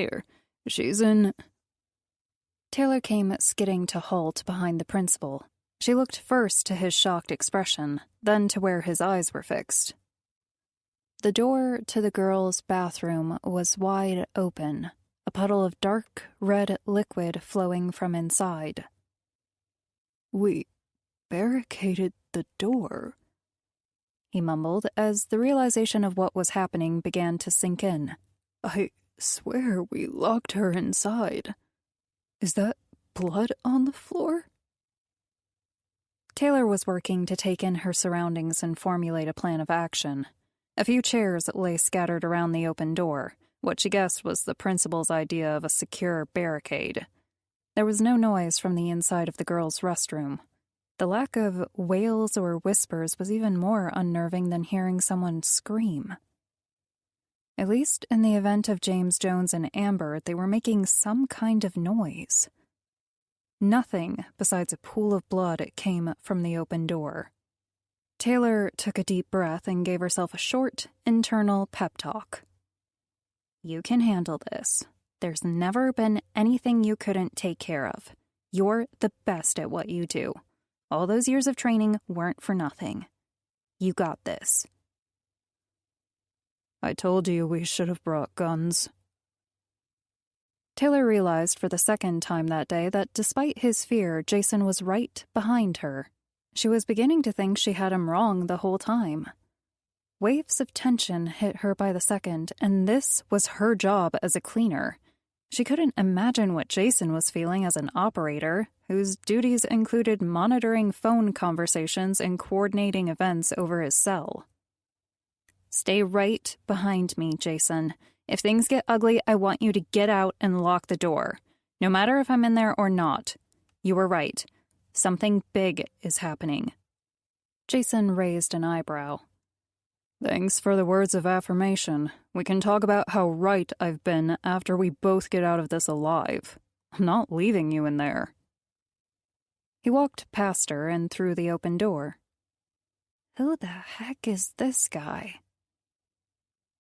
Here, she's in... Taylor came skidding to halt behind the principal. She looked first to his shocked expression, then to where his eyes were fixed. The door to the girls' bathroom was wide open, a puddle of dark red liquid flowing from inside. "We barricaded the door," he mumbled as the realization of what was happening began to sink in. "I swear we locked her inside. Is that blood on the floor?" Taylor was working to take in her surroundings and formulate a plan of action. A few chairs lay scattered around the open door, what she guessed was the principal's idea of a secure barricade. There was no noise from the inside of the girls' restroom. The lack of wails or whispers was even more unnerving than hearing someone scream. At least in the event of James Jones and Amber, they were making some kind of noise. Nothing besides a pool of blood came from the open door. Taylor took a deep breath and gave herself a short, internal pep talk. "You can handle this. There's never been anything you couldn't take care of. You're the best at what you do. All those years of training weren't for nothing. You got this." "I told you we should have brought guns." Taylor realized for the second time that day that despite his fear, Jason was right behind her. She was beginning to think she had him wrong the whole time. Waves of tension hit her by the second, and this was her job as a cleaner. She couldn't imagine what Jason was feeling as an operator, whose duties included monitoring phone conversations and coordinating events over his cell. "Stay right behind me, Jason. If things get ugly, I want you to get out and lock the door. No matter if I'm in there or not. You were right. Something big is happening." Jason raised an eyebrow. "Thanks for the words of affirmation. We can talk about how right I've been after we both get out of this alive. I'm not leaving you in there." He walked past her and through the open door. Who the heck is this guy?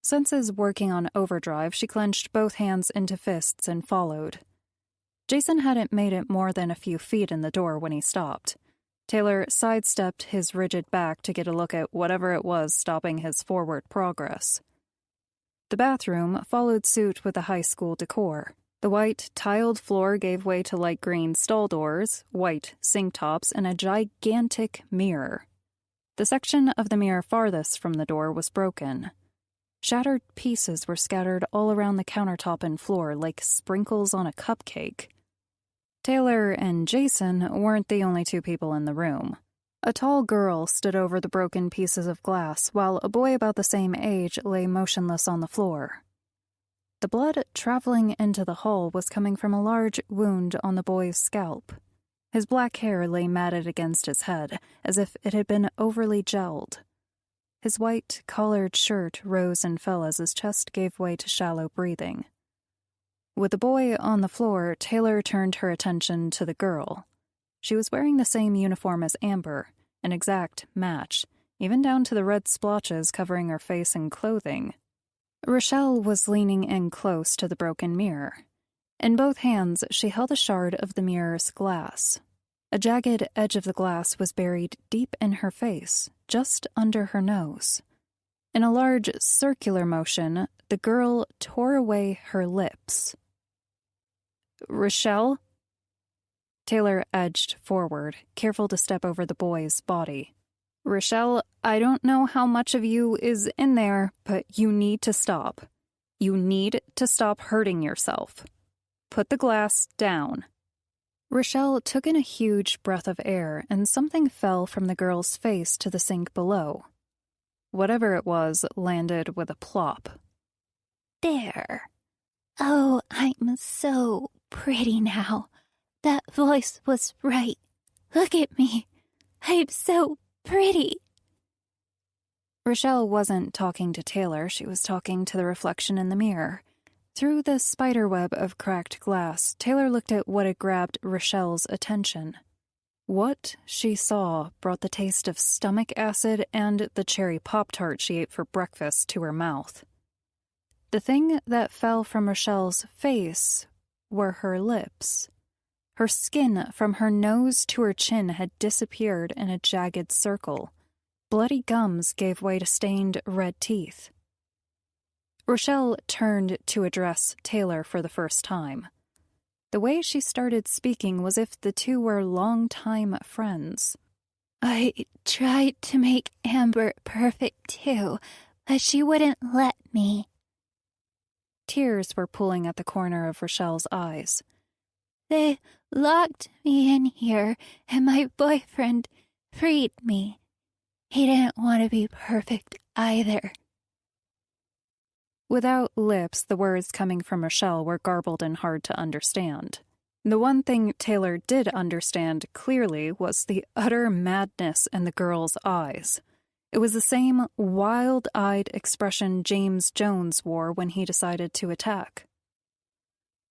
Senses working on overdrive, she clenched both hands into fists and followed. Jason hadn't made it more than a few feet in the door when he stopped. Taylor sidestepped his rigid back to get a look at whatever it was stopping his forward progress. The bathroom followed suit with the high school decor. The white, tiled floor gave way to light green stall doors, white sink tops, and a gigantic mirror. The section of the mirror farthest from the door was broken. Shattered pieces were scattered all around the countertop and floor like sprinkles on a cupcake. Taylor and Jason weren't the only two people in the room. A tall girl stood over the broken pieces of glass, while a boy about the same age lay motionless on the floor. The blood traveling into the hall was coming from a large wound on the boy's scalp. His black hair lay matted against his head, as if it had been overly gelled. His white, collared shirt rose and fell as his chest gave way to shallow breathing. With the boy on the floor, Taylor turned her attention to the girl. She was wearing the same uniform as Amber, an exact match, even down to the red splotches covering her face and clothing. Rochelle was leaning in close to the broken mirror. In both hands, she held a shard of the mirror's glass. A jagged edge of the glass was buried deep in her face, just under her nose. In a large circular motion, the girl tore away her lips. "Rochelle?" Taylor edged forward, careful to step over the boy's body. "Rochelle, I don't know how much of you is in there, but you need to stop. You need to stop hurting yourself. Put the glass down." Rochelle took in a huge breath of air, and something fell from the girl's face to the sink below. Whatever it was landed with a plop. "There. Oh, I'm so pretty now. That voice was right. Look at me. I'm so pretty." Rochelle wasn't talking to Taylor, she was talking to the reflection in the mirror. Through the spiderweb of cracked glass, Taylor looked at what had grabbed Rochelle's attention. What she saw brought the taste of stomach acid and the cherry Pop-Tart she ate for breakfast to her mouth. The thing that fell from Rochelle's face were her lips. Her skin from her nose to her chin had disappeared in a jagged circle. Bloody gums gave way to stained red teeth. Rochelle turned to address Taylor for the first time. The way she started speaking was if the two were longtime friends. I tried to make Amber perfect too, but she wouldn't let me. Tears were pooling at the corner of Rochelle's eyes. They locked me in here, and my boyfriend freed me. He didn't want to be perfect either. Without lips, the words coming from Rochelle were garbled and hard to understand. The one thing Taylor did understand clearly was the utter madness in the girl's eyes. It was the same wild-eyed expression James Jones wore when he decided to attack.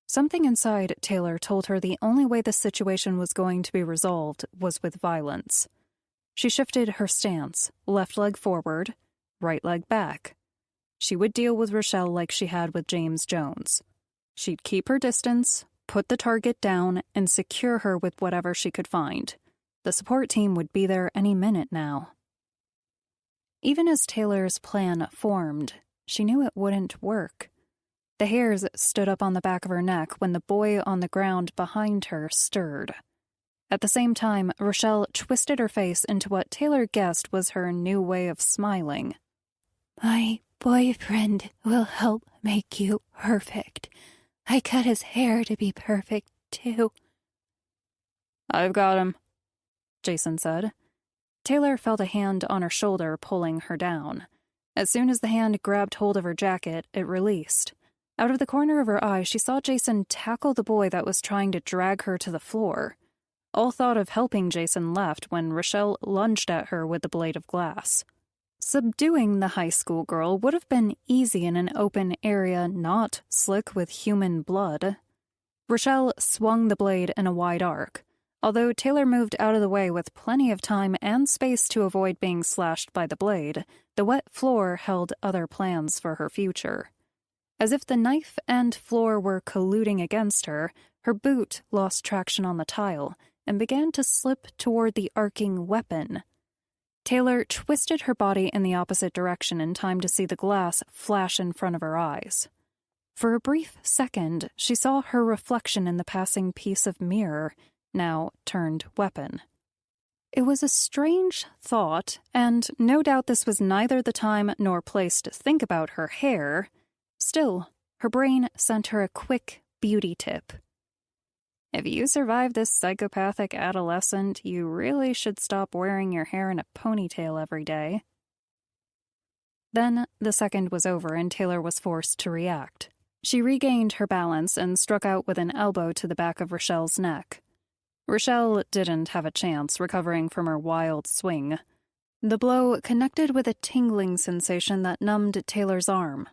Something inside Taylor told her the only way the situation was going to be resolved was with violence. She shifted her stance, left leg forward, right leg back. She would deal with Rochelle like she had with James Jones. She'd keep her distance, put the target down, and secure her with whatever she could find. The support team would be there any minute now. Even as Taylor's plan formed, she knew it wouldn't work. The hairs stood up on the back of her neck when the boy on the ground behind her stirred. At the same time, Rochelle twisted her face into what Taylor guessed was her new way of smiling. My boyfriend will help make you perfect. I cut his hair to be perfect, too. I've got him, Jason said. Taylor felt a hand on her shoulder pulling her down. As soon as the hand grabbed hold of her jacket, it released. Out of the corner of her eye, she saw Jason tackle the boy that was trying to drag her to the floor. All thought of helping Jason left when Rochelle lunged at her with the blade of glass. Subduing the high school girl would have been easy in an open area not slick with human blood. Rochelle swung the blade in a wide arc. Although Taylor moved out of the way with plenty of time and space to avoid being slashed by the blade, the wet floor held other plans for her future. As if the knife and floor were colluding against her, her boot lost traction on the tile and began to slip toward the arcing weapon. Taylor twisted her body in the opposite direction in time to see the glass flash in front of her eyes. For a brief second, she saw her reflection in the passing piece of mirror, now turned weapon. It was a strange thought, and no doubt this was neither the time nor place to think about her hair. Still, her brain sent her a quick beauty tip. If you survive this psychopathic adolescent, you really should stop wearing your hair in a ponytail every day. Then the second was over and Taylor was forced to react. She regained her balance and struck out with an elbow to the back of Rochelle's neck. Rochelle didn't have a chance recovering from her wild swing. The blow connected with a tingling sensation that numbed Taylor's arm.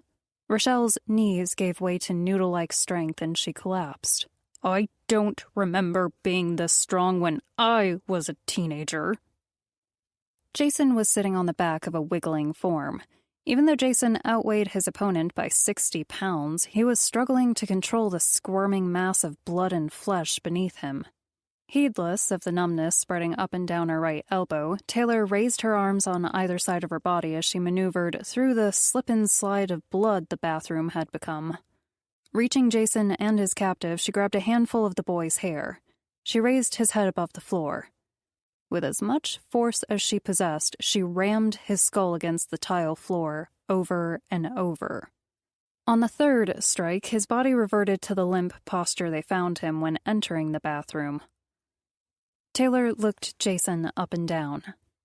Rochelle's knees gave way to noodle-like strength and she collapsed. I don't remember being this strong when I was a teenager. Jason was sitting on the back of a wiggling form. Even though Jason outweighed his opponent by 60 pounds, he was struggling to control the squirming mass of blood and flesh beneath him. Heedless of the numbness spreading up and down her right elbow, Taylor raised her arms on either side of her body as she maneuvered through the slip-and-slide of blood the bathroom had become. Reaching Jason and his captive, she grabbed a handful of the boy's hair. She raised his head above the floor. With as much force as she possessed, she rammed his skull against the tile floor over and over. On the third strike, his body reverted to the limp posture they found him when entering the bathroom. Taylor looked Jason up and down.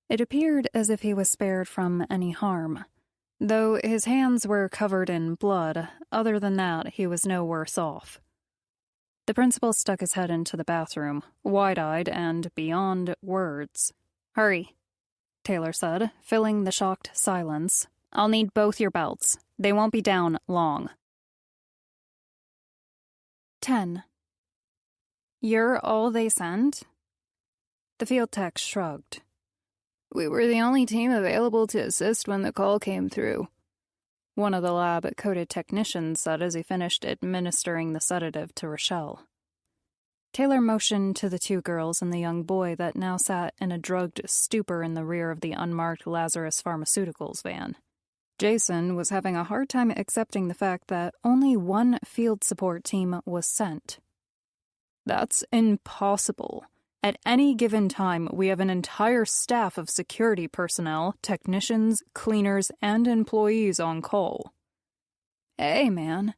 It appeared as if he was spared from any harm. Though his hands were covered in blood, other than that, he was no worse off. The principal stuck his head into the bathroom, wide-eyed and beyond words. "Hurry," Taylor said, filling the shocked silence. "I'll need both your belts. They won't be down long." 10. "You're all they sent?" The field tech shrugged. "We were the only team available to assist when the call came through." one of the lab-coated technicians said as he finished administering the sedative to Rochelle. Taylor motioned to the two girls and the young boy that now sat in a drugged stupor in the rear of the unmarked Lazarus Pharmaceuticals van. Jason was having a hard time accepting the fact that only one field support team was sent. That's impossible. At any given time, we have an entire staff of security personnel, technicians, cleaners, and employees on call. Hey, man,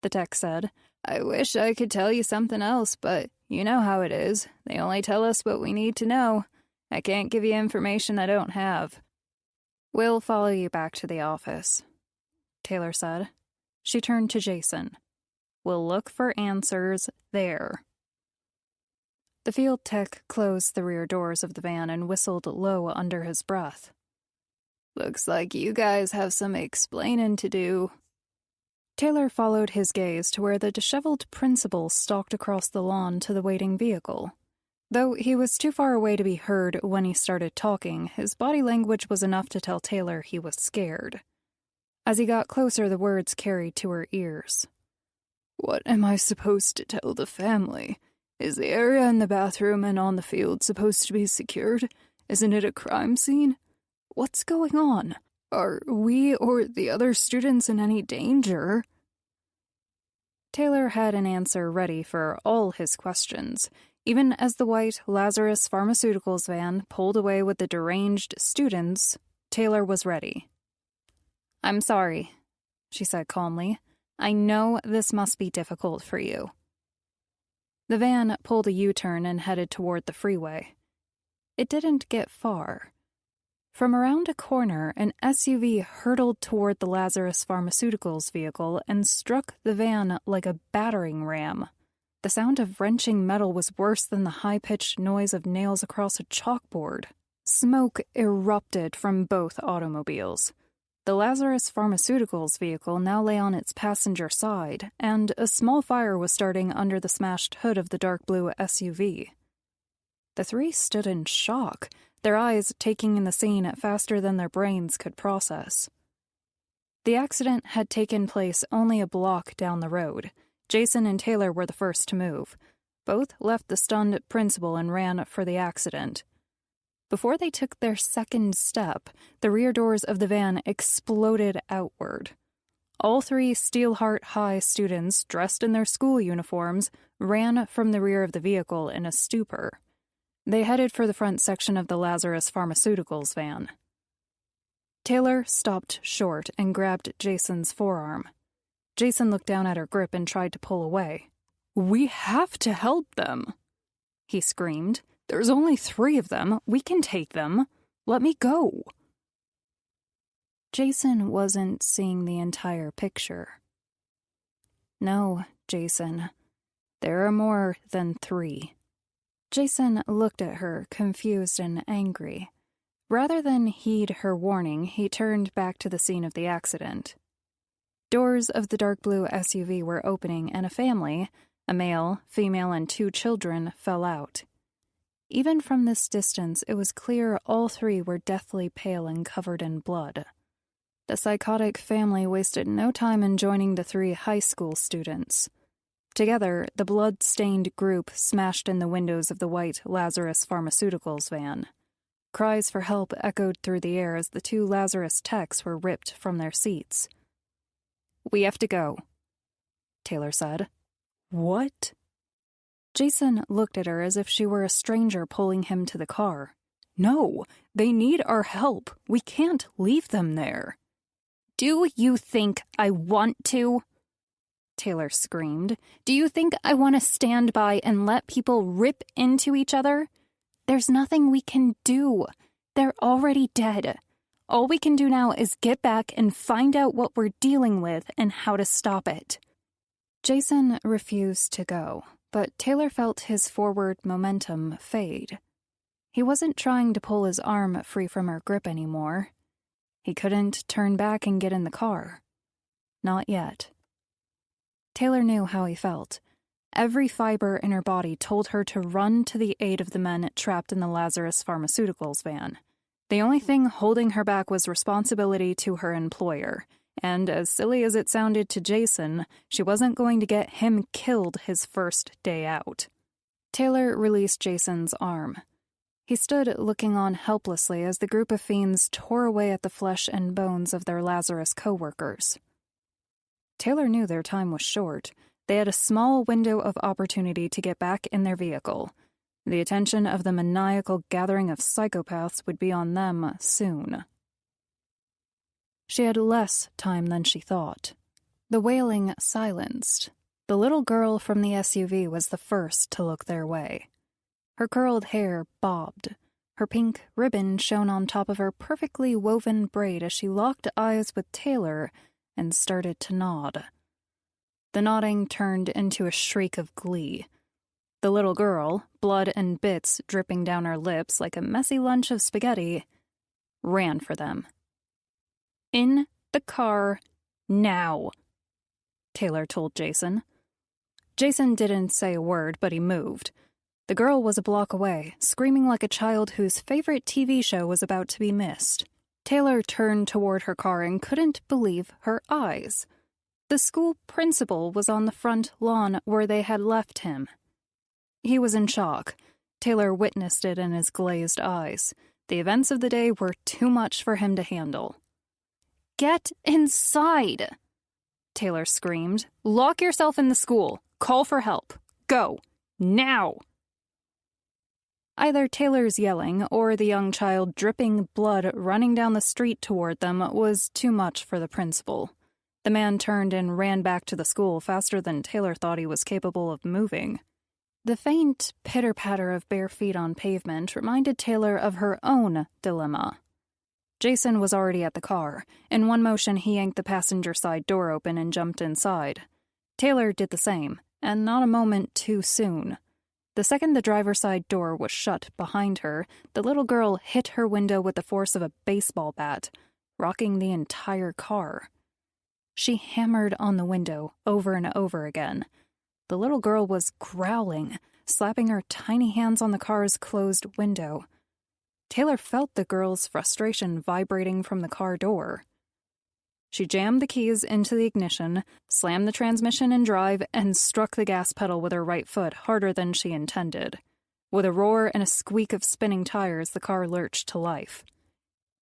the tech said. I wish I could tell you something else, but you know how it is. They only tell us what we need to know. I can't give you information I don't have. We'll follow you back to the office, Taylor said. She turned to Jason. We'll look for answers there. The field tech closed the rear doors of the van and whistled low under his breath. Looks like you guys have some explaining to do. Taylor followed his gaze to where the disheveled principal stalked across the lawn to the waiting vehicle. Though he was too far away to be heard when he started talking, his body language was enough to tell Taylor he was scared. As he got closer, the words carried to her ears. What am I supposed to tell the family? Is the area in the bathroom and on the field supposed to be secured? Isn't it a crime scene? What's going on? Are we or the other students in any danger? Taylor had an answer ready for all his questions. Even as the white Lazarus Pharmaceuticals van pulled away with the deranged students, Taylor was ready. I'm sorry, she said calmly. I know this must be difficult for you. The van pulled a U-turn and headed toward the freeway. It didn't get far. From around a corner, an SUV hurtled toward the Lazarus Pharmaceuticals vehicle and struck the van like a battering ram. The sound of wrenching metal was worse than the high-pitched noise of nails across a chalkboard. Smoke erupted from both automobiles. The Lazarus Pharmaceuticals vehicle now lay on its passenger side, and a small fire was starting under the smashed hood of the dark blue SUV. The three stood in shock, their eyes taking in the scene faster than their brains could process. The accident had taken place only a block down the road. Jason and Taylor were the first to move. Both left the stunned principal and ran for the accident. Before they took their second step, the rear doors of the van exploded outward. All three Steelheart High students, dressed in their school uniforms, ran from the rear of the vehicle in a stupor. They headed for the front section of the Lazarus Pharmaceuticals van. Taylor stopped short and grabbed Jason's forearm. Jason looked down at her grip and tried to pull away. We have to help them, he screamed. There's only 3 of them. We can take them. Let me go. Jason wasn't seeing the entire picture. No, Jason. There are more than 3. Jason looked at her, confused and angry. Rather than heed her warning, he turned back to the scene of the accident. Doors of the dark blue SUV were opening, and a family, a male, female, and 2 children, fell out. Even from this distance, it was clear all 3 were deathly pale and covered in blood. The psychotic family wasted no time in joining the 3 high school students. Together, the blood-stained group smashed in the windows of the white Lazarus Pharmaceuticals van. Cries for help echoed through the air as the 2 Lazarus techs were ripped from their seats. We have to go, Taylor said. What? Jason looked at her as if she were a stranger pulling him to the car. No, they need our help. We can't leave them there. Do you think I want to? Taylor screamed. Do you think I want to stand by and let people rip into each other? There's nothing we can do. They're already dead. All we can do now is get back and find out what we're dealing with and how to stop it. Jason refused to go, but Taylor felt his forward momentum fade. He wasn't trying to pull his arm free from her grip anymore. He couldn't turn back and get in the car. Not yet. Taylor knew how he felt. Every fiber in her body told her to run to the aid of the men trapped in the Lazarus Pharmaceuticals van. The only thing holding her back was responsibility to her employer, and as silly as it sounded to Jason, she wasn't going to get him killed his first day out. Taylor released Jason's arm. He stood looking on helplessly as the group of fiends tore away at the flesh and bones of their Lazarus co-workers. Taylor knew their time was short. They had a small window of opportunity to get back in their vehicle. The attention of the maniacal gathering of psychopaths would be on them soon. She had less time than she thought. The wailing silenced. The little girl from the SUV was the first to look their way. Her curled hair bobbed. Her pink ribbon shone on top of her perfectly woven braid as she locked eyes with Taylor and started to nod. The nodding turned into a shriek of glee. The little girl, blood and bits dripping down her lips like a messy lunch of spaghetti, ran for them. "In the car, now," Taylor told Jason. Jason didn't say a word, but he moved. The girl was a block away, screaming like a child whose favorite TV show was about to be missed. Taylor turned toward her car and couldn't believe her eyes. The school principal was on the front lawn where they had left him. He was in shock. Taylor witnessed it in his glazed eyes. The events of the day were too much for him to handle. "Get inside!" Taylor screamed. "Lock yourself in the school. Call for help. Go. Now!" Either Taylor's yelling or the young child dripping blood running down the street toward them was too much for the principal. The man turned and ran back to the school faster than Taylor thought he was capable of moving. The faint pitter-patter of bare feet on pavement reminded Taylor of her own dilemma. Jason was already at the car. In one motion, he yanked the passenger side door open and jumped inside. Taylor did the same, and not a moment too soon. The second the driver's side door was shut behind her, the little girl hit her window with the force of a baseball bat, rocking the entire car. She hammered on the window over and over again. The little girl was growling, slapping her tiny hands on the car's closed window. Taylor felt the girl's frustration vibrating from the car door. She jammed the keys into the ignition, slammed the transmission in drive, and struck the gas pedal with her right foot harder than she intended. With a roar and a squeak of spinning tires, the car lurched to life.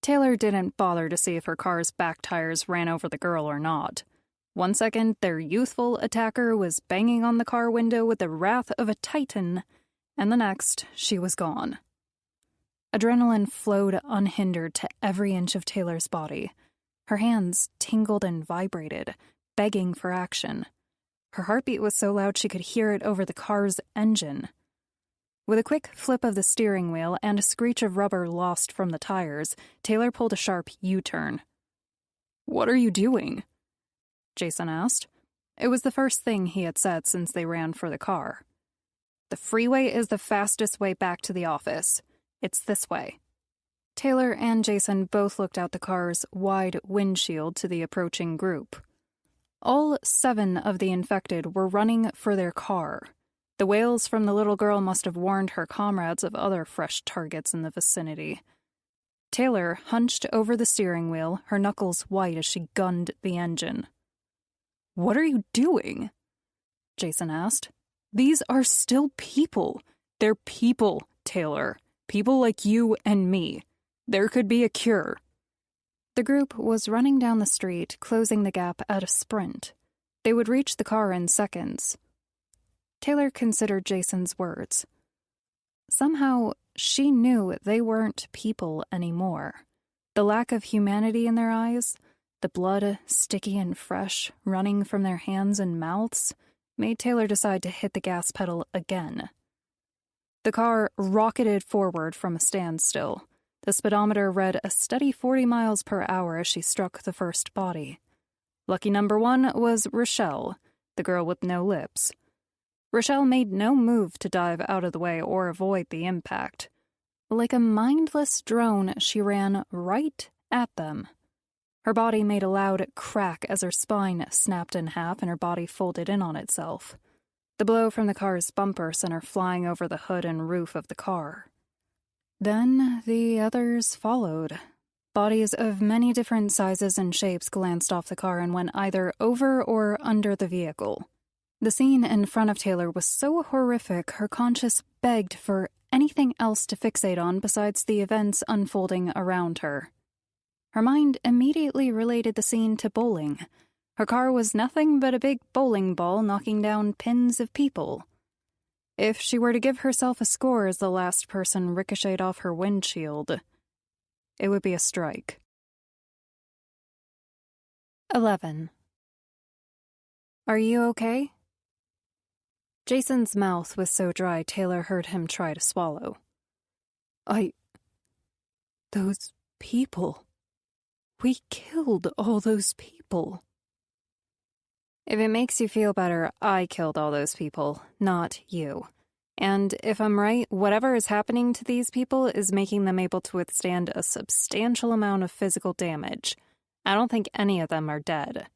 Taylor didn't bother to see if her car's back tires ran over the girl or not. One second, their youthful attacker was banging on the car window with the wrath of a titan, and the next, she was gone. Adrenaline flowed unhindered to every inch of Taylor's body. Her hands tingled and vibrated, begging for action. Her heartbeat was so loud she could hear it over the car's engine. With a quick flip of the steering wheel and a screech of rubber lost from the tires, Taylor pulled a sharp U-turn. "What are you doing?" Jason asked. It was the first thing he had said since they ran for the car. "The freeway is the fastest way back to the office. It's this way." Taylor and Jason both looked out the car's wide windshield to the approaching group. All 7 of the infected were running for their car. The wails from the little girl must have warned her comrades of other fresh targets in the vicinity. Taylor hunched over the steering wheel, her knuckles white as she gunned the engine. "What are you doing?" Jason asked. "These are still people. They're people, Taylor. People like you and me. There could be a cure." The group was running down the street, closing the gap at a sprint. They would reach the car in seconds. Taylor considered Jason's words. Somehow, she knew they weren't people anymore. The lack of humanity in their eyes, the blood sticky and fresh running from their hands and mouths, made Taylor decide to hit the gas pedal again. The car rocketed forward from a standstill. The speedometer read a steady 40 miles per hour as she struck the first body. Lucky number 1 was Rochelle, the girl with no lips. Rochelle made no move to dive out of the way or avoid the impact. Like a mindless drone, she ran right at them. Her body made a loud crack as her spine snapped in half and her body folded in on itself. The blow from the car's bumper sent her flying over the hood and roof of the car. Then the others followed. Bodies of many different sizes and shapes glanced off the car and went either over or under the vehicle. The scene in front of Taylor was so horrific, her conscience begged for anything else to fixate on besides the events unfolding around her. Her mind immediately related the scene to bowling. Her car was nothing but a big bowling ball knocking down pins of people. If she were to give herself a score as the last person ricocheted off her windshield, it would be a strike. 11. Are you okay? Jason's mouth was so dry Taylor heard him try to swallow. Those people. We killed all those people. If it makes you feel better, I killed all those people, not you. And if I'm right, whatever is happening to these people is making them able to withstand a substantial amount of physical damage. I don't think any of them are dead.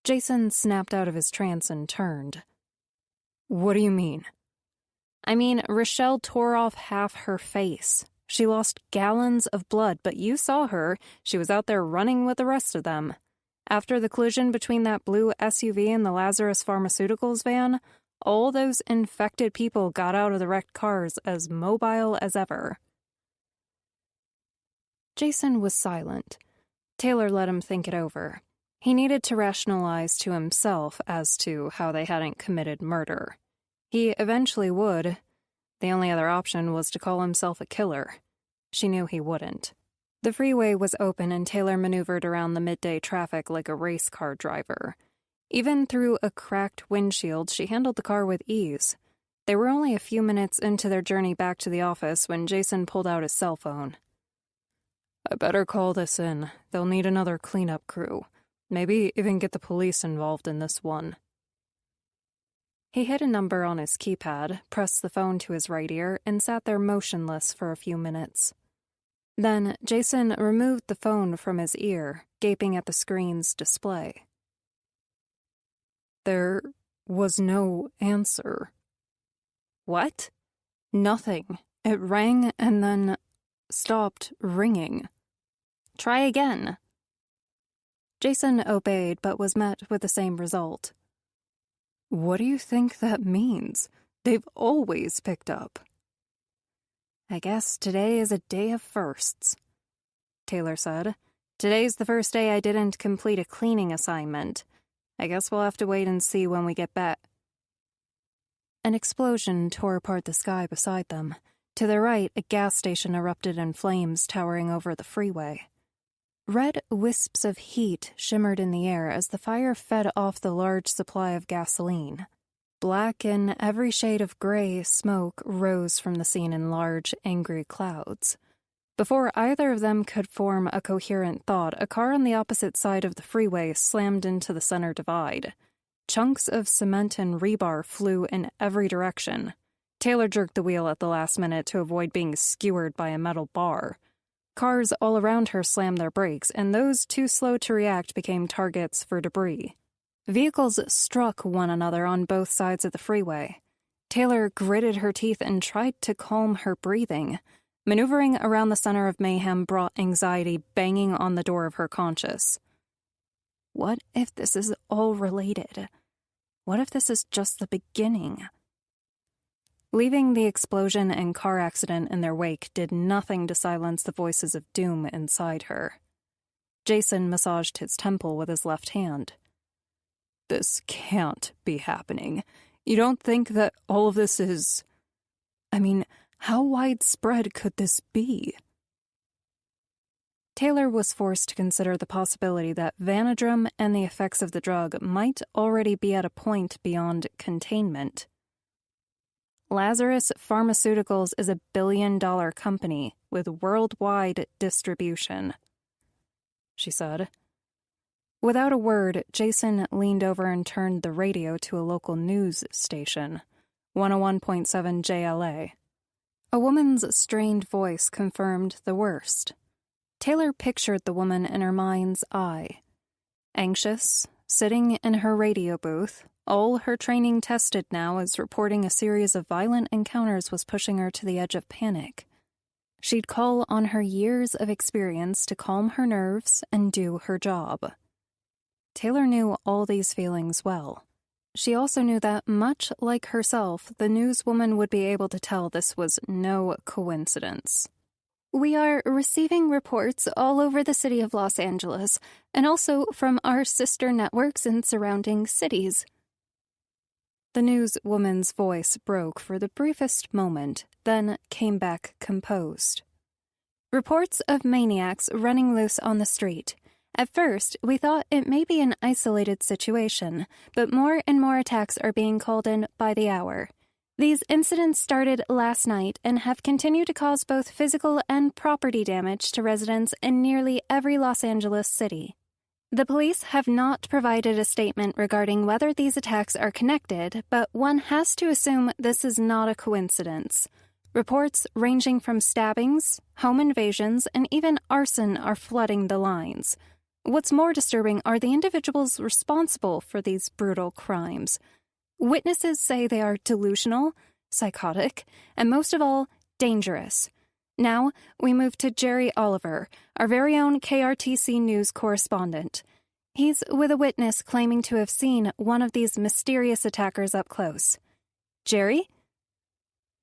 Jason snapped out of his trance and turned. What do you mean? I mean, Rochelle tore off half her face. She lost gallons of blood, but you saw her. She was out there running with the rest of them. After the collision between that blue SUV and the Lazarus Pharmaceuticals van, all those infected people got out of the wrecked cars as mobile as ever. Jason was silent. Taylor let him think it over. He needed to rationalize to himself as to how they hadn't committed murder. He eventually would. The only other option was to call himself a killer. She knew he wouldn't. The freeway was open and Taylor maneuvered around the midday traffic like a race car driver. Even through a cracked windshield, she handled the car with ease. They were only a few minutes into their journey back to the office when Jason pulled out his cell phone. I better call this in. They'll need another cleanup crew. Maybe even get the police involved in this one. He hit a number on his keypad, pressed the phone to his right ear, and sat there motionless for a few minutes. Then Jason removed the phone from his ear, gaping at the screen's display. There was no answer. What? Nothing. It rang and then stopped ringing. Try again. Jason obeyed, but was met with the same result. What do you think that means? They've always picked up. I guess today is a day of firsts, Taylor said. Today's the first day I didn't complete a cleaning assignment. I guess we'll have to wait and see when we get back. An explosion tore apart the sky beside them. To their right, a gas station erupted in flames towering over the freeway. Red wisps of heat shimmered in the air as the fire fed off the large supply of gasoline. Black and every shade of gray smoke rose from the scene in large, angry clouds. Before either of them could form a coherent thought, a car on the opposite side of the freeway slammed into the center divide. Chunks of cement and rebar flew in every direction. Taylor jerked the wheel at the last minute to avoid being skewered by a metal bar. Cars all around her slammed their brakes, and those too slow to react became targets for debris. Vehicles struck one another on both sides of the freeway. Taylor gritted her teeth and tried to calm her breathing. Maneuvering around the center of mayhem brought anxiety banging on the door of her conscience. What if this is all related? What if this is just the beginning? Leaving the explosion and car accident in their wake did nothing to silence the voices of doom inside her. Jason massaged his temple with his left hand. This can't be happening. You don't think that all of this is... I mean, how widespread could this be? Taylor was forced to consider the possibility that Vanadrum and the effects of the drug might already be at a point beyond containment. Lazarus Pharmaceuticals is a billion-dollar company with worldwide distribution, she said. Without a word, Jason leaned over and turned the radio to a local news station, 101.7 JLA. A woman's strained voice confirmed the worst. Taylor pictured the woman in her mind's eye. Anxious, sitting in her radio booth, all her training tested now as reporting a series of violent encounters was pushing her to the edge of panic. She'd call on her years of experience to calm her nerves and do her job. Taylor knew all these feelings well. She also knew that, much like herself, the newswoman would be able to tell this was no coincidence. We are receiving reports all over the city of Los Angeles, and also from our sister networks in surrounding cities. The newswoman's voice broke for the briefest moment, then came back composed. Reports of maniacs running loose on the street. At first, we thought it may be an isolated situation, but more and more attacks are being called in by the hour. These incidents started last night and have continued to cause both physical and property damage to residents in nearly every Los Angeles city. The police have not provided a statement regarding whether these attacks are connected, but one has to assume this is not a coincidence. Reports ranging from stabbings, home invasions, and even arson are flooding the lines. What's more disturbing are the individuals responsible for these brutal crimes. Witnesses say they are delusional, psychotic, and most of all, dangerous. Now, we move to Jerry Oliver, our very own KRTC News correspondent. He's with a witness claiming to have seen one of these mysterious attackers up close. Jerry?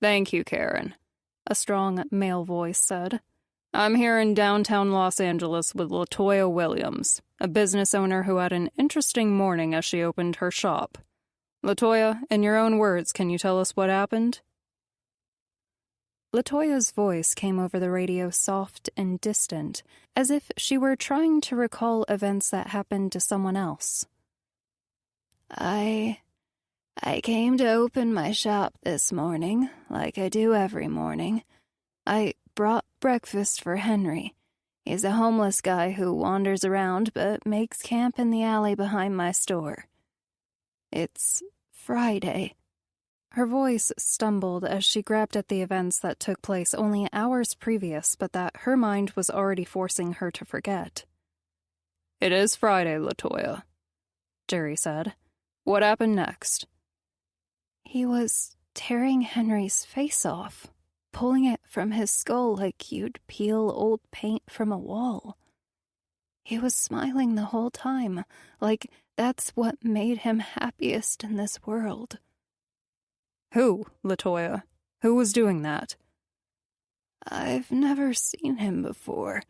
Thank you, Karen, a strong male voice said. I'm here in downtown Los Angeles with LaToya Williams, a business owner who had an interesting morning as she opened her shop. LaToya, in your own words, can you tell us what happened? LaToya's voice came over the radio soft and distant, as if she were trying to recall events that happened to someone else. I came to open my shop this morning, like I do every morning. I brought breakfast for Henry. He's a homeless guy who wanders around but makes camp in the alley behind my store. It's Friday. Her voice stumbled as she grabbed at the events that took place only hours previous, but that her mind was already forcing her to forget. It is Friday, LaToya, Jerry said. What happened next? He was tearing Henry's face off, pulling it from his skull like you'd peel old paint from a wall. He was smiling the whole time, like that's what made him happiest in this world. Who, LaToya? Who was doing that? I've never seen him before.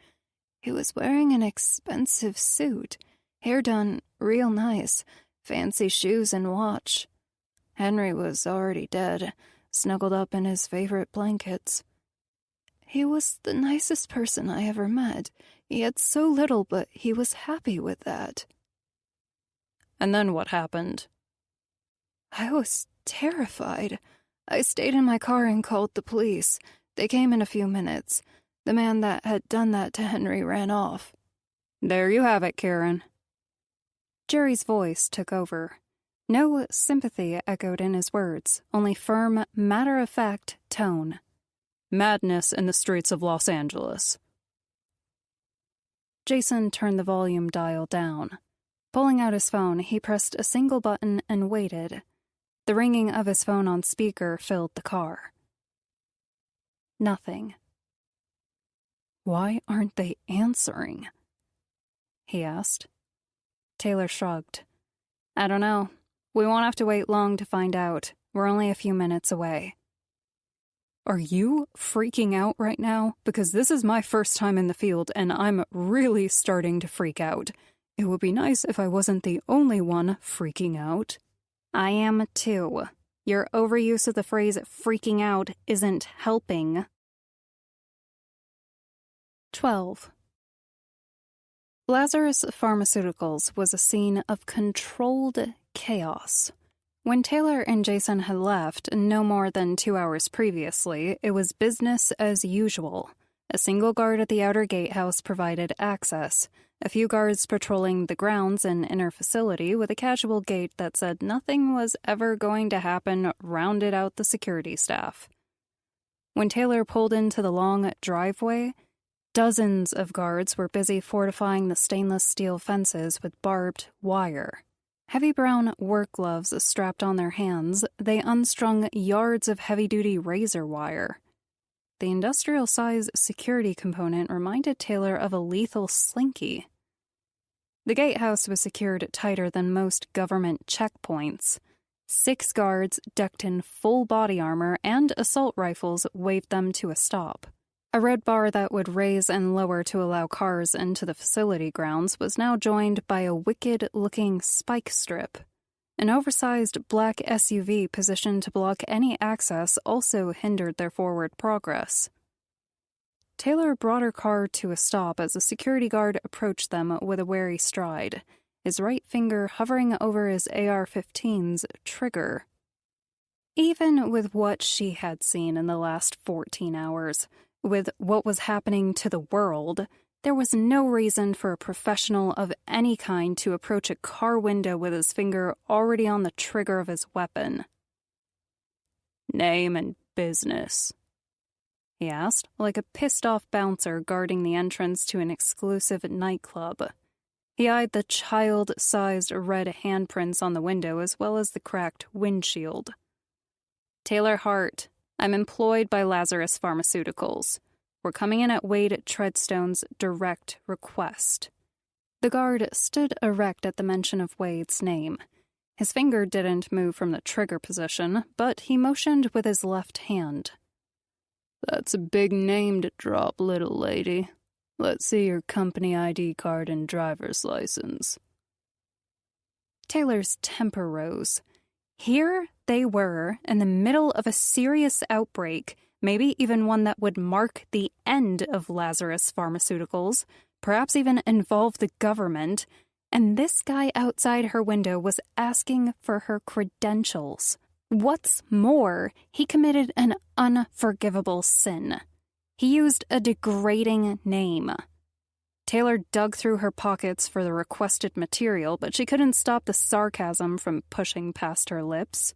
He was wearing an expensive suit, hair done real nice, fancy shoes and watch. Henry was already dead, snuggled up in his favorite blankets. He was the nicest person I ever met. He had so little, but he was happy with that. And then what happened? I was terrified. I stayed in my car and called the police. They came in a few minutes. The man that had done that to Henry ran off. There you have it, Karen. Jerry's voice took over. No sympathy echoed in his words, only firm, matter-of-fact tone. Madness in the streets of Los Angeles. Jason turned the volume dial down. Pulling out his phone, he pressed a single button and waited. The ringing of his phone on speaker filled the car. Nothing. Why aren't they answering? He asked. Taylor shrugged. I don't know. We won't have to wait long to find out. We're only a few minutes away. Are you freaking out right now? Because this is my first time in the field, and I'm really starting to freak out. It would be nice if I wasn't the only one freaking out. I am too. Your overuse of the phrase freaking out isn't helping. 12. Lazarus Pharmaceuticals was a scene of controlled chaos. When Taylor and Jason had left no more than 2 hours previously, it was business as usual. A single guard at the outer gatehouse provided access. A few guards patrolling the grounds and inner facility with a casual gate that said nothing was ever going to happen rounded out the security staff. When Taylor pulled into the long driveway, dozens of guards were busy fortifying the stainless steel fences with barbed wire. Heavy brown work gloves strapped on their hands, they unstrung yards of heavy-duty razor wire. The industrial-size security component reminded Taylor of a lethal slinky. The gatehouse was secured tighter than most government checkpoints. 6 guards, decked in full body armor and assault rifles, waved them to a stop. A red bar that would raise and lower to allow cars into the facility grounds was now joined by a wicked-looking spike strip. An oversized black SUV positioned to block any access also hindered their forward progress. Taylor brought her car to a stop as a security guard approached them with a wary stride, his right finger hovering over his AR-15's trigger. Even with what she had seen in the last 14 hours, with what was happening to the world, there was no reason for a professional of any kind to approach a car window with his finger already on the trigger of his weapon. "Name and business?" he asked, like a pissed-off bouncer guarding the entrance to an exclusive nightclub. He eyed the child-sized red handprints on the window as well as the cracked windshield. "Taylor Hart. I'm employed by Lazarus Pharmaceuticals. We're coming in at Wade Treadstone's direct request." The guard stood erect at the mention of Wade's name. His finger didn't move from the trigger position, but he motioned with his left hand. "That's a big name to drop, little lady. Let's see your company ID card and driver's license." Taylor's temper rose. Here they were, in the middle of a serious outbreak, maybe even one that would mark the end of Lazarus Pharmaceuticals, perhaps even involve the government, and this guy outside her window was asking for her credentials. What's more, he committed an unforgivable sin. He used a degrading name. Taylor dug through her pockets for the requested material, but she couldn't stop the sarcasm from pushing past her lips.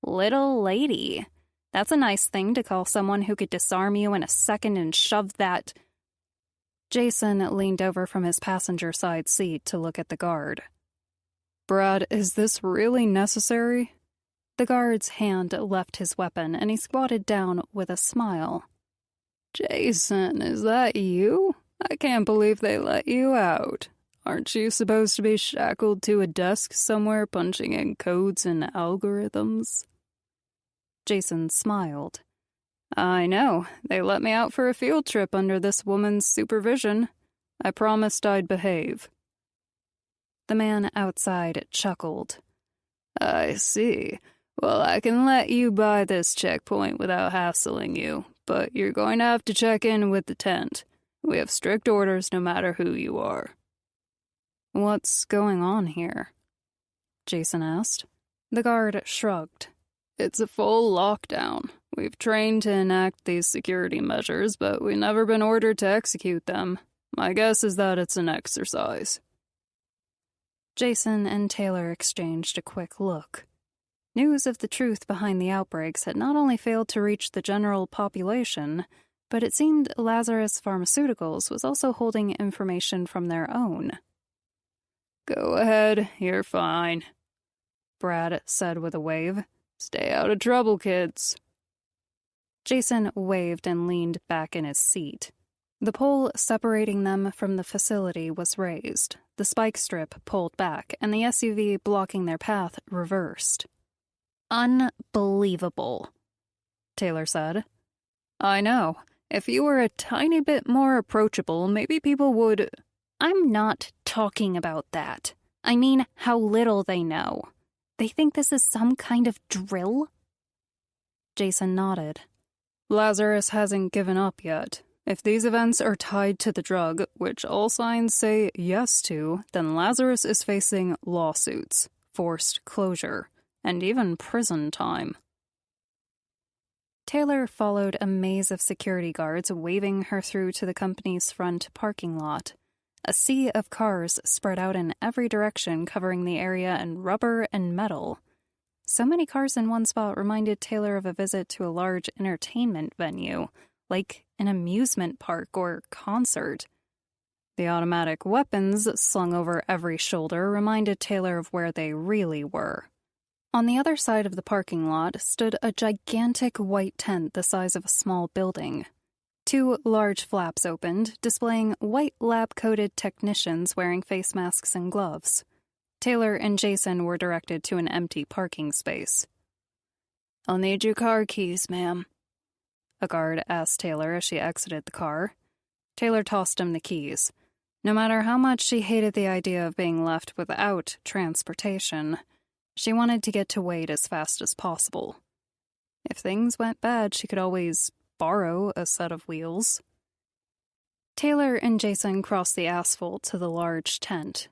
"Little lady. That's a nice thing to call someone who could disarm you in a second and shove that—" Jason leaned over from his passenger side seat to look at the guard. "Brad, is this really necessary?" The guard's hand left his weapon, and he squatted down with a smile. "Jason, is that you? I can't believe they let you out. Aren't you supposed to be shackled to a desk somewhere punching in codes and algorithms?" Jason smiled. "I know. They let me out for a field trip under this woman's supervision. I promised I'd behave." The man outside chuckled. "I see. Well, I can let you by this checkpoint without hassling you, but you're going to have to check in with the tent. We have strict orders no matter who you are." "What's going on here?" Jason asked. The guard shrugged. "It's a full lockdown. We've trained to enact these security measures, but we've never been ordered to execute them. My guess is that it's an exercise." Jason and Taylor exchanged a quick look. News of the truth behind the outbreaks had not only failed to reach the general population, but it seemed Lazarus Pharmaceuticals was also holding information from their own. "Go ahead, you're fine," Brad said with a wave. "Stay out of trouble, kids." Jason waved and leaned back in his seat. The pole separating them from the facility was raised, the spike strip pulled back, and the SUV blocking their path reversed. "Unbelievable," Taylor said. "I know. If you were a tiny bit more approachable, maybe people would—" "I'm not talking about that. I mean how little they know. They think this is some kind of drill?" Jason nodded. "Lazarus hasn't given up yet. If these events are tied to the drug, which all signs say yes to, then Lazarus is facing lawsuits, forced closure, and even prison time." Taylor followed a maze of security guards waving her through to the company's front parking lot. A sea of cars spread out in every direction, covering the area in rubber and metal. So many cars in one spot reminded Taylor of a visit to a large entertainment venue, like an amusement park or concert. The automatic weapons slung over every shoulder reminded Taylor of where they really were. On the other side of the parking lot stood a gigantic white tent the size of a small building. 2 large flaps opened, displaying white lab-coated technicians wearing face masks and gloves. Taylor and Jason were directed to an empty parking space. "I'll need your car keys, ma'am," a guard asked Taylor as she exited the car. Taylor tossed him the keys. No matter how much she hated the idea of being left without transportation, she wanted to get to Wade as fast as possible. If things went bad, she could always borrow a set of wheels. Taylor and Jason crossed the asphalt to the large tent.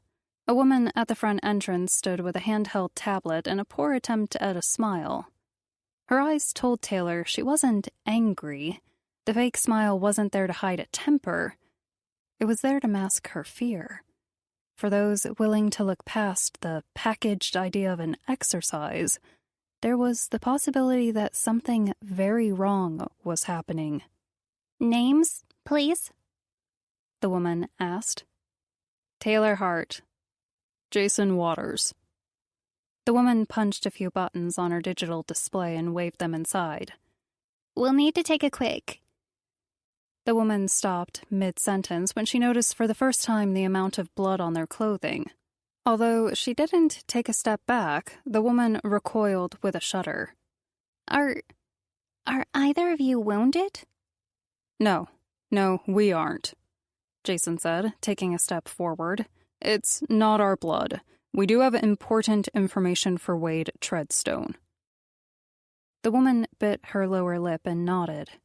A woman at the front entrance stood with a handheld tablet and a poor attempt at a smile. Her eyes told Taylor she wasn't angry. The fake smile wasn't there to hide a temper. It was there to mask her fear. For those willing to look past the packaged idea of an exercise, there was the possibility that something very wrong was happening. "Names, please?" the woman asked. "Taylor Hart. Jason Waters." The woman punched a few buttons on her digital display and waved them inside. "We'll need to take a quick." The woman stopped mid-sentence when she noticed for the first time the amount of blood on their clothing. Although she didn't take a step back, the woman recoiled with a shudder. Are either of you wounded?" No, we aren't," Jason said, taking a step forward. "It's not our blood. We do have important information for Wade Treadstone." The woman bit her lower lip and nodded.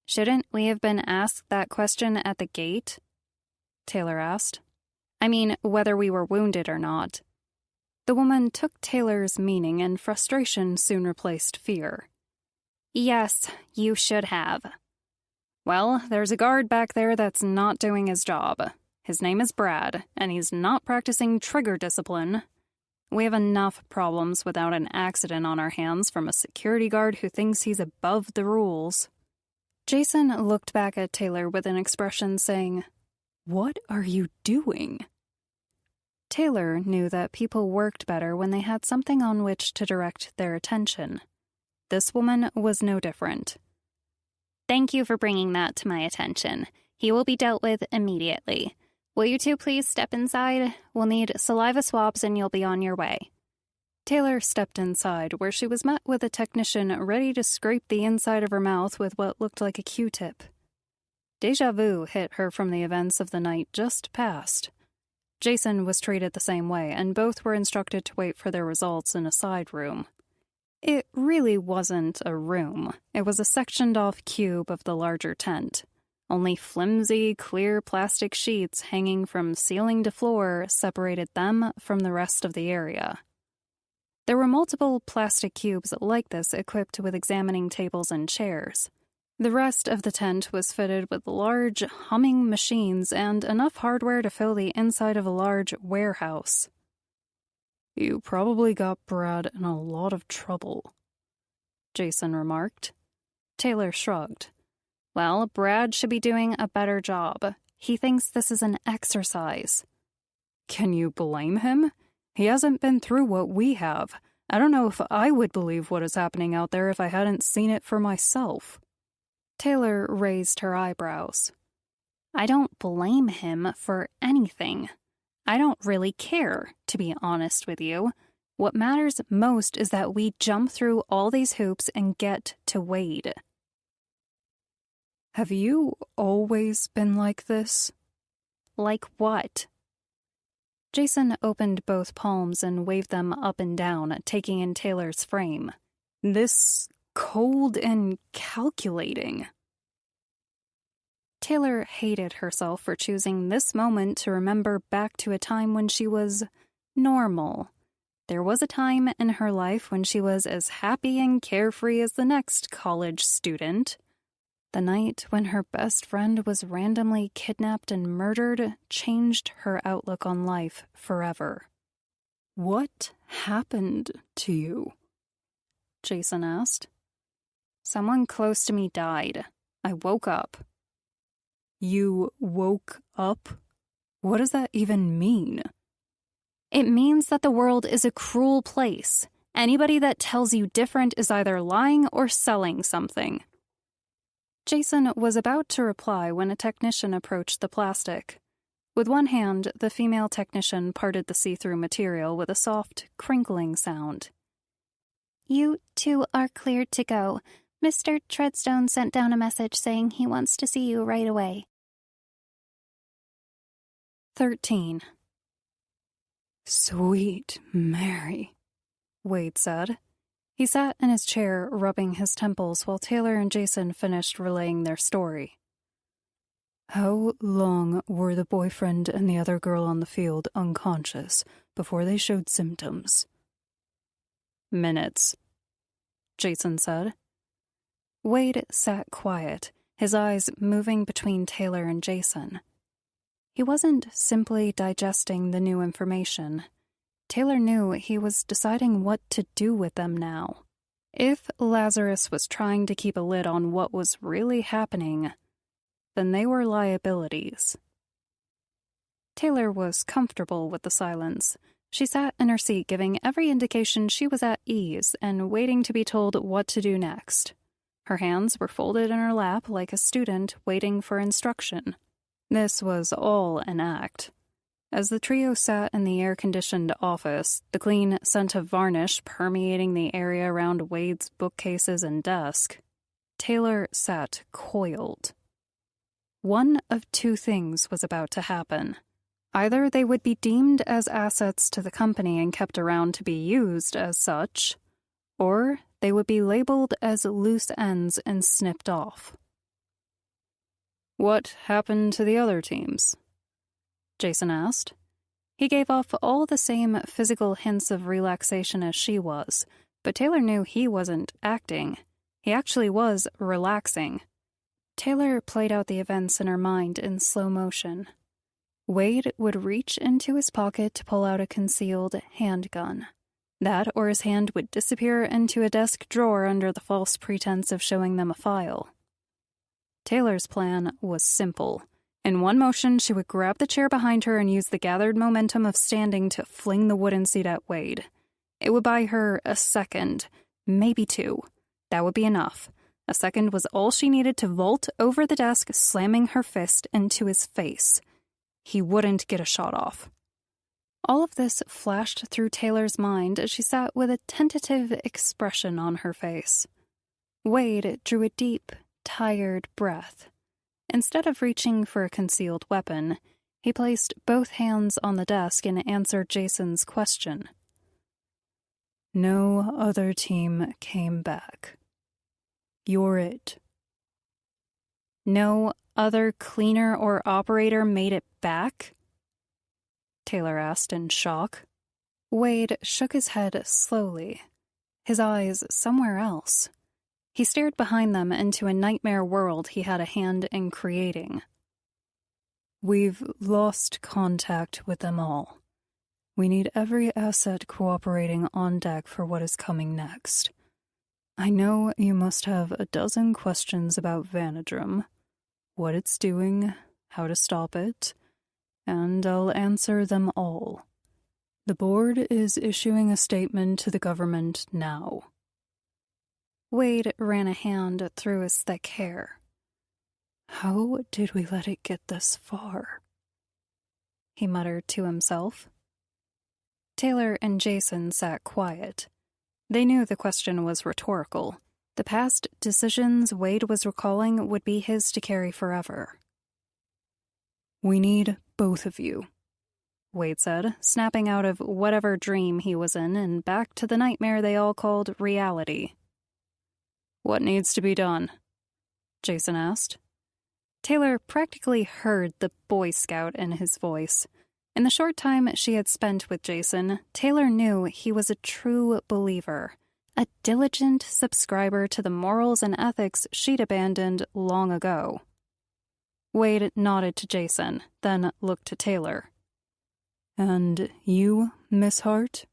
"Shouldn't we have been asked that question at the gate?" Taylor asked. "I mean, whether we were wounded or not." The woman took Taylor's meaning, and frustration soon replaced fear. "Yes, you should have." "Well, there's a guard back there that's not doing his job. His name is Brad, and he's not practicing trigger discipline. We have enough problems without an accident on our hands from a security guard who thinks he's above the rules." Jason looked back at Taylor with an expression saying, "What are you doing?" Taylor knew that people worked better when they had something on which to direct their attention. This woman was no different. "Thank you for bringing that to my attention. He will be dealt with immediately. Will you two please step inside? We'll need saliva swabs and you'll be on your way." Taylor stepped inside, where she was met with a technician ready to scrape the inside of her mouth with what looked like a Q-tip. Deja vu hit her from the events of the night just past. Jason was treated the same way, and both were instructed to wait for their results in a side room. It really wasn't a room. It was a sectioned-off cube of the larger tent. Only flimsy, clear plastic sheets hanging from ceiling to floor separated them from the rest of the area. There were multiple plastic cubes like this equipped with examining tables and chairs. The rest of the tent was fitted with large, humming machines and enough hardware to fill the inside of a large warehouse. "You probably got Brad in a lot of trouble," Jason remarked. Taylor shrugged. "Well, Brad should be doing a better job. He thinks this is an exercise." "Can you blame him? He hasn't been through what we have. I don't know if I would believe what is happening out there if I hadn't seen it for myself." Taylor raised her eyebrows. "I don't blame him for anything. I don't really care, to be honest with you. What matters most is that we jump through all these hoops and get to Wade." "Have you always been like this?" "Like what?" Jason opened both palms and waved them up and down, taking in Taylor's frame. "This cold and calculating." Taylor hated herself for choosing this moment to remember back to a time when she was normal. There was a time in her life when she was as happy and carefree as the next college student. The night when her best friend was randomly kidnapped and murdered changed her outlook on life forever. "What happened to you?" Jason asked. "Someone close to me died. I woke up." "You woke up? What does that even mean?" "It means that the world is a cruel place, Anybody that tells you different is either lying or selling something." Jason was about to reply when a technician approached the plastic. With one hand, the female technician parted the see-through material with a soft, crinkling sound. "You two are cleared to go. Mr. Treadstone sent down a message saying he wants to see you right away." 13. "Sweet Mary," Wade said. He sat in his chair, rubbing his temples while Taylor and Jason finished relaying their story. "How long were the boyfriend and the other girl on the field unconscious before they showed symptoms?" "Minutes," Jason said. Wade sat quiet, his eyes moving between Taylor and Jason. He wasn't simply digesting the new information. Taylor knew he was deciding what to do with them now. If Lazarus was trying to keep a lid on what was really happening, then they were liabilities. Taylor was comfortable with the silence. She sat in her seat, giving every indication she was at ease and waiting to be told what to do next. Her hands were folded in her lap like a student waiting for instruction. This was all an act. As the trio sat in the air-conditioned office, the clean scent of varnish permeating the area around Wade's bookcases and desk, Taylor sat coiled. One of two things was about to happen. Either they would be deemed as assets to the company and kept around to be used as such, or they would be labeled as loose ends and snipped off. "What happened to the other teams?" Jason asked. He gave off all the same physical hints of relaxation as she was, but Taylor knew he wasn't acting. He actually was relaxing. Taylor played out the events in her mind in slow motion. Wade would reach into his pocket to pull out a concealed handgun. That or his hand would disappear into a desk drawer under the false pretense of showing them a file. Taylor's plan was simple. In one motion, she would grab the chair behind her and use the gathered momentum of standing to fling the wooden seat at Wade. It would buy her a second, maybe two. That would be enough. A second was all she needed to vault over the desk, slamming her fist into his face. He wouldn't get a shot off. All of this flashed through Taylor's mind as she sat with a tentative expression on her face. Wade drew a deep, tired breath. Instead of reaching for a concealed weapon, he placed both hands on the desk and answered Jason's question. "No other team came back. You're it." "No other cleaner or operator made it back?" Taylor asked in shock. Wade shook his head slowly, his eyes somewhere else. He stared behind them into a nightmare world he had a hand in creating. "We've lost contact with them all. We need every asset cooperating on deck for what is coming next. I know you must have a dozen questions about Vanadrum, what it's doing, how to stop it, and I'll answer them all. The board is issuing a statement to the government now." Wade ran a hand through his thick hair. "How did we let it get this far?" he muttered to himself. Taylor and Jason sat quiet. They knew the question was rhetorical. The past decisions Wade was recalling would be his to carry forever. "We need both of you," Wade said, snapping out of whatever dream he was in and back to the nightmare they all called reality. "What needs to be done?" Jason asked. Taylor practically heard the Boy Scout in his voice. In the short time she had spent with Jason, Taylor knew he was a true believer, a diligent subscriber to the morals and ethics she'd abandoned long ago. Wade nodded to Jason, then looked to Taylor. "And you, Miss Hart?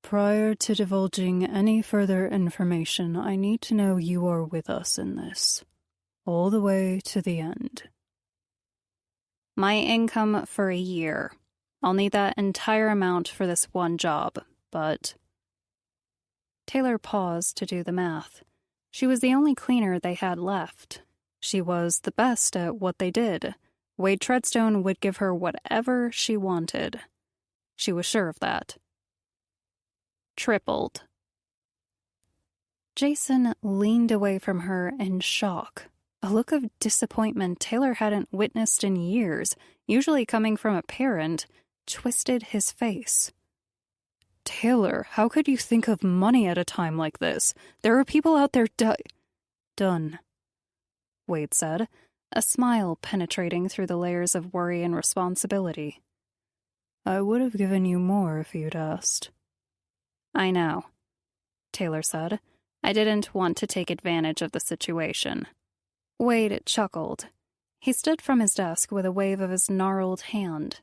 Prior to divulging any further information, I need to know you are with us in this, all the way to the end." "My income for a year. I'll need that entire amount for this one job, but..." Taylor paused to do the math. She was the only cleaner they had left. She was the best at what they did. Wade Treadstone would give her whatever she wanted. She was sure of that. Tripled. Jason leaned away from her in shock. A look of disappointment Taylor hadn't witnessed in years, usually coming from a parent, twisted his face. Taylor, how could you think of money at a time like this? There are people out there Done, Wade said, a smile penetrating through the layers of worry and responsibility. I would have given you more if you'd asked. I know, Taylor said. I didn't want to take advantage of the situation. Wade chuckled. He stood from his desk with a wave of his gnarled hand.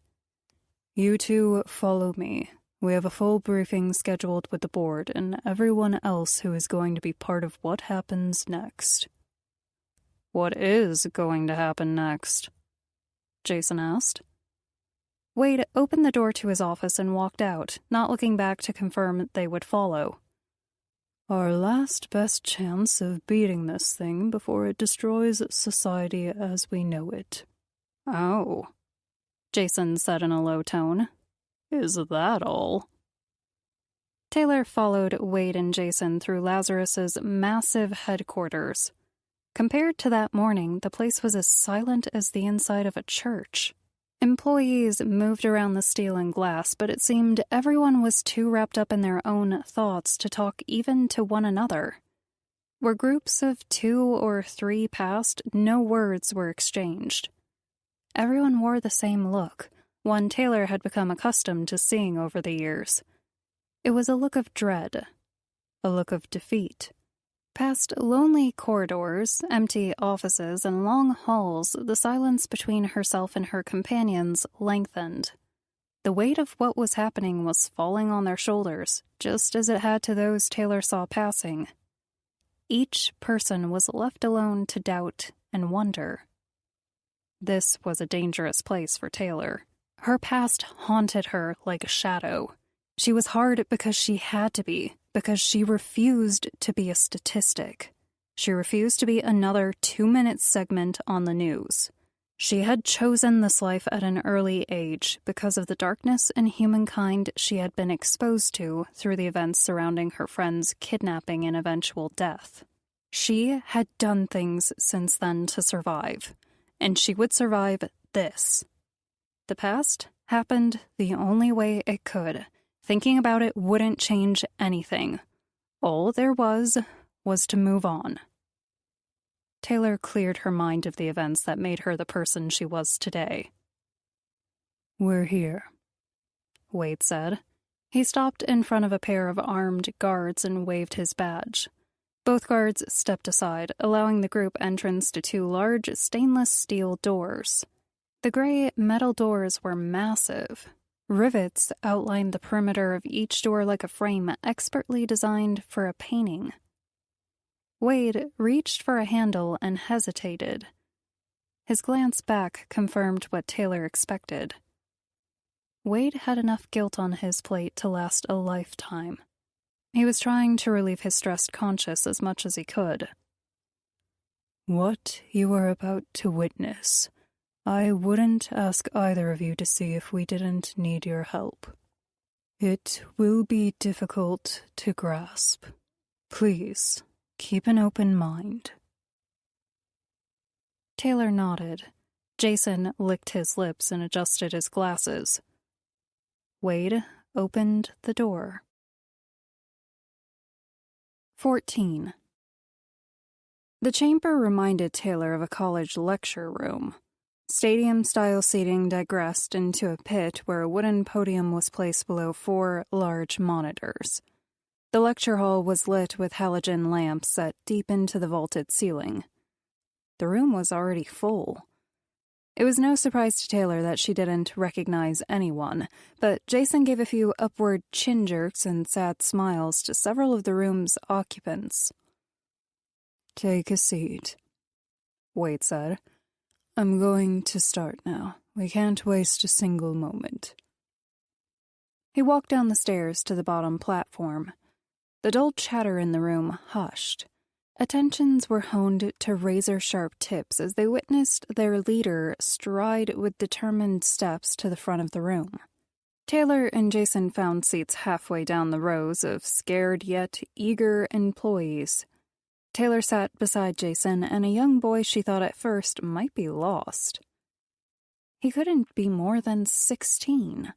You two follow me. We have a full briefing scheduled with the board and everyone else who is going to be part of what happens next. What is going to happen next? Jason asked. Wade opened the door to his office and walked out, not looking back to confirm they would follow. Our last best chance of beating this thing before it destroys society as we know it. Oh, Jason said in a low tone. Is that all? Taylor followed Wade and Jason through Lazarus's massive headquarters. Compared to that morning, the place was as silent as the inside of a church. Employees moved around the steel and glass, but it seemed everyone was too wrapped up in their own thoughts to talk even to one another. Where groups of 2 or 3 passed, no words were exchanged. Everyone wore the same look, one Taylor had become accustomed to seeing over the years. It was a look of dread, a look of defeat. Past lonely corridors, empty offices, and long halls, the silence between herself and her companions lengthened. The weight of what was happening was falling on their shoulders, just as it had to those Taylor saw passing. Each person was left alone to doubt and wonder. This was a dangerous place for Taylor. Her past haunted her like a shadow. She was hard because she had to be, because she refused to be a statistic. She refused to be another 2-minute segment on the news. She had chosen this life at an early age because of the darkness in humankind she had been exposed to through the events surrounding her friend's kidnapping and eventual death. She had done things since then to survive, and she would survive this. The past happened the only way it could. Thinking about it wouldn't change anything. All there was to move on. Taylor cleared her mind of the events that made her the person she was today. We're here, Wade said. He stopped in front of a pair of armed guards and waved his badge. Both guards stepped aside, allowing the group entrance to 2 large stainless steel doors. The gray metal doors were massive. Rivets outlined the perimeter of each door like a frame expertly designed for a painting. Wade reached for a handle and hesitated. His glance back confirmed what Taylor expected. Wade had enough guilt on his plate to last a lifetime. He was trying to relieve his stressed conscience as much as he could. What you are about to witness, I wouldn't ask either of you to see if we didn't need your help. It will be difficult to grasp. Please, keep an open mind. Taylor nodded. Jason licked his lips and adjusted his glasses. Wade opened the door. 14. The chamber reminded Taylor of a college lecture room. Stadium-style seating digressed into a pit where a wooden podium was placed below 4 large monitors. The lecture hall was lit with halogen lamps set deep into the vaulted ceiling. The room was already full. It was no surprise to Taylor that she didn't recognize anyone, but Jason gave a few upward chin jerks and sad smiles to several of the room's occupants. Take a seat, Wade said. I'm going to start now. We can't waste a single moment. He walked down the stairs to the bottom platform. The dull chatter in the room hushed. Attentions were honed to razor-sharp tips as they witnessed their leader stride with determined steps to the front of the room. Taylor and Jason found seats halfway down the rows of scared yet eager employees. Taylor sat beside Jason and a young boy she thought at first might be lost. He couldn't be more than 16.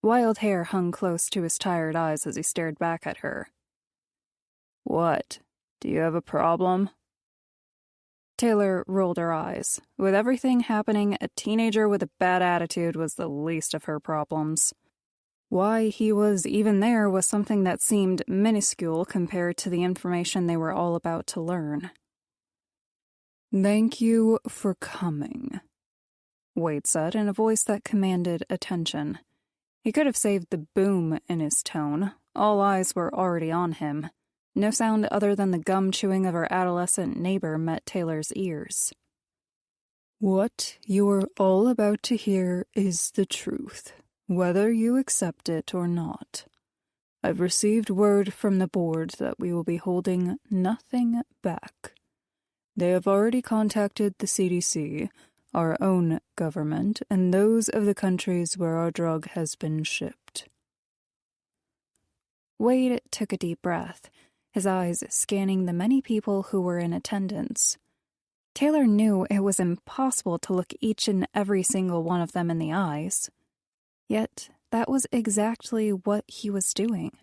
Wild hair hung close to his tired eyes as he stared back at her. "What? Do you have a problem?" Taylor rolled her eyes. With everything happening, a teenager with a bad attitude was the least of her problems. Why he was even there was something that seemed minuscule compared to the information they were all about to learn. "Thank you for coming," Wade said in a voice that commanded attention. He could have saved the boom in his tone. All eyes were already on him. No sound other than the gum chewing of her adolescent neighbor met Taylor's ears. "What you're all about to hear is the truth, whether you accept it or not. I've received word from the board that we will be holding nothing back. They have already contacted the CDC, our own government, and those of the countries where our drug has been shipped." Wade took a deep breath, his eyes scanning the many people who were in attendance. Taylor knew it was impossible to look each and every single one of them in the eyes. Yet that was exactly what he was doing.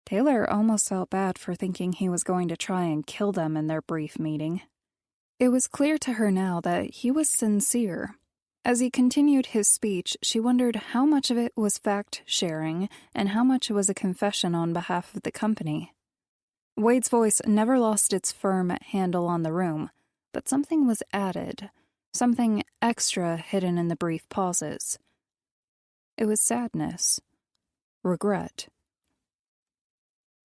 Taylor almost felt bad for thinking he was going to try and kill them in their brief meeting. It was clear to her now that he was sincere. As he continued his speech, she wondered how much of it was fact-sharing and how much was a confession on behalf of the company. Wade's voice never lost its firm handle on the room, but something was added, something extra hidden in the brief pauses. It was sadness, regret.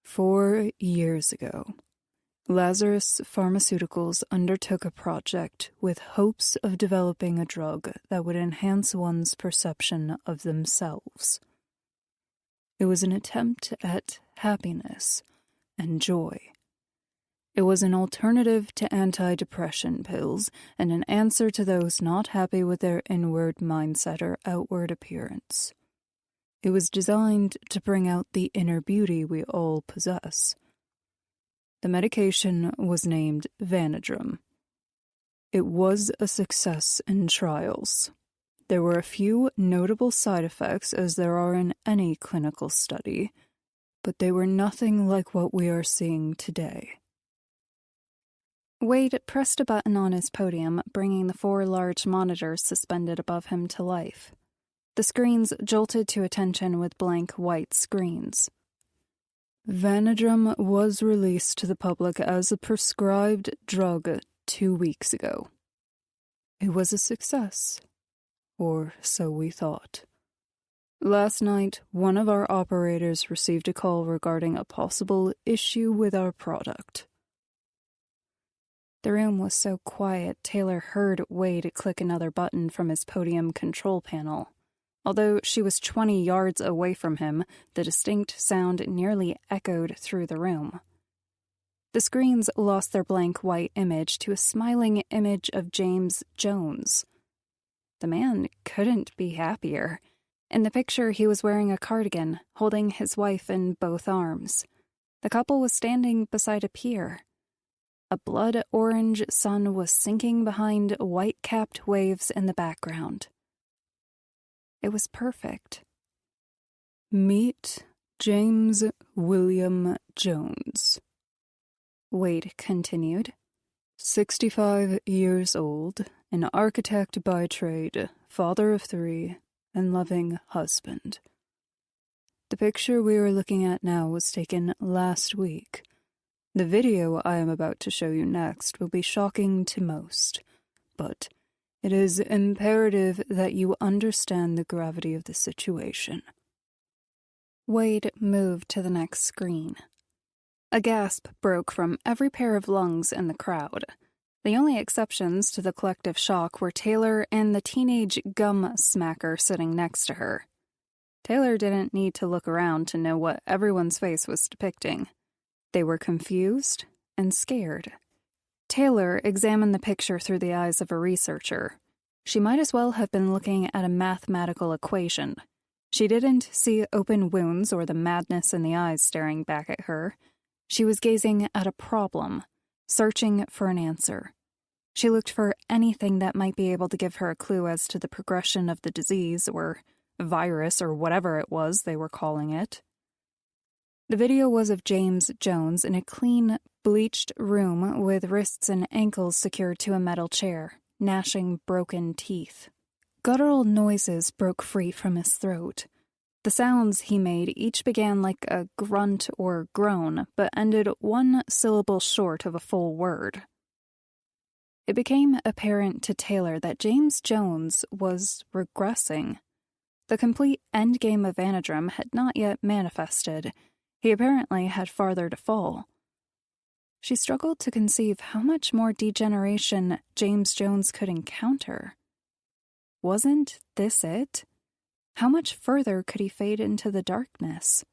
4 years ago, Lazarus Pharmaceuticals undertook a project with hopes of developing a drug that would enhance one's perception of themselves. It was an attempt at happiness and joy. It was an alternative to antidepressant pills and an answer to those not happy with their inward mindset or outward appearance. It was designed to bring out the inner beauty we all possess. The medication was named Vanadrum. It was a success in trials. There were a few notable side effects, as there are in any clinical study, but they were nothing like what we are seeing today. Wade pressed a button on his podium, bringing the 4 large monitors suspended above him to life. The screens jolted to attention with blank white screens. Vanadrum was released to the public as a prescribed drug 2 weeks ago. It was a success, or so we thought. Last night, one of our operators received a call regarding a possible issue with our product. The room was so quiet, Taylor heard Wade click another button from his podium control panel. Although she was 20 yards away from him, the distinct sound nearly echoed through the room. The screens lost their blank white image to a smiling image of James Jones. The man couldn't be happier. In the picture, he was wearing a cardigan, holding his wife in both arms. The couple was standing beside a pier. A blood-orange sun was sinking behind white-capped waves in the background. It was perfect. Meet James William Jones, Wade continued. 65 years old, an architect by trade, father of 3, and loving husband. The picture we are looking at now was taken last week. The video I am about to show you next will be shocking to most, but it is imperative that you understand the gravity of the situation. Wade moved to the next screen. A gasp broke from every pair of lungs in the crowd. The only exceptions to the collective shock were Taylor and the teenage gum smacker sitting next to her. Taylor didn't need to look around to know what everyone's face was depicting. They were confused and scared. Taylor examined the picture through the eyes of a researcher. She might as well have been looking at a mathematical equation. She didn't see open wounds or the madness in the eyes staring back at her. She was gazing at a problem, searching for an answer. She looked for anything that might be able to give her a clue as to the progression of the disease or virus or whatever it was they were calling it. The video was of James Jones in a clean, bleached room with wrists and ankles secured to a metal chair, gnashing broken teeth. Guttural noises broke free from his throat. The sounds he made each began like a grunt or groan, but ended one syllable short of a full word. It became apparent to Taylor that James Jones was regressing. The complete endgame of Vanadrum had not yet manifested. He apparently had farther to fall. She struggled to conceive how much more degeneration James Jones could encounter. Wasn't this it? How much further could he fade into the darkness?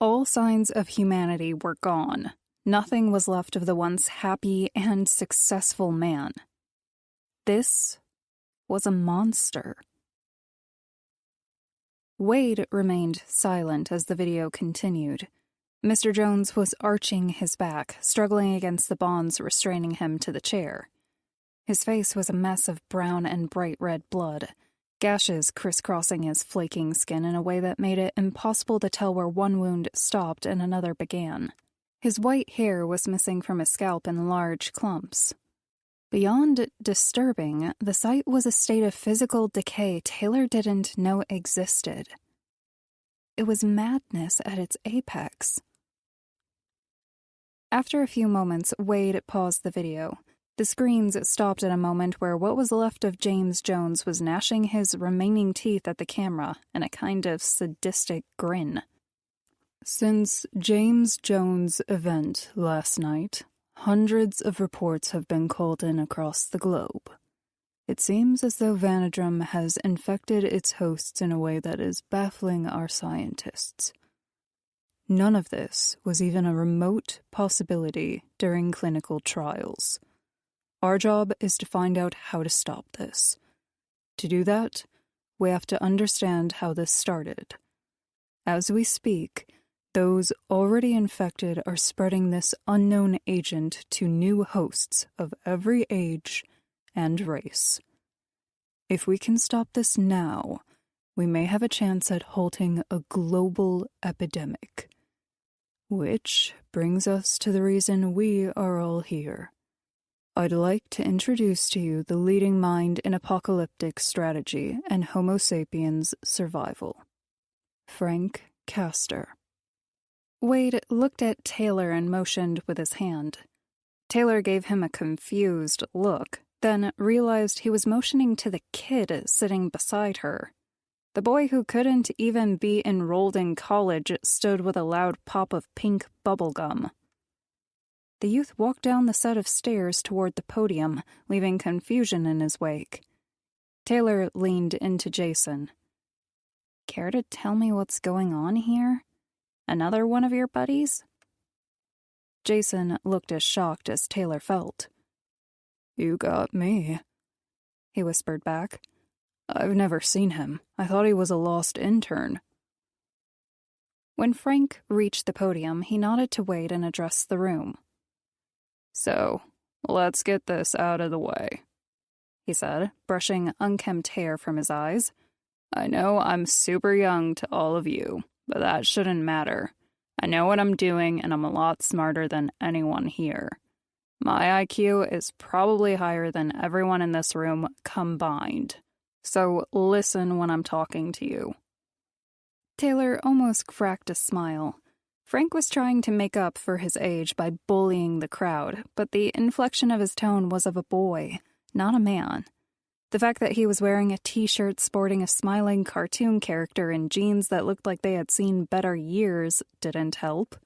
All signs of humanity were gone. Nothing was left of the once happy and successful man. This was a monster. Wade remained silent as the video continued. Mr. Jones was arching his back, struggling against the bonds restraining him to the chair. His face was a mess of brown and bright red blood, gashes crisscrossing his flaking skin in a way that made it impossible to tell where one wound stopped and another began. His white hair was missing from his scalp in large clumps. Beyond disturbing, the sight was a state of physical decay Taylor didn't know existed. It was madness at its apex. After a few moments, Wade paused the video. The screens stopped at a moment where what was left of James Jones was gnashing his remaining teeth at the camera in a kind of sadistic grin. Since James Jones' event last night, hundreds of reports have been called in across the globe. It seems as though Vanadrum has infected its hosts in a way that is baffling our scientists. None of this was even a remote possibility during clinical trials. Our job is to find out how to stop this. To do that, we have to understand how this started. As we speak, those already infected are spreading this unknown agent to new hosts of every age and race. If we can stop this now, we may have a chance at halting a global epidemic. Which brings us to the reason we are all here. I'd like to introduce to you the leading mind in apocalyptic strategy and Homo sapiens survival. Frank Castor. Wade looked at Taylor and motioned with his hand. Taylor gave him a confused look, then realized he was motioning to the kid sitting beside her. The boy who couldn't even be enrolled in college stood with a loud pop of pink bubble gum. The youth walked down the set of stairs toward the podium, leaving confusion in his wake. Taylor leaned into Jason. Care to tell me what's going on here? Another one of your buddies? Jason looked as shocked as Taylor felt. You got me, he whispered back. I've never seen him. I thought he was a lost intern. When Frank reached the podium, he nodded to Wade and addressed the room. So, let's get this out of the way, he said, brushing unkempt hair from his eyes. I know I'm super young to all of you, but that shouldn't matter. I know what I'm doing, and I'm a lot smarter than anyone here. My IQ is probably higher than everyone in this room combined. So listen when I'm talking to you. Taylor almost cracked a smile. Frank was trying to make up for his age by bullying the crowd, but the inflection of his tone was of a boy, not a man. The fact that he was wearing a t-shirt sporting a smiling cartoon character in jeans that looked like they had seen better years didn't help.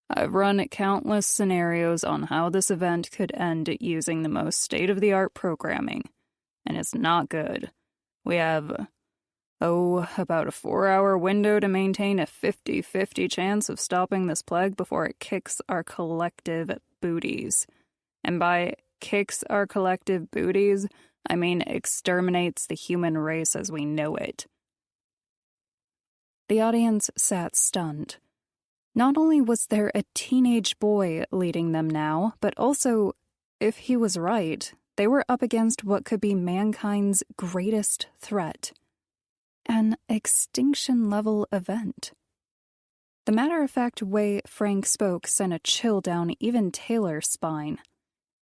I've run countless scenarios on how this event could end using the most state-of-the-art programming. And it's not good. We have Oh, about a 4-hour window to maintain a 50-50 chance of stopping this plague before it kicks our collective booties. And by kicks our collective booties, I mean exterminates the human race as we know it. The audience sat stunned. Not only was there a teenage boy leading them now, but also, if he was right, they were up against what could be mankind's greatest threat. An extinction-level event. The matter-of-fact way Frank spoke sent a chill down even Taylor's spine.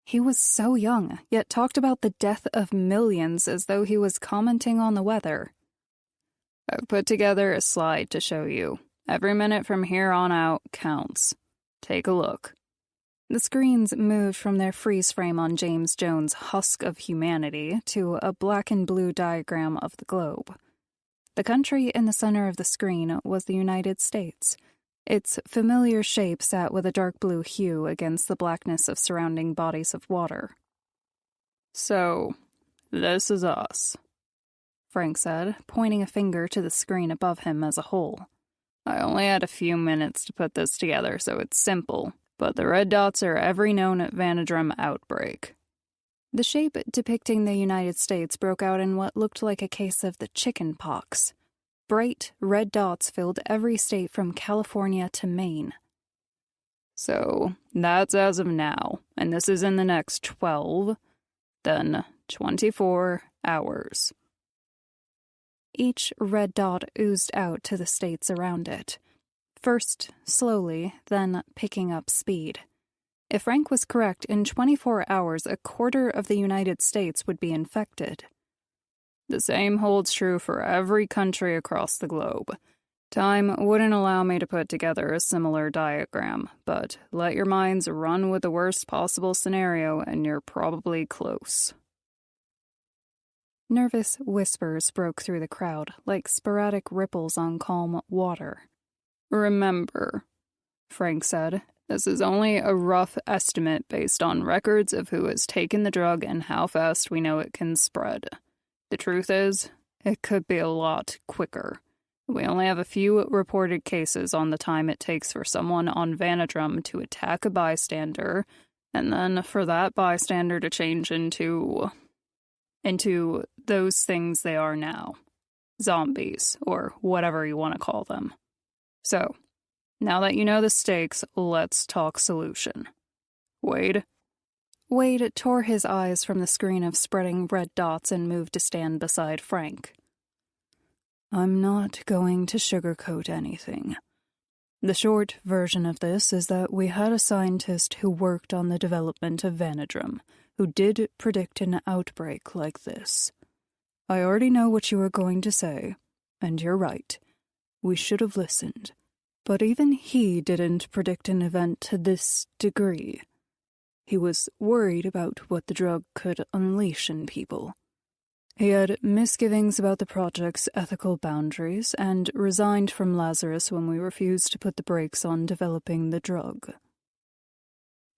He was so young, yet talked about the death of millions as though he was commenting on the weather. I've put together a slide to show you. Every minute from here on out counts. Take a look. The screens moved from their freeze frame on James Jones' Husk of Humanity to a black and blue diagram of the globe. The country in the center of the screen was the United States. Its familiar shape sat with a dark blue hue against the blackness of surrounding bodies of water. So, this is us, Frank said, pointing a finger to the screen above him as a whole. I only had a few minutes to put this together, so it's simple, but the red dots are every known Vanadrum outbreak. The shape depicting the United States broke out in what looked like a case of the chicken pox. Bright red dots filled every state from California to Maine. So, that's as of now, and this is in the next 12, then 24 hours. Each red dot oozed out to the states around it. First slowly, then picking up speed. If Frank was correct, in 24 hours, a quarter of the United States would be infected. The same holds true for every country across the globe. Time wouldn't allow me to put together a similar diagram, but let your minds run with the worst possible scenario and you're probably close. Nervous whispers broke through the crowd, like sporadic ripples on calm water. Remember, Frank said, this is only a rough estimate based on records of who has taken the drug and how fast we know it can spread. The truth is, it could be a lot quicker. We only have a few reported cases on the time it takes for someone on Vanadrum to attack a bystander, and then for that bystander to change into those things they are now. Zombies, or whatever you want to call them. So, now that you know the stakes, let's talk solution. Wade? Wade tore his eyes from the screen of spreading red dots and moved to stand beside Frank. I'm not going to sugarcoat anything. The short version of this is that we had a scientist who worked on the development of Vanadrum, who did predict an outbreak like this. I already know what you are going to say, and you're right. We should have listened. But even he didn't predict an event to this degree. He was worried about what the drug could unleash in people. He had misgivings about the project's ethical boundaries and resigned from Lazarus when we refused to put the brakes on developing the drug.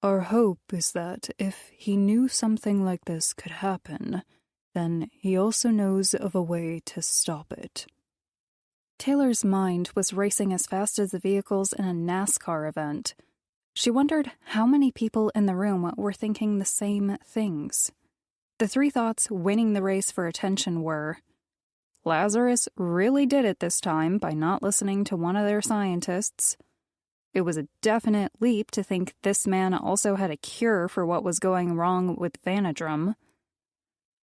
Our hope is that if he knew something like this could happen, then he also knows of a way to stop it. Taylor's mind was racing as fast as the vehicles in a NASCAR event. She wondered how many people in the room were thinking the same things. The three thoughts winning the race for attention were, Lazarus really did it this time by not listening to one of their scientists. It was a definite leap to think this man also had a cure for what was going wrong with Vanadrum.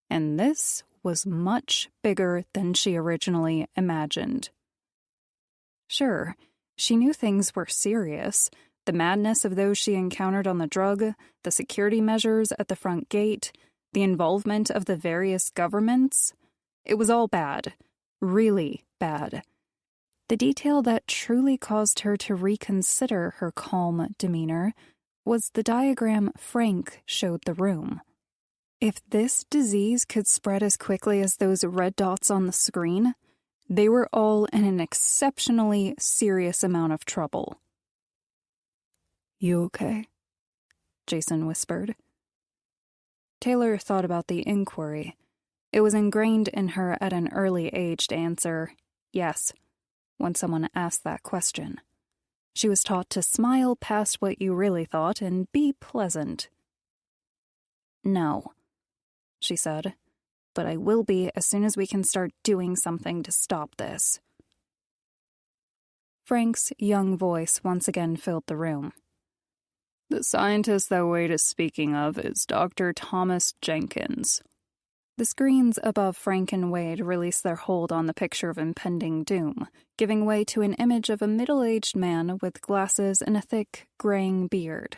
And this was much bigger than she originally imagined. Sure, she knew things were serious. The madness of those she encountered on the drug, the security measures at the front gate, the involvement of the various governments. It was all bad. Really bad. The detail that truly caused her to reconsider her calm demeanor was the diagram Frank showed the room. If this disease could spread as quickly as those red dots on the screen, they were all in an exceptionally serious amount of trouble. You okay? Jason whispered. Taylor thought about the inquiry. It was ingrained in her at an early age to answer yes when someone asked that question. She was taught to smile past what you really thought and be pleasant. "No," she said, "but I will be as soon as we can start doing something to stop this." Frank's young voice once again filled the room. "The scientist that Wade is speaking of is Dr. Thomas Jenkins." The screens above Frank and Wade released their hold on the picture of impending doom, giving way to an image of a middle-aged man with glasses and a thick, graying beard.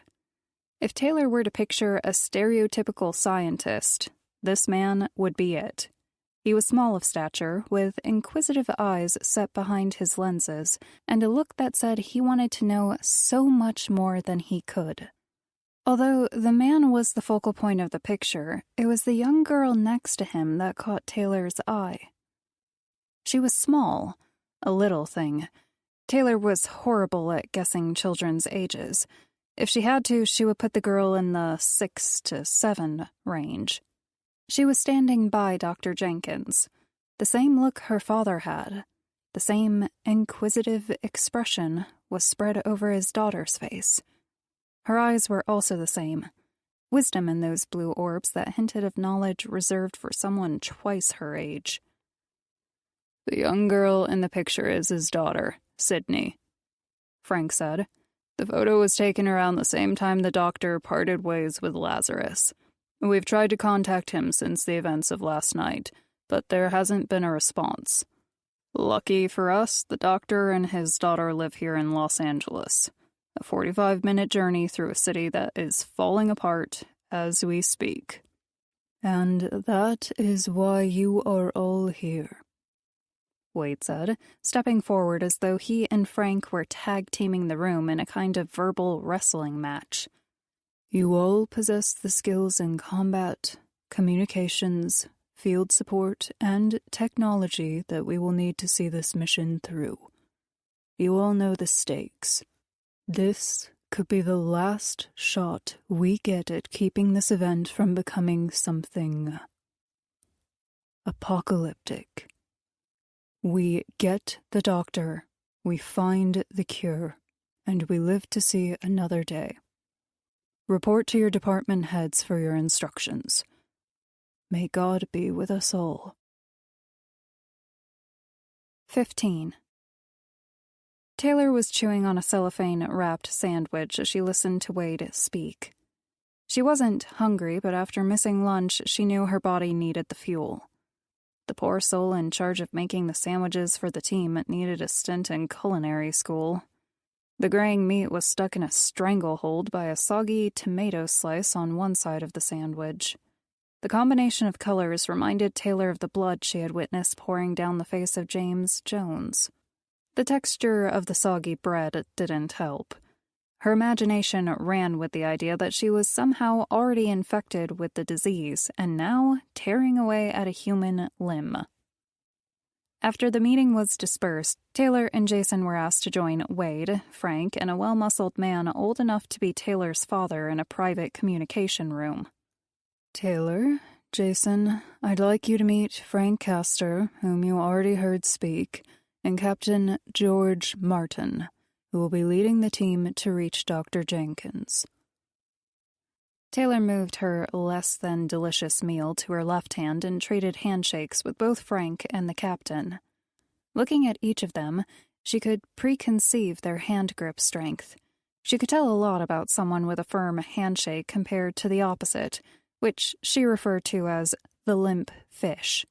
If Taylor were to picture a stereotypical scientist, this man would be it. He was small of stature, with inquisitive eyes set behind his lenses, and a look that said he wanted to know so much more than he could. Although the man was the focal point of the picture, it was the young girl next to him that caught Taylor's eye. She was small, a little thing. Taylor was horrible at guessing children's ages. If she had to, she would put the girl in the 6 to 7 range. She was standing by Dr. Jenkins, the same look her father had. The same inquisitive expression was spread over his daughter's face. Her eyes were also the same. Wisdom in those blue orbs that hinted of knowledge reserved for someone twice her age. "The young girl in the picture is his daughter, Sydney," Frank said. "The photo was taken around the same time the doctor parted ways with Lazarus. We've tried to contact him since the events of last night, but there hasn't been a response. Lucky for us, the doctor and his daughter live here in Los Angeles. A 45-minute journey through a city that is falling apart as we speak." "And that is why you are all here," Wade said, stepping forward as though he and Frank were tag-teaming the room in a kind of verbal wrestling match. "You all possess the skills in combat, communications, field support, and technology that we will need to see this mission through. You all know the stakes. This could be the last shot we get at keeping this event from becoming something apocalyptic. We get the doctor, we find the cure, and we live to see another day. Report to your department heads for your instructions. May God be with us all." 15. Taylor was chewing on a cellophane-wrapped sandwich as she listened to Wade speak. She wasn't hungry, but after missing lunch, she knew her body needed the fuel. The poor soul in charge of making the sandwiches for the team needed a stint in culinary school. The graying meat was stuck in a stranglehold by a soggy tomato slice on one side of the sandwich. The combination of colors reminded Taylor of the blood she had witnessed pouring down the face of James Jones. The texture of the soggy bread didn't help. Her imagination ran with the idea that she was somehow already infected with the disease and now tearing away at a human limb. After the meeting was dispersed, Taylor and Jason were asked to join Wade, Frank, and a well-muscled man old enough to be Taylor's father in a private communication room. "Taylor, Jason, I'd like you to meet Frank Castor, whom you already heard speak, and Captain George Martin, who will be leading the team to reach Dr. Jenkins." Taylor moved her less-than-delicious meal to her left hand and traded handshakes with both Frank and the captain. Looking at each of them, she could preconceive their hand grip strength. She could tell a lot about someone with a firm handshake compared to the opposite, which she referred to as the limp fish.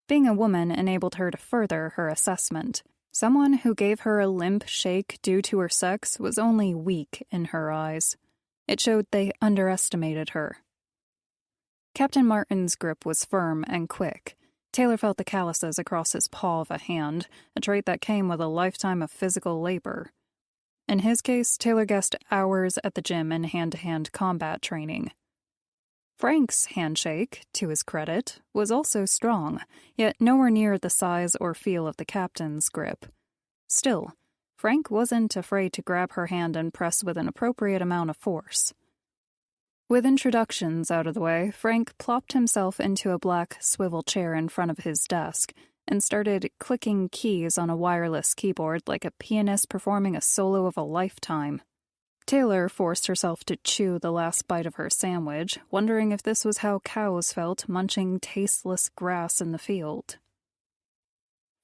Being a woman enabled her to further her assessment. Someone who gave her a limp shake due to her sex was only weak in her eyes. It showed they underestimated her. Captain Martin's grip was firm and quick. Taylor felt the calluses across his paw of a hand, a trait that came with a lifetime of physical labor. In his case, Taylor guessed hours at the gym and hand-to-hand combat training. Frank's handshake, to his credit, was also strong, yet nowhere near the size or feel of the captain's grip. Still, Frank wasn't afraid to grab her hand and press with an appropriate amount of force. With introductions out of the way, Frank plopped himself into a black swivel chair in front of his desk and started clicking keys on a wireless keyboard like a pianist performing a solo of a lifetime. Taylor forced herself to chew the last bite of her sandwich, wondering if this was how cows felt munching tasteless grass in the field.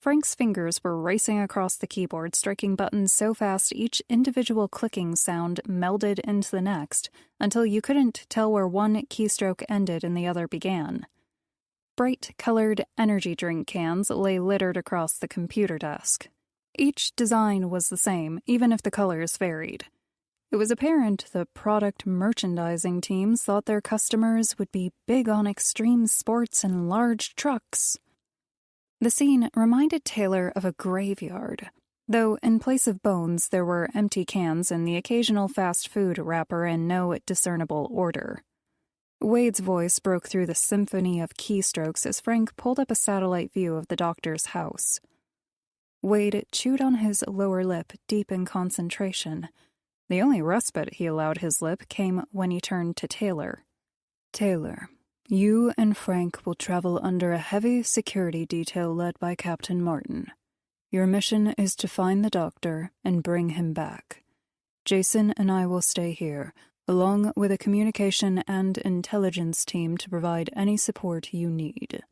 Frank's fingers were racing across the keyboard, striking buttons so fast each individual clicking sound melded into the next, until you couldn't tell where one keystroke ended and the other began. Bright-colored energy drink cans lay littered across the computer desk. Each design was the same, even if the colors varied. It was apparent the product merchandising teams thought their customers would be big on extreme sports and large trucks. The scene reminded Taylor of a graveyard, though in place of bones there were empty cans and the occasional fast food wrapper in no discernible order. Wade's voice broke through the symphony of keystrokes as Frank pulled up a satellite view of the doctor's house. Wade chewed on his lower lip, deep in concentration. The only respite he allowed his lip came when he turned to Taylor. "Taylor, you and Frank will travel under a heavy security detail led by Captain Martin. Your mission is to find the doctor and bring him back. Jason and I will stay here, along with a communication and intelligence team to provide any support you need."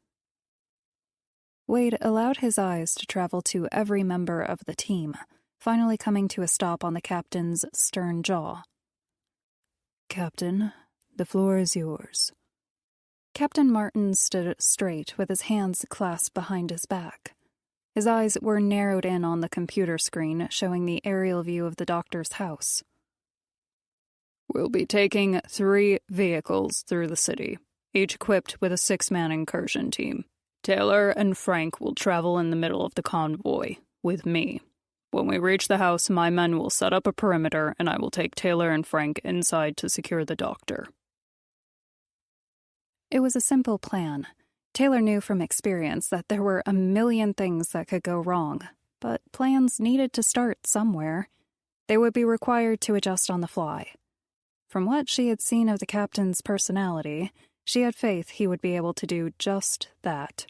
Wade allowed his eyes to travel to every member of the team, finally coming to a stop on the captain's stern jaw. "Captain, the floor is yours." Captain Martin stood straight with his hands clasped behind his back. His eyes were narrowed in on the computer screen, showing the aerial view of the doctor's house. "We'll be taking 3 vehicles through the city, each equipped with a 6-man incursion team. Taylor and Frank will travel in the middle of the convoy, with me. When we reach the house, my men will set up a perimeter, and I will take Taylor and Frank inside to secure the doctor." It was a simple plan. Taylor knew from experience that there were a million things that could go wrong, but plans needed to start somewhere. They would be required to adjust on the fly. From what she had seen of the captain's personality, she had faith he would be able to do just that.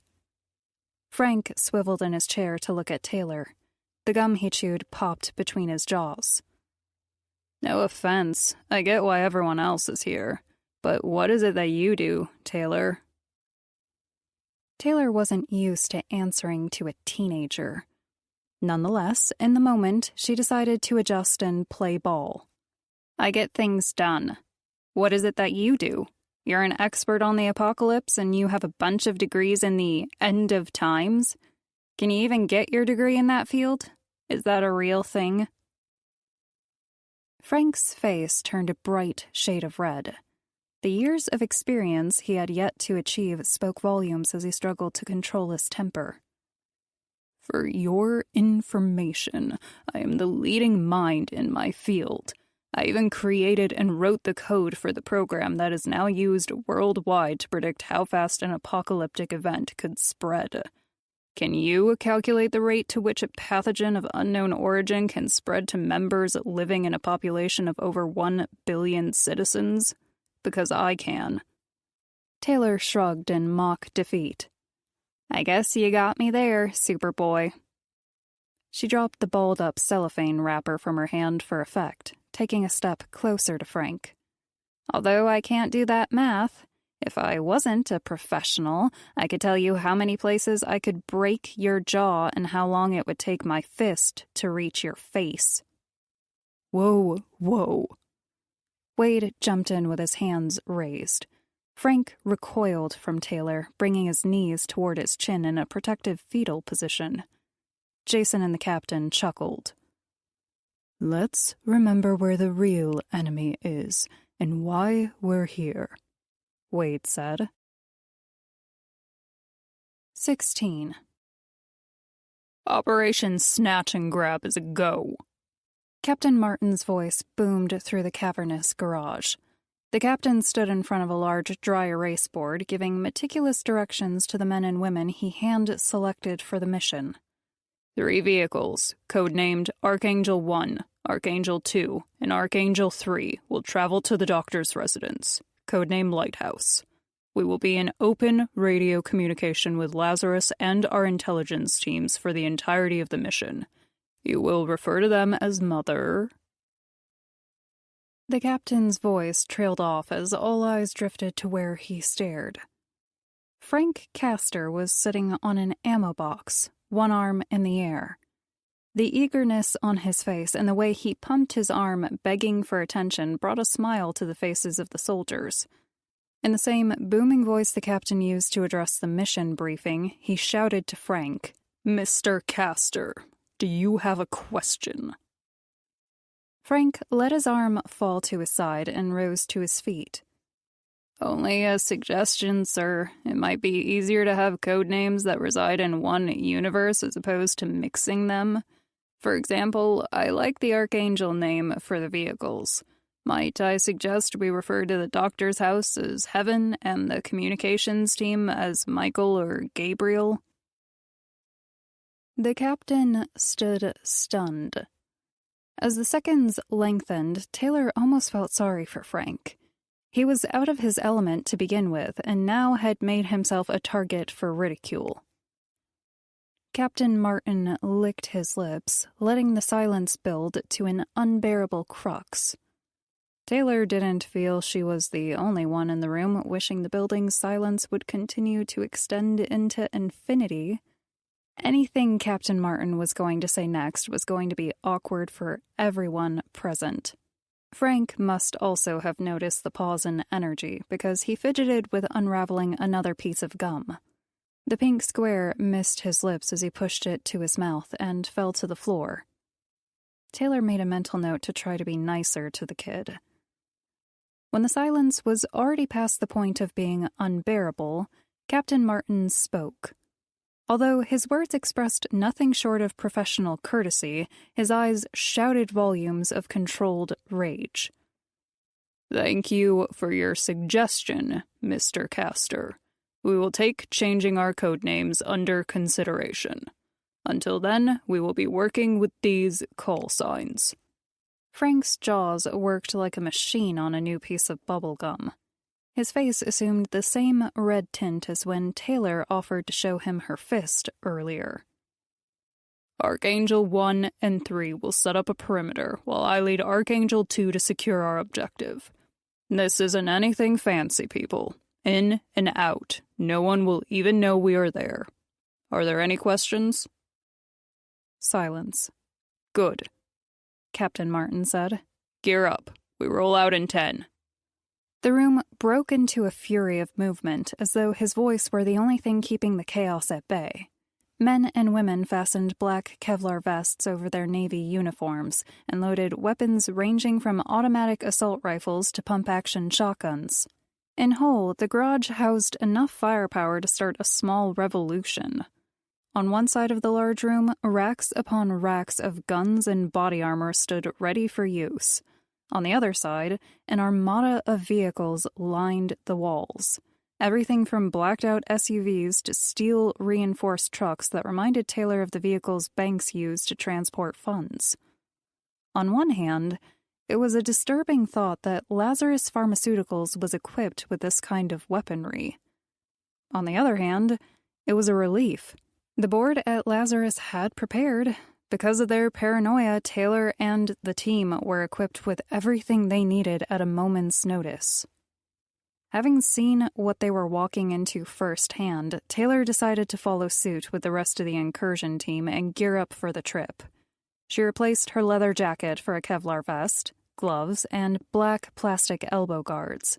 Frank swiveled in his chair to look at Taylor. The gum he chewed popped between his jaws. "No offense, I get why everyone else is here. But what is it that you do, Taylor?" Taylor wasn't used to answering to a teenager. Nonetheless, in the moment, she decided to adjust and play ball. "I get things done. What is it that you do? You're an expert on the apocalypse and you have a bunch of degrees in the end of times? Can you even get your degree in that field? Is that a real thing?" Frank's face turned a bright shade of red. The years of experience he had yet to achieve spoke volumes as he struggled to control his temper. "For your information, I am the leading mind in my field. I even created and wrote the code for the program that is now used worldwide to predict how fast an apocalyptic event could spread. Can you calculate the rate to which a pathogen of unknown origin can spread to members living in a population of over 1 billion citizens? Because I can." Taylor shrugged in mock defeat. "I guess you got me there, Superboy." She dropped the balled-up cellophane wrapper from her hand for effect, taking a step closer to Frank. "Although I can't do that math, if I wasn't a professional, I could tell you how many places I could break your jaw and how long it would take my fist to reach your face." "Whoa, whoa." Wade jumped in with his hands raised. Frank recoiled from Taylor, bringing his knees toward his chin in a protective fetal position. Jason and the captain chuckled. "Let's remember where the real enemy is and why we're here," Wade said. 16. "Operation Snatch and Grab is a go." Captain Martin's voice boomed through the cavernous garage. The captain stood in front of a large dry erase board, giving meticulous directions to the men and women he hand-selected for the mission. 3 vehicles, codenamed Archangel 1, Archangel 2, and Archangel 3, will travel to the doctor's residence. codename Lighthouse. We will be in open radio communication with Lazarus and our intelligence teams for the entirety of the mission. You will refer to them as Mother." The captain's voice trailed off as all eyes drifted to where he stared. Frank Castor was sitting on an ammo box, one arm in the air. The eagerness on his face and the way he pumped his arm, begging for attention, brought a smile to the faces of the soldiers. In the same booming voice the captain used to address the mission briefing, he shouted to Frank, "Mr. Castor, do you have a question?" Frank let his arm fall to his side and rose to his feet. "Only a suggestion, sir. It might be easier to have code names that reside in one universe as opposed to mixing them. For example, I like the Archangel name for the vehicles. Might I suggest we refer to the doctor's house as Heaven and the communications team as Michael or Gabriel?" The captain stood stunned. As the seconds lengthened, Taylor almost felt sorry for Frank. He was out of his element to begin with, and now had made himself a target for ridicule. Captain Martin licked his lips, letting the silence build to an unbearable crux. Taylor didn't feel she was the only one in the room wishing the building's silence would continue to extend into infinity. Anything Captain Martin was going to say next was going to be awkward for everyone present. Frank must also have noticed the pause in energy, because he fidgeted with unraveling another piece of gum. The pink square missed his lips as he pushed it to his mouth and fell to the floor. Taylor made a mental note to try to be nicer to the kid. When the silence was already past the point of being unbearable, Captain Martin spoke. Although his words expressed nothing short of professional courtesy, his eyes shouted volumes of controlled rage. "Thank you for your suggestion, Mr. Castor. We will take changing our code names under consideration. Until then, we will be working with these call signs." Frank's jaws worked like a machine on a new piece of bubble gum. His face assumed the same red tint as when Taylor offered to show him her fist earlier. "Archangel 1 and 3 will set up a perimeter, while I lead Archangel 2 to secure our objective. This isn't anything fancy, people. In and out. No one will even know we are there. Are there any questions?" Silence. "Good," Captain Martin said. "Gear up. We roll out in 10. The room broke into a fury of movement, as though his voice were the only thing keeping the chaos at bay. Men and women fastened black Kevlar vests over their Navy uniforms and loaded weapons ranging from automatic assault rifles to pump-action shotguns. In whole, the garage housed enough firepower to start a small revolution. On one side of the large room, racks upon racks of guns and body armor stood ready for use. On the other side, an armada of vehicles lined the walls. Everything from blacked-out SUVs to steel-reinforced trucks that reminded Taylor of the vehicles banks used to transport funds. On one hand, it was a disturbing thought that Lazarus Pharmaceuticals was equipped with this kind of weaponry. On the other hand, it was a relief. The board at Lazarus had prepared. Because of their paranoia, Taylor and the team were equipped with everything they needed at a moment's notice. Having seen what they were walking into firsthand, Taylor decided to follow suit with the rest of the incursion team and gear up for the trip. She replaced her leather jacket for a Kevlar vest, gloves, and black plastic elbow guards.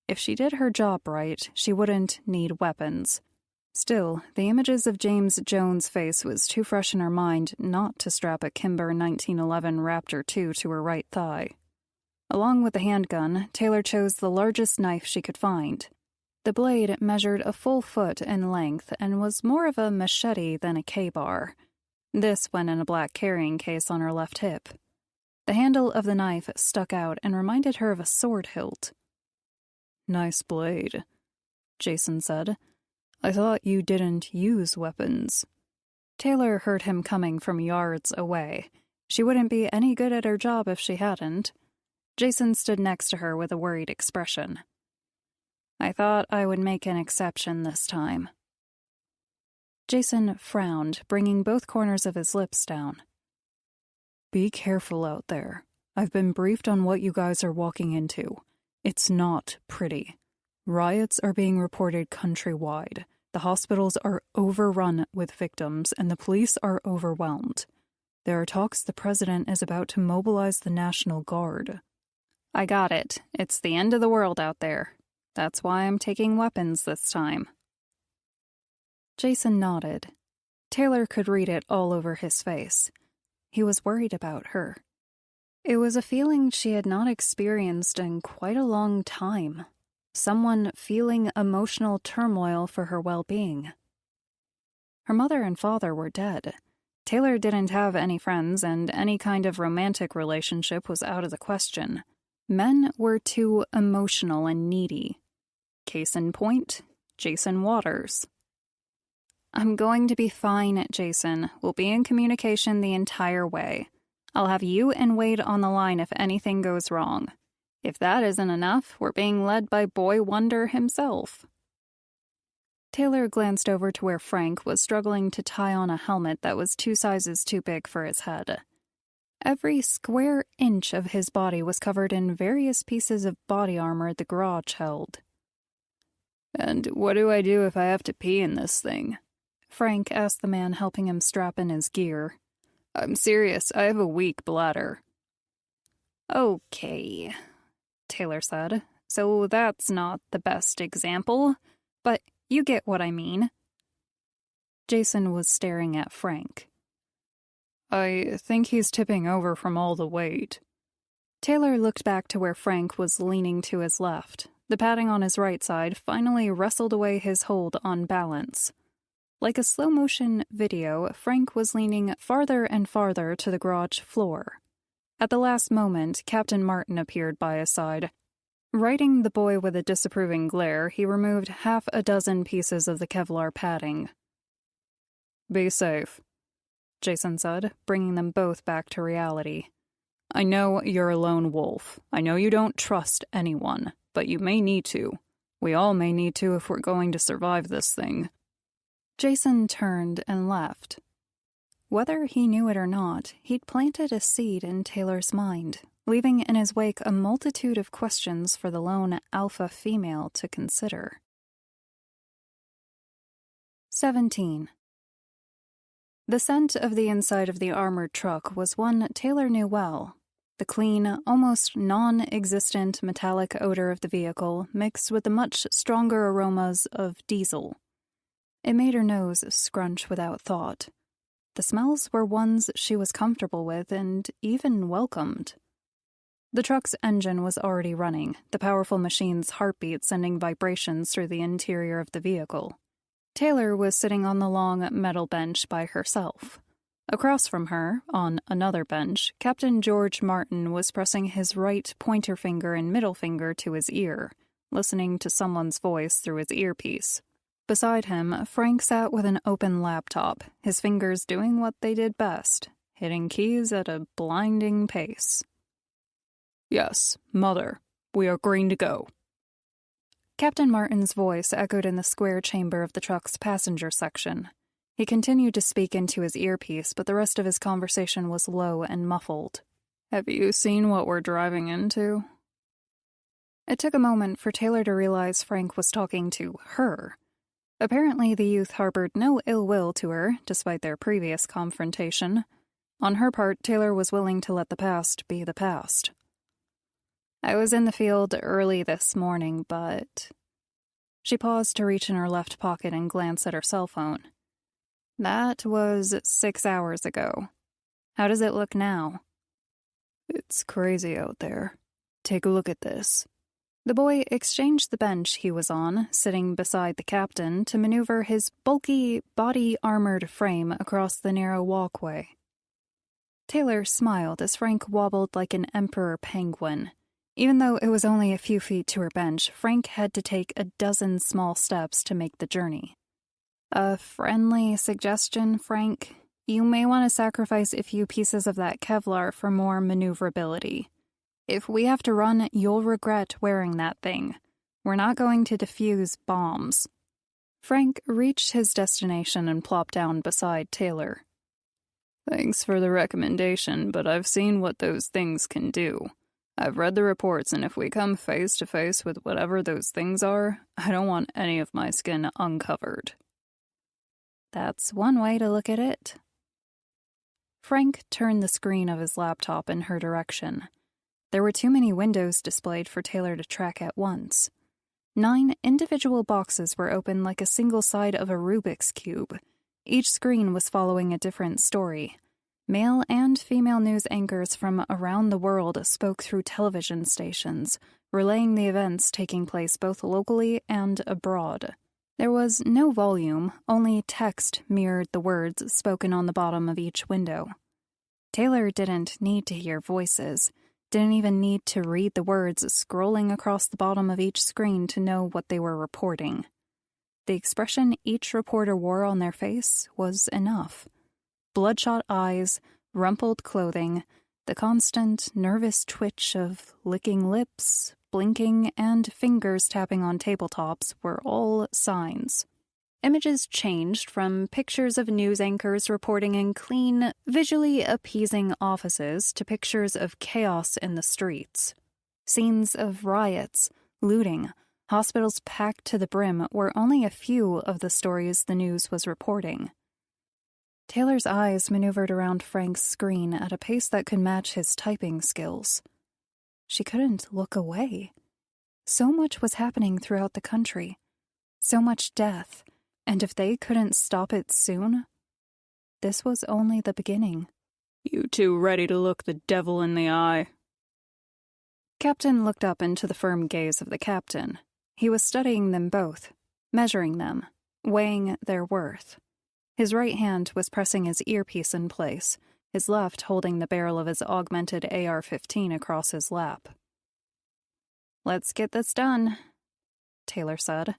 If she did her job right, she wouldn't need weapons. Still, the images of James Jones' face was too fresh in her mind not to strap a Kimber 1911 Raptor 2 to her right thigh. Along with the handgun, Taylor chose the largest knife she could find. The blade measured a full foot in length and was more of a machete than a K-bar. This went in a black carrying case on her left hip. The handle of the knife stuck out and reminded her of a sword hilt. "Nice blade," Jason said. "I thought you didn't use weapons." Taylor heard him coming from yards away. She wouldn't be any good at her job if she hadn't. Jason stood next to her with a worried expression. I thought I would make an exception this time." Jason frowned, bringing both corners of his lips down. "Be careful out there. I've been briefed on what you guys are walking into. It's not pretty. Riots are being reported countrywide. The hospitals are overrun with victims, and the police are overwhelmed. There are talks the president is about to mobilize the National Guard." "I got it. It's the end of the world out there. That's why I'm taking weapons this time." Jason nodded. Taylor could read it all over his face. He was worried about her. It was a feeling she had not experienced in quite a long time. Someone feeling emotional turmoil for her well-being. Her mother and father were dead. Taylor didn't have any friends, and any kind of romantic relationship was out of the question. Men were too emotional and needy. Case in point, Jason Waters. "I'm going to be fine, Jason. We'll be in communication the entire way. I'll have you and Wade on the line if anything goes wrong. If that isn't enough, we're being led by Boy Wonder himself." Taylor glanced over to where Frank was struggling to tie on a helmet that was 2 sizes too big for his head. Every square inch of his body was covered in various pieces of body armor the garage held. "And what do I do if I have to pee in this thing?" Frank asked the man helping him strap in his gear. "I'm serious, I have a weak bladder." "Okay," Taylor said. "So that's not the best example, but you get what I mean." Jason was staring at Frank. "I think he's tipping over from all the weight." Taylor looked back to where Frank was leaning to his left. The padding on his right side finally wrestled away his hold on balance. Like a slow-motion video, Frank was leaning farther and farther to the garage floor. At the last moment, Captain Martin appeared by his side. Righting the boy with a disapproving glare, he removed 6 pieces of the Kevlar padding. "Be safe," Jason said, bringing them both back to reality. "I know you're a lone wolf. I know you don't trust anyone, but you may need to. We all may need to if we're going to survive this thing." Jason turned and left. Whether he knew it or not, he'd planted a seed in Taylor's mind, leaving in his wake a multitude of questions for the lone alpha female to consider. 17. The scent of the inside of the armored truck was one Taylor knew well. The clean, almost non-existent metallic odor of the vehicle mixed with the much stronger aromas of diesel. It made her nose scrunch without thought. The smells were ones she was comfortable with and even welcomed. The truck's engine was already running, the powerful machine's heartbeat sending vibrations through the interior of the vehicle. Taylor was sitting on the long metal bench by herself. Across from her, on another bench, Captain George Martin was pressing his right pointer finger and middle finger to his ear, listening to someone's voice through his earpiece. Beside him, Frank sat with an open laptop, his fingers doing what they did best, hitting keys at a blinding pace. "Yes, Mother, we are green to go." Captain Martin's voice echoed in the square chamber of the truck's passenger section. He continued to speak into his earpiece, but the rest of his conversation was low and muffled. "Have you seen what we're driving into?" It took a moment for Taylor to realize Frank was talking to her. Apparently, the youth harbored no ill will to her, despite their previous confrontation. On her part, Taylor was willing to let the past be the past. "I was in the field early this morning, but..." She paused to reach in her left pocket and glance at her cell phone. "That was 6 hours ago. How does it look now?" "It's crazy out there. Take a look at this." The boy exchanged the bench he was on, sitting beside the captain, to maneuver his bulky, body-armored frame across the narrow walkway. Taylor smiled as Frank wobbled like an emperor penguin. Even though it was only a few feet to her bench, Frank had to take 12 small steps to make the journey. "A friendly suggestion, Frank. You may want to sacrifice a few pieces of that Kevlar for more maneuverability. If we have to run, you'll regret wearing that thing. We're not going to defuse bombs. Frank reached his destination and plopped down beside Taylor. Thanks for the recommendation, but I've seen what those things can do. I've read the reports, and if we come face to face with whatever those things are, I don't want any of my skin uncovered. That's one way to look at it. Frank turned the screen of his laptop in her direction. There were too many windows displayed for Taylor to track at once. 9 individual boxes were open like a single side of a Rubik's Cube. Each screen was following a different story. Male and female news anchors from around the world spoke through television stations, relaying the events taking place both locally and abroad. There was no volume, only text mirrored the words spoken on the bottom of each window. Taylor didn't need to hear voices, didn't even need to read the words scrolling across the bottom of each screen to know what they were reporting. The expression each reporter wore on their face was enough. Bloodshot eyes, rumpled clothing, the constant, nervous twitch of licking lips, blinking, and fingers tapping on tabletops were all signs. Images changed from pictures of news anchors reporting in clean, visually appeasing offices to pictures of chaos in the streets. Scenes of riots, looting, hospitals packed to the brim were only a few of the stories the news was reporting. Taylor's eyes maneuvered around Frank's screen at a pace that could match his typing skills. She couldn't look away. So much was happening throughout the country. So much death. And if they couldn't stop it soon, this was only the beginning. You two ready to look the devil in the eye? Captain looked up into the firm gaze of the captain. He was studying them both, measuring them, weighing their worth. His right hand was pressing his earpiece in place, his left holding the barrel of his augmented AR-15 across his lap. "Let's get this done," Taylor said.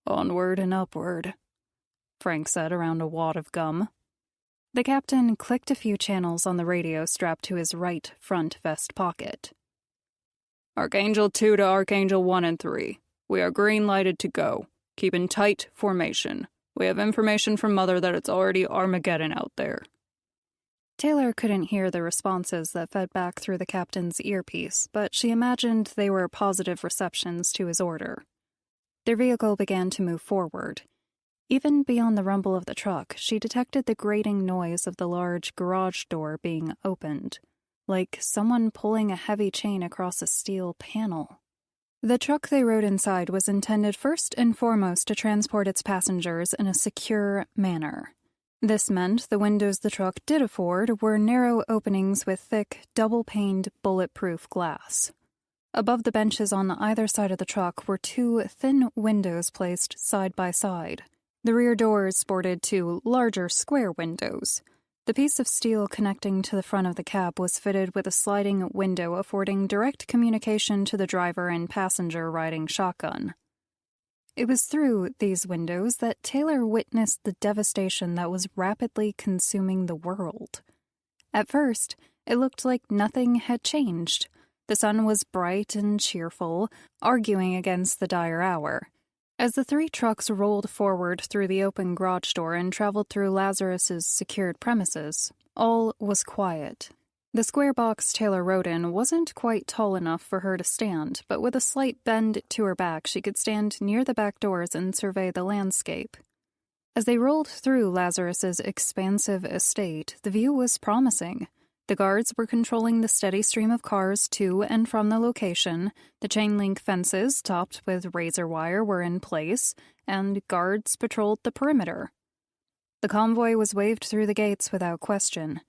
"Onward and upward," Frank said around a wad of gum. The captain clicked a few channels on the radio strapped to his right front vest pocket. "Archangel 2 to Archangel 1 and 3. We are green-lighted to go. Keep in tight formation. We have information from Mother that it's already Armageddon out there." Taylor couldn't hear the responses that fed back through the captain's earpiece, but she imagined they were positive receptions to his order. Their vehicle began to move forward. Even beyond the rumble of the truck, she detected the grating noise of the large garage door being opened, like someone pulling a heavy chain across a steel panel. The truck they rode inside was intended first and foremost to transport its passengers in a secure manner. This meant the windows the truck did afford were narrow openings with thick, double-paned, bulletproof glass. Above the benches on either side of the truck were 2 thin windows placed side by side. The rear doors sported 2 larger square windows. The piece of steel connecting to the front of the cab was fitted with a sliding window affording direct communication to the driver and passenger riding shotgun. It was through these windows that Taylor witnessed the devastation that was rapidly consuming the world. At first, it looked like nothing had changed. The sun was bright and cheerful, arguing against the dire hour. As the 3 trucks rolled forward through the open garage door and traveled through Lazarus's secured premises, all was quiet. The square box Taylor rode in wasn't quite tall enough for her to stand, but with a slight bend to her back, she could stand near the back doors and survey the landscape. As they rolled through Lazarus's expansive estate, the view was promising. The guards were controlling the steady stream of cars to and from the location, the chain-link fences topped with razor wire were in place, and guards patrolled the perimeter. The convoy was waved through the gates without question.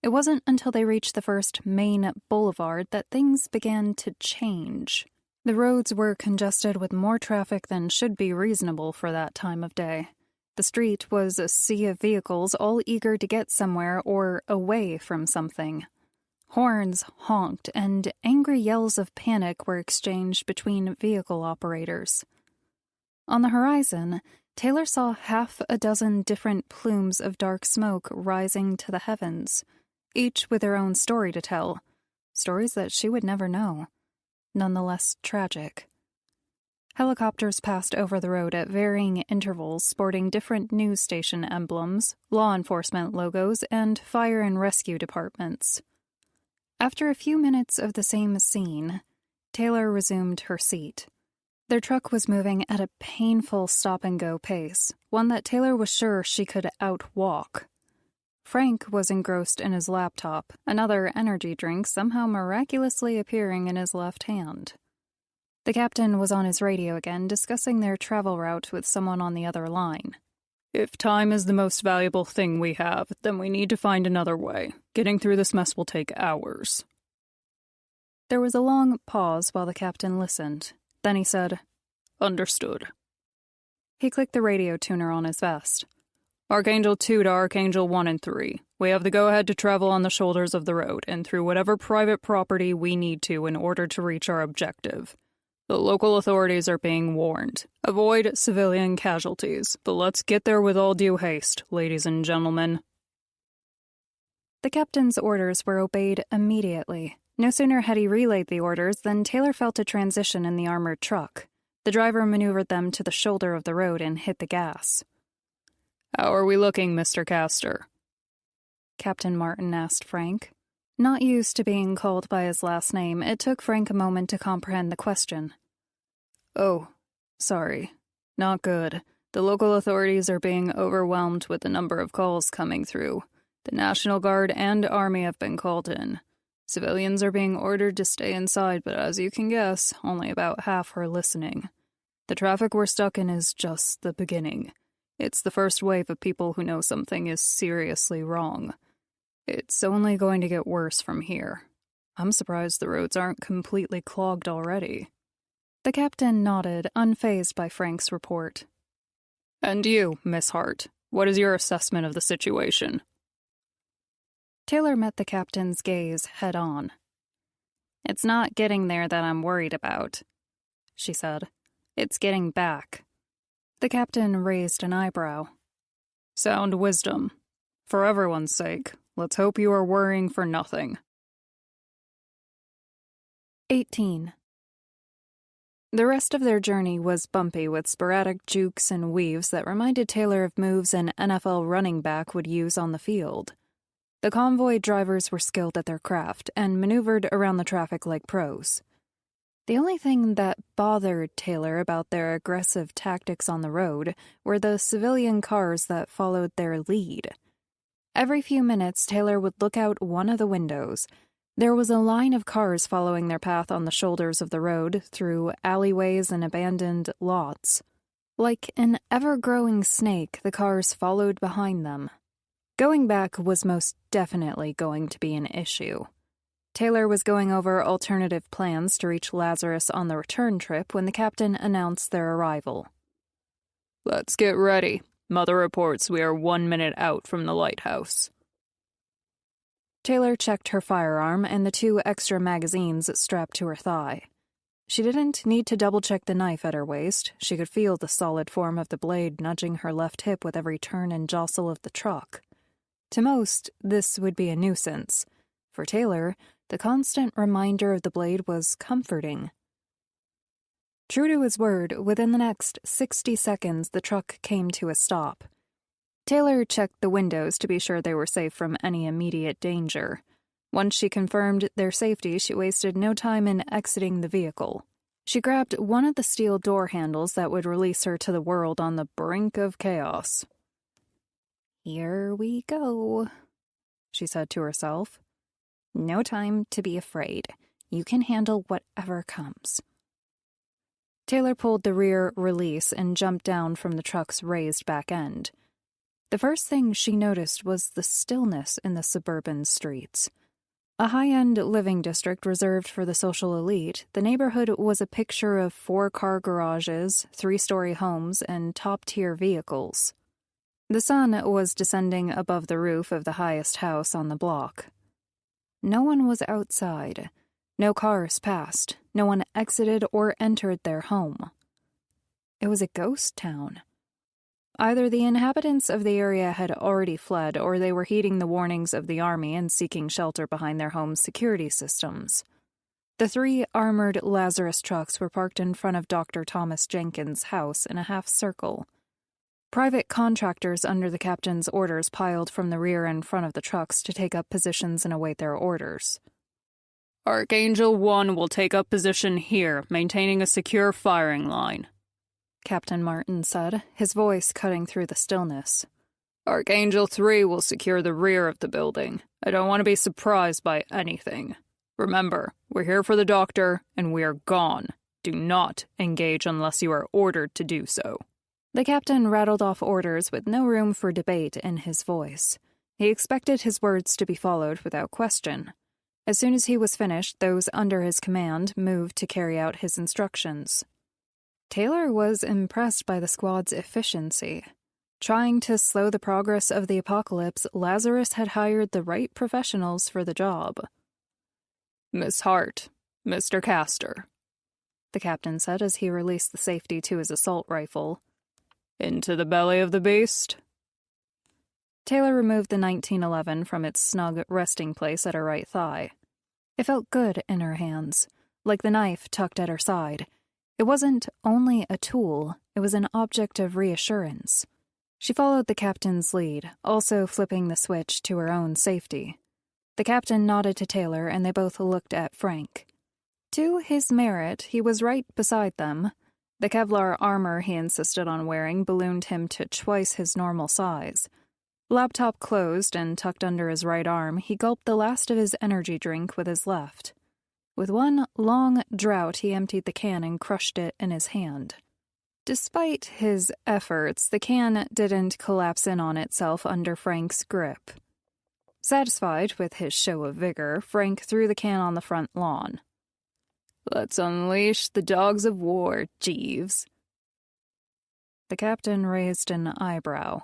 It wasn't until they reached the first main boulevard that things began to change. The roads were congested with more traffic than should be reasonable for that time of day. The street was a sea of vehicles all eager to get somewhere or away from something. Horns honked and angry yells of panic were exchanged between vehicle operators. On the horizon, Taylor saw 6 different plumes of dark smoke rising to the heavens, each with their own story to tell, stories that she would never know, nonetheless tragic. Helicopters passed over the road at varying intervals, sporting different news station emblems, law enforcement logos, and fire and rescue departments. After a few minutes of the same scene, Taylor resumed her seat. Their truck was moving at a painful stop-and-go pace, one that Taylor was sure she could outwalk. Frank was engrossed in his laptop, another energy drink somehow miraculously appearing in his left hand. The captain was on his radio again, discussing their travel route with someone on the other line. If time is the most valuable thing we have, then we need to find another way. Getting through this mess will take hours. There was a long pause while the captain listened. Then he said, Understood. He clicked the radio tuner on his vest. Archangel 2 to Archangel 1 and 3. We have the go-ahead to travel on the shoulders of the road and through whatever private property we need to in order to reach our objective. The local authorities are being warned. Avoid civilian casualties, but let's get there with all due haste, ladies and gentlemen. The captain's orders were obeyed immediately. No sooner had he relayed the orders than Taylor felt a transition in the armored truck. The driver maneuvered them to the shoulder of the road and hit the gas. How are we looking, Mr. Castor? Captain Martin asked Frank. Not used to being called by his last name, it took Frank a moment to comprehend the question. Oh, sorry. Not good. The local authorities are being overwhelmed with the number of calls coming through. The National Guard and Army have been called in. Civilians are being ordered to stay inside, but as you can guess, only about half are listening. The traffic we're stuck in is just the beginning. It's the first wave of people who know something is seriously wrong. It's only going to get worse from here. I'm surprised the roads aren't completely clogged already. The captain nodded, unfazed by Frank's report. And you, Miss Hart, what is your assessment of the situation? Taylor met the captain's gaze head-on. It's not getting there that I'm worried about, she said. It's getting back. The captain raised an eyebrow. Sound wisdom. For everyone's sake, let's hope you are worrying for nothing. 18. The rest of their journey was bumpy with sporadic jukes and weaves that reminded Taylor of moves an NFL running back would use on the field. The convoy drivers were skilled at their craft and maneuvered around the traffic like pros. The only thing that bothered Taylor about their aggressive tactics on the road were the civilian cars that followed their lead. Every few minutes, Taylor would look out one of the windows. There was a line of cars following their path on the shoulders of the road, through alleyways and abandoned lots. Like an ever-growing snake, the cars followed behind them. Going back was most definitely going to be an issue. Taylor was going over alternative plans to reach Lazarus on the return trip when the captain announced their arrival. Let's get ready. Mother reports we are 1 minute out from the lighthouse. Taylor checked her firearm and the 2 extra magazines strapped to her thigh. She didn't need to double-check the knife at her waist. She could feel the solid form of the blade nudging her left hip with every turn and jostle of the truck. To most, this would be a nuisance. For Taylor, the constant reminder of the blade was comforting. True to his word, within the next 60 seconds, the truck came to a stop. Taylor checked the windows to be sure they were safe from any immediate danger. Once she confirmed their safety, she wasted no time in exiting the vehicle. She grabbed one of the steel door handles that would release her to the world on the brink of chaos. Here we go, she said to herself. No time to be afraid. You can handle whatever comes. Taylor pulled the rear release and jumped down from the truck's raised back end. The first thing she noticed was the stillness in the suburban streets. A high-end living district reserved for the social elite, the neighborhood was a picture of 4-car garages, 3-story homes, and top-tier vehicles. The sun was descending above the roof of the highest house on the block. No one was outside. No cars passed. No one exited or entered their home. It was a ghost town. Either the inhabitants of the area had already fled, or they were heeding the warnings of the army and seeking shelter behind their home's security systems. The 3 armored Lazarus trucks were parked in front of Dr. Thomas Jenkins' house in a half circle. Private contractors under the captain's orders piled from the rear and front of the trucks to take up positions and await their orders. Archangel 1 will take up position here, maintaining a secure firing line, Captain Martin said, his voice cutting through the stillness. Archangel 3 will secure the rear of the building. I don't want to be surprised by anything. Remember, we're here for the doctor, and we are gone. Do not engage unless you are ordered to do so. The captain rattled off orders with no room for debate in his voice. He expected his words to be followed without question. As soon as he was finished, those under his command moved to carry out his instructions. Taylor was impressed by the squad's efficiency. Trying to slow the progress of the apocalypse, Lazarus had hired the right professionals for the job. Miss Hart, Mr. Castor, the captain said as he released the safety to his assault rifle. Into the belly of the beast. Taylor removed the 1911 from its snug resting place at her right thigh. It felt good in her hands, like the knife tucked at her side. It wasn't only a tool, it was an object of reassurance. She followed the captain's lead, also flipping the switch to her own safety. The captain nodded to Taylor, and they both looked at Frank. To his merit, he was right beside them. The Kevlar armor he insisted on wearing ballooned him to twice his normal size. Laptop closed and tucked under his right arm, he gulped the last of his energy drink with his left. With one long draught, he emptied the can and crushed it in his hand. Despite his efforts, the can didn't collapse in on itself under Frank's grip. Satisfied with his show of vigor, Frank threw the can on the front lawn. Let's unleash the dogs of war, Jeeves. The captain raised an eyebrow.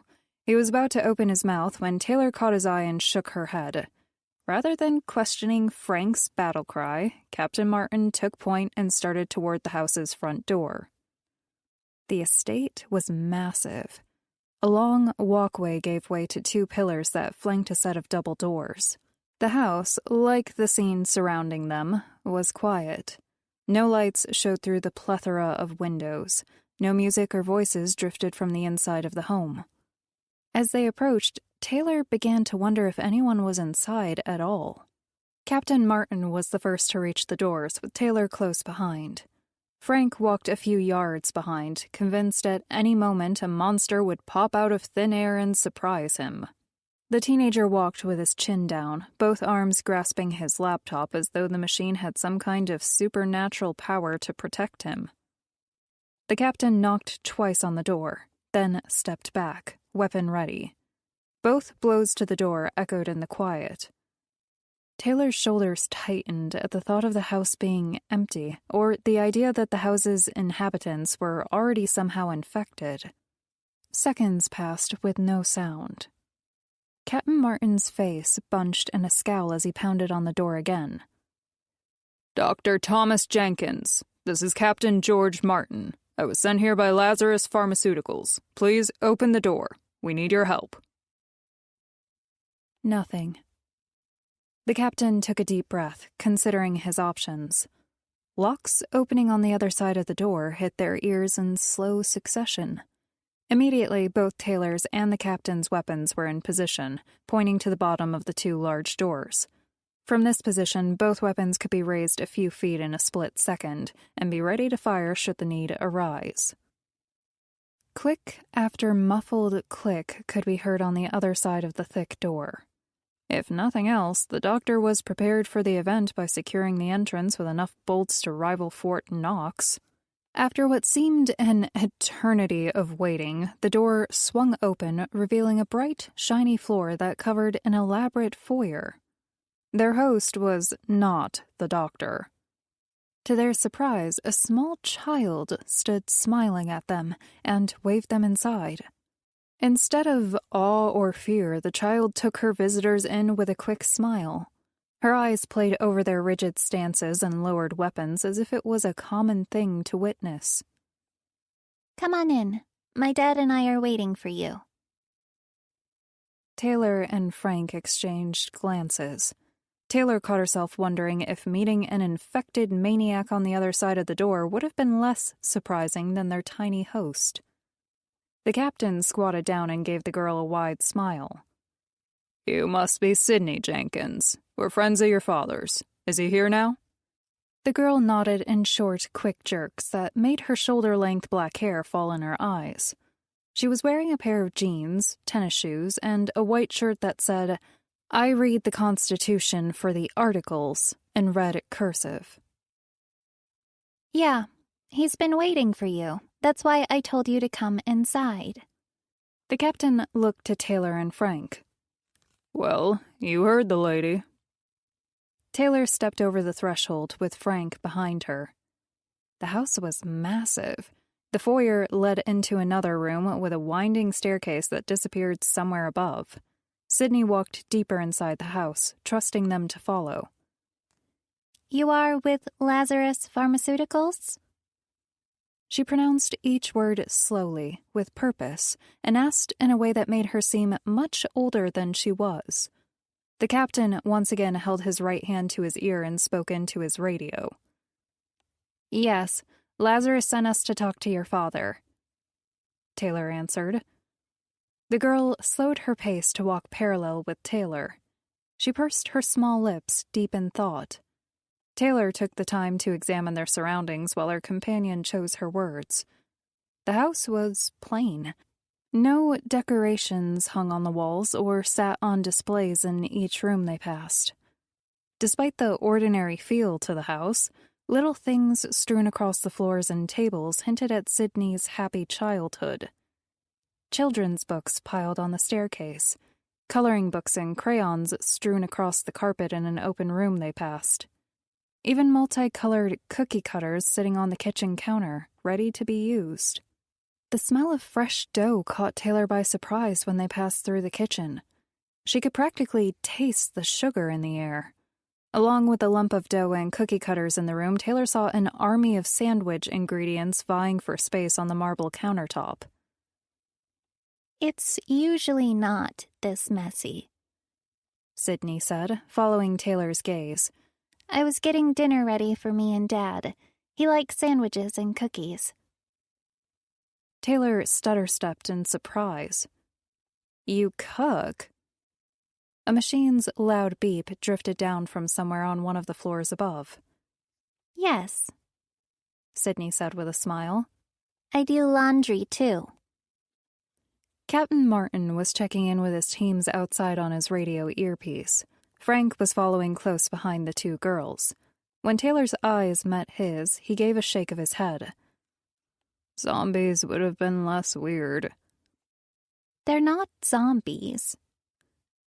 He was about to open his mouth when Taylor caught his eye and shook her head. Rather than questioning Frank's battle cry, Captain Martin took point and started toward the house's front door. The estate was massive. A long walkway gave way to 2 pillars that flanked a set of double doors. The house, like the scene surrounding them, was quiet. No lights showed through the plethora of windows. No music or voices drifted from the inside of the home. As they approached, Taylor began to wonder if anyone was inside at all. Captain Martin was the first to reach the doors, with Taylor close behind. Frank walked a few yards behind, convinced at any moment a monster would pop out of thin air and surprise him. The teenager walked with his chin down, both arms grasping his laptop as though the machine had some kind of supernatural power to protect him. The captain knocked twice on the door, then stepped back, weapon ready. Both blows to the door echoed in the quiet. Taylor's shoulders tightened at the thought of the house being empty, or the idea that the house's inhabitants were already somehow infected. Seconds passed with no sound. Captain Martin's face bunched in a scowl as he pounded on the door again. Dr. Thomas Jenkins, this is Captain George Martin. I was sent here by Lazarus Pharmaceuticals. Please open the door. We need your help. Nothing. The captain took a deep breath, considering his options. Locks opening on the other side of the door hit their ears in slow succession. Immediately, both Taylor's and the captain's weapons were in position, pointing to the bottom of the 2 large doors. From this position, both weapons could be raised a few feet in a split second and be ready to fire should the need arise. Click after muffled click could be heard on the other side of the thick door. If nothing else, the doctor was prepared for the event by securing the entrance with enough bolts to rival Fort Knox. After what seemed an eternity of waiting, the door swung open, revealing a bright, shiny floor that covered an elaborate foyer. Their host was not the doctor. To their surprise, a small child stood smiling at them and waved them inside. Instead of awe or fear, the child took her visitors in with a quick smile. Her eyes played over their rigid stances and lowered weapons as if it was a common thing to witness. Come on in. My dad and I are waiting for you. Taylor and Frank exchanged glances. Taylor caught herself wondering if meeting an infected maniac on the other side of the door would have been less surprising than their tiny host. The captain squatted down and gave the girl a wide smile. "You must be Sydney Jenkins. We're friends of your father's. Is he here now?" The girl nodded in short, quick jerks that made her shoulder-length black hair fall in her eyes. She was wearing a pair of jeans, tennis shoes, and a white shirt that said, "I read the Constitution for the articles," in red cursive. Yeah, he's been waiting for you. That's why I told you to come inside. The captain looked to Taylor and Frank. "Well, you heard the lady." Taylor stepped over the threshold with Frank behind her. The house was massive. The foyer led into another room with a winding staircase that disappeared somewhere above. Sydney walked deeper inside the house, trusting them to follow. You are with Lazarus Pharmaceuticals? She pronounced each word slowly, with purpose, and asked in a way that made her seem much older than she was. The captain once again held his right hand to his ear and spoke into his radio. "Yes, Lazarus sent us to talk to your father," Taylor answered. The girl slowed her pace to walk parallel with Taylor. She pursed her small lips, deep in thought. Taylor took the time to examine their surroundings while her companion chose her words. The house was plain. No decorations hung on the walls or sat on displays in each room they passed. Despite the ordinary feel to the house, little things strewn across the floors and tables hinted at Sydney's happy childhood. Children's books piled on the staircase, coloring books and crayons strewn across the carpet in an open room they passed. Even multicolored cookie cutters sitting on the kitchen counter, ready to be used. The smell of fresh dough caught Taylor by surprise when they passed through the kitchen. She could practically taste the sugar in the air. Along with the lump of dough and cookie cutters in the room, Taylor saw an army of sandwich ingredients vying for space on the marble countertop. It's usually not this messy, Sydney said, following Taylor's gaze. I was getting dinner ready for me and Dad. He likes sandwiches and cookies. Taylor stutter-stepped in surprise. You cook? A machine's loud beep drifted down from somewhere on one of the floors above. Yes, Sydney said with a smile. I do laundry too. Captain Martin was checking in with his teams outside on his radio earpiece. Frank was following close behind the two girls. When Taylor's eyes met his, he gave a shake of his head. Zombies would have been less weird. They're not zombies,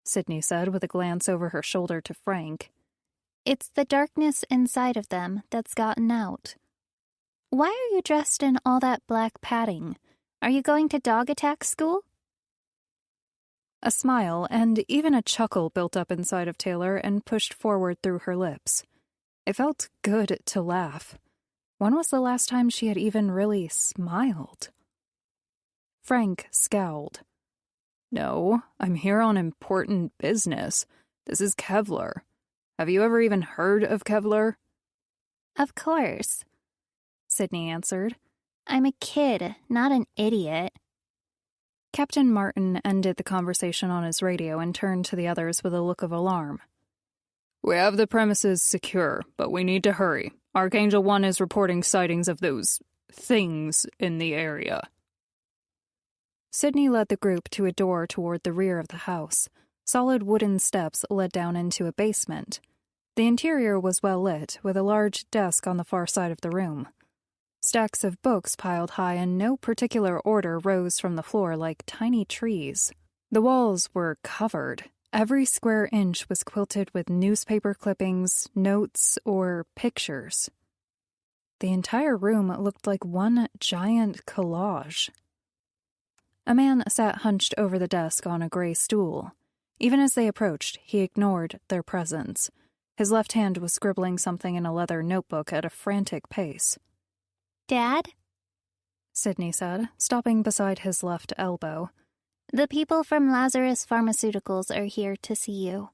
Sydney said with a glance over her shoulder to Frank. It's the darkness inside of them that's gotten out. Why are you dressed in all that black padding? Are you going to dog attack school? A smile and even a chuckle built up inside of Taylor and pushed forward through her lips. It felt good to laugh. When was the last time she had even really smiled? Frank scowled. No, I'm here on important business. This is Kevlar. Have you ever even heard of Kevlar? Of course, Sydney answered. I'm a kid, not an idiot. Captain Martin ended the conversation on his radio and turned to the others with a look of alarm. We have the premises secure, but we need to hurry. Archangel 1 is reporting sightings of those things in the area. Sydney led the group to a door toward the rear of the house. Solid wooden steps led down into a basement. The interior was well lit, with a large desk on the far side of the room. Stacks of books piled high in no particular order rose from the floor like tiny trees. The walls were covered. Every square inch was quilted with newspaper clippings, notes, or pictures. The entire room looked like one giant collage. A man sat hunched over the desk on a gray stool. Even as they approached, he ignored their presence. His left hand was scribbling something in a leather notebook at a frantic pace. Dad? Sydney said, stopping beside his left elbow. The people from Lazarus Pharmaceuticals are here to see you.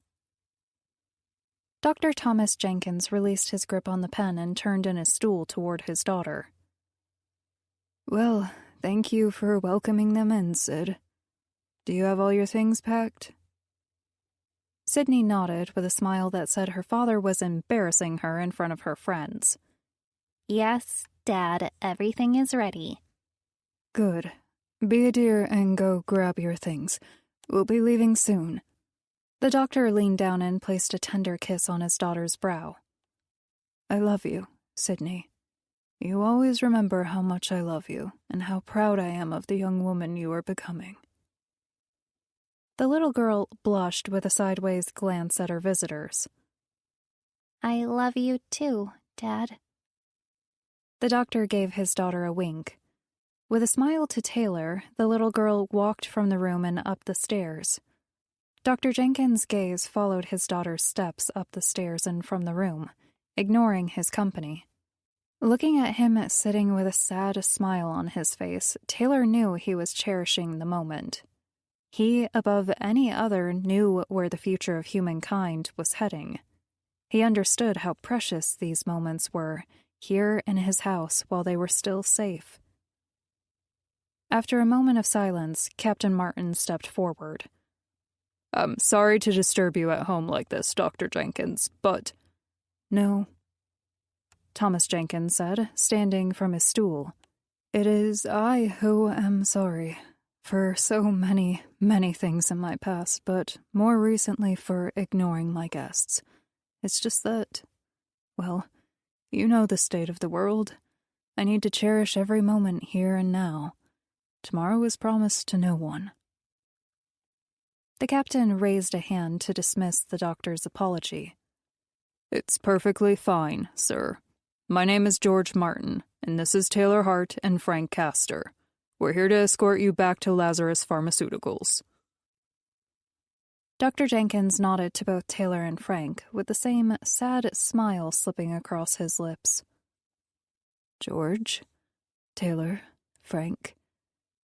Dr. Thomas Jenkins released his grip on the pen and turned in his stool toward his daughter. Well, thank you for welcoming them in, Sid. Do you have all your things packed? Sydney nodded with a smile that said her father was embarrassing her in front of her friends. Yes, Dad, everything is ready. Good. Be a dear and go grab your things. We'll be leaving soon. The doctor leaned down and placed a tender kiss on his daughter's brow. I love you, Sydney. You always remember how much I love you and how proud I am of the young woman you are becoming. The little girl blushed with a sideways glance at her visitors. I love you too, Dad. The doctor gave his daughter a wink. With a smile to Taylor, the little girl walked from the room and up the stairs. Dr. Jenkins' gaze followed his daughter's steps up the stairs and from the room, ignoring his company. Looking at him sitting with a sad smile on his face, Taylor knew he was cherishing the moment. He, above any other, knew where the future of humankind was heading. He understood how precious these moments were, here in his house while they were still safe. After a moment of silence, Captain Martin stepped forward. I'm sorry to disturb you at home like this, Dr. Jenkins, but... No, Thomas Jenkins said, standing from his stool. It is I who am sorry for so many, many things in my past, but more recently for ignoring my guests. It's just that, well, you know the state of the world. I need to cherish every moment here and now. Tomorrow is promised to no one. The captain raised a hand to dismiss the doctor's apology. It's perfectly fine, sir. My name is George Martin, and this is Taylor Hart and Frank Castor. We're here to escort you back to Lazarus Pharmaceuticals. Dr. Jenkins nodded to both Taylor and Frank, with the same sad smile slipping across his lips. George, Taylor, Frank,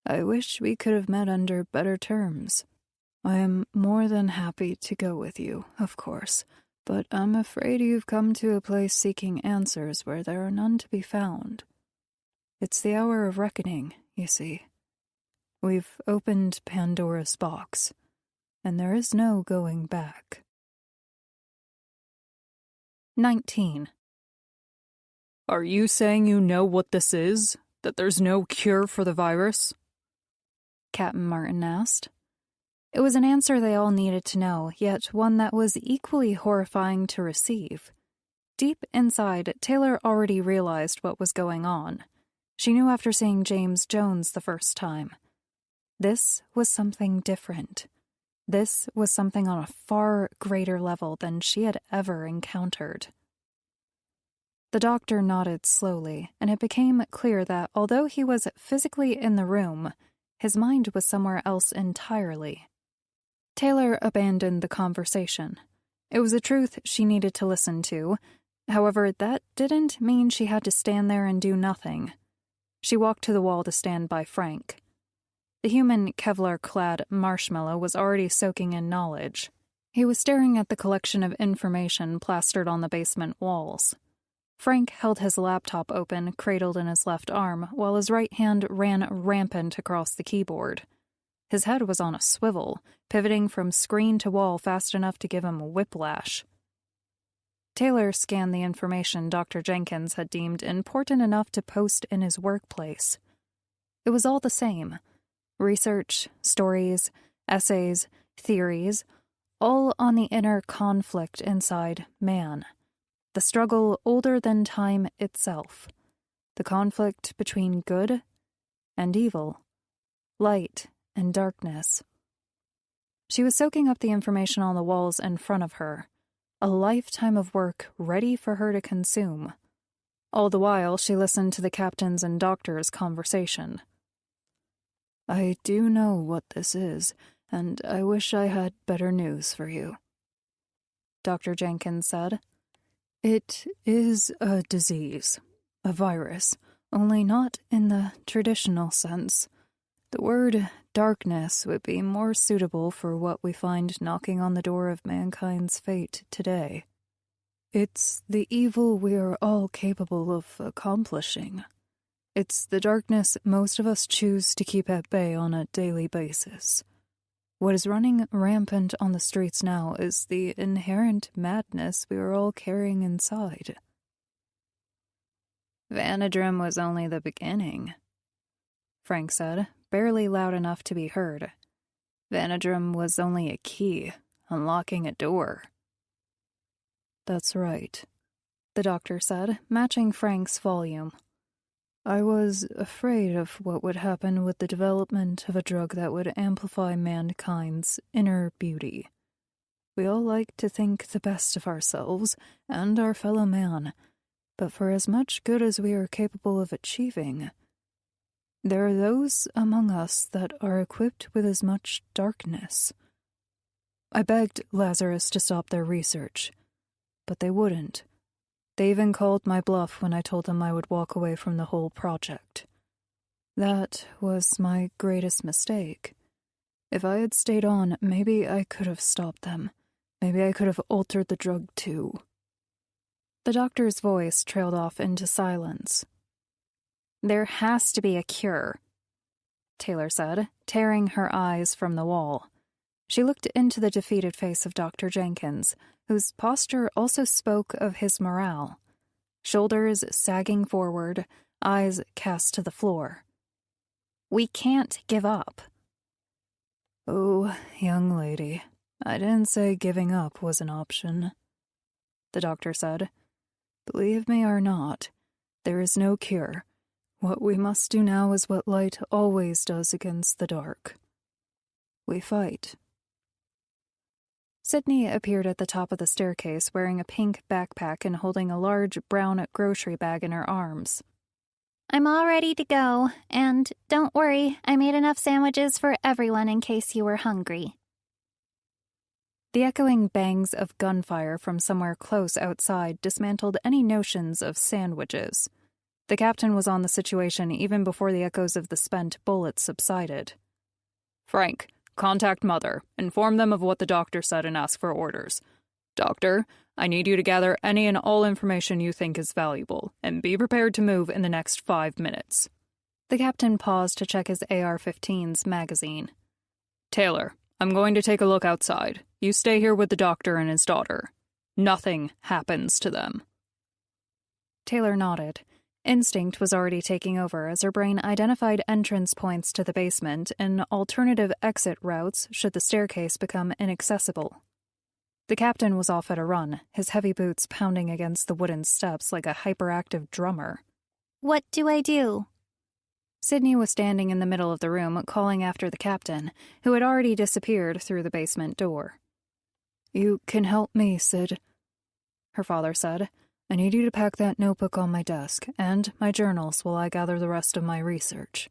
I wish we could have met under better terms. I am more than happy to go with you, of course, but I'm afraid you've come to a place seeking answers where there are none to be found. It's the hour of reckoning, you see. We've opened Pandora's box, and there is no going back. 19. Are you saying you know what this is? That there's no cure for the virus? Captain Martin asked. It was an answer they all needed to know, yet one that was equally horrifying to receive. Deep inside, Taylor already realized what was going on. She knew after seeing James Jones the first time. This was something different. This was something on a far greater level than she had ever encountered. The doctor nodded slowly, and it became clear that although he was physically in the room, his mind was somewhere else entirely. Taylor abandoned the conversation. It was a truth she needed to listen to. However, that didn't mean she had to stand there and do nothing. She walked to the wall to stand by Frank. The human Kevlar-clad marshmallow was already soaking in knowledge. He was staring at the collection of information plastered on the basement walls. Frank held his laptop open, cradled in his left arm, while his right hand ran rampant across the keyboard. His head was on a swivel, pivoting from screen to wall fast enough to give him a whiplash. Taylor scanned the information Dr. Jenkins had deemed important enough to post in his workplace. It was all the same. Research, stories, essays, theories, all on the inner conflict inside man. The struggle older than time itself. The conflict between good and evil. Light and darkness. She was soaking up the information on the walls in front of her, a lifetime of work ready for her to consume. All the while, she listened to the captain's and doctor's conversation. I do know what this is, and I wish I had better news for you, Dr. Jenkins said. It is a disease, a virus, only not in the traditional sense. The word darkness would be more suitable for what we find knocking on the door of mankind's fate today. It's the evil we are all capable of accomplishing. It's the darkness most of us choose to keep at bay on a daily basis. What is running rampant on the streets now is the inherent madness we are all carrying inside. Vanadrum was only the beginning, Frank said, barely loud enough to be heard. Vanadrum was only a key, unlocking a door. That's right, the doctor said, matching Frank's volume. I was afraid of what would happen with the development of a drug that would amplify mankind's inner beauty. We all like to think the best of ourselves and our fellow man, but for as much good as we are capable of achieving, there are those among us that are equipped with as much darkness. I begged Lazarus to stop their research, but they wouldn't. They even called my bluff when I told them I would walk away from the whole project. That was my greatest mistake. If I had stayed on, maybe I could have stopped them. Maybe I could have altered the drug too. The doctor's voice trailed off into silence. There has to be a cure, Taylor said, tearing her eyes from the wall. She looked into the defeated face of Dr. Jenkins, whose posture also spoke of his morale. Shoulders sagging forward, eyes cast to the floor. We can't give up. Oh, young lady, I didn't say giving up was an option, the doctor said. Believe me or not, there is no cure. What we must do now is what light always does against the dark. We fight. Sydney appeared at the top of the staircase wearing a pink backpack and holding a large brown grocery bag in her arms. I'm all ready to go, and don't worry, I made enough sandwiches for everyone in case you were hungry. The echoing bangs of gunfire from somewhere close outside dismantled any notions of sandwiches. The captain was on the situation even before the echoes of the spent bullets subsided. Frank, contact Mother. Inform them of what the doctor said and ask for orders. Doctor, I need you to gather any and all information you think is valuable, and be prepared to move in the next 5 minutes. The captain paused to check his AR-15's magazine. Taylor, I'm going to take a look outside. You stay here with the doctor and his daughter. Nothing happens to them. Taylor nodded. Instinct was already taking over as her brain identified entrance points to the basement and alternative exit routes should the staircase become inaccessible. The captain was off at a run, his heavy boots pounding against the wooden steps like a hyperactive drummer. What do I do? Sydney was standing in the middle of the room, calling after the captain, who had already disappeared through the basement door. You can help me, Sid, her father said. I need you to pack that notebook on my desk, and my journals while I gather the rest of my research.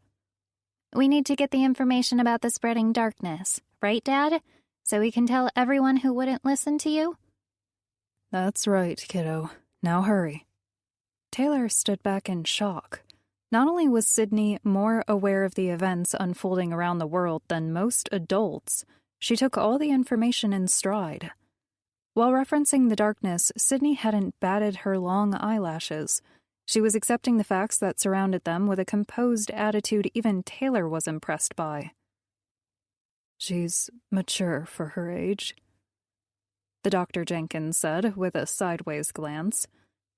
We need to get the information about the spreading darkness, right, Dad? So we can tell everyone who wouldn't listen to you? That's right, kiddo. Now hurry. Taylor stood back in shock. Not only was Sydney more aware of the events unfolding around the world than most adults, she took all the information in stride. While referencing the darkness, Sydney hadn't batted her long eyelashes. She was accepting the facts that surrounded them with a composed attitude even Taylor was impressed by. She's mature for her age, the Dr. Jenkins said with a sideways glance.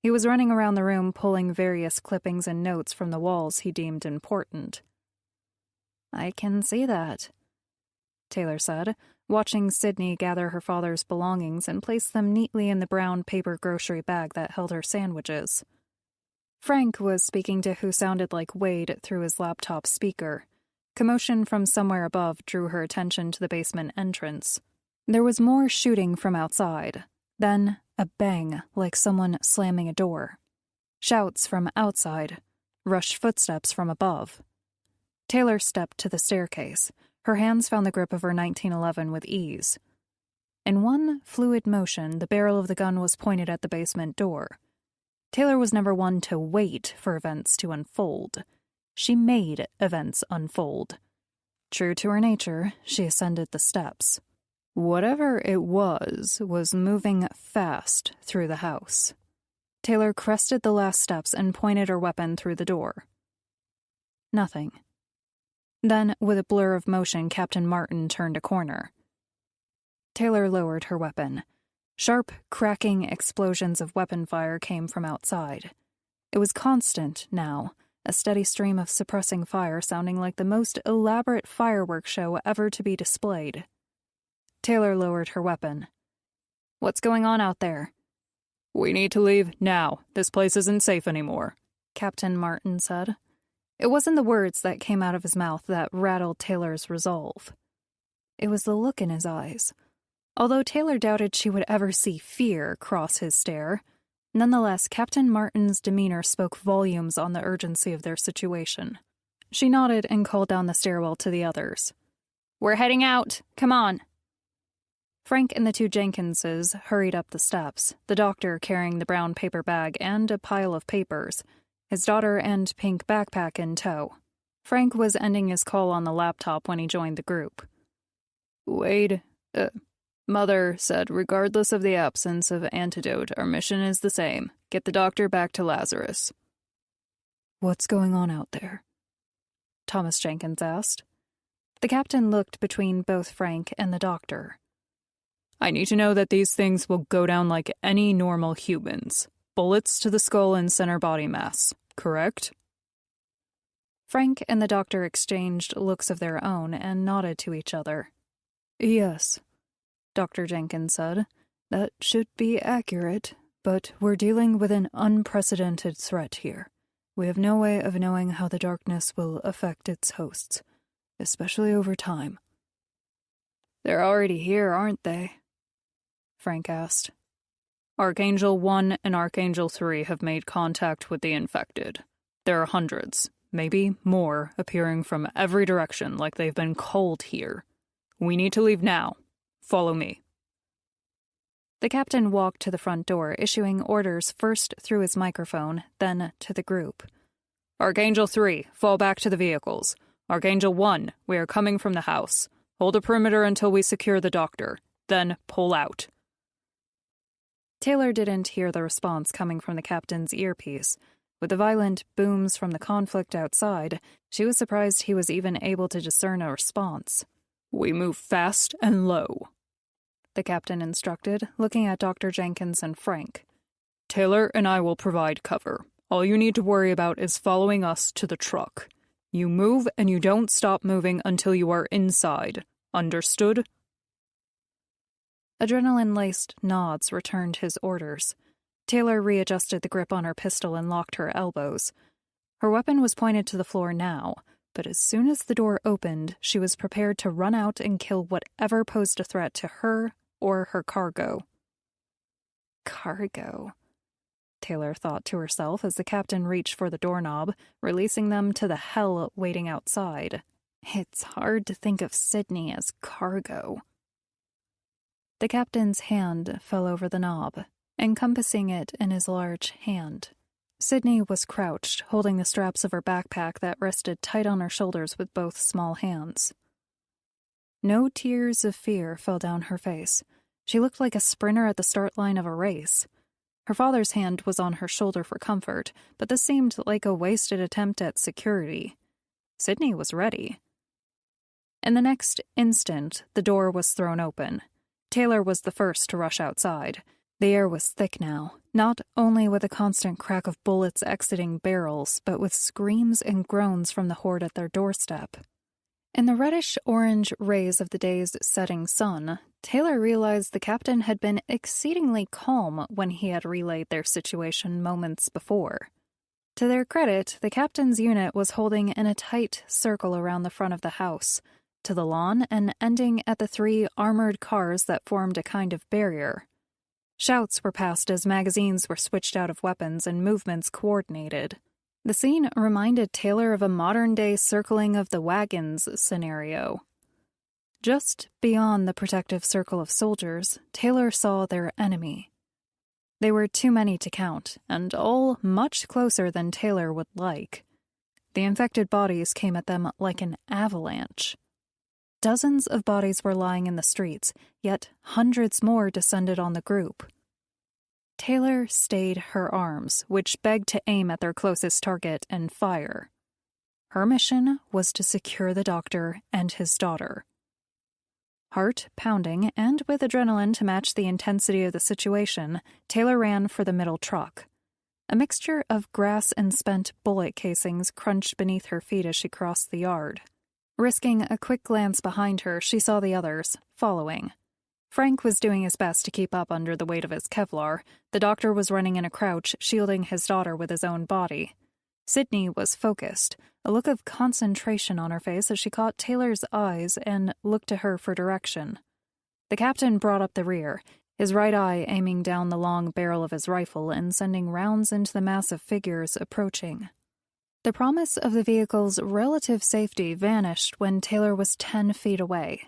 He was running around the room pulling various clippings and notes from the walls he deemed important. I can see that, Taylor said, watching Sydney gather her father's belongings and place them neatly in the brown paper grocery bag that held her sandwiches. Frank was speaking to who sounded like Wade through his laptop speaker. Commotion from somewhere above drew her attention to the basement entrance. There was more shooting from outside. Then a bang, like someone slamming a door. Shouts from outside. Rushed footsteps from above. Taylor stepped to the staircase. Her hands found the grip of her 1911 with ease. In one fluid motion, the barrel of the gun was pointed at the basement door. Taylor was never one to wait for events to unfold. She made events unfold. True to her nature, she ascended the steps. Whatever it was moving fast through the house. Taylor crested the last steps and pointed her weapon through the door. Nothing. Then, with a blur of motion, Captain Martin turned a corner. Taylor lowered her weapon. Sharp, cracking explosions of weapon fire came from outside. It was constant now, a steady stream of suppressing fire sounding like the most elaborate fireworks show ever to be displayed. Taylor lowered her weapon. "What's going on out there?" "We need to leave now. This place isn't safe anymore," Captain Martin said. It wasn't the words that came out of his mouth that rattled Taylor's resolve. It was the look in his eyes. Although Taylor doubted she would ever see fear cross his stare, nonetheless, Captain Martin's demeanor spoke volumes on the urgency of their situation. She nodded and called down the stairwell to the others. "We're heading out. Come on." Frank and the two Jenkinses hurried up the steps, the doctor carrying the brown paper bag and a pile of papers, his daughter and pink backpack in tow. Frank was ending his call on the laptop when he joined the group. Mother said regardless of the absence of antidote, our mission is the same. Get the doctor back to Lazarus." "What's going on out there?" Thomas Jenkins asked. The captain looked between both Frank and the doctor. "I need to know that these things will go down like any normal humans. Bullets to the skull and center body mass, correct?" Frank and the doctor exchanged looks of their own and nodded to each other. "Yes," Dr. Jenkins said. "That should be accurate, but we're dealing with an unprecedented threat here. We have no way of knowing how the darkness will affect its hosts, especially over time." "They're already here, aren't they?" Frank asked. Archangel 1 and Archangel 3 have made contact with the infected. There are hundreds, maybe more, appearing from every direction like they've been called here. We need to leave now. Follow me. The captain walked to the front door, issuing orders first through his microphone, then to the group. Archangel 3, fall back to the vehicles. Archangel 1, we are coming from the house. Hold a perimeter until we secure the doctor. Then pull out. Taylor didn't hear the response coming from the captain's earpiece. With the violent booms from the conflict outside, she was surprised he was even able to discern a response. "We move fast and low," the captain instructed, looking at Dr. Jenkins and Frank. "Taylor and I will provide cover. All you need to worry about is following us to the truck. You move and you don't stop moving until you are inside. Understood?" Adrenaline-laced nods returned his orders. Taylor readjusted the grip on her pistol and locked her elbows. Her weapon was pointed to the floor now, but as soon as the door opened, she was prepared to run out and kill whatever posed a threat to her or her cargo. Cargo, Taylor thought to herself as the captain reached for the doorknob, releasing them to the hell waiting outside. It's hard to think of Sydney as cargo. The captain's hand fell over the knob, encompassing it in his large hand. Sydney was crouched, holding the straps of her backpack that rested tight on her shoulders with both small hands. No tears of fear fell down her face. She looked like a sprinter at the start line of a race. Her father's hand was on her shoulder for comfort, but this seemed like a wasted attempt at security. Sydney was ready. In the next instant, the door was thrown open. Taylor was the first to rush outside. The air was thick now, not only with a constant crack of bullets exiting barrels, but with screams and groans from the horde at their doorstep. In the reddish-orange rays of the day's setting sun, Taylor realized the captain had been exceedingly calm when he had relayed their situation moments before. To their credit, the captain's unit was holding in a tight circle around the front of the house, to the lawn and ending at the 3 armored cars that formed a kind of barrier. Shouts were passed as magazines were switched out of weapons and movements coordinated. The scene reminded Taylor of a modern-day circling of the wagons scenario. Just beyond the protective circle of soldiers, Taylor saw their enemy. They were too many to count, and all much closer than Taylor would like. The infected bodies came at them like an avalanche. Dozens of bodies were lying in the streets, yet hundreds more descended on the group. Taylor stayed her arms, which begged to aim at their closest target and fire. Her mission was to secure the doctor and his daughter. Heart pounding and with adrenaline to match the intensity of the situation, Taylor ran for the middle truck. A mixture of grass and spent bullet casings crunched beneath her feet as she crossed the yard. Risking a quick glance behind her, she saw the others, following. Frank was doing his best to keep up under the weight of his Kevlar. The doctor was running in a crouch, shielding his daughter with his own body. Sydney was focused, a look of concentration on her face as she caught Taylor's eyes and looked to her for direction. The captain brought up the rear, his right eye aiming down the long barrel of his rifle and sending rounds into the massive figures approaching. The promise of the vehicle's relative safety vanished when Taylor was 10 feet away.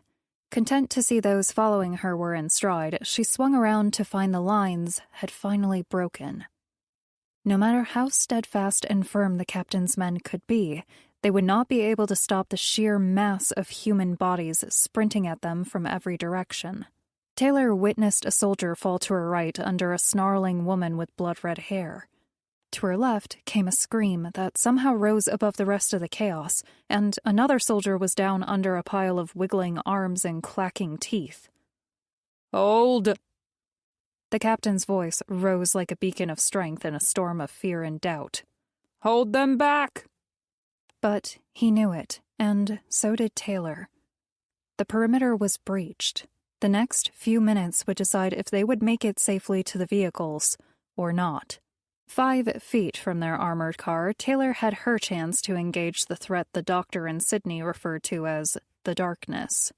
Content to see those following her were in stride, she swung around to find the lines had finally broken. No matter how steadfast and firm the captain's men could be, they would not be able to stop the sheer mass of human bodies sprinting at them from every direction. Taylor witnessed a soldier fall to her right under a snarling woman with blood-red hair. To her left came a scream that somehow rose above the rest of the chaos, and another soldier was down under a pile of wiggling arms and clacking teeth. "Hold!" The captain's voice rose like a beacon of strength in a storm of fear and doubt. "Hold them back!" But he knew it, and so did Taylor. The perimeter was breached. The next few minutes would decide if they would make it safely to the vehicles or not. 5 feet from their armored car, Taylor had her chance to engage the threat the doctor and Sydney referred to as the darkness.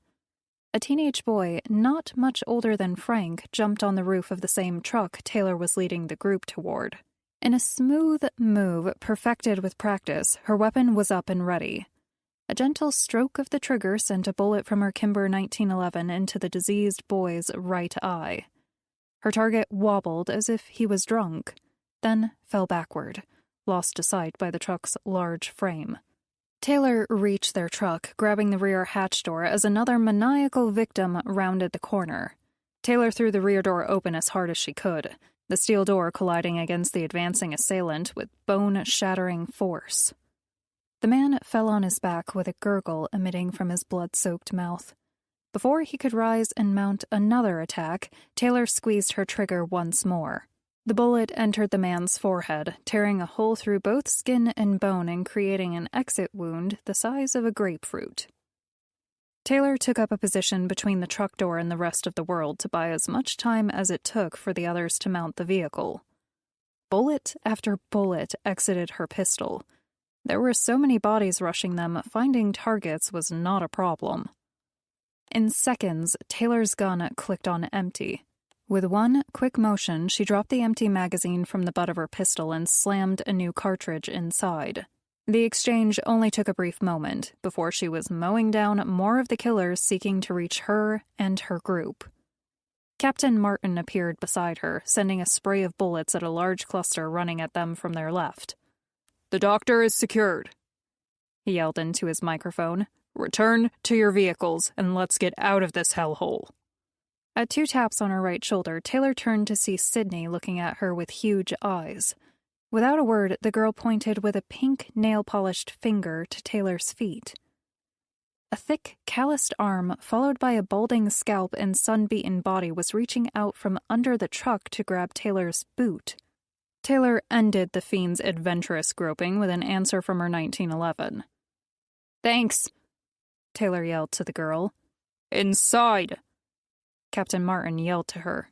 A teenage boy, not much older than Frank, jumped on the roof of the same truck Taylor was leading the group toward. In a smooth move perfected with practice, her weapon was up and ready. A gentle stroke of the trigger sent a bullet from her Kimber 1911 into the diseased boy's right eye. Her target wobbled as if he was drunk, then fell backward, lost to sight by the truck's large frame. Taylor reached their truck, grabbing the rear hatch door as another maniacal victim rounded the corner. Taylor threw the rear door open as hard as she could, the steel door colliding against the advancing assailant with bone-shattering force. The man fell on his back with a gurgle emitting from his blood-soaked mouth. Before he could rise and mount another attack, Taylor squeezed her trigger once more. The bullet entered the man's forehead, tearing a hole through both skin and bone and creating an exit wound the size of a grapefruit. Taylor took up a position between the truck door and the rest of the world to buy as much time as it took for the others to mount the vehicle. Bullet after bullet exited her pistol. There were so many bodies rushing them, finding targets was not a problem. In seconds, Taylor's gun clicked on empty. With one quick motion, she dropped the empty magazine from the butt of her pistol and slammed a new cartridge inside. The exchange only took a brief moment before she was mowing down more of the killers seeking to reach her and her group. Captain Martin appeared beside her, sending a spray of bullets at a large cluster running at them from their left. "The doctor is secured," he yelled into his microphone. "Return to your vehicles and let's get out of this hellhole." At 2 taps on her right shoulder, Taylor turned to see Sydney looking at her with huge eyes. Without a word, the girl pointed with a pink nail-polished finger to Taylor's feet. A thick, calloused arm, followed by a balding scalp and sun-beaten body, was reaching out from under the truck to grab Taylor's boot. Taylor ended the fiend's adventurous groping with an answer from her 1911. "Thanks," Taylor yelled to the girl. "Inside!" Captain Martin yelled to her.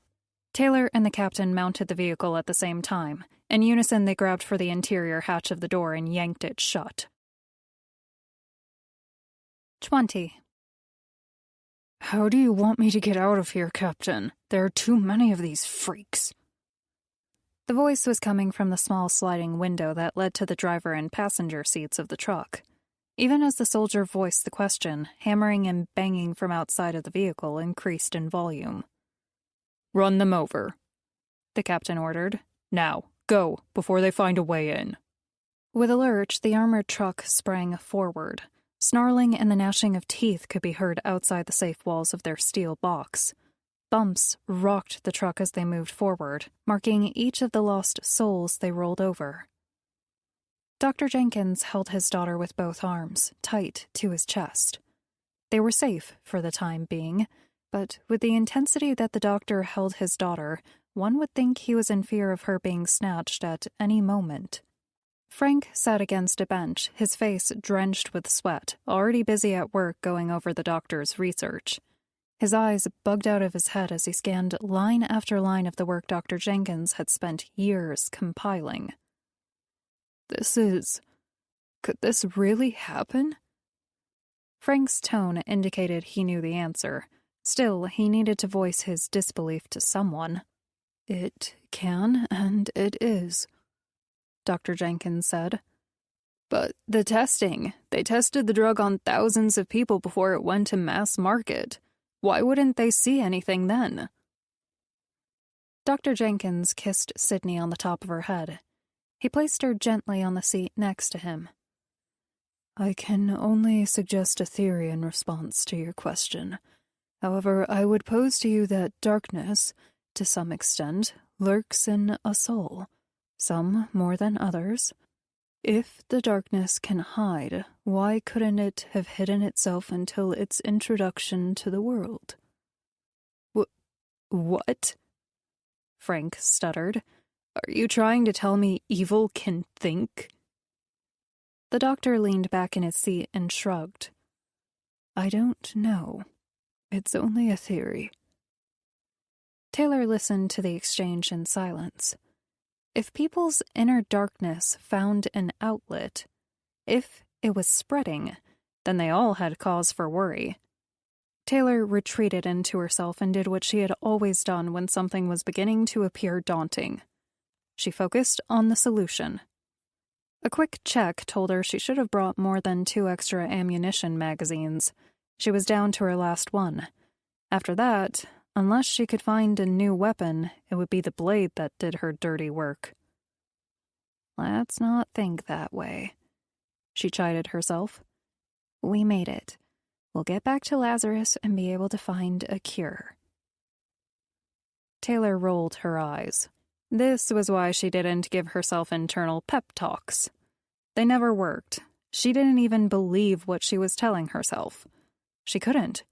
Taylor and the captain mounted the vehicle at the same time. In unison, they grabbed for the interior hatch of the door and yanked it shut. 20. "How do you want me to get out of here, Captain? There are too many of these freaks." The voice was coming from the small sliding window that led to the driver and passenger seats of the truck. Even as the soldier voiced the question, hammering and banging from outside of the vehicle increased in volume. "Run them over," the captain ordered. "Now, go, before they find a way in." With a lurch, the armored truck sprang forward. Snarling and the gnashing of teeth could be heard outside the safe walls of their steel box. Bumps rocked the truck as they moved forward, marking each of the lost souls they rolled over. Dr. Jenkins held his daughter with both arms, tight to his chest. They were safe for the time being, but with the intensity that the doctor held his daughter, one would think he was in fear of her being snatched at any moment. Frank sat against a bench, his face drenched with sweat, already busy at work going over the doctor's research. His eyes bugged out of his head as he scanned line after line of the work Dr. Jenkins had spent years compiling. Could this really happen? Frank's tone indicated he knew the answer. Still, he needed to voice his disbelief to someone. It can, and it is, Dr. Jenkins said. But the testing, they tested the drug on thousands of people before it went to mass market. Why wouldn't they see anything then? Dr. Jenkins kissed Sydney on the top of her head. He placed her gently on the seat next to him. I can only suggest a theory in response to your question. However, I would pose to you that darkness, to some extent, lurks in us all, some more than others. If the darkness can hide, why couldn't it have hidden itself until its introduction to the world? What? Frank stuttered. Are you trying to tell me evil can think? The doctor leaned back in his seat and shrugged. I don't know. It's only a theory. Taylor listened to the exchange in silence. If people's inner darkness found an outlet, if it was spreading, then they all had cause for worry. Taylor retreated into herself and did what she had always done when something was beginning to appear daunting. She focused on the solution. A quick check told her she should have brought more than 2 extra ammunition magazines. She was down to her last one. After that, unless she could find a new weapon, it would be the blade that did her dirty work. Let's not think that way, she chided herself. We made it. We'll get back to Lazarus and be able to find a cure. Taylor rolled her eyes. This was why she didn't give herself internal pep talks. They never worked. She didn't even believe what she was telling herself. She couldn't.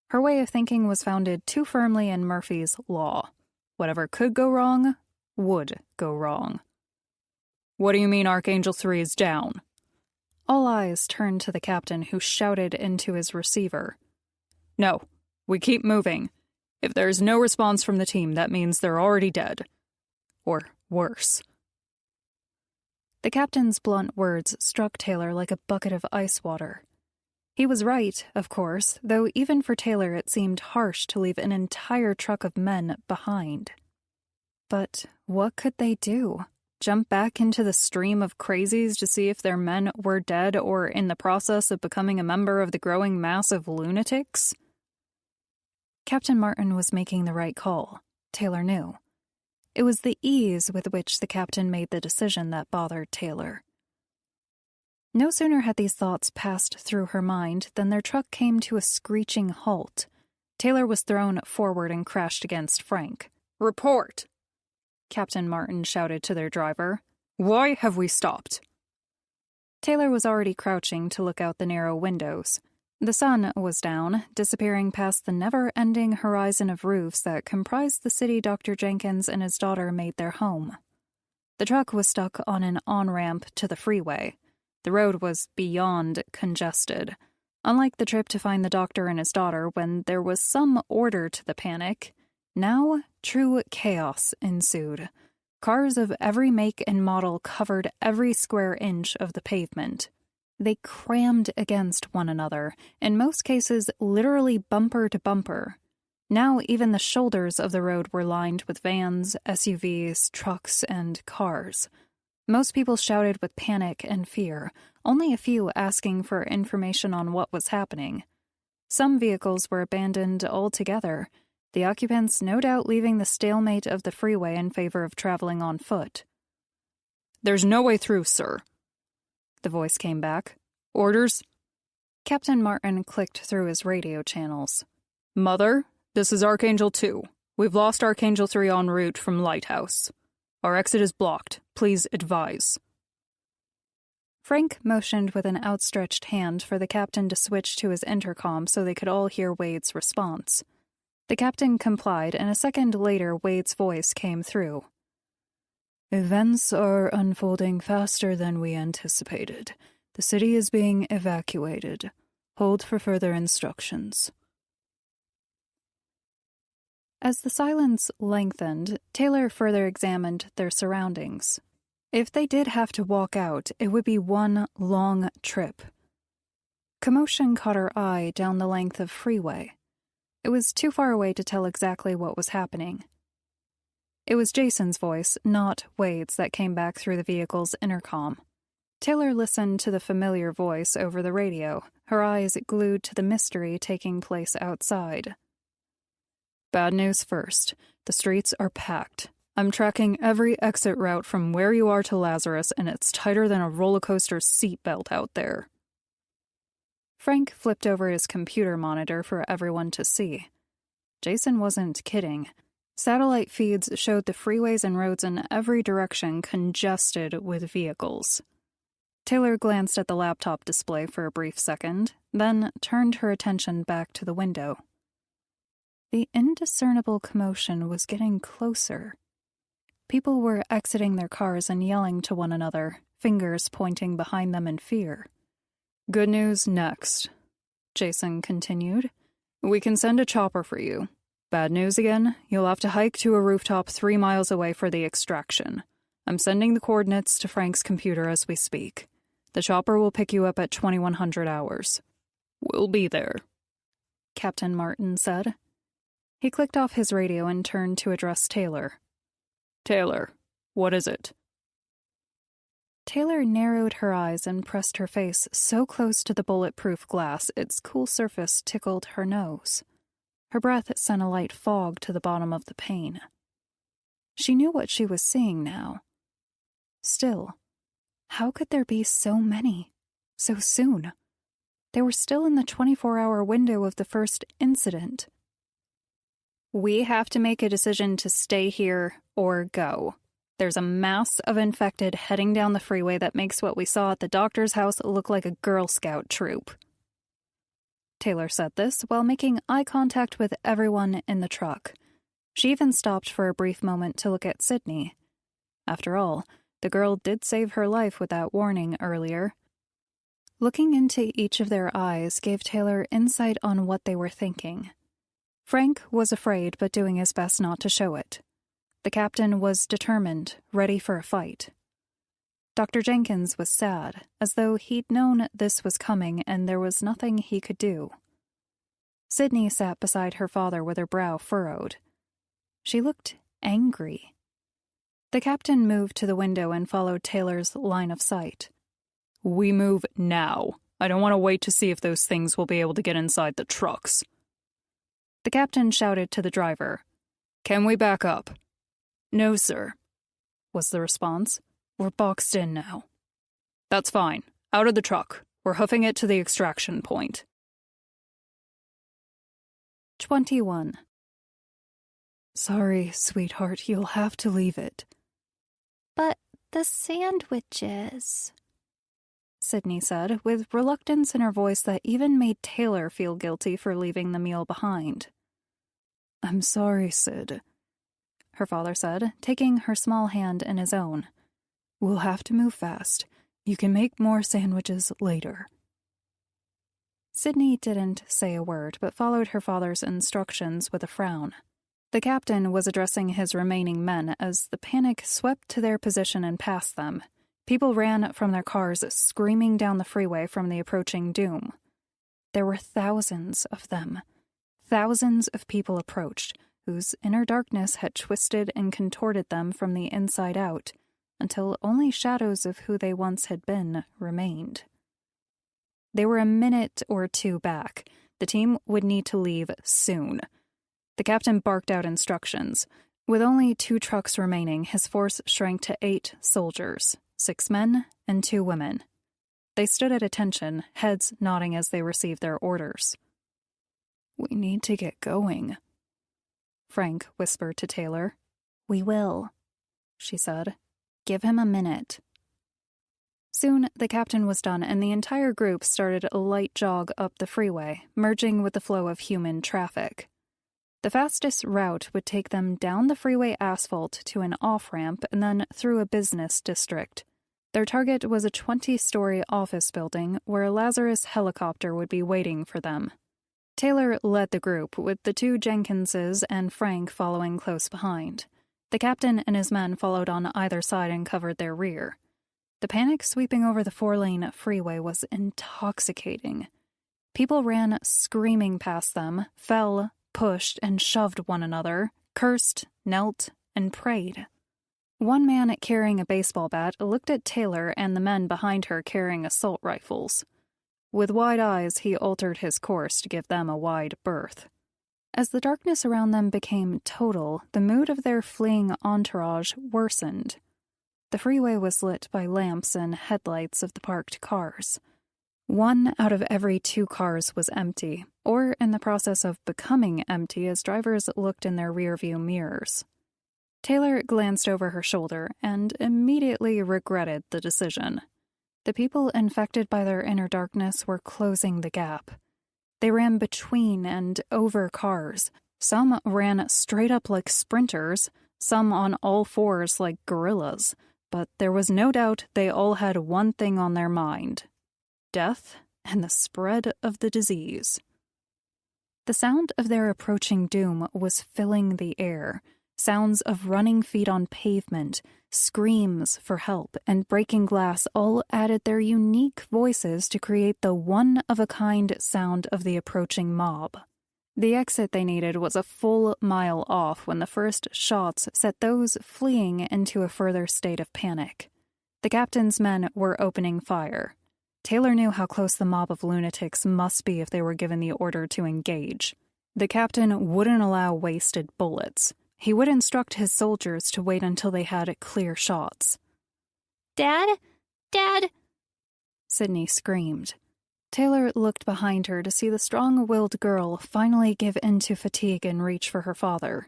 Her way of thinking was founded too firmly in Murphy's Law. Whatever could go wrong, would go wrong. What do you mean Archangel 3 is down? All eyes turned to the captain, who shouted into his receiver. No, we keep moving. If there's no response from the team, that means they're already dead. Or worse. The captain's blunt words struck Taylor like a bucket of ice water. He was right, of course, though even for Taylor it seemed harsh to leave an entire truck of men behind. But what could they do? Jump back into the stream of crazies to see if their men were dead or in the process of becoming a member of the growing mass of lunatics? Captain Martin was making the right call, Taylor knew. It was the ease with which the captain made the decision that bothered Taylor. No sooner had these thoughts passed through her mind than their truck came to a screeching halt. Taylor was thrown forward and crashed against Frank. Report! Captain Martin shouted to their driver. Why have we stopped? Taylor was already crouching to look out the narrow windows. The sun was down, disappearing past the never-ending horizon of roofs that comprised the city Dr. Jenkins and his daughter made their home. The truck was stuck on an on-ramp to the freeway. The road was beyond congested. Unlike the trip to find the doctor and his daughter when there was some order to the panic, now true chaos ensued. Cars of every make and model covered every square inch of the pavement. They crammed against one another, in most cases literally bumper to bumper. Now even the shoulders of the road were lined with vans, SUVs, trucks, and cars. Most people shouted with panic and fear, only a few asking for information on what was happening. Some vehicles were abandoned altogether, the occupants no doubt leaving the stalemate of the freeway in favor of traveling on foot. There's no way through, sir. The voice came back. Orders? Captain Martin clicked through his radio channels. Mother, this is Archangel 2. We've lost Archangel 3 en route from Lighthouse. Our exit is blocked. Please advise. Frank motioned with an outstretched hand for the captain to switch to his intercom so they could all hear Wade's response. The captain complied, and a second later Wade's voice came through. Events are unfolding faster than we anticipated. The city is being evacuated. Hold for further instructions. As the silence lengthened, Taylor further examined their surroundings. If they did have to walk out, it would be one long trip. Commotion caught her eye down the length of freeway. It was too far away to tell exactly what was happening. It was Jason's voice, not Wade's, that came back through the vehicle's intercom. Taylor listened to the familiar voice over the radio, her eyes glued to the mystery taking place outside. Bad news first. The streets are packed. I'm tracking every exit route from where you are to Lazarus, and it's tighter than a roller coaster seatbelt out there. Frank flipped over his computer monitor for everyone to see. Jason wasn't kidding. Satellite feeds showed the freeways and roads in every direction congested with vehicles. Taylor glanced at the laptop display for a brief second, then turned her attention back to the window. The indiscernible commotion was getting closer. People were exiting their cars and yelling to one another, fingers pointing behind them in fear. Good news next, Jason continued. We can send a chopper for you. Bad news again, you'll have to hike to a rooftop 3 miles away for the extraction. I'm sending the coordinates to Frank's computer as we speak. The chopper will pick you up at 2100 hours. We'll be there, Captain Martin said. He clicked off his radio and turned to address Taylor. Taylor, what is it? Taylor narrowed her eyes and pressed her face so close to the bulletproof glass its cool surface tickled her nose. Her breath sent a light fog to the bottom of the pane. She knew what she was seeing now. Still, how could there be so many, so soon? They were still in the 24-hour window of the first incident. We have to make a decision to stay here or go. There's a mass of infected heading down the freeway that makes what we saw at the doctor's house look like a Girl Scout troop. Taylor said this while making eye contact with everyone in the truck. She even stopped for a brief moment to look at Sydney. After all, the girl did save her life with that warning earlier. Looking into each of their eyes gave Taylor insight on what they were thinking. Frank was afraid, but doing his best not to show it. The captain was determined, ready for a fight. Dr. Jenkins was sad, as though he'd known this was coming and there was nothing he could do. Sydney sat beside her father with her brow furrowed. She looked angry. The captain moved to the window and followed Taylor's line of sight. We move now. I don't want to wait to see if those things will be able to get inside the trucks. The captain shouted to the driver. Can we back up? No, sir, was the response. We're boxed in now. That's fine. Out of the truck. We're hoofing it to the extraction point. 21. Sorry, sweetheart, you'll have to leave it. But the sandwiches, Sydney said, with reluctance in her voice that even made Taylor feel guilty for leaving the meal behind. I'm sorry, Sid, her father said, taking her small hand in his own. We'll have to move fast. You can make more sandwiches later. Sydney didn't say a word, but followed her father's instructions with a frown. The captain was addressing his remaining men as the panic swept to their position and past them. People ran from their cars, screaming down the freeway from the approaching doom. There were thousands of them. Thousands of people approached, whose inner darkness had twisted and contorted them from the inside out, until only shadows of who they once had been remained. They were a minute or two back. The team would need to leave soon. The captain barked out instructions. With only 2 trucks remaining, his force shrank to 8 soldiers, 6 men and 2 women. They stood at attention, heads nodding as they received their orders. "We need to get going," Frank whispered to Taylor. "We will," she said. "Give him a minute." Soon, the captain was done, and the entire group started a light jog up the freeway, merging with the flow of human traffic. The fastest route would take them down the freeway asphalt to an off-ramp and then through a business district. Their target was a 20-story office building where a Lazarus helicopter would be waiting for them. Taylor led the group, with the two Jenkinses and Frank following close behind. The captain and his men followed on either side and covered their rear. The panic sweeping over the 4-lane freeway was intoxicating. People ran screaming past them, fell, pushed, and shoved one another, cursed, knelt, and prayed. One man carrying a baseball bat looked at Taylor and the men behind her carrying assault rifles. With wide eyes, he altered his course to give them a wide berth. As the darkness around them became total, the mood of their fleeing entourage worsened. The freeway was lit by lamps and headlights of the parked cars. 1 out of every 2 cars was empty, or in the process of becoming empty as drivers looked in their rearview mirrors. Taylor glanced over her shoulder and immediately regretted the decision. The people infected by their inner darkness were closing the gap. They ran between and over cars. Some ran straight up like sprinters, some on all fours like gorillas, but there was no doubt they all had one thing on their mind: death and the spread of the disease. The sound of their approaching doom was filling the air. Sounds of running feet on pavement, screams for help, and breaking glass all added their unique voices to create the one-of-a-kind sound of the approaching mob. The exit they needed was a full mile off when the first shots set those fleeing into a further state of panic. The captain's men were opening fire. Taylor knew how close the mob of lunatics must be if they were given the order to engage. The captain wouldn't allow wasted bullets. He would instruct his soldiers to wait until they had clear shots. "Dad? Dad!" Sydney screamed. Taylor looked behind her to see the strong-willed girl finally give in to fatigue and reach for her father.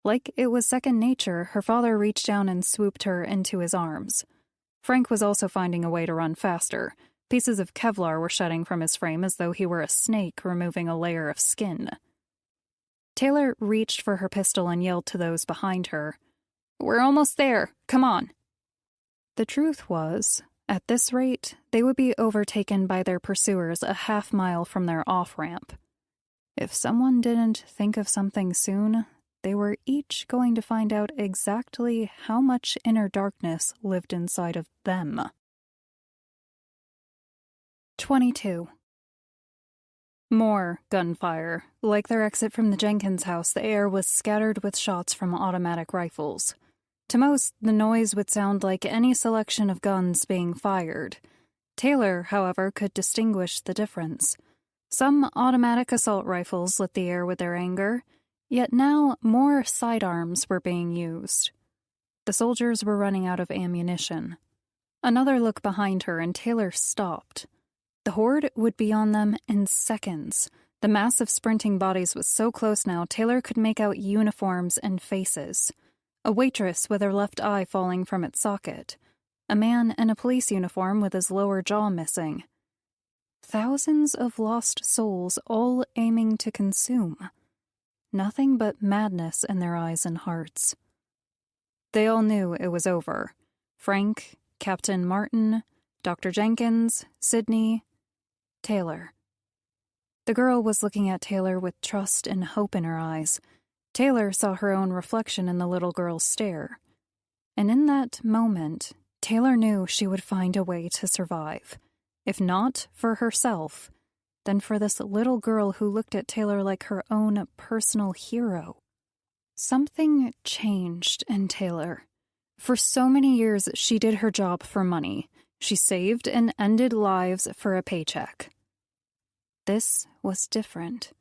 Like it was second nature, her father reached down and swooped her into his arms. Frank was also finding a way to run faster. Pieces of Kevlar were shedding from his frame as though he were a snake removing a layer of skin. Taylor reached for her pistol and yelled to those behind her, "We're almost there! Come on!" The truth was, at this rate, they would be overtaken by their pursuers a half-mile from their off-ramp. If someone didn't think of something soon, they were each going to find out exactly how much inner darkness lived inside of them. 22. More gunfire. Like their exit from the Jenkins house, the air was scattered with shots from automatic rifles. To most, the noise would sound like any selection of guns being fired. Taylor, however, could distinguish the difference. Some automatic assault rifles lit the air with their anger, yet now more sidearms were being used. The soldiers were running out of ammunition. Another look behind her and Taylor stopped. The horde would be on them in seconds. The mass of sprinting bodies was so close now, Taylor could make out uniforms and faces. A waitress with her left eye falling from its socket. A man in a police uniform with his lower jaw missing. Thousands of lost souls all aiming to consume. Nothing but madness in their eyes and hearts. They all knew it was over. Frank, Captain Martin, Dr. Jenkins, Sydney, Taylor. The girl was looking at Taylor with trust and hope in her eyes. Taylor saw her own reflection in the little girl's stare. And in that moment, Taylor knew she would find a way to survive. If not for herself, then for this little girl who looked at Taylor like her own personal hero. Something changed in Taylor. For so many years, she did her job for money. She saved and ended lives for a paycheck. This was different.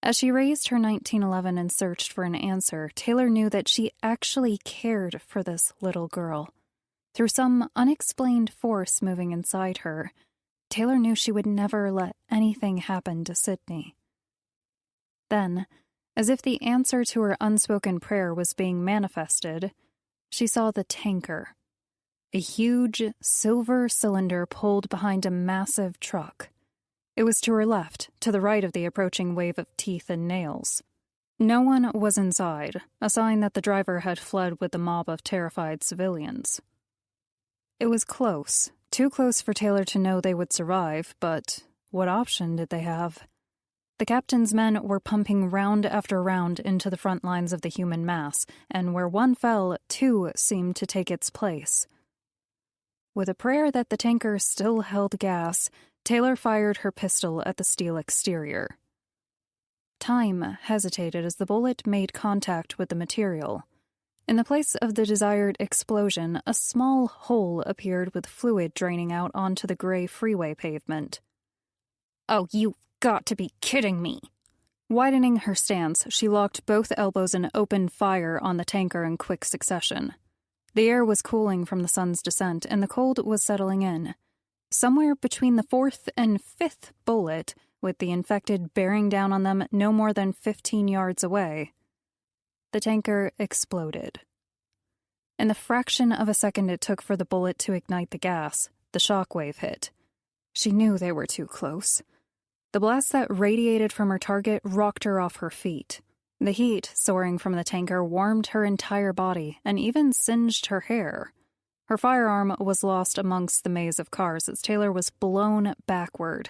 As she raised her 1911 and searched for an answer, Taylor knew that she actually cared for this little girl. Through some unexplained force moving inside her, Taylor knew she would never let anything happen to Sydney. Then, as if the answer to her unspoken prayer was being manifested, she saw the tanker. A huge, silver cylinder pulled behind a massive truck. It was to her left, to the right of the approaching wave of teeth and nails. No one was inside, a sign that the driver had fled with the mob of terrified civilians. It was close, too close for Taylor to know they would survive, but what option did they have? The captain's men were pumping round after round into the front lines of the human mass, and where one fell, two seemed to take its place. With a prayer that the tanker still held gas, Taylor fired her pistol at the steel exterior. Time hesitated as the bullet made contact with the material. In the place of the desired explosion, a small hole appeared with fluid draining out onto the gray freeway pavement. "Oh, you've got to be kidding me!" Widening her stance, she locked both elbows and opened fire on the tanker in quick succession. The air was cooling from the sun's descent, and the cold was settling in. Somewhere between the fourth and fifth bullet, with the infected bearing down on them no more than 15 yards away, the tanker exploded. In the fraction of a second it took for the bullet to ignite the gas, the shockwave hit. She knew they were too close. The blast that radiated from her target rocked her off her feet. The heat soaring from the tanker warmed her entire body and even singed her hair. Her firearm was lost amongst the maze of cars as Taylor was blown backward.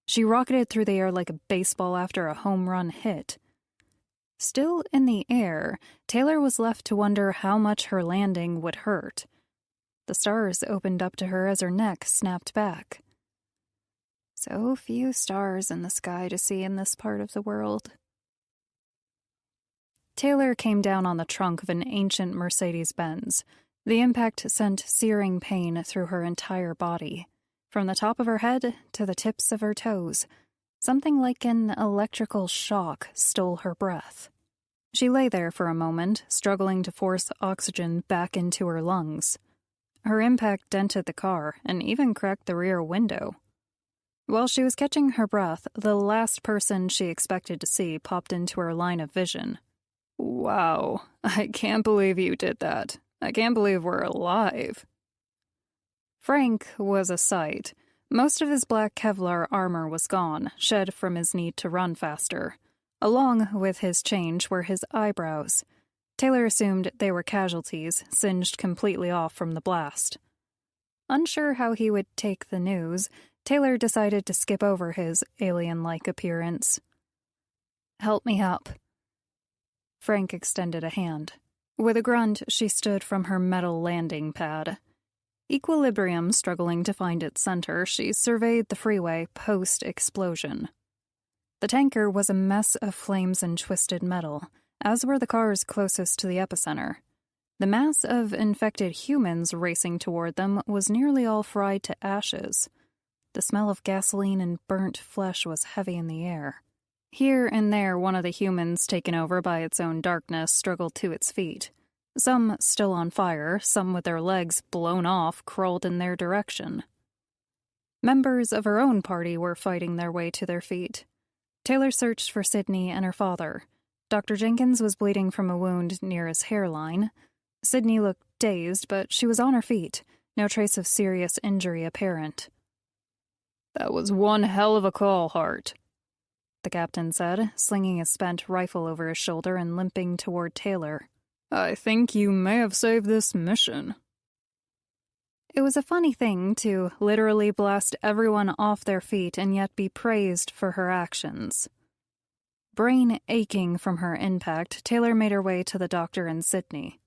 She rocketed through the air like a baseball after a home run hit. Still in the air, Taylor was left to wonder how much her landing would hurt. The stars opened up to her as her neck snapped back. So few stars in the sky to see in this part of the world. Taylor came down on the trunk of an ancient Mercedes-Benz. The impact sent searing pain through her entire body, from the top of her head to the tips of her toes. Something like an electrical shock stole her breath. She lay there for a moment, struggling to force oxygen back into her lungs. Her impact dented the car and even cracked the rear window. While she was catching her breath, the last person she expected to see popped into her line of vision. "Wow, I can't believe you did that. I can't believe we're alive." Frank was a sight. Most of his black Kevlar armor was gone, shed from his need to run faster. Along with his change were his eyebrows. Taylor assumed they were casualties, singed completely off from the blast. Unsure how he would take the news, Taylor decided to skip over his alien-like appearance. "Help me up." Frank extended a hand. With a grunt, she stood from her metal landing pad. Equilibrium struggling to find its center, she surveyed the freeway post-explosion. The tanker was a mess of flames and twisted metal, as were the cars closest to the epicenter. The mass of infected humans racing toward them was nearly all fried to ashes. The smell of gasoline and burnt flesh was heavy in the air. Here and there, one of the humans, taken over by its own darkness, struggled to its feet. Some still on fire, some with their legs blown off, crawled in their direction. Members of her own party were fighting their way to their feet. Taylor searched for Sydney and her father. Dr. Jenkins was bleeding from a wound near his hairline. Sydney looked dazed, but she was on her feet, no trace of serious injury apparent. "That was one hell of a call, Hart," the captain said, slinging his spent rifle over his shoulder and limping toward Taylor. "I think you may have saved this mission." It was a funny thing to literally blast everyone off their feet and yet be praised for her actions. Brain aching from her impact, Taylor made her way to the doctor and Sydney.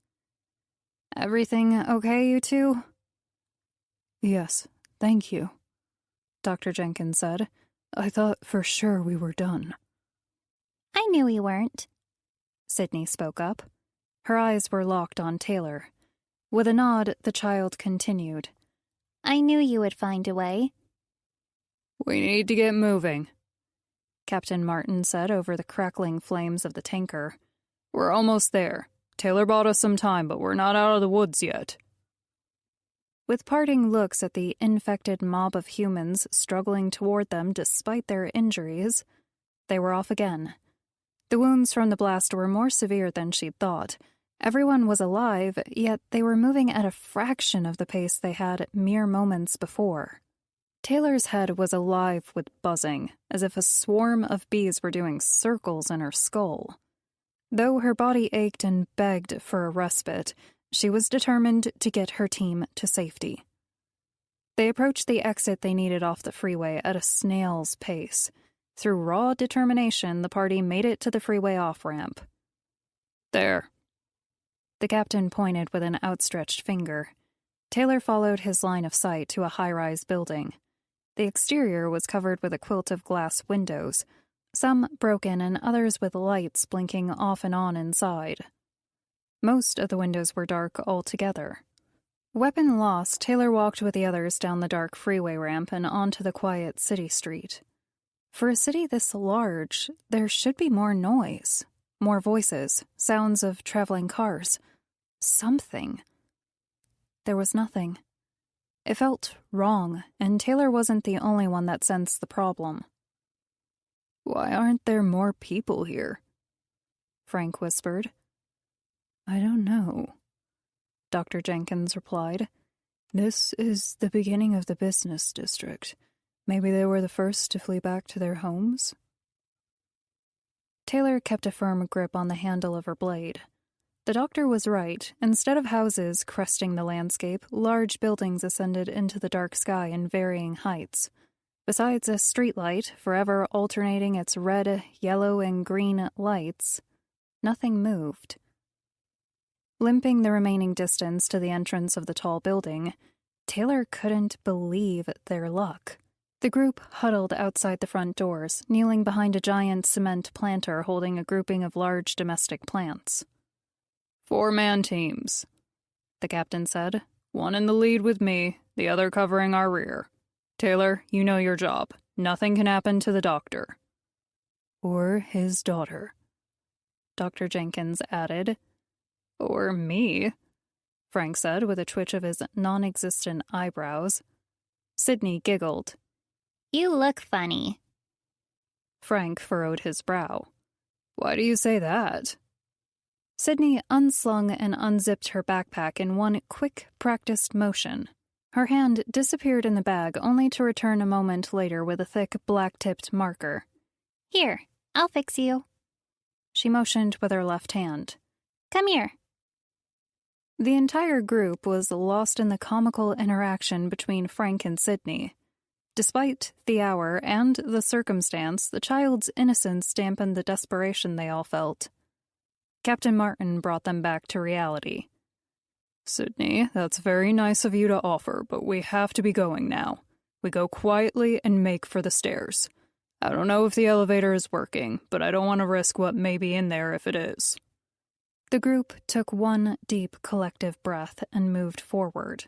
"Everything okay, you two?" "Yes, thank you," Dr. Jenkins said. "I thought for sure we were done." "I knew we weren't," Sydney spoke up. Her eyes were locked on Taylor. With a nod, the child continued. "I knew you would find a way." "We need to get moving," Captain Martin said over the crackling flames of the tanker. "We're almost there. Taylor bought us some time, but we're not out of the woods yet." With parting looks at the infected mob of humans struggling toward them despite their injuries, they were off again. The wounds from the blast were more severe than she'd thought. Everyone was alive, yet they were moving at a fraction of the pace they had mere moments before. Taylor's head was alive with buzzing, as if a swarm of bees were doing circles in her skull. Though her body ached and begged for a respite, she was determined to get her team to safety. They approached the exit they needed off the freeway at a snail's pace. Through raw determination, the party made it to the freeway off-ramp. There. The captain pointed with an outstretched finger. Taylor followed his line of sight to a high-rise building. The exterior was covered with a quilt of glass windows, some broken and others with lights blinking off and on inside. Most of the windows were dark altogether. Weapon lost, Taylor walked with the others down the dark freeway ramp and onto the quiet city street. For a city this large, there should be more noise, more voices, sounds of traveling cars. Something. There was nothing. It felt wrong, and Taylor wasn't the only one that sensed the problem. Why aren't there more people here? Frank whispered. I don't know, Dr. Jenkins replied. This is the beginning of the business district. Maybe they were the first to flee back to their homes? Taylor kept a firm grip on the handle of her blade. The doctor was right. Instead of houses cresting the landscape, large buildings ascended into the dark sky in varying heights. Besides a streetlight, forever alternating its red, yellow, and green lights, nothing moved. Limping the remaining distance to the entrance of the tall building, Taylor couldn't believe their luck. The group huddled outside the front doors, kneeling behind a giant cement planter holding a grouping of large domestic plants. 4-man teams, the captain said. 1 in the lead with me, the other covering our rear. Taylor, you know your job. Nothing can happen to the doctor. Or his daughter, Dr. Jenkins added. Or me, Frank said with a twitch of his non-existent eyebrows. Sydney giggled. You look funny. Frank furrowed his brow. Why do you say that? Sydney unslung and unzipped her backpack in one quick, practiced motion. Her hand disappeared in the bag, only to return a moment later with a thick, black-tipped marker. Here, I'll fix you. She motioned with her left hand. Come here. The entire group was lost in the comical interaction between Frank and Sydney. Despite the hour and the circumstance, the child's innocence dampened the desperation they all felt. Captain Martin brought them back to reality. Sydney, that's very nice of you to offer, but we have to be going now. We go quietly and make for the stairs. I don't know if the elevator is working, but I don't want to risk what may be in there if it is. The group took one deep collective breath and moved forward.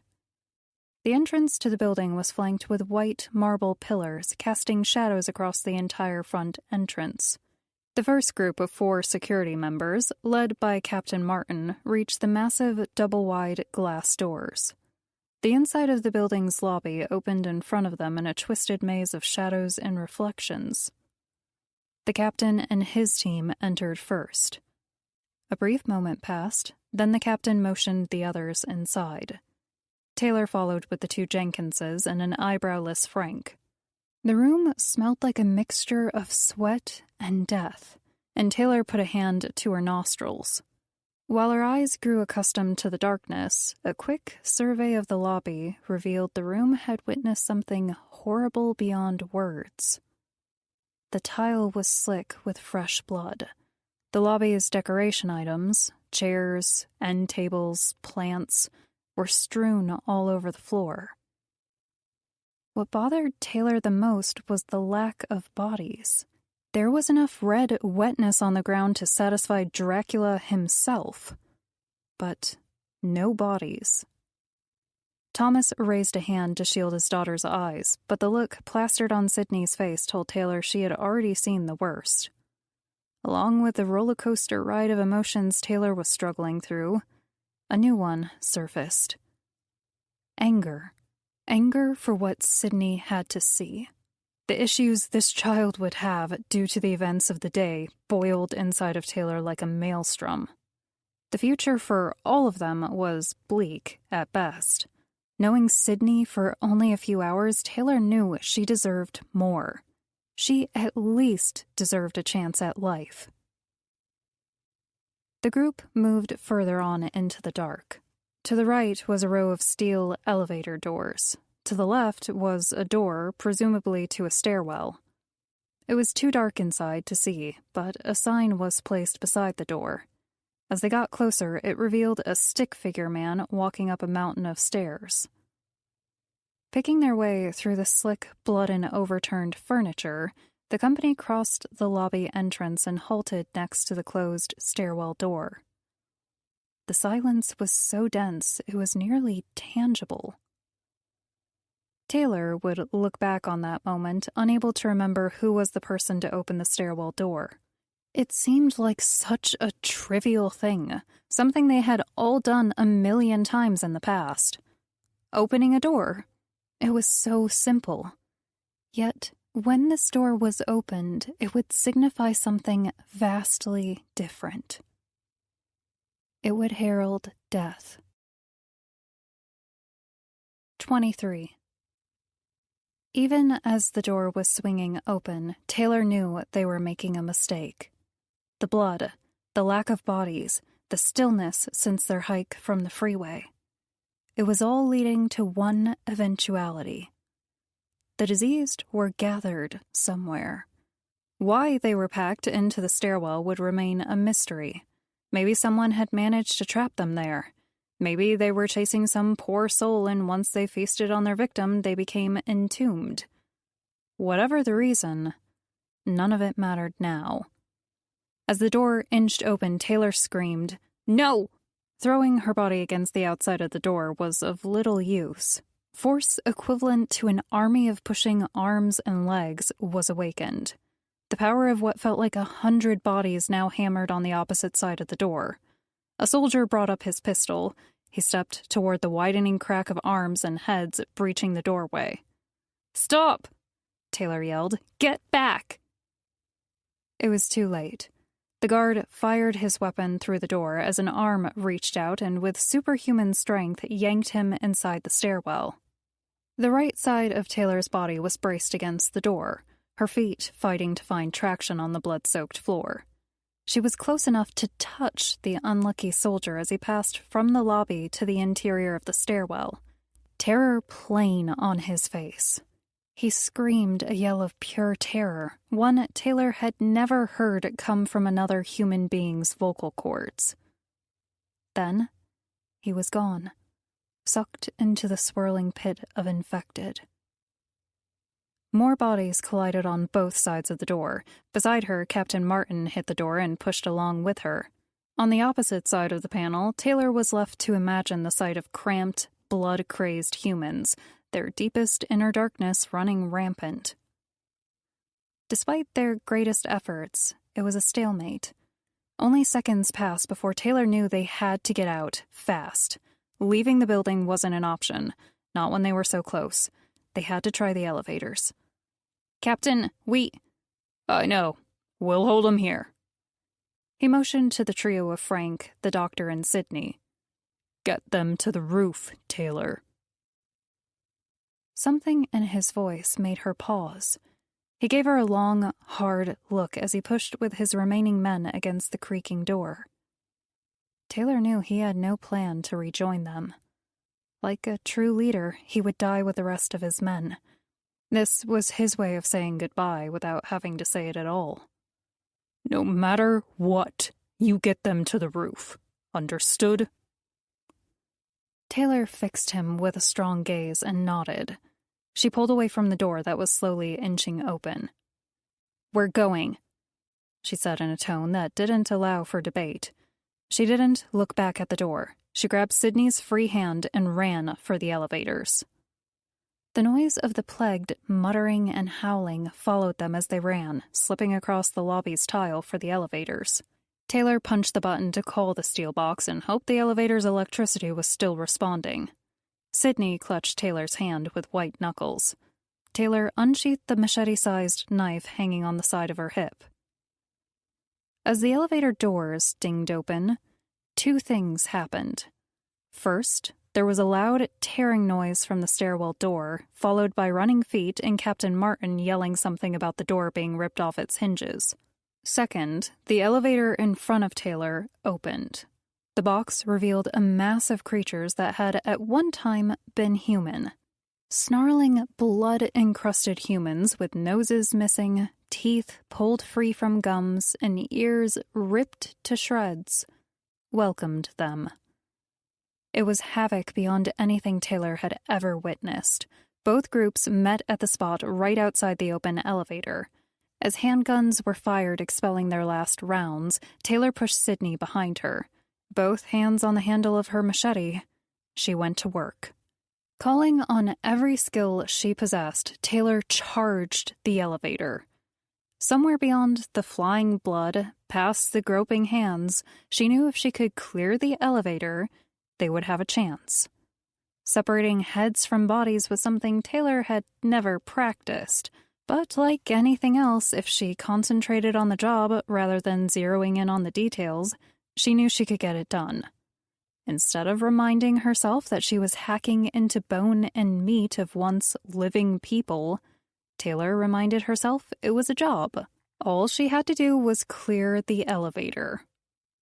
The entrance to the building was flanked with white marble pillars, casting shadows across the entire front entrance. The first group of 4 security members, led by Captain Martin, reached the massive double-wide glass doors. The inside of the building's lobby opened in front of them in a twisted maze of shadows and reflections. The captain and his team entered first. A brief moment passed, then the captain motioned the others inside. Taylor followed with the 2 Jenkinses and an eyebrowless Frank. The room smelled like a mixture of sweat and death, and Taylor put a hand to her nostrils. While her eyes grew accustomed to the darkness, a quick survey of the lobby revealed the room had witnessed something horrible beyond words. The tile was slick with fresh blood. The lobby's decoration items, chairs, end tables, plants, were strewn all over the floor. What bothered Taylor the most was the lack of bodies. There was enough red wetness on the ground to satisfy Dracula himself, but no bodies. Thomas raised a hand to shield his daughter's eyes, but the look plastered on Sydney's face told Taylor she had already seen the worst. Along with the roller coaster ride of emotions Taylor was struggling through, a new one surfaced. Anger. Anger for what Sydney had to see. The issues this child would have due to the events of the day boiled inside of Taylor like a maelstrom. The future for all of them was bleak at best. Knowing Sydney for only a few hours, Taylor knew she deserved more. She at least deserved a chance at life. The group moved further on into the dark. To the right was a row of steel elevator doors. To the left was a door, presumably to a stairwell. It was too dark inside to see, but a sign was placed beside the door. As they got closer, it revealed a stick-figure man walking up a mountain of stairs. Picking their way through the slick, blood and overturned furniture, the company crossed the lobby entrance and halted next to the closed stairwell door. The silence was so dense it was nearly tangible. Taylor would look back on that moment, unable to remember who was the person to open the stairwell door. It seemed like such a trivial thing, something they had all done a million times in the past. Opening a door. It was so simple. Yet, when this door was opened, it would signify something vastly different. It would herald death. 23. Even as the door was swinging open, Taylor knew they were making a mistake. The blood, the lack of bodies, the stillness since their hike from the freeway. It was all leading to one eventuality. The diseased were gathered somewhere. Why they were packed into the stairwell would remain a mystery. Maybe someone had managed to trap them there. Maybe they were chasing some poor soul, and once they feasted on their victim, they became entombed. Whatever the reason, none of it mattered now. As the door inched open, Taylor screamed, "No!" Throwing her body against the outside of the door was of little use. Force equivalent to an army of pushing arms and legs was awakened. The power of what felt like 100 bodies now hammered on the opposite side of the door. A soldier brought up his pistol. He stepped toward the widening crack of arms and heads breaching the doorway. "Stop!" Taylor yelled. "Get back!" It was too late. The guard fired his weapon through the door as an arm reached out and with superhuman strength yanked him inside the stairwell. The right side of Taylor's body was braced against the door, her feet fighting to find traction on the blood-soaked floor. She was close enough to touch the unlucky soldier as he passed from the lobby to the interior of the stairwell, terror plain on his face. He screamed a yell of pure terror, one Taylor had never heard come from another human being's vocal cords. Then, he was gone, sucked into the swirling pit of infected. More bodies collided on both sides of the door. Beside her, Captain Martin hit the door and pushed along with her. On the opposite side of the panel, Taylor was left to imagine the sight of cramped, blood-crazed humans, their deepest inner darkness running rampant. Despite their greatest efforts, it was a stalemate. Only seconds passed before Taylor knew they had to get out, fast. Leaving the building wasn't an option, not when they were so close. They had to try the elevators. "Captain, I know. We'll hold him here." He motioned to the trio of Frank, the doctor, and Sydney. "Get them to the roof, Taylor." Something in his voice made her pause. He gave her a long, hard look as he pushed with his remaining men against the creaking door. Taylor knew he had no plan to rejoin them. Like a true leader, he would die with the rest of his men. This was his way of saying goodbye without having to say it at all. "No matter what, you get them to the roof. Understood?" Taylor fixed him with a strong gaze and nodded. She pulled away from the door that was slowly inching open. "We're going," she said in a tone that didn't allow for debate. She didn't look back at the door. She grabbed Sydney's free hand and ran for the elevators. The noise of the plagued muttering and howling followed them as they ran, slipping across the lobby's tile for the elevators. Taylor punched the button to call the steel box and hoped the elevator's electricity was still responding. Sydney clutched Taylor's hand with white knuckles. Taylor unsheathed the machete-sized knife hanging on the side of her hip. As the elevator doors dinged open, two things happened. First, there was a loud, tearing noise from the stairwell door, followed by running feet and Captain Martin yelling something about the door being ripped off its hinges. Second, the elevator in front of Taylor opened. The box revealed a mass of creatures that had at one time been human. Snarling, blood-encrusted humans with noses missing, teeth pulled free from gums, and ears ripped to shreds welcomed them. It was havoc beyond anything Taylor had ever witnessed. Both groups met at the spot right outside the open elevator. As handguns were fired expelling their last rounds, Taylor pushed Sydney behind her. Both hands on the handle of her machete, she went to work. Calling on every skill she possessed, Taylor charged the elevator. Somewhere beyond the flying blood, past the groping hands, she knew if she could clear the elevator, they would have a chance. Separating heads from bodies was something Taylor had never practiced, but like anything else, if she concentrated on the job rather than zeroing in on the details, she knew she could get it done. Instead of reminding herself that she was hacking into bone and meat of once living people, Taylor reminded herself it was a job. All she had to do was clear the elevator.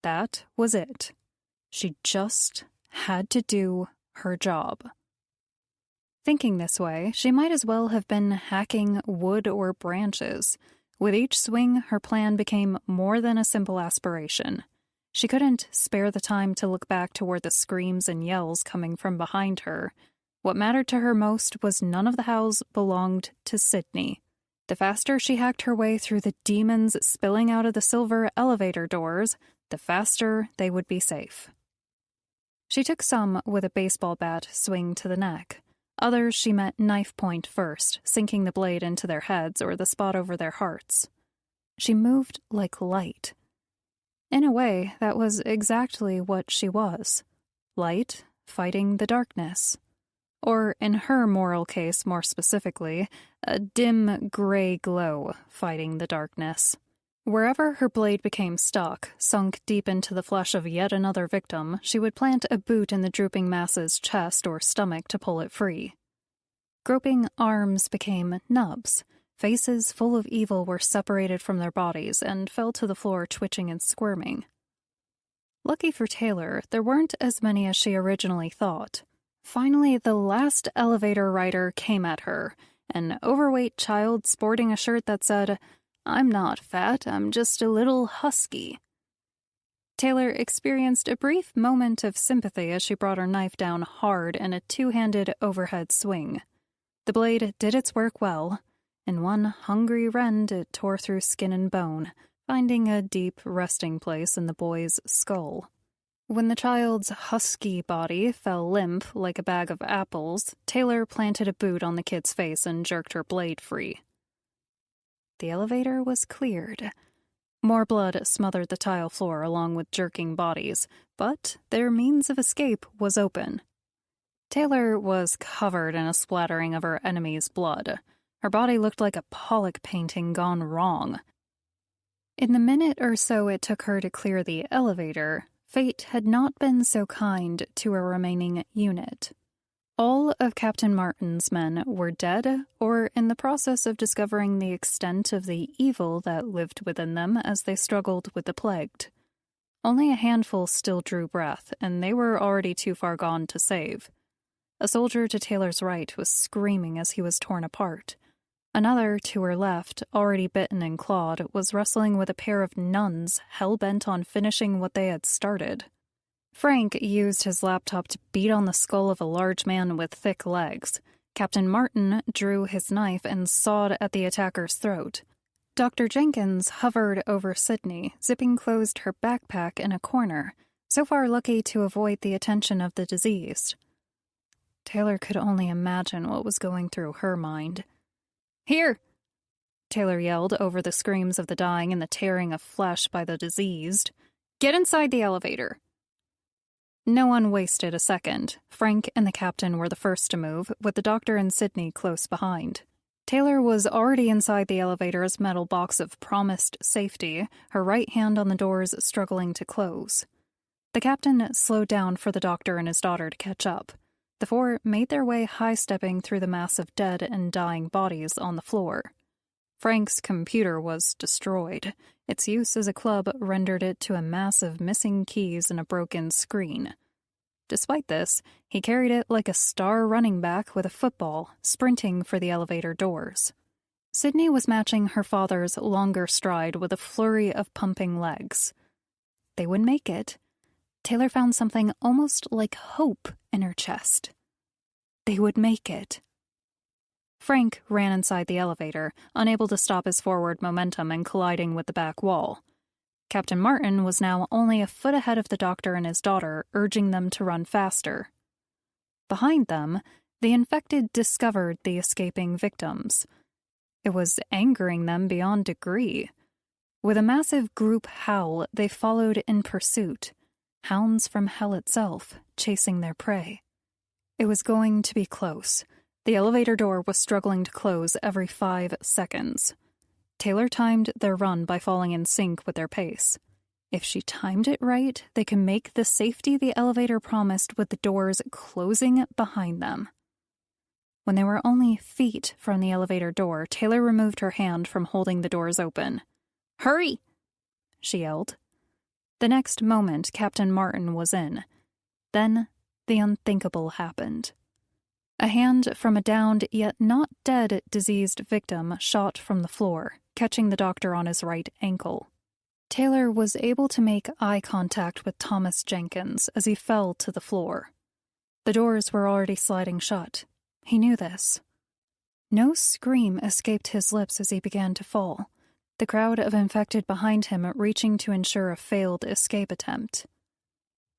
That was it. She just had to do her job. Thinking this way, she might as well have been hacking wood or branches. With each swing, her plan became more than a simple aspiration. She couldn't spare the time to look back toward the screams and yells coming from behind her. What mattered to her most was none of the howls belonged to Sydney. The faster she hacked her way through the demons spilling out of the silver elevator doors, the faster they would be safe. She took some with a baseball bat swing to the neck. Others she met knife point first, sinking the blade into their heads or the spot over their hearts. She moved like light. In a way, that was exactly what she was. Light fighting the darkness. Or, in her moral case more specifically, a dim gray glow fighting the darkness. Wherever her blade became stuck, sunk deep into the flesh of yet another victim, she would plant a boot in the drooping mass's chest or stomach to pull it free. Groping arms became nubs. Faces full of evil were separated from their bodies and fell to the floor twitching and squirming. Lucky for Taylor, there weren't as many as she originally thought. Finally, the last elevator rider came at her, an overweight child sporting a shirt that said, "I'm not fat, I'm just a little husky." Taylor experienced a brief moment of sympathy as she brought her knife down hard in a two-handed overhead swing. The blade did its work well. In one hungry rend, it tore through skin and bone, finding a deep resting place in the boy's skull. When the child's husky body fell limp like a bag of apples, Taylor planted a boot on the kid's face and jerked her blade free. The elevator was cleared. More blood smothered the tile floor along with jerking bodies, but their means of escape was open. Taylor was covered in a splattering of her enemy's blood. Her body looked like a Pollock painting gone wrong. In the minute or so it took her to clear the elevator, fate had not been so kind to her remaining unit. All of Captain Martin's men were dead or in the process of discovering the extent of the evil that lived within them as they struggled with the plague. Only a handful still drew breath, and they were already too far gone to save. A soldier to Taylor's right was screaming as he was torn apart. Another, to her left, already bitten and clawed, was wrestling with a pair of nuns hell-bent on finishing what they had started. Frank used his laptop to beat on the skull of a large man with thick legs. Captain Martin drew his knife and sawed at the attacker's throat. Dr. Jenkins hovered over Sydney, zipping closed her backpack in a corner, so far lucky to avoid the attention of the diseased. Taylor could only imagine what was going through her mind. "Here!" Taylor yelled over the screams of the dying and the tearing of flesh by the diseased. "Get inside the elevator." No one wasted a second. Frank and the captain were the first to move, with the doctor and Sydney close behind. Taylor was already inside the elevator's metal box of promised safety, her right hand on the doors struggling to close. The captain slowed down for the doctor and his daughter to catch up. The four made their way high-stepping through the mass of dead and dying bodies on the floor. Frank's computer was destroyed. Its use as a club rendered it to a mass of missing keys and a broken screen. Despite this, he carried it like a star running back with a football, sprinting for the elevator doors. Sydney was matching her father's longer stride with a flurry of pumping legs. They would make it. Taylor found something almost like hope in her chest. They would make it. Frank ran inside the elevator, unable to stop his forward momentum and colliding with the back wall. Captain Martin was now only a foot ahead of the doctor and his daughter, urging them to run faster. Behind them, the infected discovered the escaping victims. It was angering them beyond degree. With a massive group howl, they followed in pursuit, hounds from hell itself, chasing their prey. It was going to be close. The elevator door was struggling to close every 5 seconds. Taylor timed their run by falling in sync with their pace. If she timed it right, they could make the safety the elevator promised with the doors closing behind them. When they were only feet from the elevator door, Taylor removed her hand from holding the doors open. "Hurry!" she yelled. The next moment, Captain Martin was in. Then, the unthinkable happened. A hand from a downed, yet not dead, diseased victim shot from the floor, catching the doctor on his right ankle. Taylor was able to make eye contact with Thomas Jenkins as he fell to the floor. The doors were already sliding shut. He knew this. No scream escaped his lips as he began to fall, the crowd of infected behind him reaching to ensure a failed escape attempt.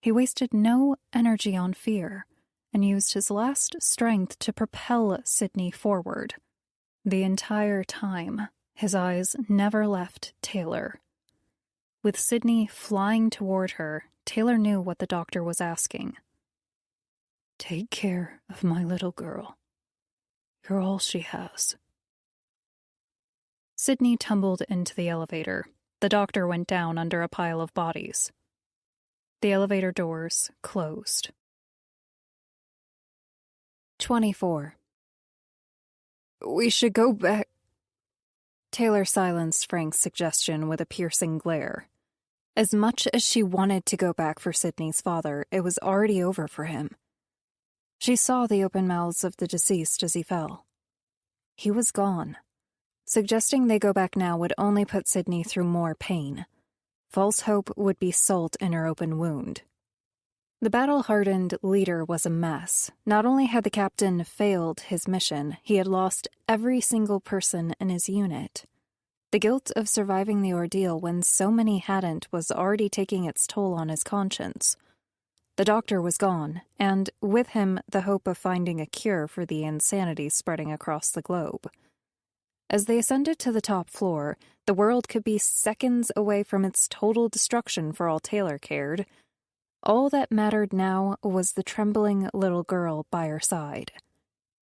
He wasted no energy on fear and used his last strength to propel Sydney forward. The entire time, his eyes never left Taylor. With Sydney flying toward her, Taylor knew what the doctor was asking. "Take care of my little girl. You're all she has." Sydney tumbled into the elevator. The doctor went down under a pile of bodies. The elevator doors closed. 24. "We should go back." Taylor silenced Frank's suggestion with a piercing glare. As much as she wanted to go back for Sydney's father, it was already over for him. She saw the open mouths of the deceased as he fell. He was gone. Suggesting they go back now would only put Sydney through more pain. False hope would be salt in her open wound. The battle-hardened leader was a mess. Not only had the captain failed his mission, he had lost every single person in his unit. The guilt of surviving the ordeal when so many hadn't was already taking its toll on his conscience. The doctor was gone, and with him the hope of finding a cure for the insanity spreading across the globe. As they ascended to the top floor, the world could be seconds away from its total destruction for all Taylor cared. All that mattered now was the trembling little girl by her side.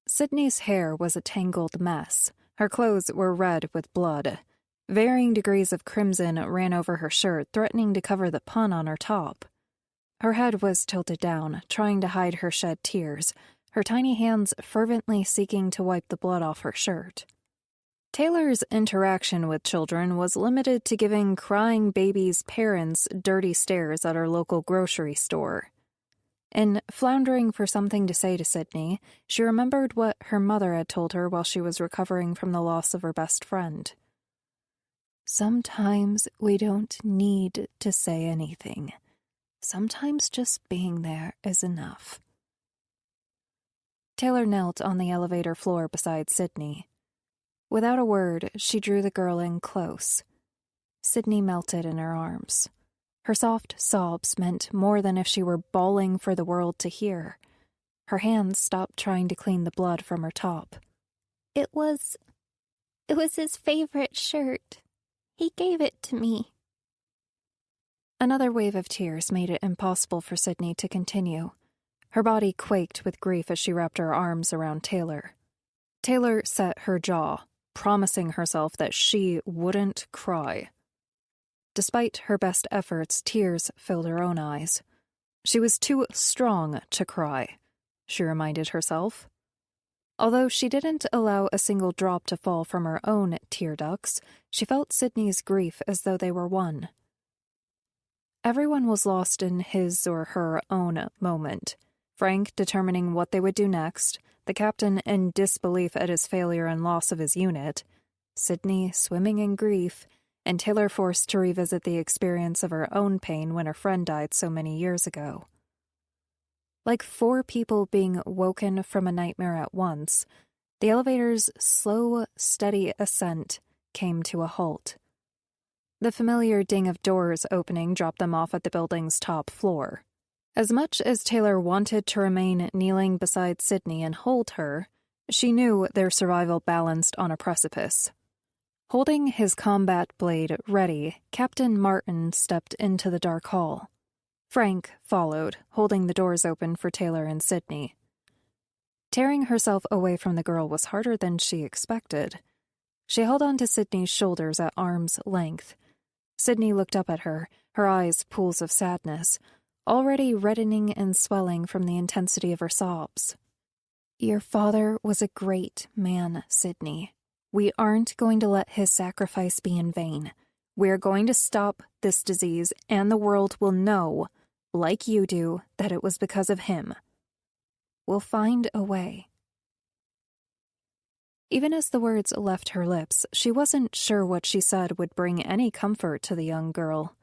Sydney's hair was a tangled mess. Her clothes were red with blood. Varying degrees of crimson ran over her shirt, threatening to cover the pun on her top. Her head was tilted down, trying to hide her shed tears, her tiny hands fervently seeking to wipe the blood off her shirt. Taylor's interaction with children was limited to giving crying babies' parents dirty stares at her local grocery store. In floundering for something to say to Sydney, she remembered what her mother had told her while she was recovering from the loss of her best friend. "Sometimes we don't need to say anything. Sometimes just being there is enough." Taylor knelt on the elevator floor beside Sydney. Without a word, she drew the girl in close. Sydney melted in her arms. Her soft sobs meant more than if she were bawling for the world to hear. Her hands stopped trying to clean the blood from her top. It was his favorite shirt. He gave it to me." Another wave of tears made it impossible for Sydney to continue. Her body quaked with grief as she wrapped her arms around Taylor. Taylor set her jaw, promising herself that she wouldn't cry. Despite her best efforts, tears filled her own eyes. She was too strong to cry, she reminded herself. Although she didn't allow a single drop to fall from her own tear ducts, she felt Sydney's grief as though they were one. Everyone was lost in his or her own moment. Frank determining what they would do next, the captain in disbelief at his failure and loss of his unit, Sydney swimming in grief, and Taylor forced to revisit the experience of her own pain when her friend died so many years ago. Like 4 people being woken from a nightmare at once, the elevator's slow, steady ascent came to a halt. The familiar ding of doors opening dropped them off at the building's top floor. As much as Taylor wanted to remain kneeling beside Sydney and hold her, she knew their survival balanced on a precipice. Holding his combat blade ready, Captain Martin stepped into the dark hall. Frank followed, holding the doors open for Taylor and Sydney. Tearing herself away from the girl was harder than she expected. She held on to Sydney's shoulders at arm's length. Sydney looked up at her, her eyes pools of sadness, already reddening and swelling from the intensity of her sobs. "Your father was a great man, Sydney. We aren't going to let his sacrifice be in vain. We're going to stop this disease, and the world will know, like you do, that it was because of him. We'll find a way." Even as the words left her lips, she wasn't sure what she said would bring any comfort to the young girl.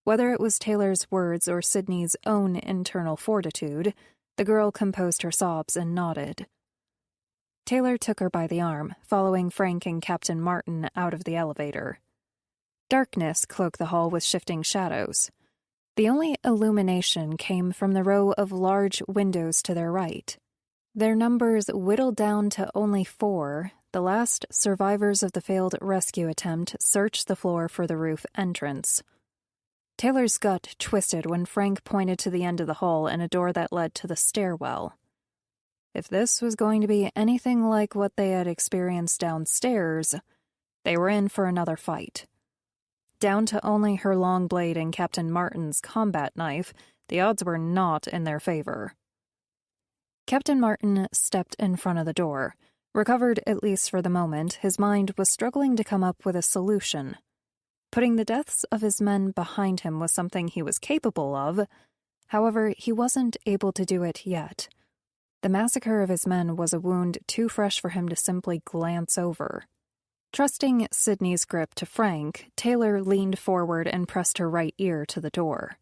Whether it was Taylor's words or Sydney's own internal fortitude, the girl composed her sobs and nodded. Taylor took her by the arm, following Frank and Captain Martin out of the elevator. Darkness cloaked the hall with shifting shadows. The only illumination came from the row of large windows to their right. Their numbers whittled down to only 4, the last survivors of the failed rescue attempt searched the floor for the roof entrance. Taylor's gut twisted when Frank pointed to the end of the hall and a door that led to the stairwell. If this was going to be anything like what they had experienced downstairs, they were in for another fight. Down to only her long blade and Captain Martin's combat knife, the odds were not in their favor. Captain Martin stepped in front of the door. Recovered at least for the moment, his mind was struggling to come up with a solution. Putting the deaths of his men behind him was something he was capable of. However, he wasn't able to do it yet. The massacre of his men was a wound too fresh for him to simply glance over. Trusting Sydney's grip to Frank, Taylor leaned forward and pressed her right ear to the door.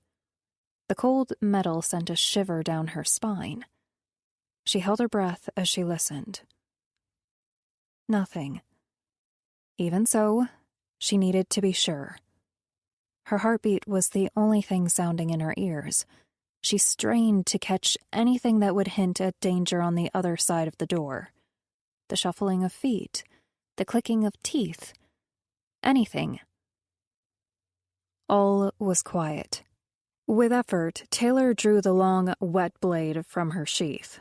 The cold metal sent a shiver down her spine. She held her breath as she listened. Nothing. Even so, she needed to be sure. Her heartbeat was the only thing sounding in her ears. She strained to catch anything that would hint at danger on the other side of the door. The shuffling of feet, the clicking of teeth, anything. All was quiet. With effort, Taylor drew the long, wet blade from her sheath.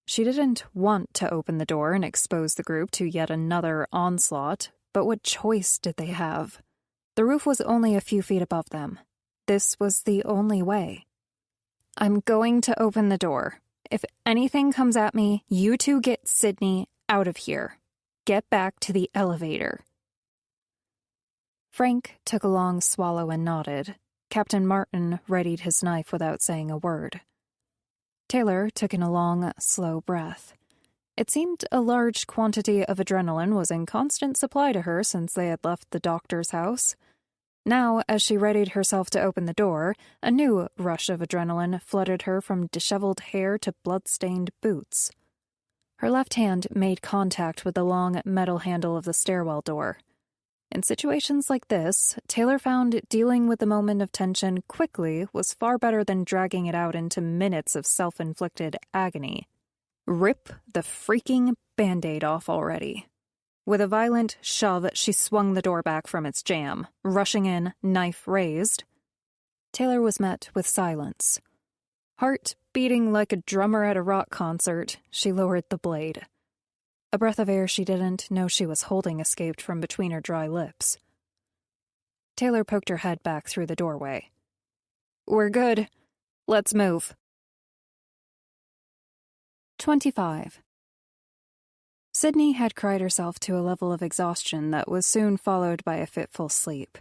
She didn't want to open the door and expose the group to yet another onslaught, but what choice did they have? The roof was only a few feet above them. This was the only way. "I'm going to open the door. If anything comes at me, you two get Sydney out of here. Get back to the elevator." Frank took a long swallow and nodded. Captain Martin readied his knife without saying a word. Taylor took in a long, slow breath. It seemed a large quantity of adrenaline was in constant supply to her since they had left the doctor's house. Now, as she readied herself to open the door, a new rush of adrenaline flooded her from disheveled hair to blood-stained boots. Her left hand made contact with the long metal handle of the stairwell door. In situations like this, Taylor found dealing with the moment of tension quickly was far better than dragging it out into minutes of self-inflicted agony. Rip the freaking Band-Aid off already. With a violent shove, she swung the door back from its jam, rushing in, knife raised. Taylor was met with silence. Heart beating like a drummer at a rock concert, she lowered the blade. A breath of air she didn't know she was holding escaped from between her dry lips. Taylor poked her head back through the doorway. "We're good. Let's move." 25. Sydney had cried herself to a level of exhaustion that was soon followed by a fitful sleep.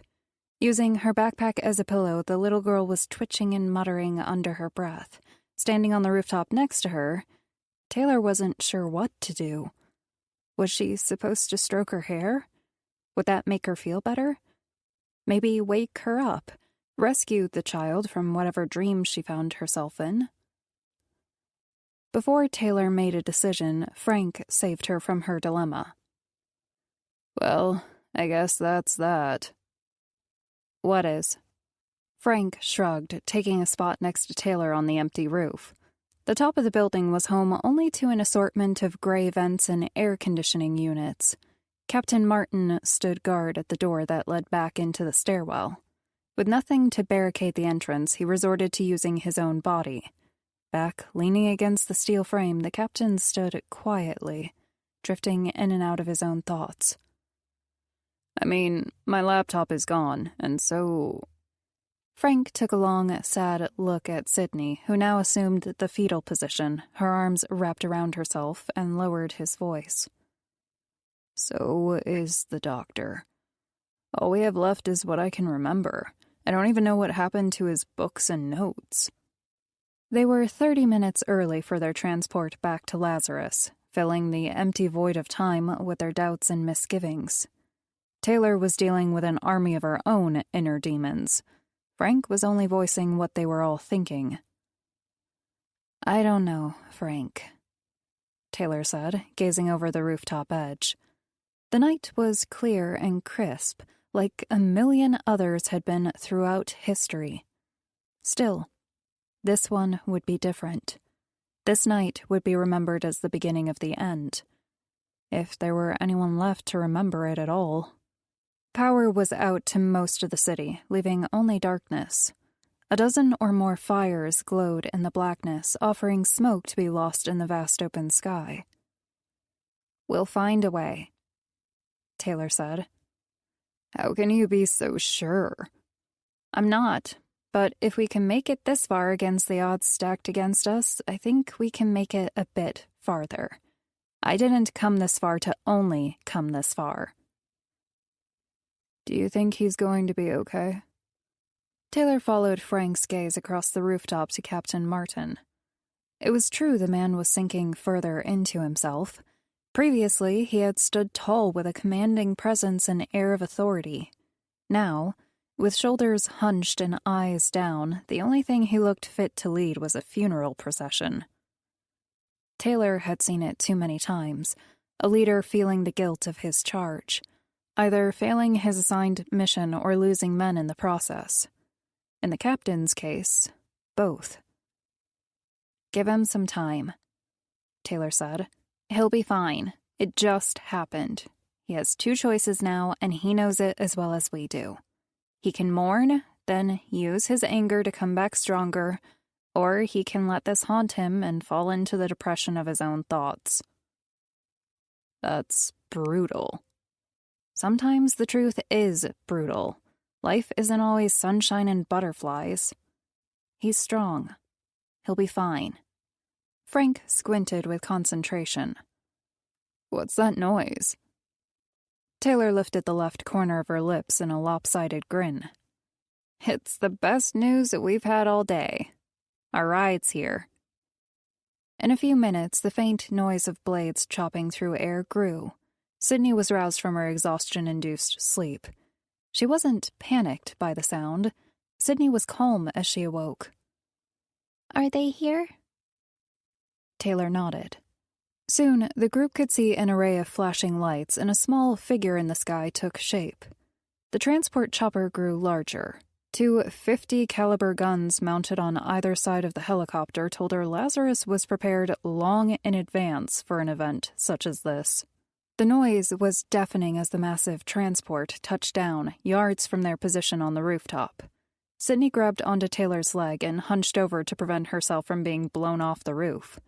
Using her backpack as a pillow, the little girl was twitching and muttering under her breath. Standing on the rooftop next to her, Taylor wasn't sure what to do. Was she supposed to stroke her hair? Would that make her feel better? Maybe wake her up, rescue the child from whatever dream she found herself in? Before Taylor made a decision, Frank saved her from her dilemma. "Well, I guess that's that." "What is?" Frank shrugged, taking a spot next to Taylor on the empty roof. The top of the building was home only to an assortment of gray vents and air conditioning units. Captain Martin stood guard at the door that led back into the stairwell. With nothing to barricade the entrance, he resorted to using his own body. Back, leaning against the steel frame, the captain stood quietly, drifting in and out of his own thoughts. "I mean, my laptop is gone, and so..." Frank took a long, sad look at Sydney, who now assumed the fetal position, her arms wrapped around herself, and lowered his voice. "So is the doctor. All we have left is what I can remember. I don't even know what happened to his books and notes." They were 30 minutes early for their transport back to Lazarus, filling the empty void of time with their doubts and misgivings. Taylor was dealing with an army of her own inner demons. Frank was only voicing what they were all thinking. "I don't know, Frank," Taylor said, gazing over the rooftop edge. The night was clear and crisp, like a million others had been throughout history. Still, this one would be different. This night would be remembered as the beginning of the end. If there were anyone left to remember it at all. Power was out to most of the city, leaving only darkness. A dozen or more fires glowed in the blackness, offering smoke to be lost in the vast open sky. "We'll find a way," Taylor said. "How can you be so sure?" "I'm not. But if we can make it this far against the odds stacked against us, I think we can make it a bit farther. I didn't come this far to only come this far." "Do you think he's going to be okay?" Taylor followed Frank's gaze across the rooftop to Captain Martin. It was true the man was sinking further into himself. Previously, he had stood tall with a commanding presence and air of authority. Now, with shoulders hunched and eyes down, the only thing he looked fit to lead was a funeral procession. Taylor had seen it too many times, a leader feeling the guilt of his charge, either failing his assigned mission or losing men in the process. In the captain's case, both. "Give him some time," Taylor said. "He'll be fine. It just happened. He has two choices now, and he knows it as well as we do. He can mourn, then use his anger to come back stronger, or he can let this haunt him and fall into the depression of his own thoughts." "That's brutal." "Sometimes the truth is brutal. Life isn't always sunshine and butterflies. He's strong. He'll be fine." Frank squinted with concentration. "What's that noise?" Taylor lifted the left corner of her lips in a lopsided grin. "It's the best news that we've had all day. Our ride's here." In a few minutes, the faint noise of blades chopping through air grew. Sydney was roused from her exhaustion-induced sleep. She wasn't panicked by the sound. Sydney was calm as she awoke. "Are they here?" Taylor nodded. Soon, the group could see an array of flashing lights, and a small figure in the sky took shape. The transport chopper grew larger. Two .50-caliber guns mounted on either side of the helicopter told her Lazarus was prepared long in advance for an event such as this. The noise was deafening as the massive transport touched down, yards from their position on the rooftop. Sydney grabbed onto Taylor's leg and hunched over to prevent herself from being blown off the roof.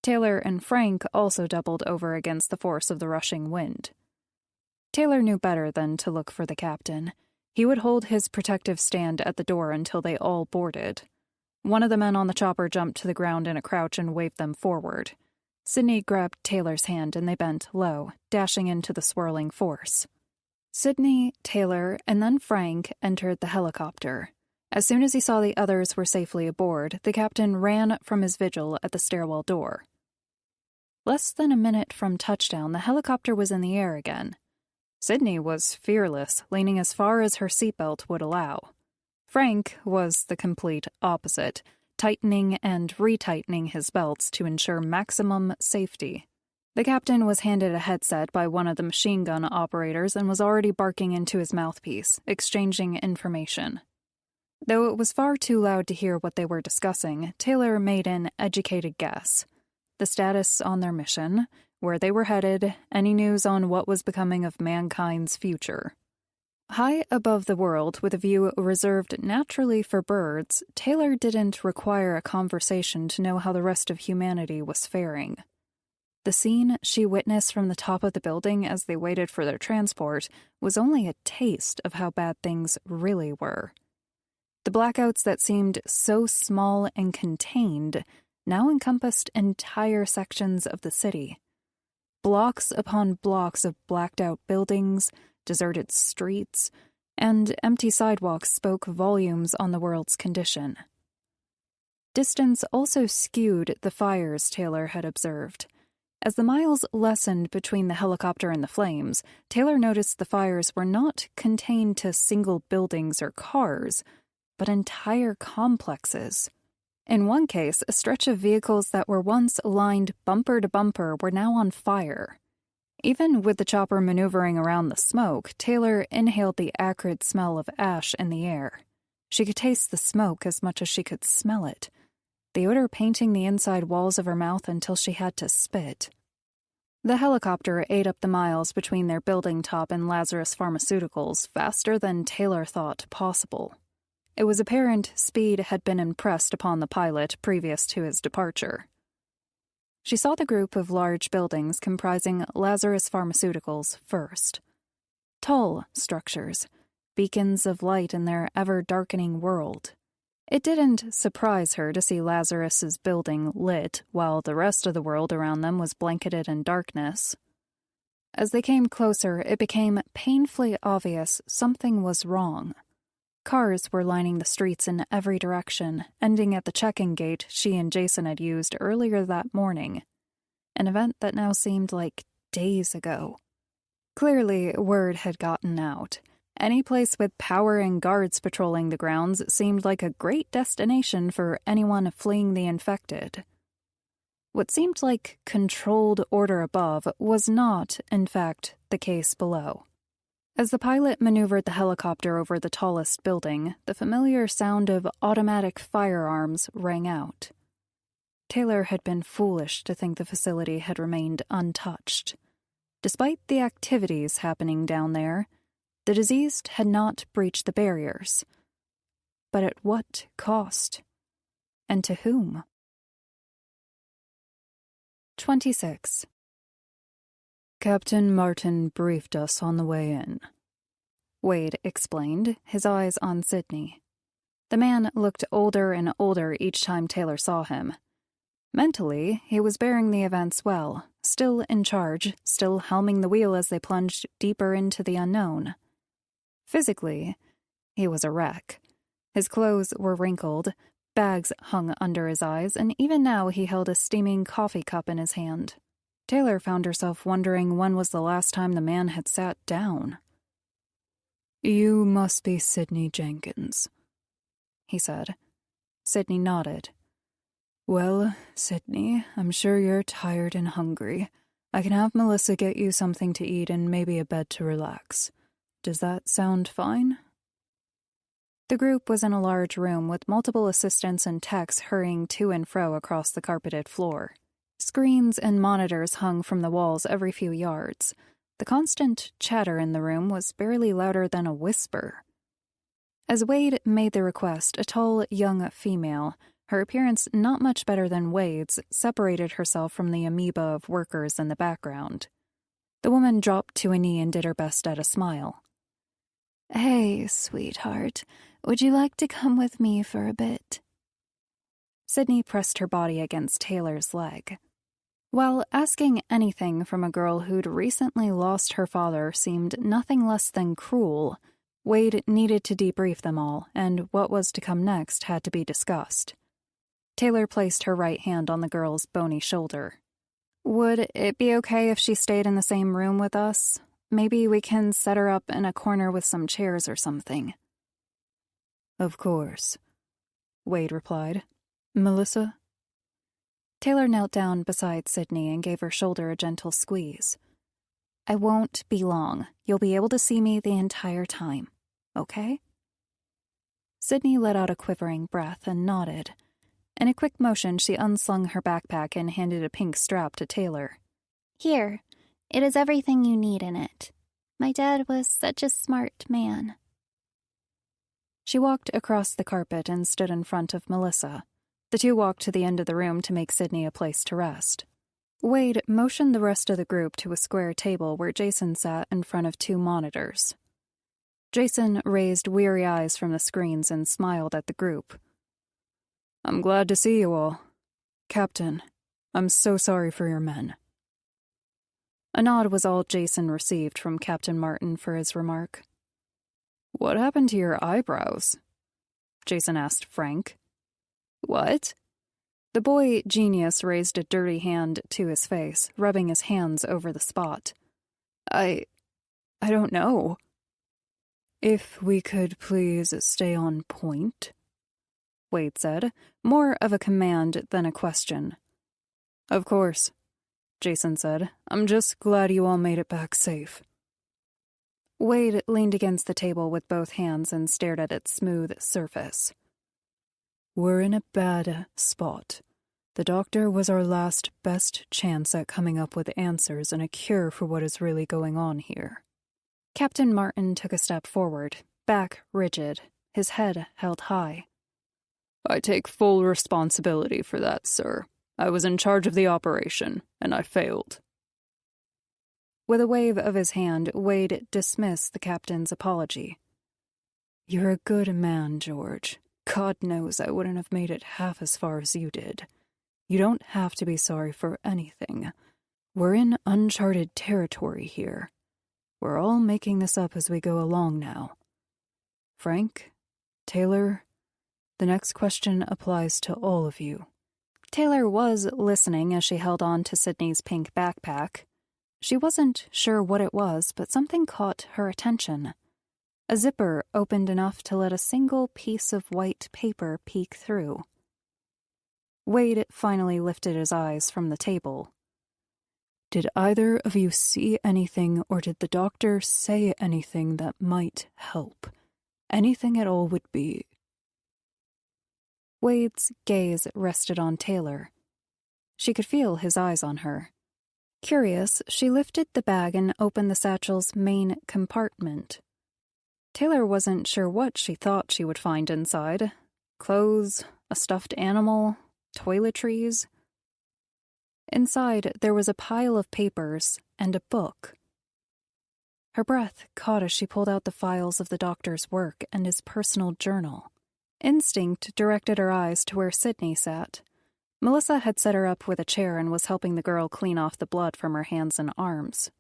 Taylor and Frank also doubled over against the force of the rushing wind. Taylor knew better than to look for the captain. He would hold his protective stand at the door until they all boarded. One of the men on the chopper jumped to the ground in a crouch and waved them forward. Sydney grabbed Taylor's hand and they bent low, dashing into the swirling force. Sydney, Taylor, and then Frank entered the helicopter. As soon as he saw the others were safely aboard, the captain ran from his vigil at the stairwell door. Less than a minute from touchdown, the helicopter was in the air again. Sydney was fearless, leaning as far as her seatbelt would allow. Frank was the complete opposite, tightening and retightening his belts to ensure maximum safety. The captain was handed a headset by one of the machine gun operators and was already barking into his mouthpiece, exchanging information. Though it was far too loud to hear what they were discussing, Taylor made an educated guess. The status on their mission, where they were headed, any news on what was becoming of mankind's future. High above the world, with a view reserved naturally for birds, Taylor didn't require a conversation to know how the rest of humanity was faring. The scene she witnessed from the top of the building as they waited for their transport was only a taste of how bad things really were. The blackouts that seemed so small and contained now encompassed entire sections of the city. Blocks upon blocks of blacked-out buildings, deserted streets, and empty sidewalks spoke volumes on the world's condition. Distance also skewed the fires Taylor had observed. As the miles lessened between the helicopter and the flames, Taylor noticed the fires were not contained to single buildings or cars, but entire complexes. In one case, a stretch of vehicles that were once lined bumper to bumper were now on fire. Even with the chopper maneuvering around the smoke, Taylor inhaled the acrid smell of ash in the air. She could taste the smoke as much as she could smell it, the odor painting the inside walls of her mouth until she had to spit. The helicopter ate up the miles between their building top and Lazarus Pharmaceuticals faster than Taylor thought possible. It was apparent speed had been impressed upon the pilot previous to his departure. She saw the group of large buildings comprising Lazarus Pharmaceuticals first. Tall structures, beacons of light in their ever-darkening world. It didn't surprise her to see Lazarus's building lit while the rest of the world around them was blanketed in darkness. As they came closer, it became painfully obvious something was wrong. Cars were lining the streets in every direction, ending at the check-in gate she and Jason had used earlier that morning, an event that now seemed like days ago. Clearly, word had gotten out. Any place with power and guards patrolling the grounds seemed like a great destination for anyone fleeing the infected. What seemed like controlled order above was not, in fact, the case below. As the pilot maneuvered the helicopter over the tallest building, the familiar sound of automatic firearms rang out. Taylor had been foolish to think the facility had remained untouched. Despite the activities happening down there, the diseased had not breached the barriers. But at what cost? And to whom? 26. Captain Martin briefed us on the way in, Wade explained, his eyes on Sydney. The man looked older and older each time Taylor saw him. Mentally, he was bearing the events well, still in charge, still helming the wheel as they plunged deeper into the unknown. Physically, he was a wreck. His clothes were wrinkled, bags hung under his eyes, and even now he held a steaming coffee cup in his hand. Taylor found herself wondering when was the last time the man had sat down. "You must be Sydney Jenkins," he said. Sydney nodded. "Well, Sydney, I'm sure you're tired and hungry. I can have Melissa get you something to eat and maybe a bed to relax. Does that sound fine?" The group was in a large room with multiple assistants and techs hurrying to and fro across the carpeted floor. Screens and monitors hung from the walls every few yards. The constant chatter in the room was barely louder than a whisper. As Wade made the request, a tall, young female, her appearance not much better than Wade's, separated herself from the amoeba of workers in the background. The woman dropped to a knee and did her best at a smile. "Hey, sweetheart, would you like to come with me for a bit?" Sydney pressed her body against Taylor's leg. While asking anything from a girl who'd recently lost her father seemed nothing less than cruel, Wade needed to debrief them all, and what was to come next had to be discussed. Taylor placed her right hand on the girl's bony shoulder. "Would it be okay if she stayed in the same room with us? Maybe we can set her up in a corner with some chairs or something." "Of course," Wade replied. "Melissa?" Taylor knelt down beside Sydney and gave her shoulder a gentle squeeze. "I won't be long. You'll be able to see me the entire time. Okay?" Sydney let out a quivering breath and nodded. In a quick motion, she unslung her backpack and handed a pink strap to Taylor. "Here, it has everything you need in it. My dad was such a smart man." She walked across the carpet and stood in front of Melissa. The two walked to the end of the room to make Sydney a place to rest. Wade motioned the rest of the group to a square table where Jason sat in front of two monitors. Jason raised weary eyes from the screens and smiled at the group. "I'm glad to see you all. Captain, I'm so sorry for your men." A nod was all Jason received from Captain Martin for his remark. "What happened to your eyebrows?" Jason asked Frank. "What?" The boy genius raised a dirty hand to his face, rubbing his hands over the spot. I don't know." "If we could please stay on point," Wade said, more of a command than a question. "Of course," Jason said. "I'm just glad you all made it back safe." Wade leaned against the table with both hands and stared at its smooth surface. "We're in a bad spot. The doctor was our last best chance at coming up with answers and a cure for what is really going on here." Captain Martin took a step forward, back rigid, his head held high. "I take full responsibility for that, sir. I was in charge of the operation, and I failed." With a wave of his hand, Wade dismissed the captain's apology. "You're a good man, George. God knows I wouldn't have made it half as far as you did. You don't have to be sorry for anything. We're in uncharted territory here. We're all making this up as we go along now. Frank, Taylor, the next question applies to all of you." Taylor was listening as she held on to Sydney's pink backpack. She wasn't sure what it was, but something caught her attention. A zipper opened enough to let a single piece of white paper peek through. Wade finally lifted his eyes from the table. "Did either of you see anything, or did the doctor say anything that might help? Anything at all would be..." Wade's gaze rested on Taylor. She could feel his eyes on her. Curious, she lifted the bag and opened the satchel's main compartment. Taylor wasn't sure what she thought she would find inside. Clothes, a stuffed animal, toiletries. Inside, there was a pile of papers and a book. Her breath caught as she pulled out the files of the doctor's work and his personal journal. Instinct directed her eyes to where Sydney sat. Melissa had set her up with a chair and was helping the girl clean off the blood from her hands and arms.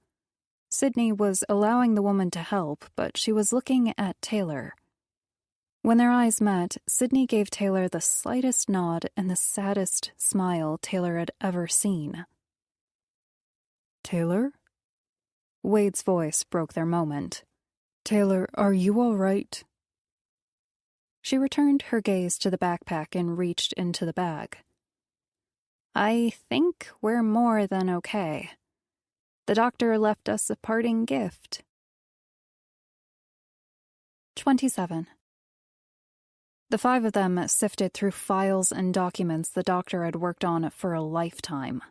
Sydney was allowing the woman to help, but she was looking at Taylor. When their eyes met, Sydney gave Taylor the slightest nod and the saddest smile Taylor had ever seen. "Taylor?" Wade's voice broke their moment. "Taylor, are you all right?" She returned her gaze to the backpack and reached into the bag. "I think we're more than okay. The doctor left us a parting gift." 27. The five of them sifted through files and documents the doctor had worked on for a lifetime.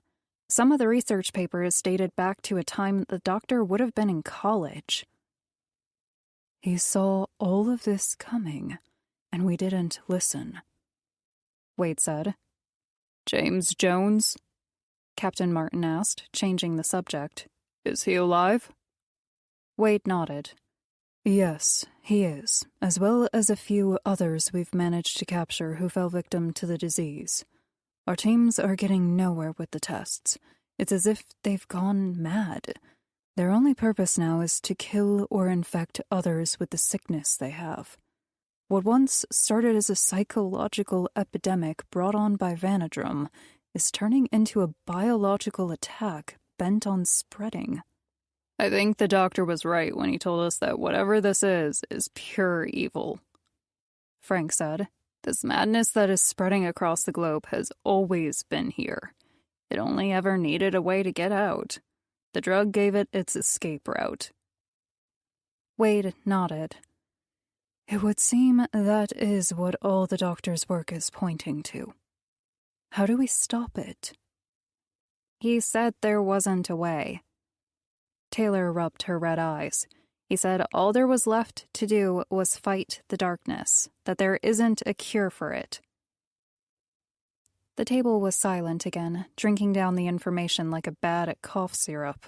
Some of the research papers dated back to a time the doctor would have been in college. He saw all of this coming, and we didn't listen. Wade said. James Jones? Captain Martin asked, changing the subject. Is he alive? Wade nodded. Yes, he is, as well as a few others we've managed to capture who fell victim to the disease. Our teams are getting nowhere with the tests. It's as if they've gone mad. Their only purpose now is to kill or infect others with the sickness they have. What once started as a psychological epidemic brought on by Vanadrum is turning into a biological attack bent on spreading. I think the doctor was right when he told us that whatever this is pure evil. Frank said. This madness that is spreading across the globe has always been here. It only ever needed a way to get out. The drug gave it its escape route. Wade nodded. It would seem that is what all the doctor's work is pointing to. How do we stop it? He said there wasn't a way. Taylor rubbed her red eyes. He said all there was left to do was fight the darkness, that there isn't a cure for it. The table was silent again, drinking down the information like a bad cough syrup.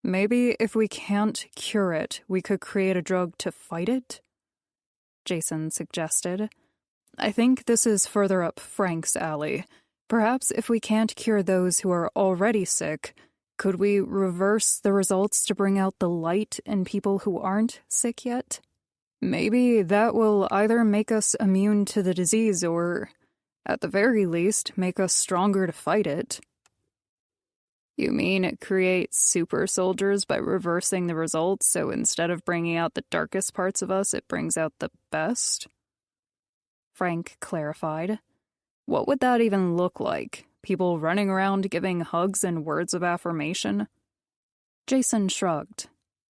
Maybe if we can't cure it, we could create a drug to fight it? Jason suggested. I think this is further up Frank's alley. Perhaps if we can't cure those who are already sick, could we reverse the results to bring out the light in people who aren't sick yet? Maybe that will either make us immune to the disease or, at the very least, make us stronger to fight it. You mean create super soldiers by reversing the results, so instead of bringing out the darkest parts of us, it brings out the best? Frank clarified. What would that even look like? People running around giving hugs and words of affirmation? Jason shrugged.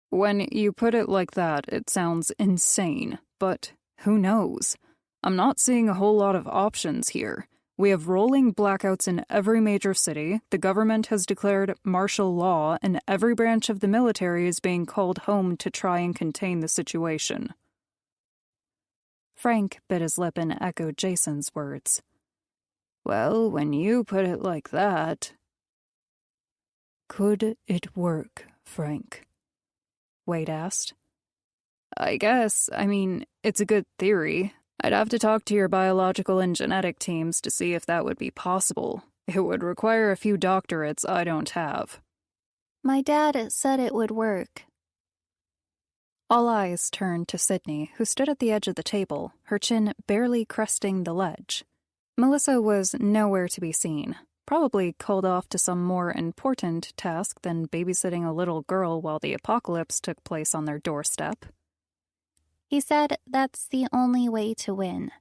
When you put it like that, it sounds insane, but who knows? I'm not seeing a whole lot of options here. We have rolling blackouts in every major city, the government has declared martial law, and every branch of the military is being called home to try and contain the situation. Frank bit his lip and echoed Jason's words. Well, when you put it like that... Could it work, Frank? Wade asked. I guess. I mean, it's a good theory. I'd have to talk to your biological and genetic teams to see if that would be possible. It would require a few doctorates I don't have. My dad said it would work. All eyes turned to Sydney, who stood at the edge of the table, her chin barely cresting the ledge. Melissa was nowhere to be seen, probably called off to some more important task than babysitting a little girl while the apocalypse took place on their doorstep. He said that's the only way to win.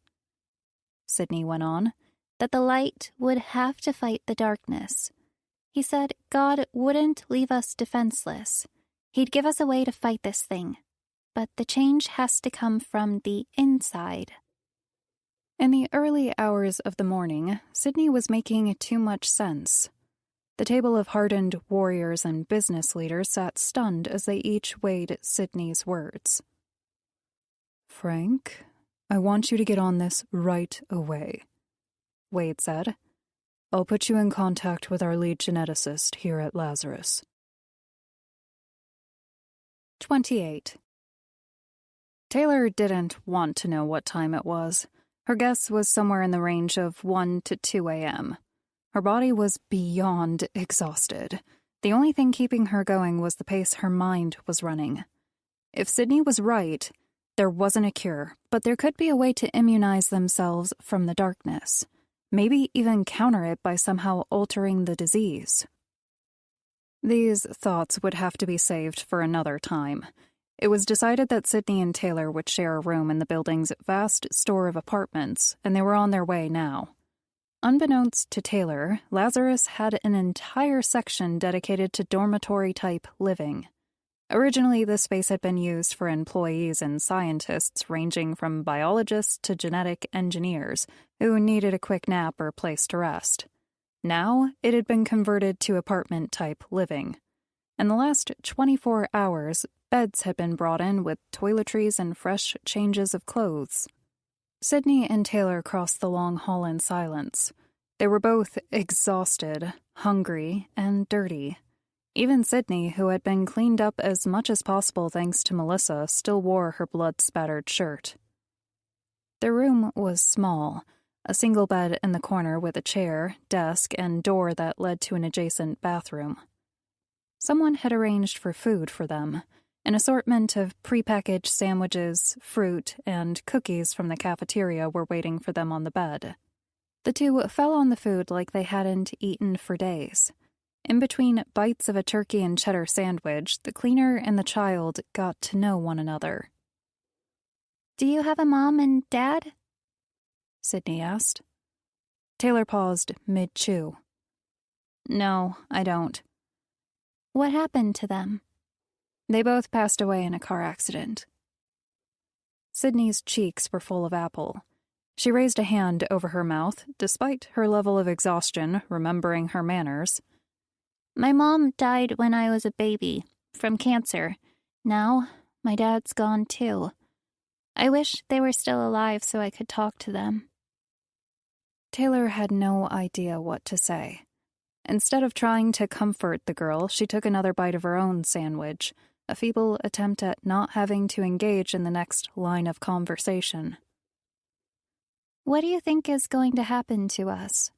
Sydney went on. That the light would have to fight the darkness. He said God wouldn't leave us defenseless. He'd give us a way to fight this thing. But the change has to come from the inside. In the early hours of the morning, Sydney was making too much sense. The table of hardened warriors and business leaders sat stunned as they each weighed Sydney's words. Frank, I want you to get on this right away, Wade said. I'll put you in contact with our lead geneticist here at Lazarus. 28. Taylor didn't want to know what time it was. Her guess was somewhere in the range of 1 to 2 a.m. Her body was beyond exhausted. The only thing keeping her going was the pace her mind was running. If Sydney was right, there wasn't a cure, but there could be a way to immunize themselves from the darkness. Maybe even counter it by somehow altering the disease. These thoughts would have to be saved for another time. It was decided that Sydney and Taylor would share a room in the building's vast store of apartments, and they were on their way now. Unbeknownst to Taylor, Lazarus had an entire section dedicated to dormitory-type living. Originally, this space had been used for employees and scientists ranging from biologists to genetic engineers who needed a quick nap or place to rest. Now, it had been converted to apartment-type living. In the last 24 hours, Beds had been brought in with toiletries and fresh changes of clothes. Sydney and Taylor crossed the long hall in silence. They were both exhausted, hungry, and dirty. Even Sydney, who had been cleaned up as much as possible thanks to Melissa, still wore her blood-spattered shirt. Their room was small, a single bed in the corner with a chair, desk, and door that led to an adjacent bathroom. Someone had arranged for food for them, an assortment of prepackaged sandwiches, fruit, and cookies from the cafeteria were waiting for them on the bed. The two fell on the food like they hadn't eaten for days. In between bites of a turkey and cheddar sandwich, the cleaner and the child got to know one another. "Do you have a mom and dad?" Sydney asked. Taylor paused mid-chew. "No, I don't." "What happened to them?" "They both passed away in a car accident." Sydney's cheeks were full of apple. She raised a hand over her mouth, despite her level of exhaustion, remembering her manners. "My mom died when I was a baby, from cancer. Now, my dad's gone too. I wish they were still alive so I could talk to them." Taylor had no idea what to say. Instead of trying to comfort the girl, she took another bite of her own sandwich, a feeble attempt at not having to engage in the next line of conversation. "What do you think is going to happen to us?"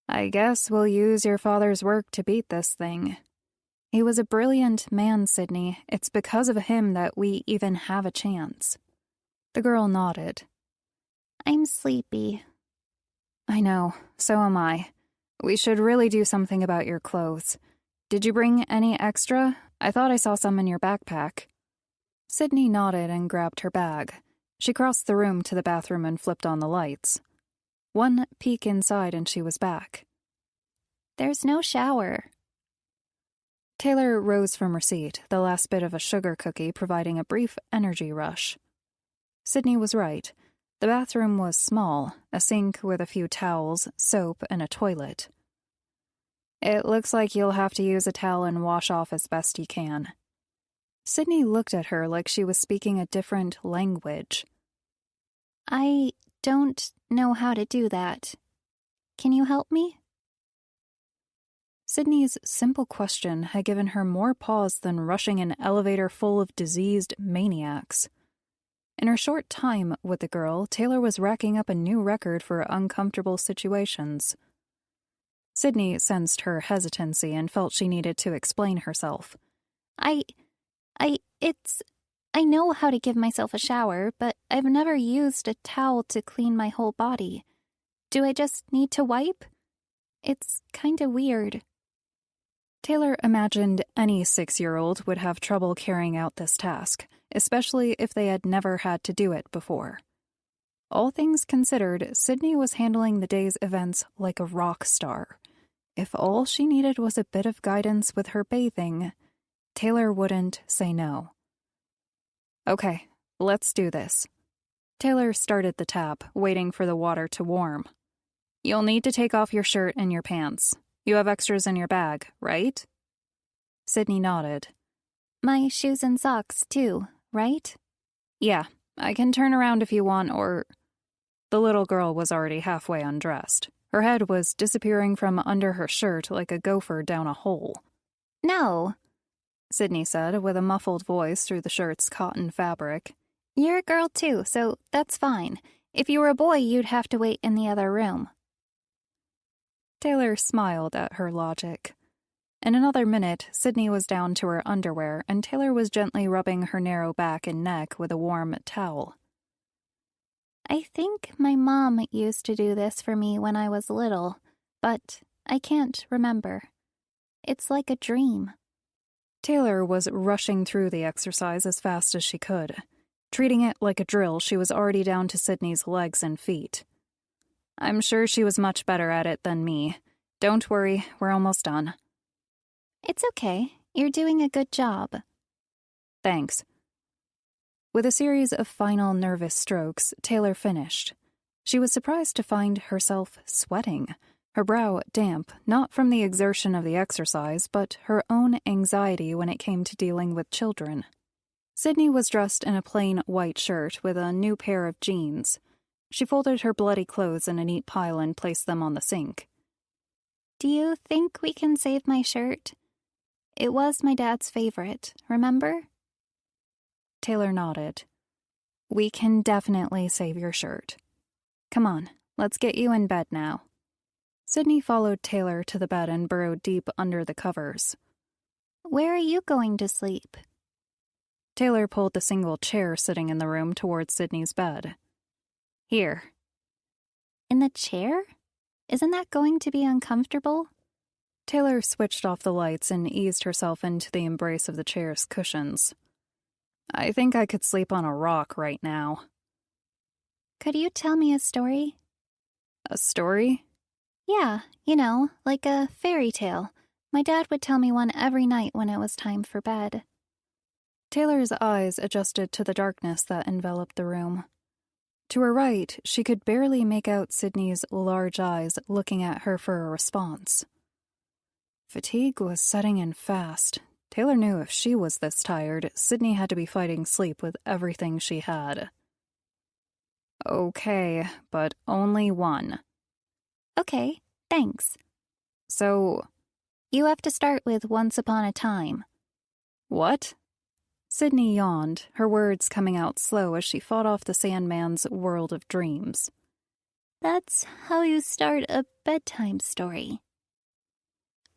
"I guess we'll use your father's work to beat this thing. He was a brilliant man, Sydney. It's because of him that we even have a chance." The girl nodded. "I'm sleepy." "I know, so am I. We should really do something about your clothes. Did you bring any extra? I thought I saw some in your backpack." Sydney nodded and grabbed her bag. She crossed the room to the bathroom and flipped on the lights. One peek inside and she was back. "There's no shower." Taylor rose from her seat, the last bit of a sugar cookie providing a brief energy rush. Sydney was right. The bathroom was small, a sink with a few towels, soap, and a toilet. "It looks like you'll have to use a towel and wash off as best you can." Sydney looked at her like she was speaking a different language. "I don't know how to do that. Can you help me?" Sydney's simple question had given her more pause than rushing an elevator full of diseased maniacs. In her short time with the girl, Taylor was racking up a new record for uncomfortable situations. Sydney sensed her hesitancy and felt she needed to explain herself. I know how to give myself a shower, but I've never used a towel to clean my whole body. Do I just need to wipe? It's kinda weird." Taylor imagined any 6-year-old would have trouble carrying out this task, especially if they had never had to do it before. All things considered, Sydney was handling the day's events like a rock star. If all she needed was a bit of guidance with her bathing, Taylor wouldn't say no. "Okay, let's do this." Taylor started the tap, waiting for the water to warm. "You'll need to take off your shirt and your pants. You have extras in your bag, right?" Sydney nodded. "My shoes and socks, too, right?" "Yeah, I can turn around if you want, or—" The little girl was already halfway undressed. Her head was disappearing from under her shirt like a gopher down a hole. "No," Sydney said with a muffled voice through the shirt's cotton fabric. "You're a girl, too, so that's fine. If you were a boy, you'd have to wait in the other room." Taylor smiled at her logic. In another minute, Sydney was down to her underwear, and Taylor was gently rubbing her narrow back and neck with a warm towel. "I think my mom used to do this for me when I was little, but I can't remember. It's like a dream." Taylor was rushing through the exercise as fast as she could. Treating it like a drill, she was already down to Sydney's legs and feet. "I'm sure she was much better at it than me. Don't worry, we're almost done." "It's okay. You're doing a good job." "Thanks." With a series of final nervous strokes, Taylor finished. She was surprised to find herself sweating. her brow damp, not from the exertion of the exercise, but her own anxiety when it came to dealing with children. Sydney was dressed in a plain white shirt with a new pair of jeans. She folded her bloody clothes in a neat pile and placed them on the sink. Do you think we can save my shirt? It was my dad's favorite, remember? Taylor nodded. We can definitely save your shirt. Come on, let's get you in bed now. Sydney followed Taylor to the bed and burrowed deep under the covers. Where are you going to sleep? Taylor pulled the single chair sitting in the room towards Sydney's bed. Here. In the chair? Isn't that going to be uncomfortable? Taylor switched off the lights and eased herself into the embrace of the chair's cushions. I think I could sleep on a rock right now. Could you tell me a story? A story? Yeah, like a fairy tale. My dad would tell me one every night when it was time for bed. Taylor's eyes adjusted to the darkness that enveloped the room. To her right, she could barely make out Sydney's large eyes looking at her for a response. Fatigue was setting in fast. Taylor knew if she was this tired, Sydney had to be fighting sleep with everything she had. Okay, but only one. Okay, thanks. So, you have to start with Once Upon a Time. What? Sydney yawned, her words coming out slow as she fought off the Sandman's world of dreams. That's how you start a bedtime story.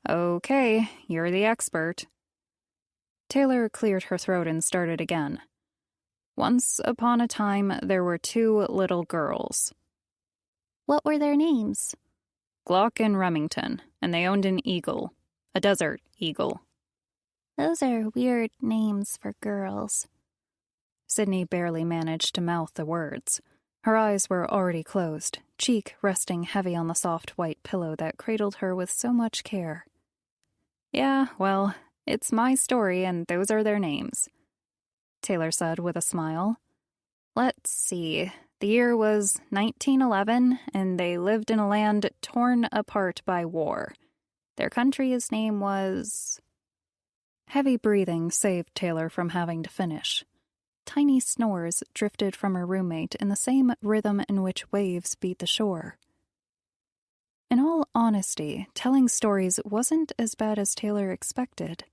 Okay, you're the expert. Taylor cleared her throat and started again. Once upon a time, there were 2 little girls. What were their names? Glock and Remington, and they owned an eagle. A desert eagle. Those are weird names for girls. Sydney barely managed to mouth the words. Her eyes were already closed, cheek resting heavy on the soft white pillow that cradled her with so much care. Yeah, well, it's my story and those are their names, Taylor said with a smile. Let's see. The year was 1911, and they lived in a land torn apart by war. Their country's name was... Heavy breathing saved Taylor from having to finish. Tiny snores drifted from her roommate in the same rhythm in which waves beat the shore. In all honesty, telling stories wasn't as bad as Taylor expected.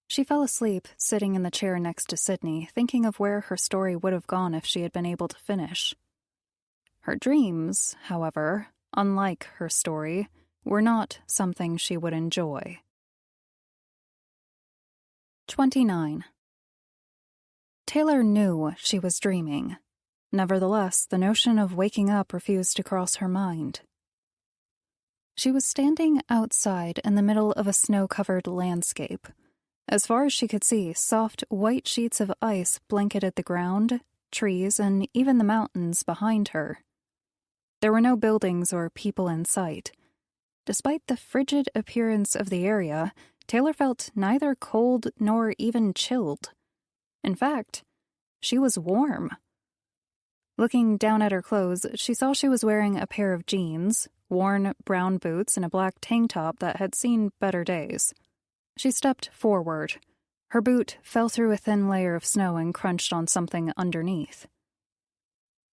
She fell asleep, sitting in the chair next to Sydney, thinking of where her story would have gone if she had been able to finish. Her dreams, however, unlike her story, were not something she would enjoy. 29. Taylor knew she was dreaming. Nevertheless, the notion of waking up refused to cross her mind. She was standing outside in the middle of a snow-covered landscape. As far as she could see, soft, white sheets of ice blanketed the ground, trees, and even the mountains behind her. There were no buildings or people in sight. Despite the frigid appearance of the area, Taylor felt neither cold nor even chilled. In fact, she was warm. Looking down at her clothes, she saw she was wearing a pair of jeans, worn brown boots, and a black tank top that had seen better days. She stepped forward. Her boot fell through a thin layer of snow and crunched on something underneath.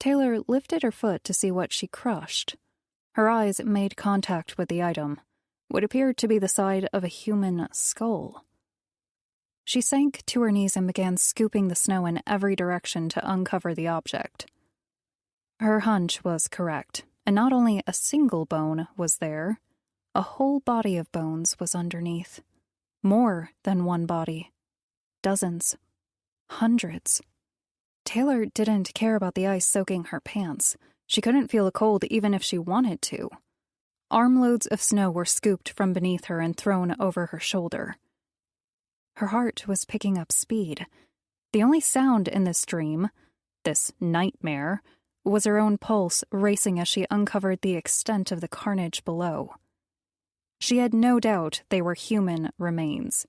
Taylor lifted her foot to see what she crushed. Her eyes made contact with the item, what appeared to be the side of a human skull. She sank to her knees and began scooping the snow in every direction to uncover the object. Her hunch was correct, and not only a single bone was there, a whole body of bones was underneath. More than one body. Dozens. Hundreds. Taylor didn't care about the ice soaking her pants. She couldn't feel the cold even if she wanted to. Armloads of snow were scooped from beneath her and thrown over her shoulder. Her heart was picking up speed. The only sound in this dream, this nightmare, was her own pulse racing as she uncovered the extent of the carnage below. She had no doubt they were human remains.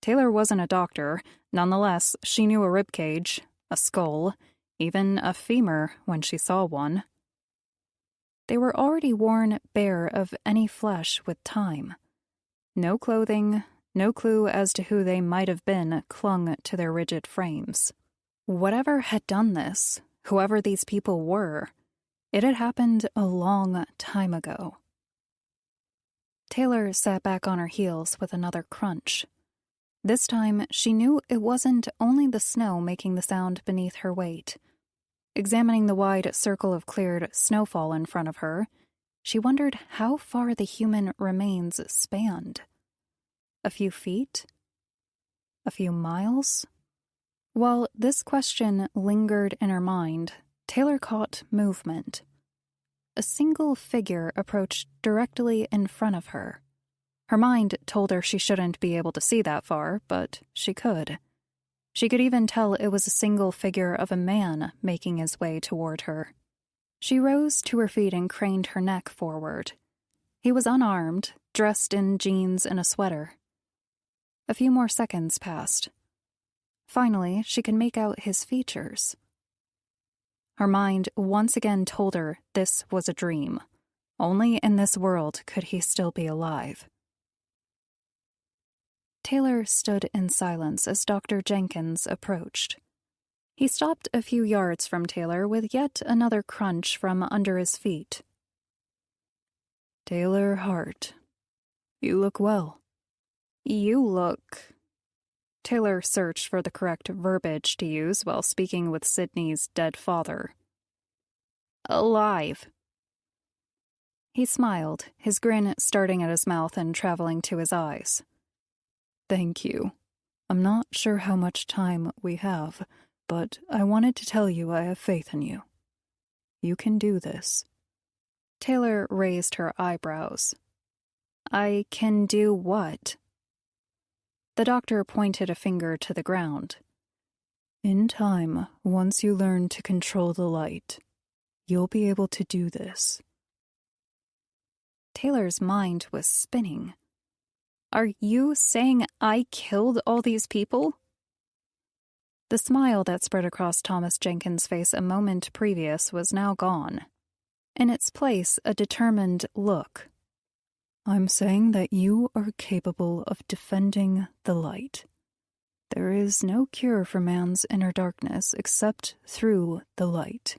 Taylor wasn't a doctor. Nonetheless, she knew a ribcage, a skull, even a femur when she saw one. they were already worn bare of any flesh with time. No clothing, no clue as to who they might have been clung to their rigid frames. Whatever had done this, whoever these people were, it had happened a long time ago. Taylor sat back on her heels with another crunch. This time, she knew it wasn't only the snow making the sound beneath her weight. Examining the wide circle of cleared snowfall in front of her, she wondered how far the human remains spanned. A few feet? A few miles? While this question lingered in her mind, Taylor caught movement. A single figure approached directly in front of her. Her mind told her she shouldn't be able to see that far, but she could. She could even tell it was a single figure of a man making his way toward her. She rose to her feet and craned her neck forward. He was unarmed, dressed in jeans and a sweater. A few more seconds passed. Finally, she could make out his features. Her mind once again told her this was a dream. Only in this world could he still be alive. Taylor stood in silence as Dr. Jenkins approached. He stopped a few yards from Taylor with yet another crunch from under his feet. Taylor Hart, you look well. You look... Taylor searched for the correct verbiage to use while speaking with Sydney's dead father. Alive. He smiled, his grin starting at his mouth and traveling to his eyes. Thank you. I'm not sure how much time we have, but I wanted to tell you I have faith in you. You can do this. Taylor raised her eyebrows. I can do what? The doctor pointed a finger to the ground. In time, once you learn to control the light, you'll be able to do this. Taylor's mind was spinning. Are you saying I killed all these people? The smile that spread across Thomas Jenkins' face a moment previous was now gone. In its place, a determined look. I'm saying that you are capable of defending the light. There is no cure for man's inner darkness except through the light.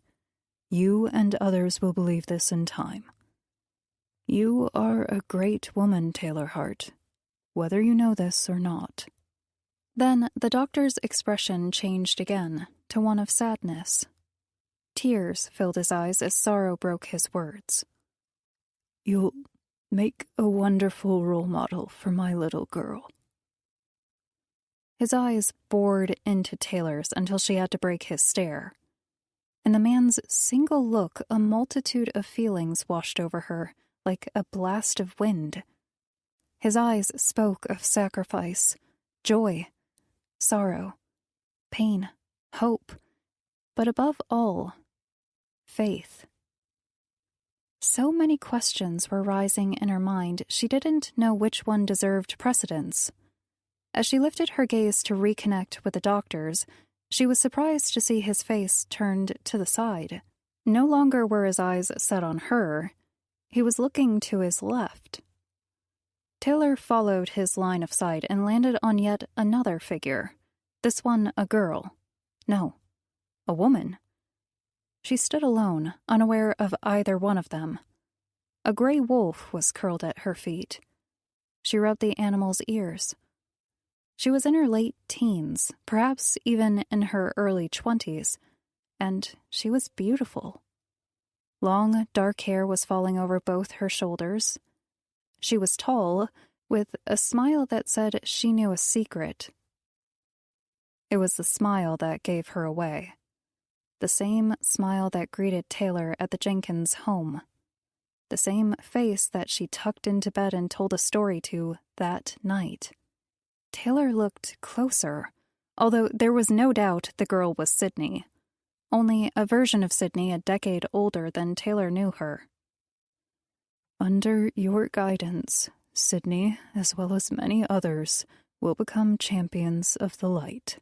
You and others will believe this in time. You are a great woman, Taylor Hart, whether you know this or not. Then the doctor's expression changed again to one of sadness. Tears filled his eyes as sorrow broke his words. You'll make a wonderful role model for my little girl. His eyes bored into Taylor's until she had to break his stare. In the man's single look, a multitude of feelings washed over her like a blast of wind. His eyes spoke of sacrifice, joy, sorrow, pain, hope, but above all, faith. So many questions were rising in her mind, she didn't know which one deserved precedence. As she lifted her gaze to reconnect with the doctor's, she was surprised to see his face turned to the side. No longer were his eyes set on her. He was looking to his left. Taylor followed his line of sight and landed on yet another figure. This one a girl. No, a woman. She stood alone, unaware of either one of them. A gray wolf was curled at her feet. She rubbed the animal's ears. She was in her late teens, perhaps even in her early 20s, and she was beautiful. Long, dark hair was falling over both her shoulders. She was tall, with a smile that said she knew a secret. It was the smile that gave her away. The same smile that greeted Taylor at the Jenkins home. The same face that she tucked into bed and told a story to that night. Taylor looked closer, although there was no doubt the girl was Sydney. Only a version of Sydney a decade older than Taylor knew her. Under your guidance, Sydney, as well as many others, will become champions of the light,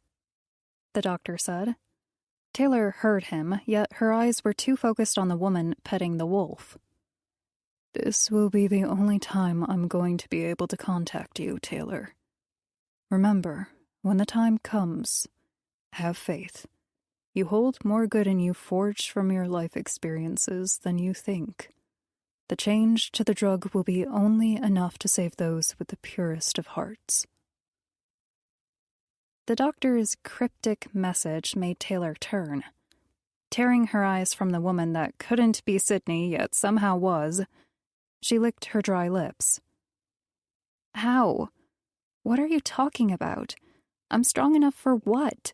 the doctor said. Taylor heard him, yet her eyes were too focused on the woman petting the wolf. This will be the only time I'm going to be able to contact you, Taylor. Remember, when the time comes, have faith. You hold more good in you forged from your life experiences than you think. The change to the drug will be only enough to save those with the purest of hearts. The doctor's cryptic message made Taylor turn. Tearing her eyes from the woman that couldn't be Sydney yet somehow was, she licked her dry lips. How? What are you talking about? I'm strong enough for what?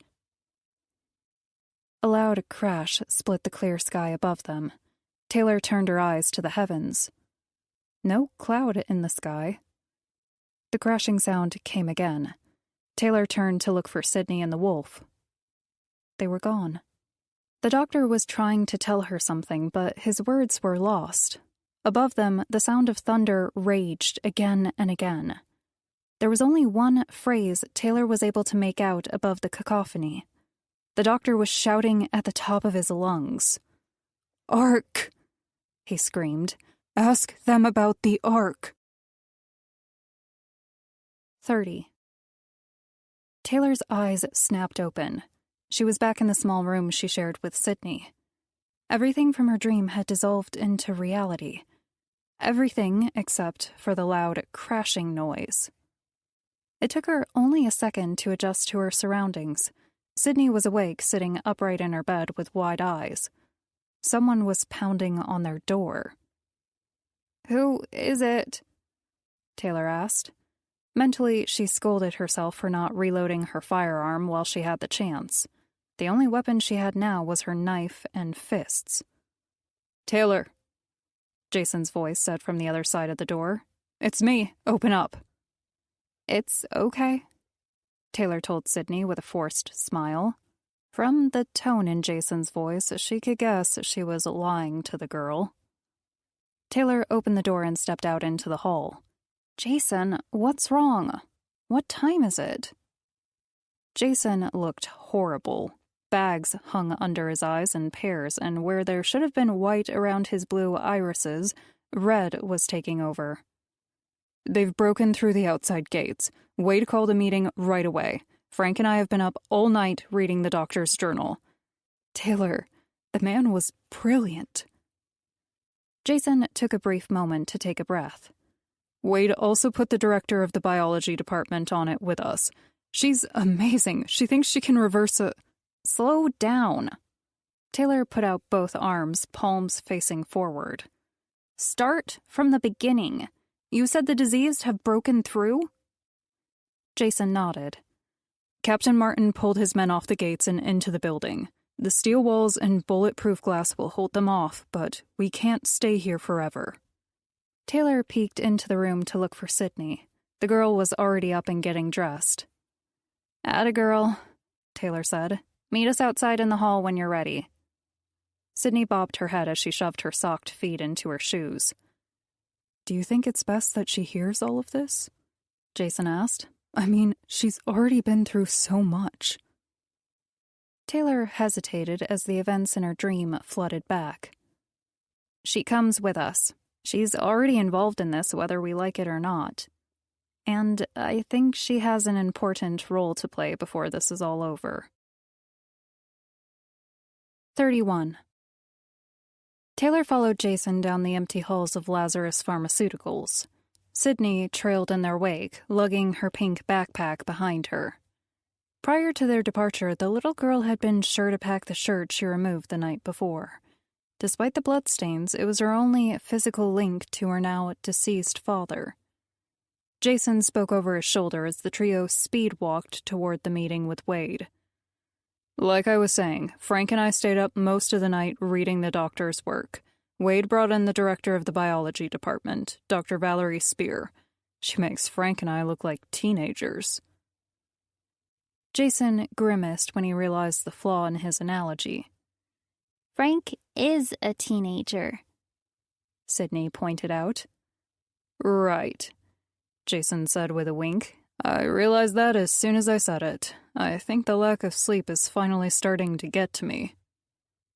A loud crash split the clear sky above them. Taylor turned her eyes to the heavens. No cloud in the sky. The crashing sound came again. Taylor turned to look for Sydney and the wolf. They were gone. The doctor was trying to tell her something, but his words were lost. Above them, the sound of thunder raged again and again. There was only one phrase Taylor was able to make out above the cacophony. The doctor was shouting at the top of his lungs. "Ark!" he screamed. "Ask them about the Ark." 30. Taylor's eyes snapped open. She was back in the small room she shared with Sydney. Everything from her dream had dissolved into reality. Everything except for the loud crashing noise. It took her only a second to adjust to her surroundings. Sydney was awake, sitting upright in her bed with wide eyes. Someone was pounding on their door. "Who is it?" Taylor asked. Mentally, she scolded herself for not reloading her firearm while she had the chance. The only weapon she had now was her knife and fists. "Taylor," Jason's voice said from the other side of the door. "It's me. Open up." "It's okay," Taylor told Sydney with a forced smile. From the tone in Jason's voice, she could guess she was lying to the girl. Taylor opened the door and stepped out into the hall. "Jason, what's wrong? What time is it?" Jason looked horrible. Bags hung under his eyes in pairs, and where there should have been white around his blue irises, red was taking over. "They've broken through the outside gates. Wade called a meeting right away. Frank and I have been up all night reading the doctor's journal." Taylor, the man was brilliant. Jason took a brief moment to take a breath. "Wade also put the director of the biology department on it with us. She's amazing. She thinks she can reverse a—" "Slow down." Taylor put out both arms, palms facing forward. "Start from the beginning. You said the diseased have broken through?" Jason nodded. "Captain Martin pulled his men off the gates and into the building. The steel walls and bulletproof glass will hold them off, but we can't stay here forever." Taylor peeked into the room to look for Sydney. The girl was already up and getting dressed. "Atta girl," Taylor said. "Meet us outside in the hall when you're ready." Sydney bobbed her head as she shoved her socked feet into her shoes. "Do you think it's best that she hears all of this?" Jason asked. "I mean, she's already been through so much." Taylor hesitated as the events in her dream flooded back. "She comes with us. She's already involved in this, whether we like it or not. And I think she has an important role to play before this is all over." 31. Taylor followed Jason down the empty halls of Lazarus Pharmaceuticals. Sydney trailed in their wake, lugging her pink backpack behind her. Prior to their departure, the little girl had been sure to pack the shirt she removed the night before. Despite the bloodstains, it was her only physical link to her now deceased father. Jason spoke over his shoulder as the trio speed-walked toward the meeting with Wade. "Like I was saying, Frank and I stayed up most of the night reading the doctor's work. Wade brought in the director of the biology department, Dr. Valerie Spear. She makes Frank and I look like teenagers." Jason grimaced when he realized the flaw in his analogy. Frank is a teenager, Sydney pointed out. "Right," Jason said with a wink. "I realized that as soon as I said it. I think the lack of sleep is finally starting to get to me."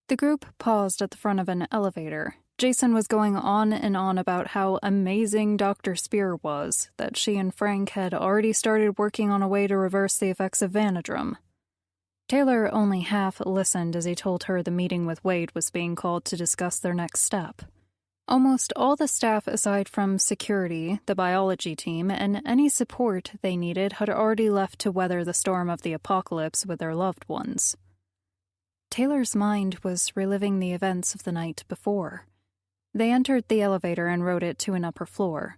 The group paused at the front of an elevator. Jason was going on and on about how amazing Dr. Spear was, that she and Frank had already started working on a way to reverse the effects of Vanadrum. Taylor only half listened as he told her the meeting with Wade was being called to discuss their next step. Almost all the staff aside from security, the biology team, and any support they needed had already left to weather the storm of the apocalypse with their loved ones. Taylor's mind was reliving the events of the night before. They entered the elevator and rode it to an upper floor.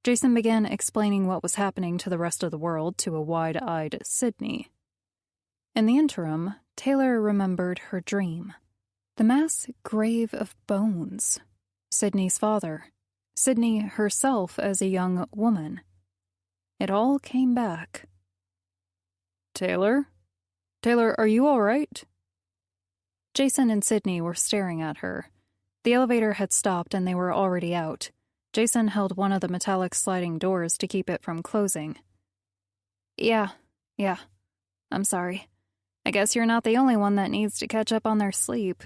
Jason began explaining what was happening to the rest of the world to a wide-eyed Sydney. In the interim, Taylor remembered her dream. The mass grave of bones. Sydney's father. Sydney herself as a young woman. It all came back. Taylor? Taylor, are you all right? Jason and Sydney were staring at her. The elevator had stopped and they were already out. Jason held one of the metallic sliding doors to keep it from closing. Yeah. I'm sorry. I guess you're not the only one that needs to catch up on their sleep.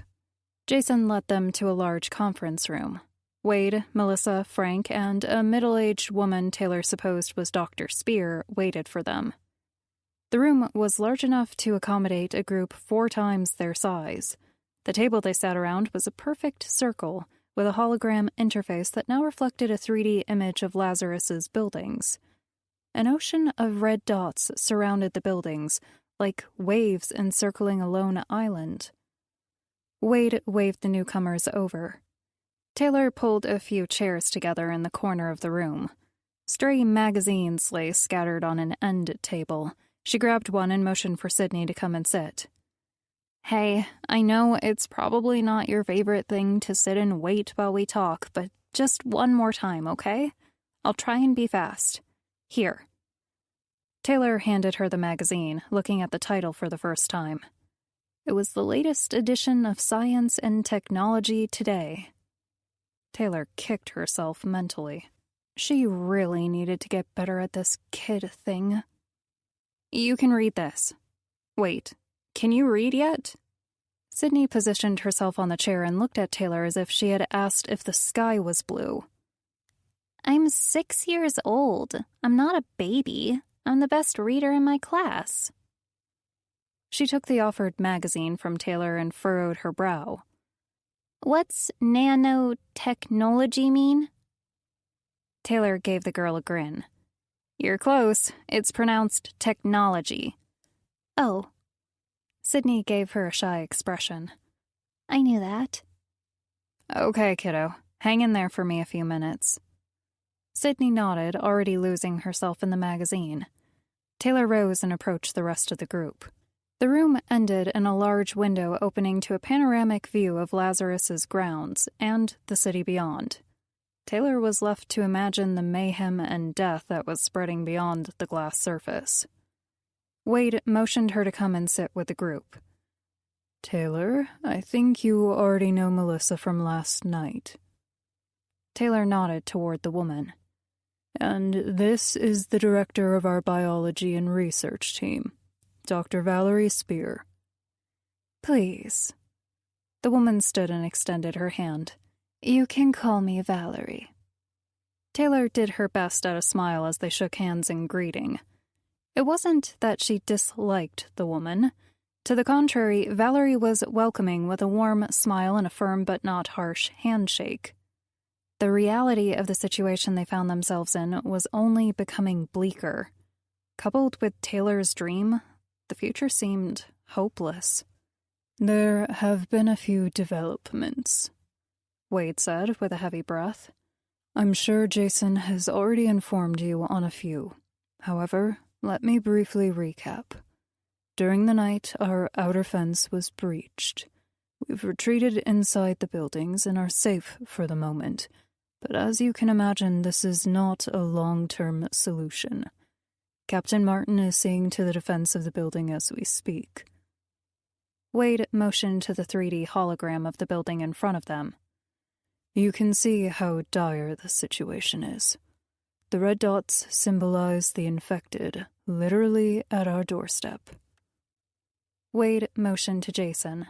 Jason led them to a large conference room. Wade, Melissa, Frank, and a middle-aged woman Taylor supposed was Dr. Spear waited for them. The room was large enough to accommodate a group 4 times their size. The table they sat around was a perfect circle, with a hologram interface that now reflected a 3D image of Lazarus's buildings. An ocean of red dots surrounded the buildings, like waves encircling a lone island. Wade waved the newcomers over. Taylor pulled a few chairs together in the corner of the room. Stray magazines lay scattered on an end table. She grabbed one and motioned for Sydney to come and sit. Hey, I know it's probably not your favorite thing to sit and wait while we talk, but just one more time, okay? I'll try and be fast. Here. Taylor handed her the magazine, looking at the title for the first time. It was the latest edition of Science and Technology Today. Taylor kicked herself mentally. She really needed to get better at this kid thing. You can read this. Wait, can you read yet? Sydney positioned herself on the chair and looked at Taylor as if she had asked if the sky was blue. I'm 6 years old. I'm not a baby. I'm the best reader in my class. She took the offered magazine from Taylor and furrowed her brow. What's nanotechnology mean? Taylor gave the girl a grin. You're close. It's pronounced technology. Oh. Sydney gave her a shy expression. I knew that. Okay, kiddo. Hang in there for me a few minutes. Sydney nodded, already losing herself in the magazine. Taylor rose and approached the rest of the group. The room ended in a large window opening to a panoramic view of Lazarus's grounds and the city beyond. Taylor was left to imagine the mayhem and death that was spreading beyond the glass surface. Wade motioned her to come and sit with the group. Taylor, I think you already know Melissa from last night. Taylor nodded toward the woman. And this is the director of our biology and research team. Dr. Valerie Spear. Please. The woman stood and extended her hand. You can call me Valerie. Taylor did her best at a smile as they shook hands in greeting. It wasn't that she disliked the woman. To the contrary, Valerie was welcoming with a warm smile and a firm but not harsh handshake. The reality of the situation they found themselves in was only becoming bleaker. Coupled with Taylor's dream, the future seemed hopeless. There have been a few developments, Wade said with a heavy breath. I'm sure Jason has already informed you on a few. However, let me briefly recap. During the night, our outer fence was breached. We've retreated inside the buildings and are safe for the moment. But as you can imagine, this is not a long-term solution. Captain Martin is seeing to the defense of the building as we speak. Wade motioned to the 3D hologram of the building in front of them. You can see how dire the situation is. The red dots symbolize the infected, literally at our doorstep. Wade motioned to Jason.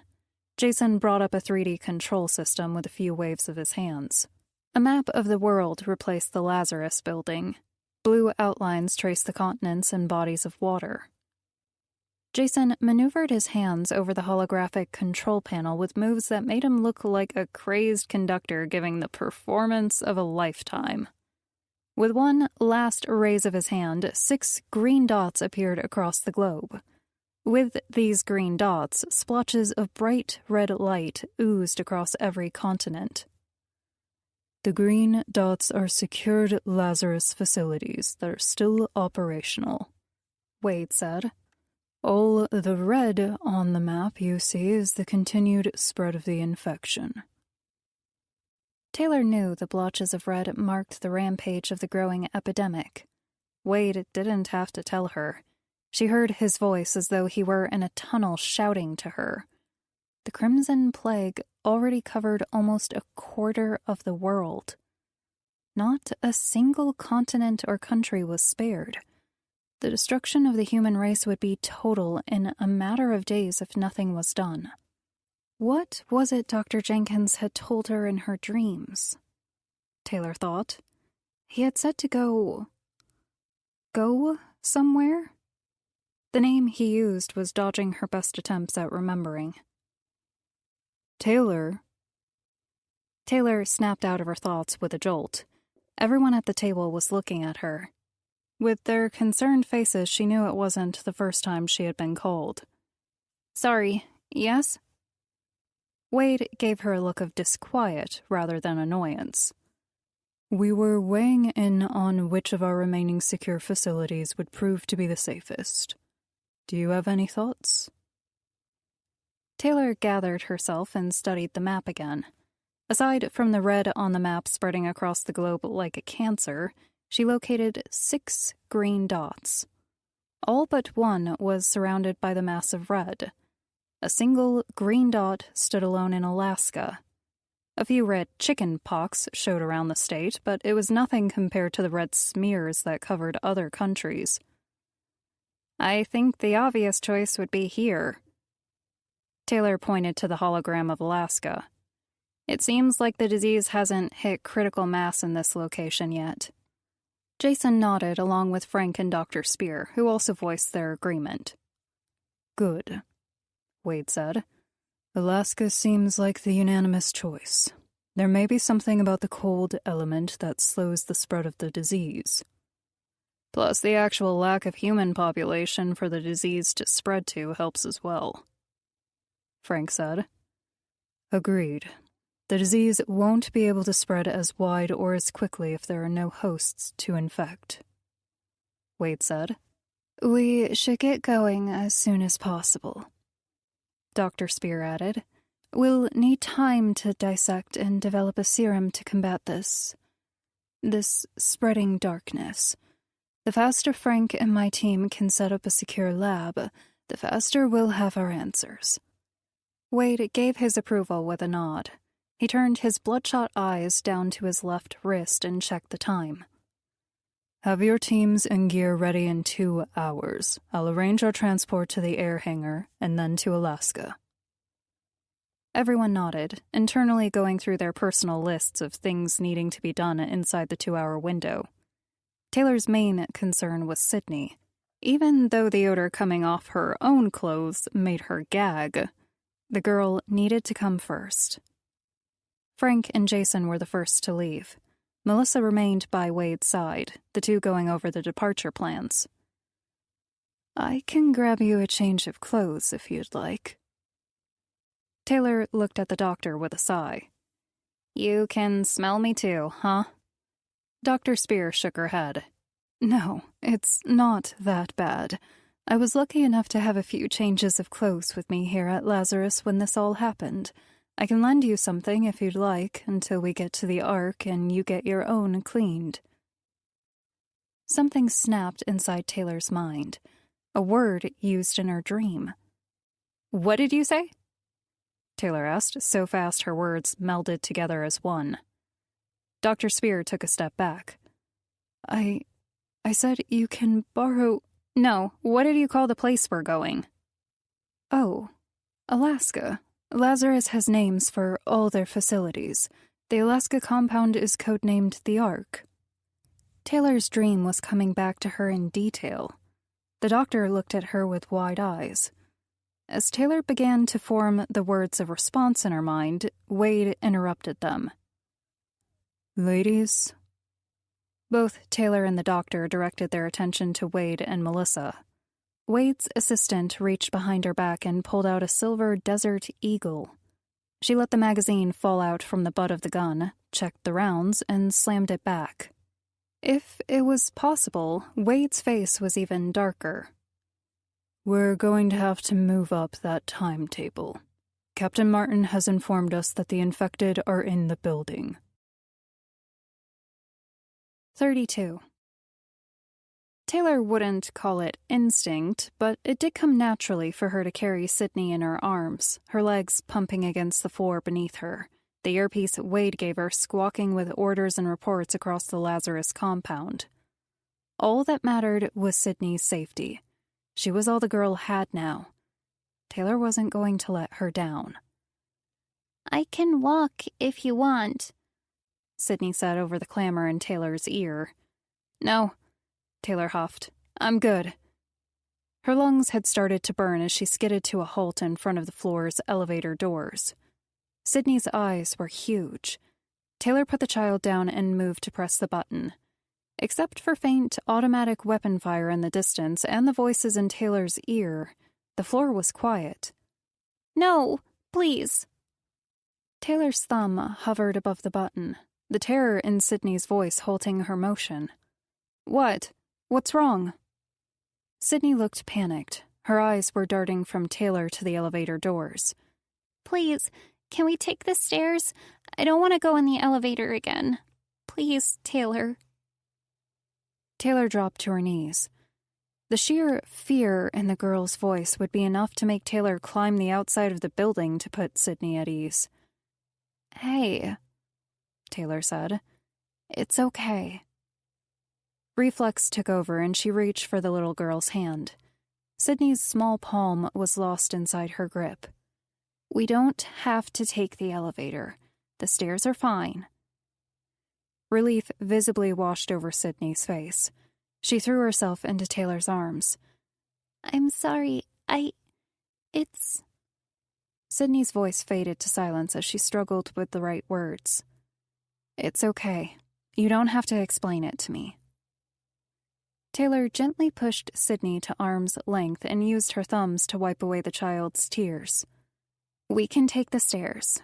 Jason brought up a 3D control system with a few waves of his hands. A map of the world replaced the Lazarus building. Blue outlines traced the continents and bodies of water. Jason maneuvered his hands over the holographic control panel with moves that made him look like a crazed conductor giving the performance of a lifetime. With one last raise of his hand, 6 green dots appeared across the globe. With these green dots, splotches of bright red light oozed across every continent. The green dots are secured Lazarus facilities that are still operational, Wade said. All the red on the map you see is the continued spread of the infection. Taylor knew the blotches of red marked the rampage of the growing epidemic. Wade didn't have to tell her. She heard his voice as though he were in a tunnel shouting to her. The Crimson Plague already covered almost a quarter of the world. Not a single continent or country was spared. The destruction of the human race would be total in a matter of days if nothing was done. What was it Dr. Jenkins had told her in her dreams? Taylor thought. He had said to go somewhere? The name he used was dodging her best attempts at remembering. Taylor snapped out of her thoughts with a jolt. Everyone at the table was looking at her. With their concerned faces, she knew it wasn't the first time she had been called. Sorry, yes? Wade gave her a look of disquiet rather than annoyance. We were weighing in on which of our remaining secure facilities would prove to be the safest. Do you have any thoughts? Taylor gathered herself and studied the map again. Aside from the red on the map spreading across the globe like a cancer, she located 6 green dots. All but one was surrounded by the massive red. A single green dot stood alone in Alaska. A few red chicken pox showed around the state, but it was nothing compared to the red smears that covered other countries. I think the obvious choice would be here. Taylor pointed to the hologram of Alaska. It seems like the disease hasn't hit critical mass in this location yet. Jason nodded along with Frank and Dr. Spear, who also voiced their agreement. Good, Wade said. Alaska seems like the unanimous choice. There may be something about the cold element that slows the spread of the disease. Plus, the actual lack of human population for the disease to spread to helps as well, Frank said. Agreed. The disease won't be able to spread as wide or as quickly if there are no hosts to infect, Wade said. We should get going as soon as possible, Dr. Spear added. We'll need time to dissect and develop a serum to combat this spreading darkness. The faster Frank and my team can set up a secure lab, the faster we'll have our answers. Wade gave his approval with a nod. He turned his bloodshot eyes down to his left wrist and checked the time. Have your teams and gear ready in 2 hours. I'll arrange our transport to the air hangar and then to Alaska. Everyone nodded, internally going through their personal lists of things needing to be done inside the 2-hour window. Taylor's main concern was Sydney. Even though the odor coming off her own clothes made her gag, the girl needed to come first. Frank and Jason were the first to leave. Melissa remained by Wade's side, the two going over the departure plans. I can grab you a change of clothes if you'd like. Taylor looked at the doctor with a sigh. You can smell me too, huh? Dr. Spear shook her head. No, it's not that bad. I was lucky enough to have a few changes of clothes with me here at Lazarus when this all happened. I can lend you something if you'd like until we get to the Ark and you get your own cleaned. Something snapped inside Taylor's mind. A word used in her dream. What did you say? Taylor asked, so fast her words melded together as one. Dr. Spear took a step back. I said you can borrow... No, what did you call the place we're going? Oh, Alaska. Lazarus has names for all their facilities. The Alaska compound is codenamed the Ark. Taylor's dream was coming back to her in detail. The doctor looked at her with wide eyes. As Taylor began to form the words of response in her mind, Wade interrupted them. "Ladies?" Both Taylor and the doctor directed their attention to Wade and Melissa. Wade's assistant reached behind her back and pulled out a silver Desert Eagle. She let the magazine fall out from the butt of the gun, checked the rounds, and slammed it back. If it was possible, Wade's face was even darker. "We're going to have to move up that timetable. Captain Martin has informed us that the infected are in the building." 32. Taylor wouldn't call it instinct, but it did come naturally for her to carry Sydney in her arms, her legs pumping against the floor beneath her, the earpiece Wade gave her squawking with orders and reports across the Lazarus compound. All that mattered was Sydney's safety. She was all the girl had now. Taylor wasn't going to let her down. "I can walk if you want," Sydney said over the clamor in Taylor's ear. "No," Taylor huffed. "I'm good." Her lungs had started to burn as she skidded to a halt in front of the floor's elevator doors. Sydney's eyes were huge. Taylor put the child down and moved to press the button. Except for faint automatic weapon fire in the distance and the voices in Taylor's ear, the floor was quiet. "No, please." Taylor's thumb hovered above the button, the terror in Sydney's voice halting her motion. "What? What's wrong?" Sydney looked panicked. Her eyes were darting from Taylor to the elevator doors. "Please, can we take the stairs? I don't want to go in the elevator again. Please, Taylor." Taylor dropped to her knees. The sheer fear in the girl's voice would be enough to make Taylor climb the outside of the building to put Sydney at ease. "Hey," Taylor said. "It's okay." Reflex took over and she reached for the little girl's hand. Sydney's small palm was lost inside her grip. "We don't have to take the elevator. The stairs are fine." Relief visibly washed over Sydney's face. She threw herself into Taylor's arms. "I'm sorry, it's..." Sydney's voice faded to silence as she struggled with the right words. "It's okay. You don't have to explain it to me." Taylor gently pushed Sydney to arm's length and used her thumbs to wipe away the child's tears. "We can take the stairs.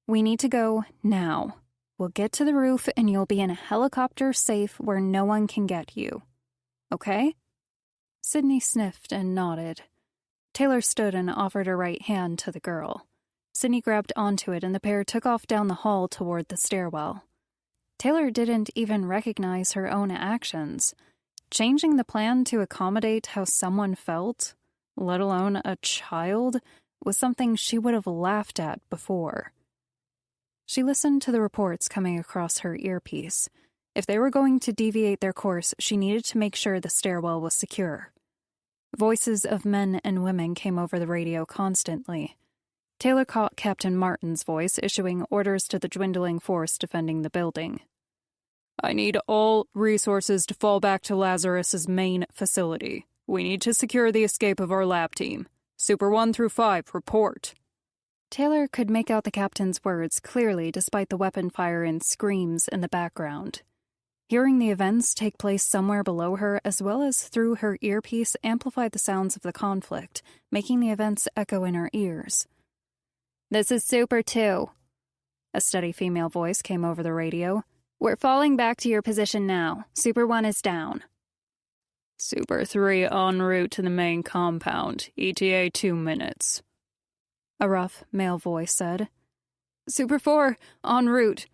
We need to go now. We'll get to the roof and you'll be in a helicopter safe where no one can get you. Okay?" Sydney sniffed and nodded. Taylor stood and offered her right hand to the girl. Sydney grabbed onto it and the pair took off down the hall toward the stairwell. Taylor didn't even recognize her own actions. Changing the plan to accommodate how someone felt, let alone a child, was something she would have laughed at before. She listened to the reports coming across her earpiece. If they were going to deviate their course, she needed to make sure the stairwell was secure. Voices of men and women came over the radio constantly. Taylor caught Captain Martin's voice issuing orders to the dwindling force defending the building. "I need all resources to fall back to Lazarus's main facility. We need to secure the escape of our lab team. Super 1 through 5, report." Taylor could make out the captain's words clearly despite the weapon fire and screams in the background. Hearing the events take place somewhere below her as well as through her earpiece amplified the sounds of the conflict, making the events echo in her ears. "This is Super 2. A steady female voice came over the radio. "We're falling back to your position now. Super 1 is down." "Super 3 en route to the main compound. ETA 2 minutes. A rough male voice said. "Super 4 en route.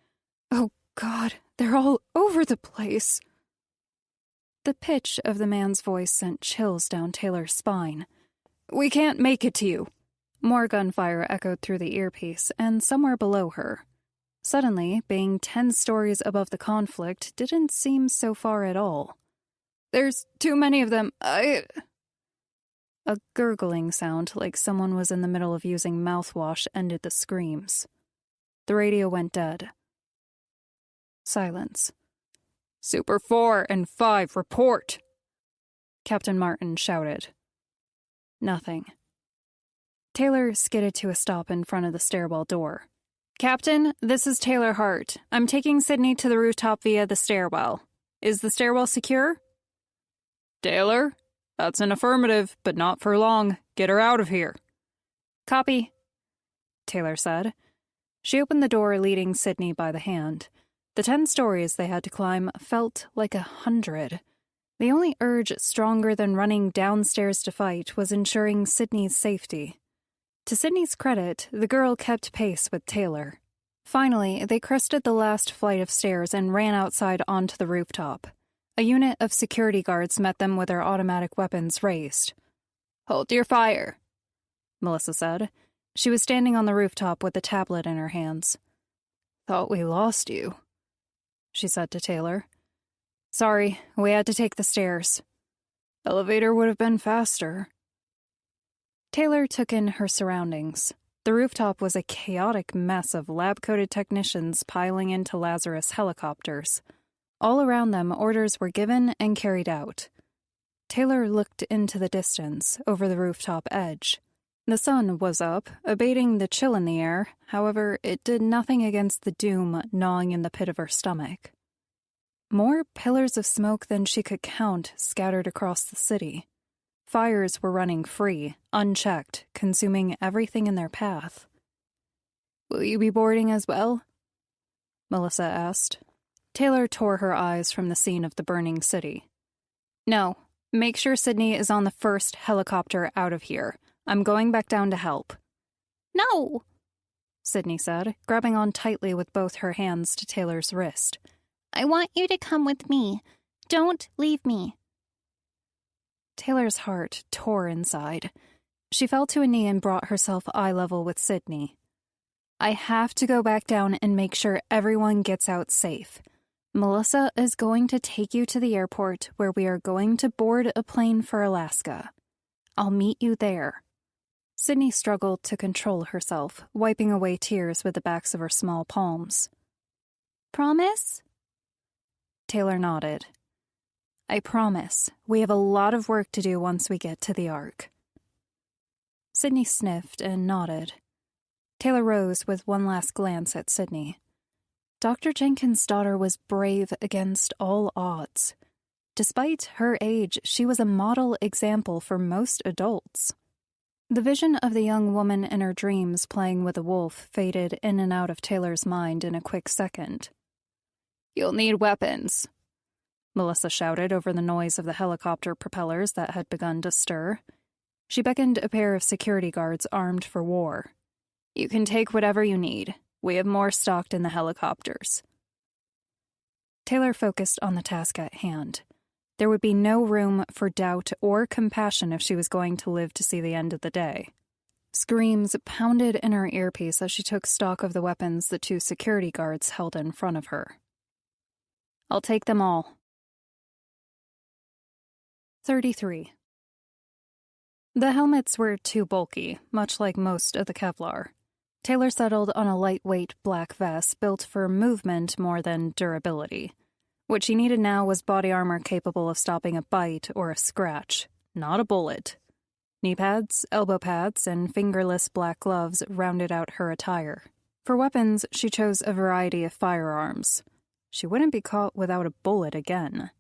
Oh God, they're all over the place." The pitch of the man's voice sent chills down Taylor's spine. "We can't make it to you." More gunfire echoed through the earpiece, and somewhere below her. Suddenly, being 10 stories above the conflict didn't seem so far at all. "There's too many of them. A gurgling sound like someone was in the middle of using mouthwash ended the screams. The radio went dead. Silence. Super 4 and 5, report! Captain Martin shouted. Nothing. Taylor skidded to a stop in front of the stairwell door. Captain, this is Taylor Hart. I'm taking Sydney to the rooftop via the stairwell. Is the stairwell secure? Taylor? That's an affirmative, but not for long. Get her out of here. Copy, Taylor said. She opened the door, leading Sydney by the hand. The 10 stories they had to climb felt like 100. The only urge stronger than running downstairs to fight was ensuring Sydney's safety. To Sydney's credit, the girl kept pace with Taylor. Finally, they crested the last flight of stairs and ran outside onto the rooftop. A unit of security guards met them with their automatic weapons raised. Hold your fire, Melissa said. She was standing on the rooftop with the tablet in her hands. Thought we lost you, she said to Taylor. Sorry, we had to take the stairs. Elevator would have been faster. Taylor took in her surroundings. The rooftop was a chaotic mess of lab-coated technicians piling into Lazarus helicopters. All around them, orders were given and carried out. Taylor looked into the distance, over the rooftop edge. The sun was up, abating the chill in the air. However, it did nothing against the doom gnawing in the pit of her stomach. More pillars of smoke than she could count scattered across the city. Fires were running free, unchecked, consuming everything in their path. Will you be boarding as well? Melissa asked. Taylor tore her eyes from the scene of the burning city. No, make sure Sydney is on the first helicopter out of here. I'm going back down to help. No, Sydney said, grabbing on tightly with both her hands to Taylor's wrist. I want you to come with me. Don't leave me. Taylor's heart tore inside. She fell to a knee and brought herself eye level with Sydney. I have to go back down and make sure everyone gets out safe. Melissa is going to take you to the airport where we are going to board a plane for Alaska. I'll meet you there. Sydney struggled to control herself, wiping away tears with the backs of her small palms. Promise? Taylor nodded. I promise. We have a lot of work to do once we get to the Ark. Sydney sniffed and nodded. Taylor rose with one last glance at Sydney. Dr. Jenkins' daughter was brave against all odds. Despite her age, she was a model example for most adults. The vision of the young woman in her dreams playing with a wolf faded in and out of Taylor's mind in a quick second. You'll need weapons, Melissa shouted over the noise of the helicopter propellers that had begun to stir. She beckoned a pair of security guards armed for war. You can take whatever you need. We have more stocked in the helicopters. Taylor focused on the task at hand. There would be no room for doubt or compassion if she was going to live to see the end of the day. Screams pounded in her earpiece as she took stock of the weapons the 2 security guards held in front of her. I'll take them all. 33. The helmets were too bulky, much like most of the Kevlar. Taylor settled on a lightweight black vest built for movement more than durability. What she needed now was body armor capable of stopping a bite or a scratch, not a bullet. Knee pads, elbow pads, and fingerless black gloves rounded out her attire. For weapons, she chose a variety of firearms. She wouldn't be caught without a bullet again.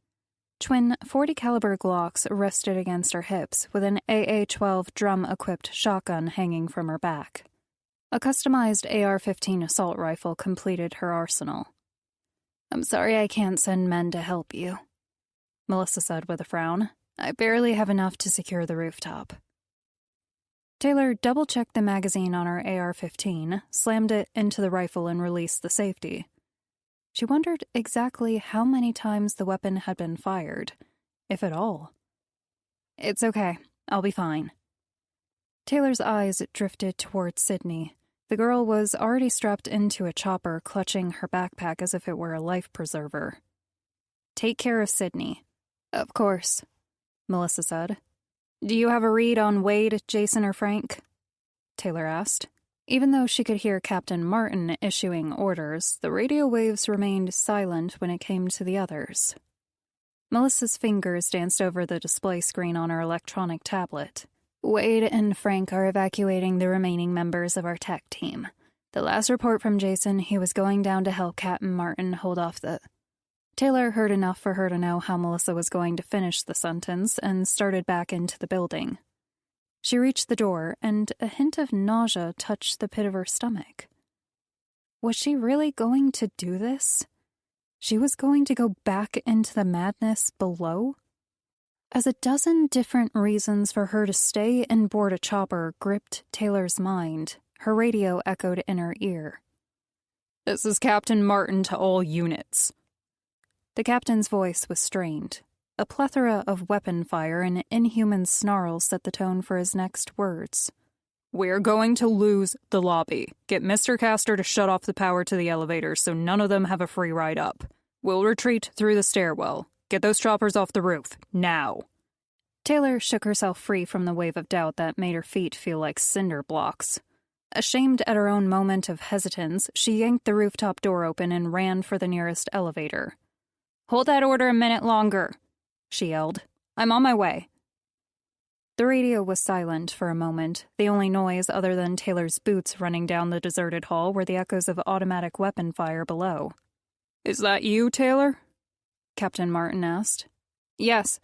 Twin 40-caliber Glocks rested against her hips with an AA-12 drum-equipped shotgun hanging from her back. A customized AR-15 assault rifle completed her arsenal. I'm sorry I can't send men to help you, Melissa said with a frown. I barely have enough to secure the rooftop. Taylor double-checked the magazine on her AR-15, slammed it into the rifle and released the safety. She wondered exactly how many times the weapon had been fired, if at all. It's okay. I'll be fine. Taylor's eyes drifted toward Sydney. The girl was already strapped into a chopper, clutching her backpack as if it were a life preserver. Take care of Sydney. Of course, Melissa said. Do you have a read on Wade, Jason, or Frank? Taylor asked. Even though she could hear Captain Martin issuing orders, the radio waves remained silent when it came to the others. Melissa's fingers danced over the display screen on her electronic tablet. Wade and Frank are evacuating the remaining members of our tech team. The last report from Jason, he was going down to help Captain Martin hold off the... Taylor heard enough for her to know how Melissa was going to finish the sentence and started back into the building. She reached the door, and a hint of nausea touched the pit of her stomach. Was she really going to do this? She was going to go back into the madness below? As a dozen different reasons for her to stay and board a chopper gripped Taylor's mind, her radio echoed in her ear. This is Captain Martin to all units. The captain's voice was strained. A plethora of weapon fire and inhuman snarls set the tone for his next words. We're going to lose the lobby. Get Mr. Castor to shut off the power to the elevators so none of them have a free ride up. We'll retreat through the stairwell. Get those choppers off the roof, now. Taylor shook herself free from the wave of doubt that made her feet feel like cinder blocks. Ashamed at her own moment of hesitance, she yanked the rooftop door open and ran for the nearest elevator. Hold that order a minute longer, she yelled. I'm on my way. The radio was silent for a moment. The only noise other than Taylor's boots running down the deserted hall were the echoes of automatic weapon fire below. Is that you, Taylor? Captain Martin asked. Yes,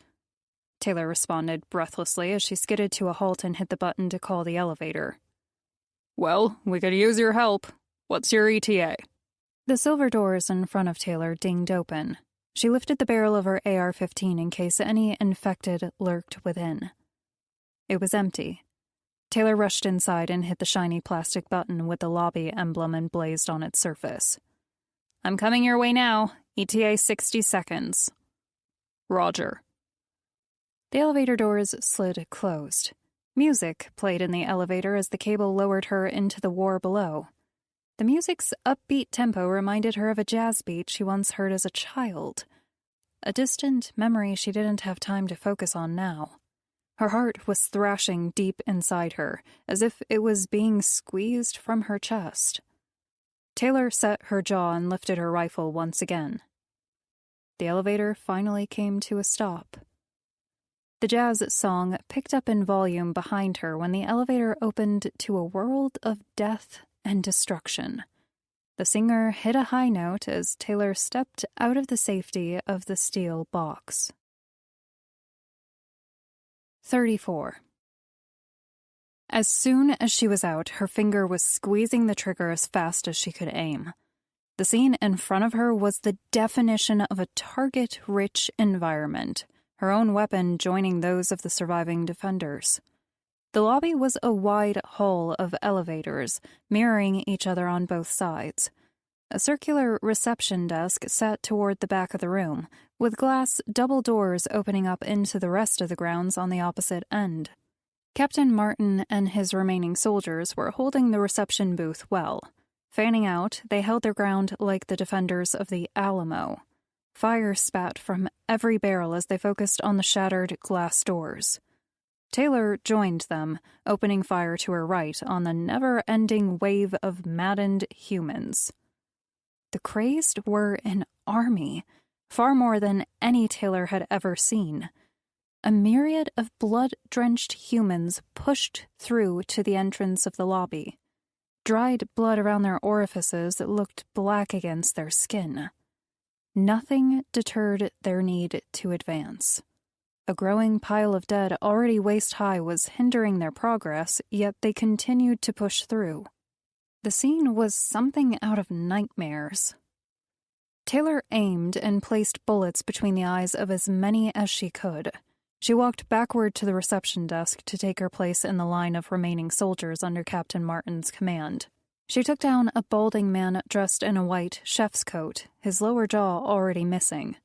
Taylor responded breathlessly as she skidded to a halt and hit the button to call the elevator. Well, we could use your help. What's your ETA? The silver doors in front of Taylor dinged open. She lifted the barrel of her AR-15 in case any infected lurked within. It was empty. Taylor rushed inside and hit the shiny plastic button with the lobby emblem emblazed on its surface. I'm coming your way now. ETA 60 seconds. Roger. The elevator doors slid closed. Music played in the elevator as the cable lowered her into the war below. The music's upbeat tempo reminded her of a jazz beat she once heard as a child. A distant memory she didn't have time to focus on now. Her heart was thrashing deep inside her, as if it was being squeezed from her chest. Taylor set her jaw and lifted her rifle once again. The elevator finally came to a stop. The jazz song picked up in volume behind her when the elevator opened to a world of death and destruction. The singer hit a high note as Taylor stepped out of the safety of the steel box. 34. As soon as she was out, her finger was squeezing the trigger as fast as she could aim. The scene in front of her was the definition of a target-rich environment, her own weapon joining those of the surviving defenders. The lobby was a wide hall of elevators, mirroring each other on both sides. A circular reception desk sat toward the back of the room, with glass double doors opening up into the rest of the grounds on the opposite end. Captain Martin and his remaining soldiers were holding the reception booth well. Fanning out, they held their ground like the defenders of the Alamo. Fire spat from every barrel as they focused on the shattered glass doors. Taylor joined them, opening fire to her right on the never-ending wave of maddened humans. The crazed were an army, far more than any Taylor had ever seen. A myriad of blood-drenched humans pushed through to the entrance of the lobby. Dried blood around their orifices looked black against their skin. Nothing deterred their need to advance. A growing pile of dead already waist-high was hindering their progress, yet they continued to push through. The scene was something out of nightmares. Taylor aimed and placed bullets between the eyes of as many as she could. She walked backward to the reception desk to take her place in the line of remaining soldiers under Captain Martin's command. She took down a balding man dressed in a white chef's coat, his lower jaw already missing.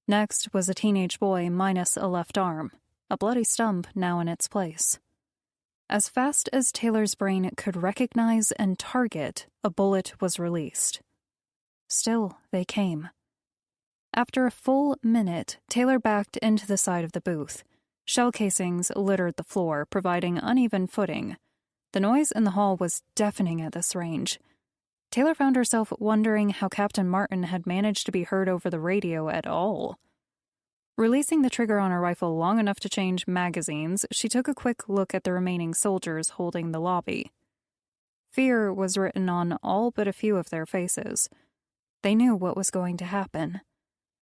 Next was a teenage boy minus a left arm, a bloody stump now in its place. As fast as Taylor's brain could recognize and target, a bullet was released. Still, they came. After a full minute, Taylor backed into the side of the booth. Shell casings littered the floor, providing uneven footing. The noise in the hall was deafening at this range. Taylor found herself wondering how Captain Martin had managed to be heard over the radio at all. Releasing the trigger on her rifle long enough to change magazines, she took a quick look at the remaining soldiers holding the lobby. Fear was written on all but a few of their faces. They knew what was going to happen.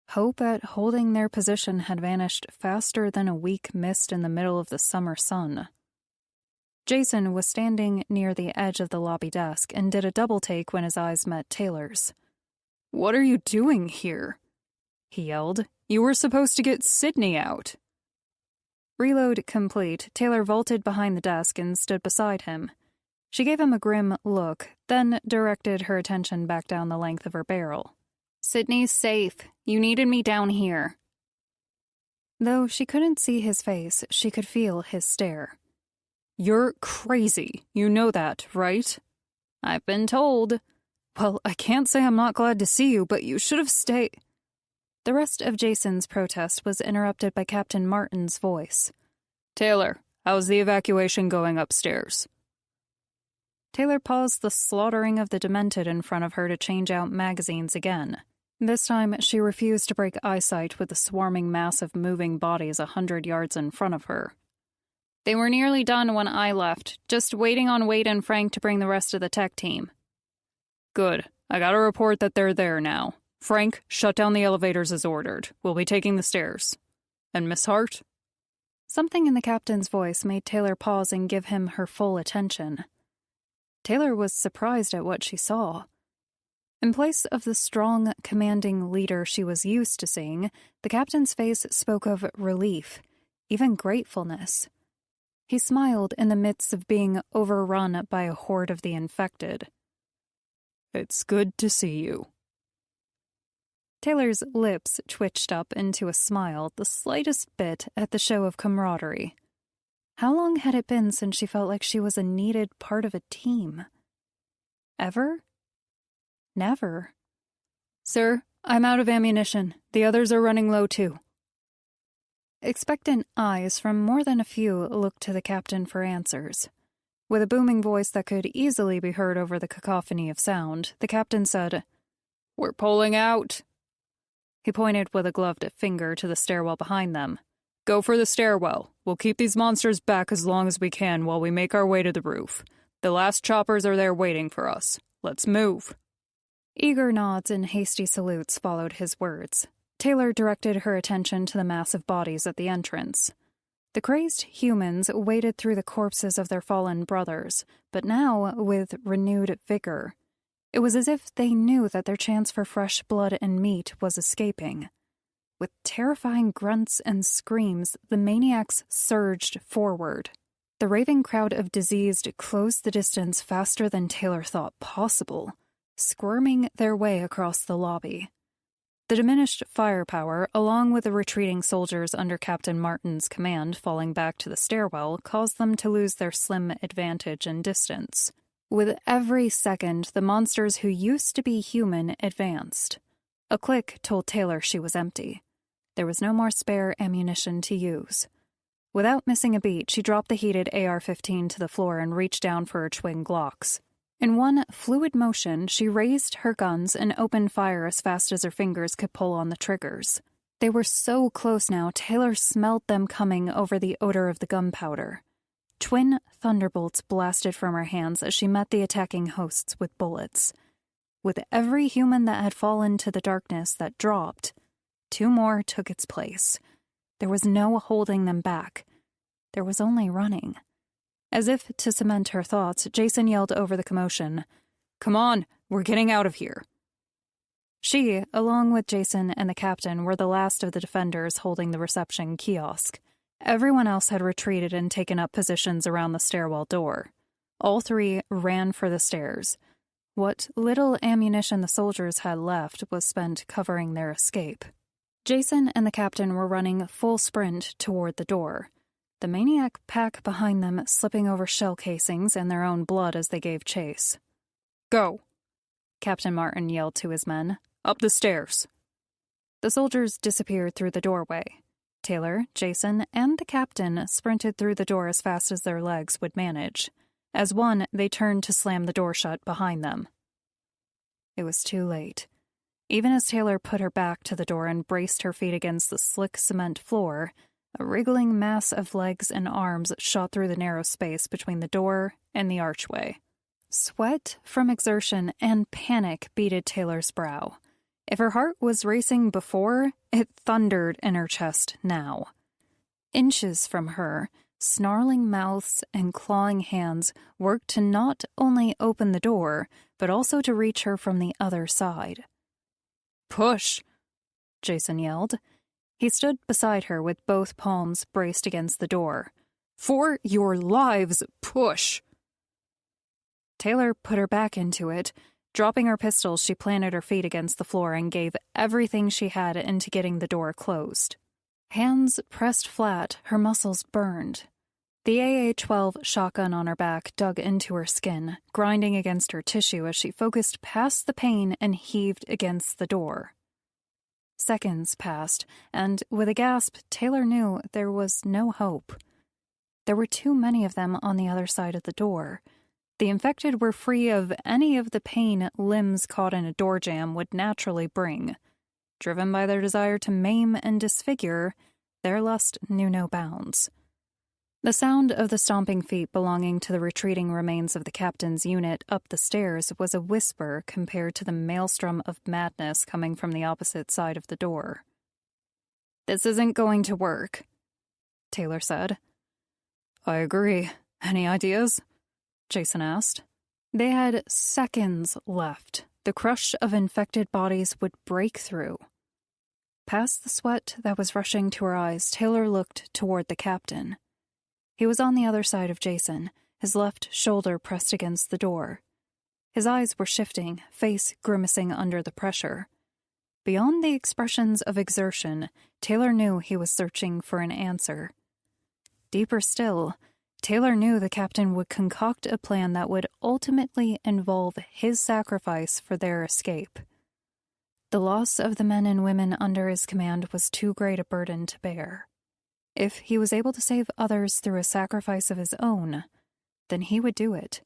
Hope at holding their position had vanished faster than a weak mist in the middle of the summer sun. Jason was standing near the edge of the lobby desk and did a double take when his eyes met Taylor's. "What are you doing here?" he yelled. "You were supposed to get Sydney out." Reload complete, Taylor vaulted behind the desk and stood beside him. She gave him a grim look, then directed her attention back down the length of her barrel. "Sydney's safe. You needed me down here." Though she couldn't see his face, she could feel his stare. "You're crazy. You know that, right?" "I've been told." "Well, I can't say I'm not glad to see you, but you should have stayed." The rest of Jason's protest was interrupted by Captain Martin's voice. "Taylor, how's the evacuation going upstairs?" Taylor paused the slaughtering of the demented in front of her to change out magazines again. This time, she refused to break eyesight with the swarming mass of moving bodies 100 yards in front of her. "They were nearly done when I left, just waiting on Wade and Frank to bring the rest of the tech team." "Good. I got a report that they're there now. Frank, shut down the elevators as ordered. We'll be taking the stairs. And Miss Hart?" Something in the captain's voice made Taylor pause and give him her full attention. Taylor was surprised at what she saw. In place of the strong, commanding leader she was used to seeing, the captain's face spoke of relief, even gratefulness. He smiled in the midst of being overrun by a horde of the infected. "It's good to see you." Taylor's lips twitched up into a smile, the slightest bit at the show of camaraderie. How long had it been since she felt like she was a needed part of a team? Ever? Never. "Sir, I'm out of ammunition. The others are running low too." Expectant eyes from more than a few looked to the captain for answers. With a booming voice that could easily be heard over the cacophony of sound, the captain said, "We're pulling out." He pointed with a gloved finger to the stairwell behind them. "Go for the stairwell. We'll keep these monsters back as long as we can while we make our way to the roof. The last choppers are there waiting for us. Let's move." Eager nods and hasty salutes followed his words. Taylor directed her attention to the mass of bodies at the entrance. The crazed humans waded through the corpses of their fallen brothers, but now with renewed vigor. It was as if they knew that their chance for fresh blood and meat was escaping. With terrifying grunts and screams, the maniacs surged forward. The raving crowd of diseased closed the distance faster than Taylor thought possible, squirming their way across the lobby. The diminished firepower, along with the retreating soldiers under Captain Martin's command falling back to the stairwell, caused them to lose their slim advantage in distance. With every second, the monsters who used to be human advanced. A click told Taylor she was empty. There was no more spare ammunition to use. Without missing a beat, she dropped the heated AR-15 to the floor and reached down for her twin Glocks. In one fluid motion, she raised her guns and opened fire as fast as her fingers could pull on the triggers. They were so close now, Taylor smelled them coming over the odor of the gunpowder. Twin thunderbolts blasted from her hands as she met the attacking hosts with bullets. With every human that had fallen to the darkness that dropped, 2 more took its place. There was no holding them back. There was only running. As if to cement her thoughts, Jason yelled over the commotion, "Come on, we're getting out of here." She, along with Jason and the captain, were the last of the defenders holding the reception kiosk. Everyone else had retreated and taken up positions around the stairwell door. All 3 ran for the stairs. What little ammunition the soldiers had left was spent covering their escape. Jason and the captain were running full sprint toward the door. The maniac pack behind them slipping over shell casings and their own blood as they gave chase. "Go!" Captain Martin yelled to his men. "Up the stairs." The soldiers disappeared through the doorway. Taylor, Jason, and the captain sprinted through the door as fast as their legs would manage. As one, they turned to slam the door shut behind them. It was too late. Even as Taylor put her back to the door and braced her feet against the slick cement floor, a wriggling mass of legs and arms shot through the narrow space between the door and the archway. Sweat from exertion and panic beaded Taylor's brow. If her heart was racing before, it thundered in her chest now. Inches from her, snarling mouths and clawing hands worked to not only open the door, but also to reach her from the other side. "Push!" Jason yelled. He stood beside her with both palms braced against the door. "For your lives, push!" Taylor put her back into it. Dropping her pistol, she planted her feet against the floor and gave everything she had into getting the door closed. Hands pressed flat, her muscles burned. The AA-12 shotgun on her back dug into her skin, grinding against her tissue as she focused past the pain and heaved against the door. Seconds passed, and with a gasp, Taylor knew there was no hope. There were too many of them on the other side of the door. The infected were free of any of the pain limbs caught in a door jamb would naturally bring. Driven by their desire to maim and disfigure, their lust knew no bounds. The sound of the stomping feet belonging to the retreating remains of the captain's unit up the stairs was a whisper compared to the maelstrom of madness coming from the opposite side of the door. "This isn't going to work," Taylor said. "I agree. Any ideas?" Jason asked. They had seconds left. The crush of infected bodies would break through. Past the sweat that was rushing to her eyes, Taylor looked toward the captain. He was on the other side of Jason, his left shoulder pressed against the door. His eyes were shifting, face grimacing under the pressure. Beyond the expressions of exertion, Taylor knew he was searching for an answer. Deeper still, Taylor knew the captain would concoct a plan that would ultimately involve his sacrifice for their escape. The loss of the men and women under his command was too great a burden to bear. If he was able to save others through a sacrifice of his own, then he would do it.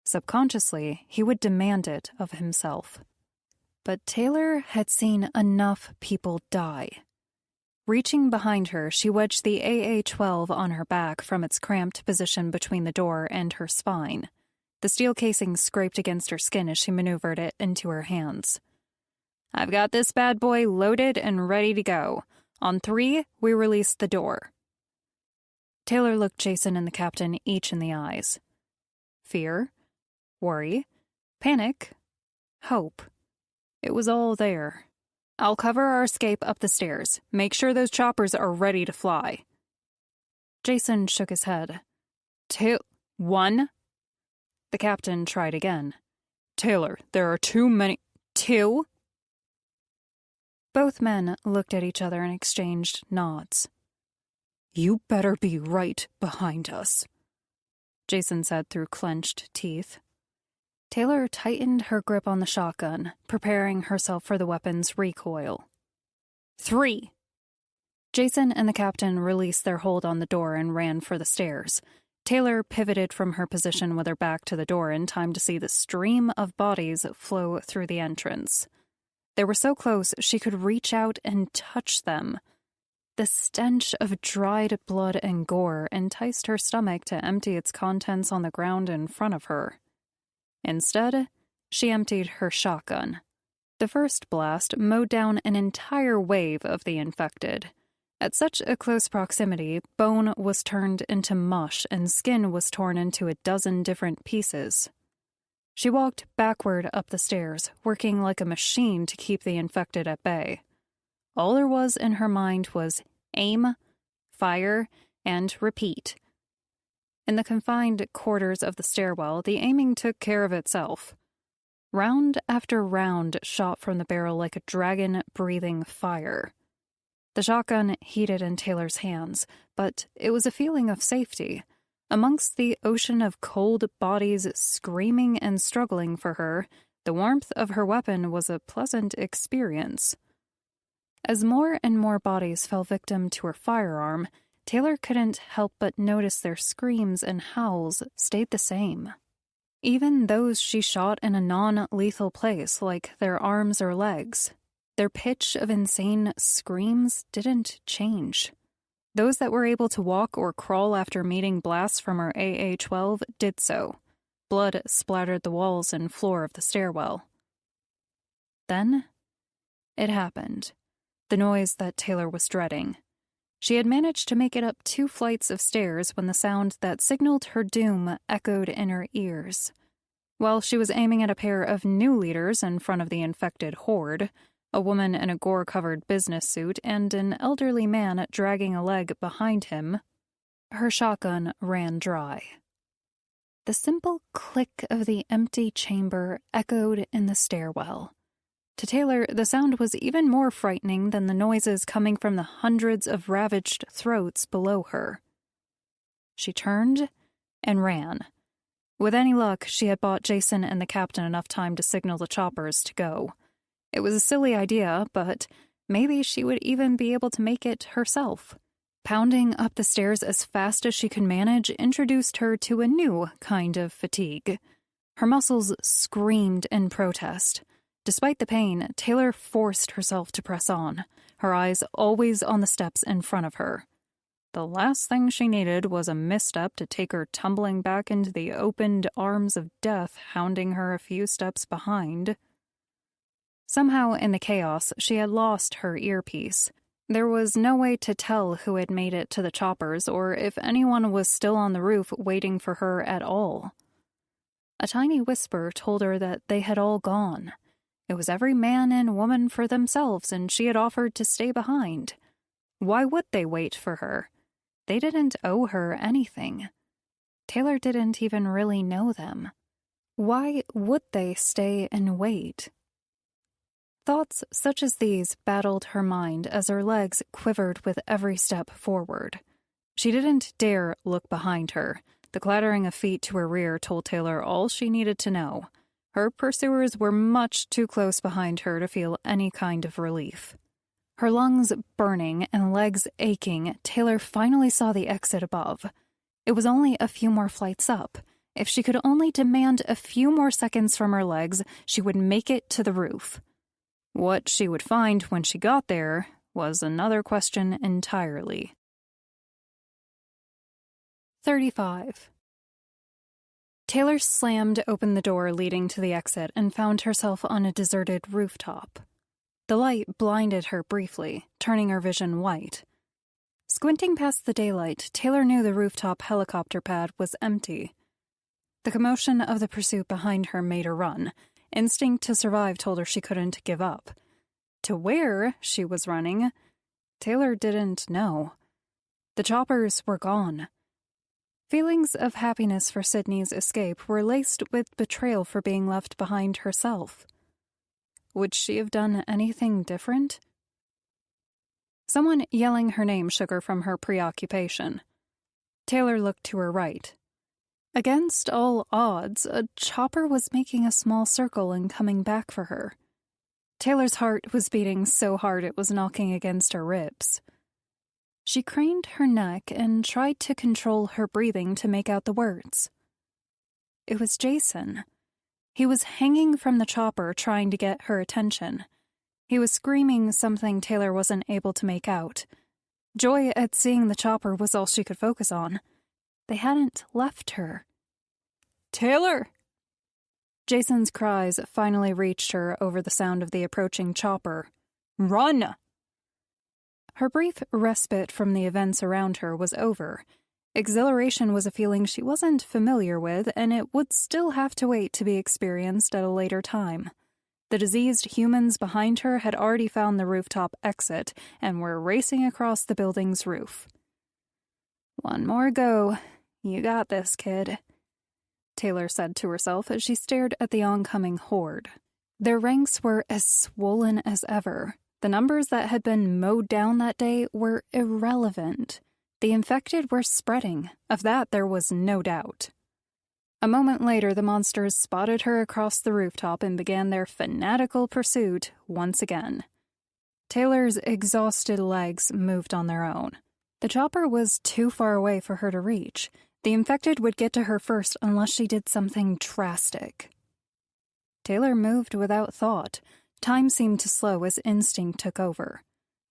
Subconsciously, he would demand it of himself. But Taylor had seen enough people die. Reaching behind her, she wedged the AA-12 on her back from its cramped position between the door and her spine. The steel casing scraped against her skin as she maneuvered it into her hands. "I've got this bad boy loaded and ready to go. On 3, we release the door." Taylor looked Jason and the captain each in the eyes. Fear, worry, panic, hope. It was all there. "I'll cover our escape up the stairs. Make sure those choppers are ready to fly." Jason shook his head. 2, 1. The captain tried again. "Taylor, there are too many—" 2? Both men looked at each other and exchanged nods. "You better be right behind us," Jason said through clenched teeth. Taylor tightened her grip on the shotgun, preparing herself for the weapon's recoil. 3. Jason and the captain released their hold on the door and ran for the stairs. Taylor pivoted from her position with her back to the door in time to see the stream of bodies flow through the entrance. They were so close she could reach out and touch them. The stench of dried blood and gore enticed her stomach to empty its contents on the ground in front of her. Instead, she emptied her shotgun. The first blast mowed down an entire wave of the infected. At such a close proximity, bone was turned into mush and skin was torn into a dozen different pieces. She walked backward up the stairs, working like a machine to keep the infected at bay. All there was in her mind was aim, fire, and repeat. In the confined quarters of the stairwell, the aiming took care of itself. Round after round shot from the barrel like a dragon breathing fire. The shotgun heated in Taylor's hands, but it was a feeling of safety. Amongst the ocean of cold bodies screaming and struggling for her, the warmth of her weapon was a pleasant experience. As more and more bodies fell victim to her firearm, Taylor couldn't help but notice their screams and howls stayed the same. Even those she shot in a non-lethal place, like their arms or legs, their pitch of insane screams didn't change. Those that were able to walk or crawl after meeting blasts from her AA-12 did so. Blood splattered the walls and floor of the stairwell. Then, it happened. The noise that Taylor was dreading. She had managed to make it up 2 flights of stairs when the sound that signaled her doom echoed in her ears. While she was aiming at a pair of new leaders in front of the infected horde, a woman in a gore-covered business suit and an elderly man dragging a leg behind him, her shotgun ran dry. The simple click of the empty chamber echoed in the stairwell. To Taylor, the sound was even more frightening than the noises coming from the hundreds of ravaged throats below her. She turned and ran. With any luck, she had bought Jason and the captain enough time to signal the choppers to go. It was a silly idea, but maybe she would even be able to make it herself. Pounding up the stairs as fast as she could manage introduced her to a new kind of fatigue. Her muscles screamed in protest. Despite the pain, Taylor forced herself to press on, her eyes always on the steps in front of her. The last thing she needed was a misstep to take her tumbling back into the opened arms of death, hounding her a few steps behind. Somehow, in the chaos, she had lost her earpiece. There was no way to tell who had made it to the choppers or if anyone was still on the roof waiting for her at all. A tiny whisper told her that they had all gone. It was every man and woman for themselves, and she had offered to stay behind. Why would they wait for her? They didn't owe her anything. Taylor didn't even really know them. Why would they stay and wait? Thoughts such as these battled her mind as her legs quivered with every step forward. She didn't dare look behind her. The clattering of feet to her rear told Taylor all she needed to know. Her pursuers were much too close behind her to feel any kind of relief. Her lungs burning and legs aching, Taylor finally saw the exit above. It was only a few more flights up. If she could only demand a few more seconds from her legs, she would make it to the roof. What she would find when she got there was another question entirely. 35. Taylor slammed open the door leading to the exit and found herself on a deserted rooftop. The light blinded her briefly, turning her vision white. Squinting past the daylight, Taylor knew the rooftop helicopter pad was empty. The commotion of the pursuit behind her made her run. Instinct to survive told her she couldn't give up. To where she was running, Taylor didn't know. The choppers were gone. Feelings of happiness for Sydney's escape were laced with betrayal for being left behind herself. Would she have done anything different? Someone yelling her name shook her from her preoccupation. Taylor looked to her right. Against all odds, a chopper was making a small circle and coming back for her. Taylor's heart was beating so hard it was knocking against her ribs. She craned her neck and tried to control her breathing to make out the words. It was Jason. He was hanging from the chopper trying to get her attention. He was screaming something Taylor wasn't able to make out. Joy at seeing the chopper was all she could focus on. They hadn't left her. "Taylor!" Jason's cries finally reached her over the sound of the approaching chopper. "Run!" Her brief respite from the events around her was over. Exhilaration was a feeling she wasn't familiar with, and it would still have to wait to be experienced at a later time. The diseased humans behind her had already found the rooftop exit and were racing across the building's roof. "One more go. You got this, kid," Taylor said to herself as she stared at the oncoming horde. Their ranks were as swollen as ever. The numbers that had been mowed down that day were irrelevant. The infected were spreading. Of that there was no doubt. A moment later, the monsters spotted her across the rooftop and began their fanatical pursuit once again. Taylor's exhausted legs moved on their own. The chopper was too far away for her to reach. The infected would get to her first unless she did something drastic. Taylor moved without thought. Time seemed to slow as instinct took over.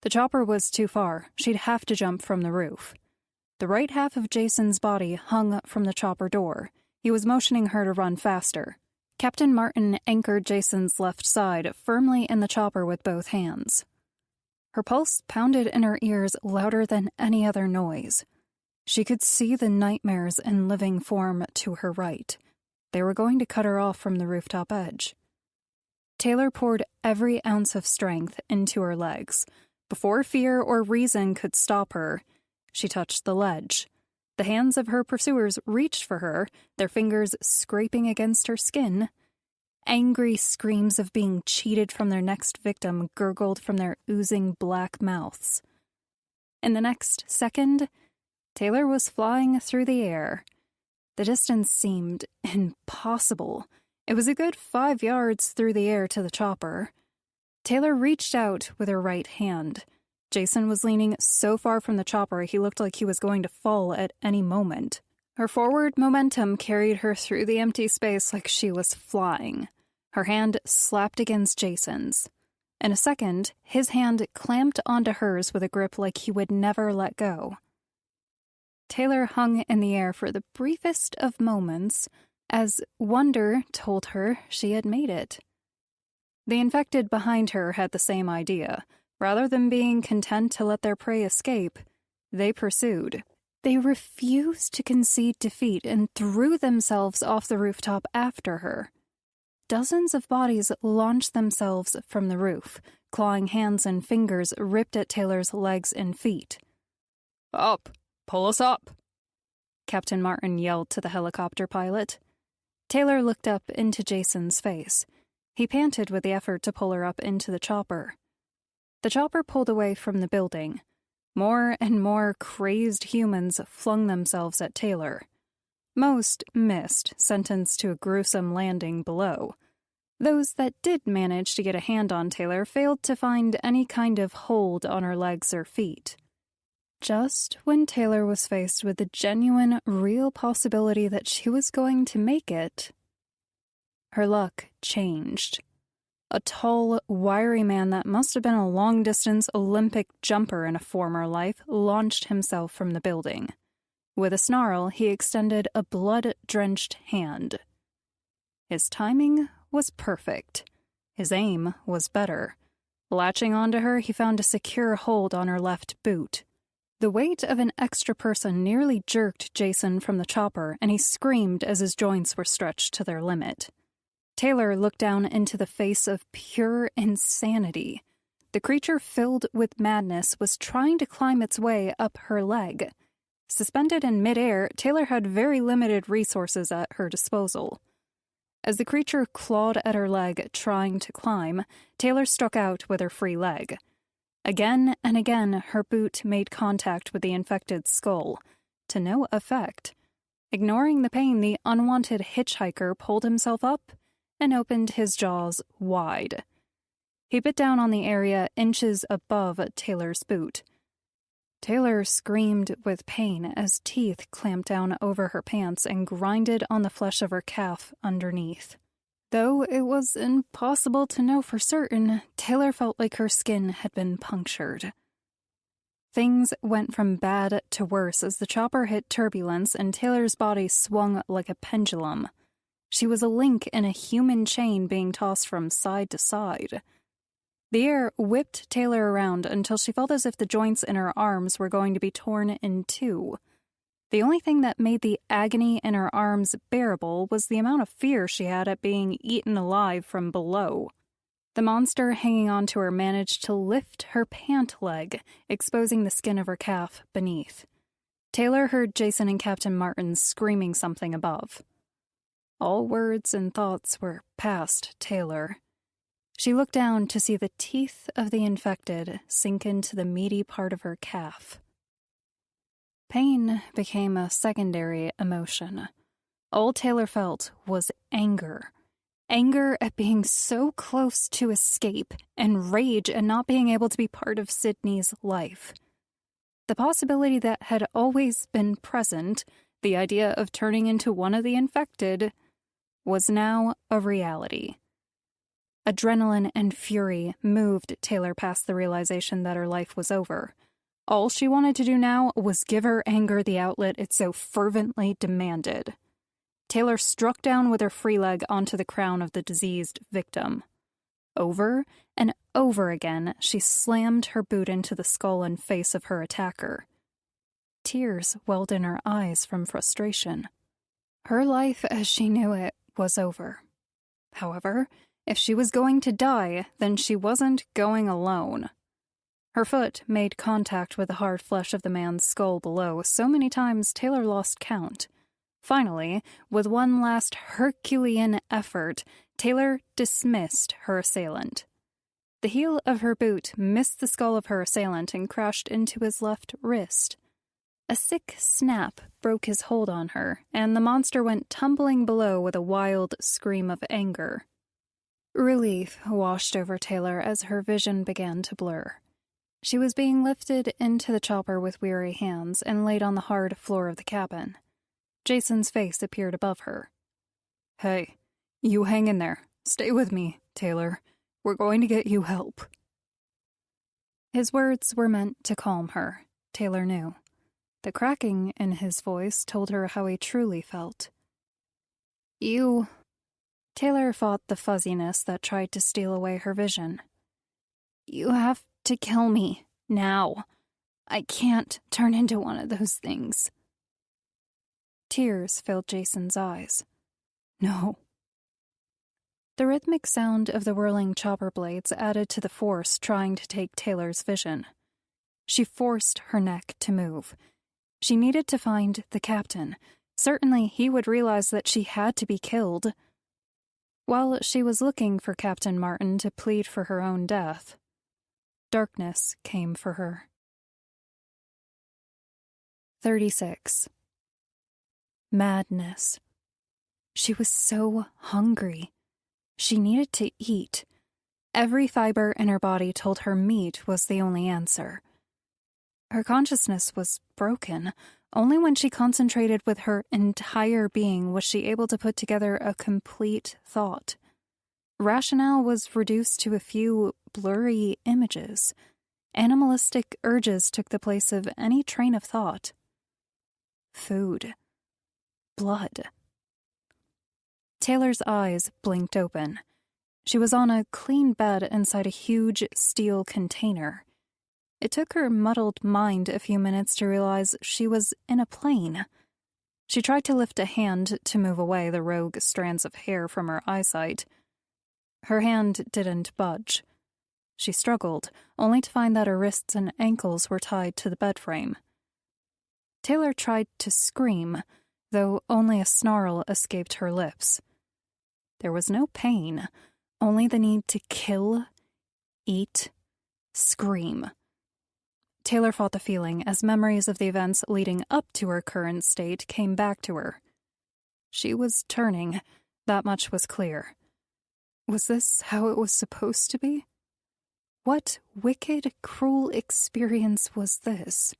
The chopper was too far. She'd have to jump from the roof. The right half of Jason's body hung from the chopper door. He was motioning her to run faster. Captain Martin anchored Jason's left side firmly in the chopper with both hands. Her pulse pounded in her ears louder than any other noise. She could see the nightmares in living form to her right. They were going to cut her off from the rooftop edge. Taylor poured every ounce of strength into her legs. Before fear or reason could stop her, she touched the ledge. The hands of her pursuers reached for her, their fingers scraping against her skin. Angry screams of being cheated from their next victim gurgled from their oozing black mouths. In the next second, Taylor was flying through the air. The distance seemed impossible. It was a good 5 yards through the air to the chopper. Taylor reached out with her right hand. Jason was leaning so far from the chopper he looked like he was going to fall at any moment. Her forward momentum carried her through the empty space like she was flying. Her hand slapped against Jason's. In a second, his hand clamped onto hers with a grip like he would never let go. Taylor hung in the air for the briefest of moments as wonder told her she had made it. The infected behind her had the same idea. Rather than being content to let their prey escape, they pursued. They refused to concede defeat and threw themselves off the rooftop after her. Dozens of bodies launched themselves from the roof. Clawing hands and fingers ripped at Taylor's legs and feet. "Up! Pull us up!" Captain Martin yelled to the helicopter pilot. Taylor looked up into Jason's face. He panted with the effort to pull her up into the chopper. The chopper pulled away from the building. More and more crazed humans flung themselves at Taylor. Most missed, sentenced to a gruesome landing below. Those that did manage to get a hand on Taylor failed to find any kind of hold on her legs or feet. Just when Taylor was faced with the genuine, real possibility that she was going to make it, her luck changed. A tall, wiry man that must have been a long-distance Olympic jumper in a former life launched himself from the building. With a snarl, he extended a blood-drenched hand. His timing was perfect. His aim was better. Latching onto her, he found a secure hold on her left boot. The weight of an extra person nearly jerked Jason from the chopper, and he screamed as his joints were stretched to their limit. Taylor looked down into the face of pure insanity. The creature filled with madness was trying to climb its way up her leg. Suspended in midair, Taylor had very limited resources at her disposal. As the creature clawed at her leg, trying to climb, Taylor struck out with her free leg. Again and again, her boot made contact with the infected skull, to no effect. Ignoring the pain, the unwanted hitchhiker pulled himself up and opened his jaws wide. He bit down on the area inches above Taylor's boot. Taylor screamed with pain as teeth clamped down over her pants and grinded on the flesh of her calf underneath. Though it was impossible to know for certain, Taylor felt like her skin had been punctured. Things went from bad to worse as the chopper hit turbulence and Taylor's body swung like a pendulum. She was a link in a human chain being tossed from side to side. The air whipped Taylor around until she felt as if the joints in her arms were going to be torn in two. The only thing that made the agony in her arms bearable was the amount of fear she had at being eaten alive from below. The monster hanging onto her managed to lift her pant leg, exposing the skin of her calf beneath. Taylor heard Jason and Captain Martin screaming something above. All words and thoughts were past Taylor. She looked down to see the teeth of the infected sink into the meaty part of her calf. Pain became a secondary emotion. All Taylor felt was anger. anger at being so close to escape, and rage at not being able to be part of Sydney's life. The possibility that had always been present, the idea of turning into one of the infected, was now a reality. Adrenaline and fury moved Taylor past the realization that her life was over. All she wanted to do now was give her anger the outlet it so fervently demanded. Taylor struck down with her free leg onto the crown of the diseased victim. Over and over again, she slammed her boot into the skull and face of her attacker. Tears welled in her eyes from frustration. Her life as she knew it was over. However, if she was going to die, then she wasn't going alone. Her foot made contact with the hard flesh of the man's skull below so many times Taylor lost count. Finally, with one last Herculean effort, Taylor dismissed her assailant. The heel of her boot missed the skull of her assailant and crashed into his left wrist. A sick snap broke his hold on her, and the monster went tumbling below with a wild scream of anger. Relief washed over Taylor as her vision began to blur. She was being lifted into the chopper with weary hands and laid on the hard floor of the cabin. Jason's face appeared above her. "Hey, you hang in there. Stay with me, Taylor. We're going to get you help." His words were meant to calm her, Taylor knew. The cracking in his voice told her how he truly felt. "You..." Taylor fought the fuzziness that tried to steal away her vision. "You have to kill me, now. I can't turn into one of those things." Tears filled Jason's eyes. "No." The rhythmic sound of the whirling chopper blades added to the force trying to take Taylor's vision. She forced her neck to move. She needed to find the captain. Certainly he would realize that she had to be killed. While she was looking for Captain Martin to plead for her own death, darkness came for her. 36. Madness. She was so hungry. She needed to eat. Every fiber in her body told her meat was the only answer. Her consciousness was broken. Only when she concentrated with her entire being was she able to put together a complete thought. Rationale was reduced to a few blurry images. Animalistic urges took the place of any train of thought. Food. Blood. Taylor's eyes blinked open. She was on a clean bed inside a huge steel container. It took her muddled mind a few minutes to realize she was in a plane. She tried to lift a hand to move away the rogue strands of hair from her eyesight. Her hand didn't budge. She struggled, only to find that her wrists and ankles were tied to the bed frame. Taylor tried to scream, though only a snarl escaped her lips. There was no pain, only the need to kill, eat, scream. Taylor fought the feeling as memories of the events leading up to her current state came back to her. She was turning, that much was clear. Was this how it was supposed to be? What wicked, cruel experience was this?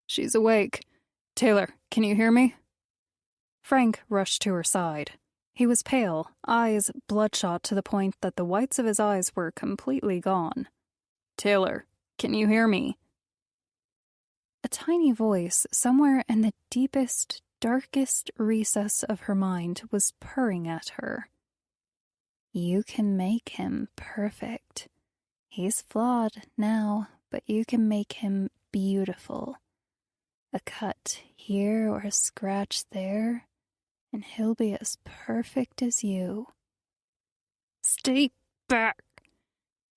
"She's awake. Taylor, can you hear me?" Frank rushed to her side. He was pale, eyes bloodshot to the point that the whites of his eyes were completely gone. "Taylor, can you hear me?" A tiny voice, somewhere in the deepest, darkest recess of her mind, was purring at her. "You can make him perfect. He's flawed now, but you can make him beautiful. A cut here or a scratch there, and he'll be as perfect as you." "Stay back."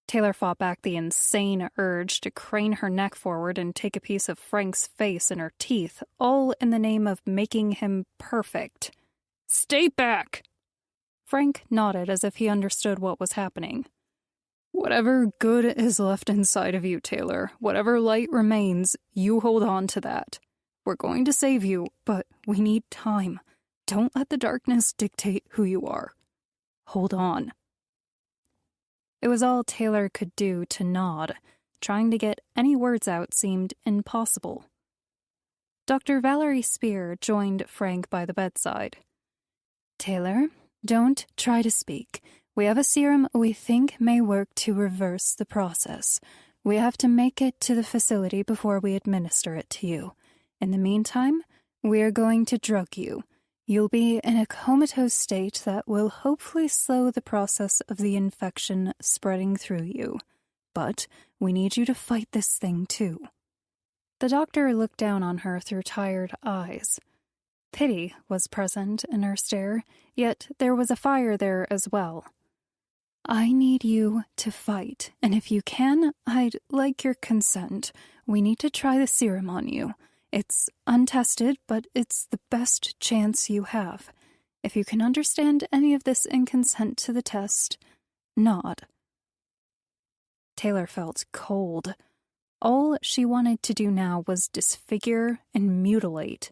Taylor fought back the insane urge to crane her neck forward and take a piece of Frank's face in her teeth, all in the name of making him perfect. "Stay back!" Frank nodded as if he understood what was happening. "Whatever good is left inside of you, Taylor, whatever light remains, you hold on to that. We're going to save you, but we need time. Don't let the darkness dictate who you are. Hold on." It was all Taylor could do to nod. Trying to get any words out seemed impossible. Dr. Valerie Spear joined Frank by the bedside. "Taylor, don't try to speak. We have a serum we think may work to reverse the process. We have to make it to the facility before we administer it to you. In the meantime, we are going to drug you. You'll be in a comatose state that will hopefully slow the process of the infection spreading through you. But we need you to fight this thing too." The doctor looked down on her through tired eyes. Pity was present in her stare, yet there was a fire there as well. "I need you to fight, and if you can, I'd like your consent. We need to try the serum on you. It's untested, but it's the best chance you have. If you can understand any of this and consent to the test, nod." Taylor felt cold. All she wanted to do now was disfigure and mutilate.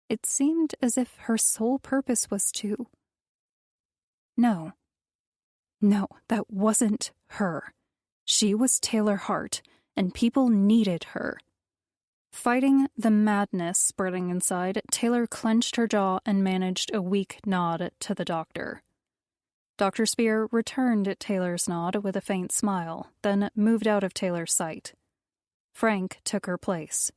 It seemed as if her sole purpose was to... No, that wasn't her. She was Taylor Hart, and people needed her. Fighting the madness spreading inside, Taylor clenched her jaw and managed a weak nod to the doctor. Dr. Spear returned Taylor's nod with a faint smile, then moved out of Taylor's sight. Frank took her place.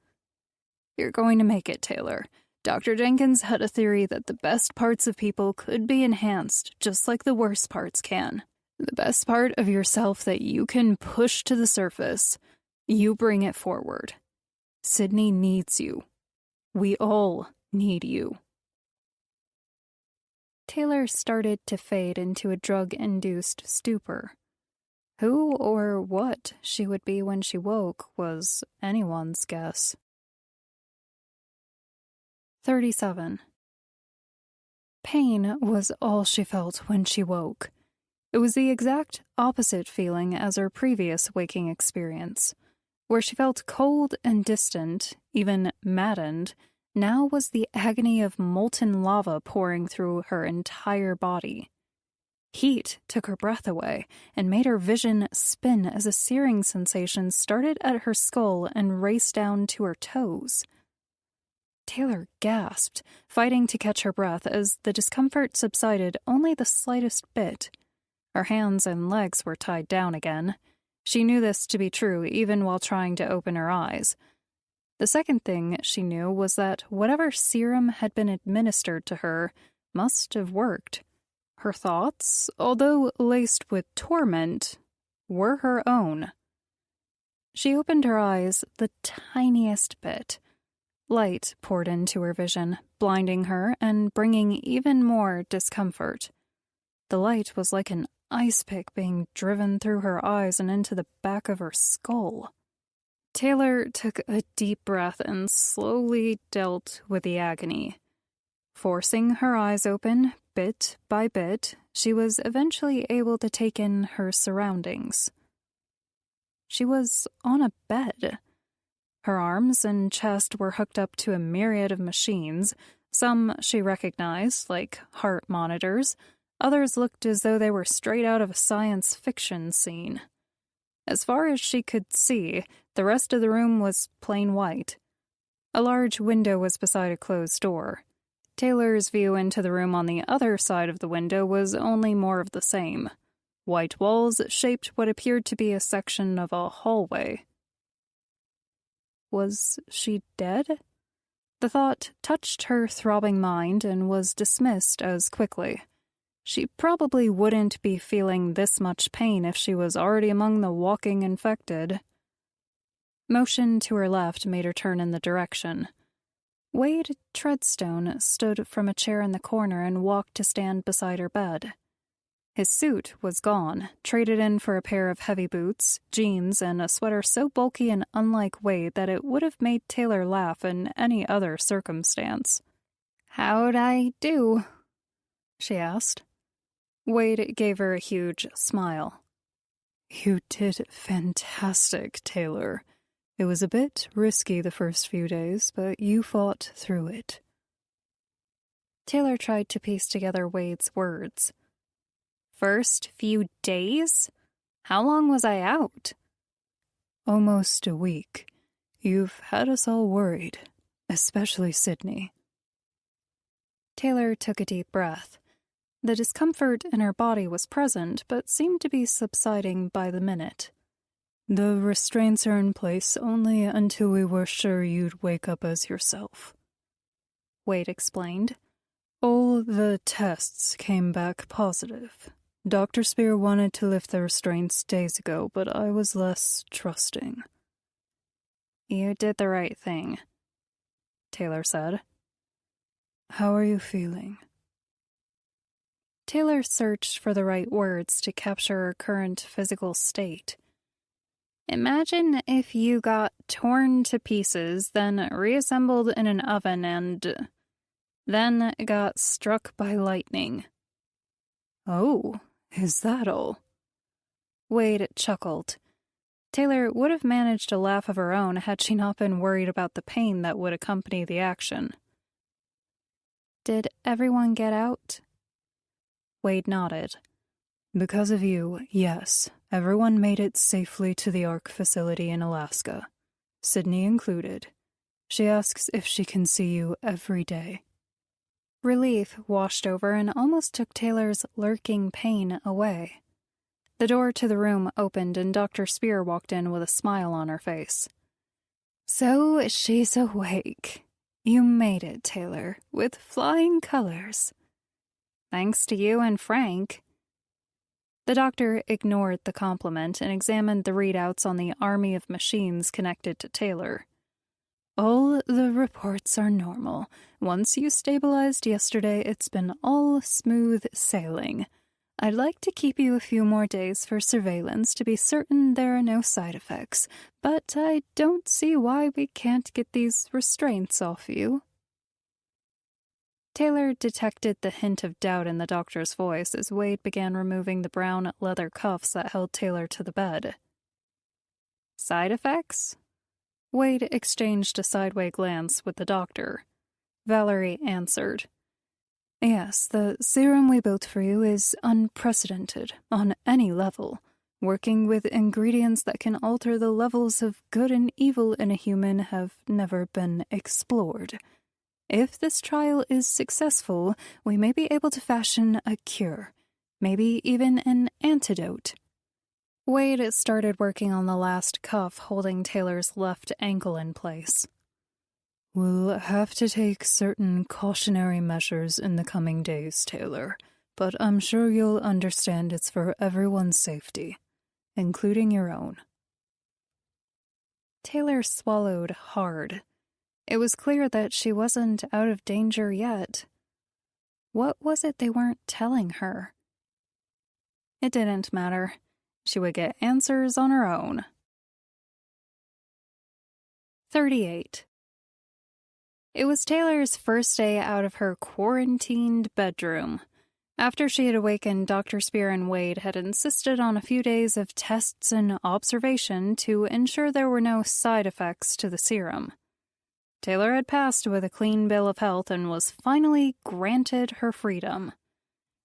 "You're going to make it, Taylor. Dr. Jenkins had a theory that the best parts of people could be enhanced, just like the worst parts can. The best part of yourself that you can push to the surface, you bring it forward. Sydney needs you. We all need you." Taylor started to fade into a drug-induced stupor. Who or what she would be when she woke was anyone's guess. 37. Pain was all she felt when she woke. It was the exact opposite feeling as her previous waking experience. Where she felt cold and distant, even maddened, now was the agony of molten lava pouring through her entire body. Heat took her breath away and made her vision spin as a searing sensation started at her skull and raced down to her toes. Taylor gasped, fighting to catch her breath as the discomfort subsided only the slightest bit. Her hands and legs were tied down again. She knew this to be true even while trying to open her eyes. The second thing she knew was that whatever serum had been administered to her must have worked. Her thoughts, although laced with torment, were her own. She opened her eyes the tiniest bit. Light poured into her vision, blinding her and bringing even more discomfort. The light was like an ice pick being driven through her eyes and into the back of her skull. Taylor took a deep breath and slowly dealt with the agony. Forcing her eyes open, bit by bit, she was eventually able to take in her surroundings. She was on a bed. Her arms and chest were hooked up to a myriad of machines. Some she recognized, like heart monitors. Others looked as though they were straight out of a science fiction scene. As far as she could see, the rest of the room was plain white. A large window was beside a closed door. Taylor's view into the room on the other side of the window was only more of the same. White walls shaped what appeared to be a section of a hallway. Was she dead? The thought touched her throbbing mind and was dismissed as quickly. She probably wouldn't be feeling this much pain if she was already among the walking infected. Motion to her left made her turn in the direction. Wade Treadstone stood from a chair in the corner and walked to stand beside her bed. His suit was gone, traded in for a pair of heavy boots, jeans, and a sweater so bulky and unlike Wade that it would have made Taylor laugh in any other circumstance. "How'd I do?" she asked. Wade gave her a huge smile. "You did fantastic, Taylor. It was a bit risky the first few days, but you fought through it." Taylor tried to piece together Wade's words. First few days? How long was I out? Almost a week. You've had us all worried, especially Sydney. Taylor took a deep breath. The discomfort in her body was present, but seemed to be subsiding by the minute. The restraints are in place only until we were sure you'd wake up as yourself. Wade explained. All the tests came back positive. Dr. Spear wanted to lift the restraints days ago, but I was less trusting. You did the right thing, Taylor said. How are you feeling? Taylor searched for the right words to capture her current physical state. Imagine if you got torn to pieces, then reassembled in an oven and then got struck by lightning. Oh, is that all? Wade chuckled. Taylor would have managed a laugh of her own had she not been worried about the pain that would accompany the action. Did everyone get out? Wade nodded. Because of you, yes. Everyone made it safely to the ARC facility in Alaska. Sydney included. She asks if she can see you every day. Relief washed over and almost took Taylor's lurking pain away. The door to the room opened and Dr. Spear walked in with a smile on her face. So she's awake. You made it, Taylor, with flying colors. Thanks to you and Frank. The doctor ignored the compliment and examined the readouts on the army of machines connected to Taylor. All the reports are normal. Once you stabilized yesterday, it's been all smooth sailing. I'd like to keep you a few more days for surveillance to be certain there are no side effects, but I don't see why we can't get these restraints off you. Taylor detected the hint of doubt in the doctor's voice as Wade began removing the brown leather cuffs that held Taylor to the bed. Side effects? Wade exchanged a sideway glance with the doctor. Valerie answered. Yes, the serum we built for you is unprecedented on any level, working with ingredients that can alter the levels of good and evil in a human have never been explored. If this trial is successful, we may be able to fashion a cure, maybe even an antidote. Wade started working on the last cuff holding Taylor's left ankle in place. We'll have to take certain cautionary measures in the coming days, Taylor, but I'm sure you'll understand it's for everyone's safety, including your own. Taylor swallowed hard. It was clear that she wasn't out of danger yet. What was it they weren't telling her? It didn't matter. She would get answers on her own. 38. It was Taylor's first day out of her quarantined bedroom. After she had awakened, Dr. Spear and Wade had insisted on a few days of tests and observation to ensure there were no side effects to the serum. Taylor had passed with a clean bill of health and was finally granted her freedom.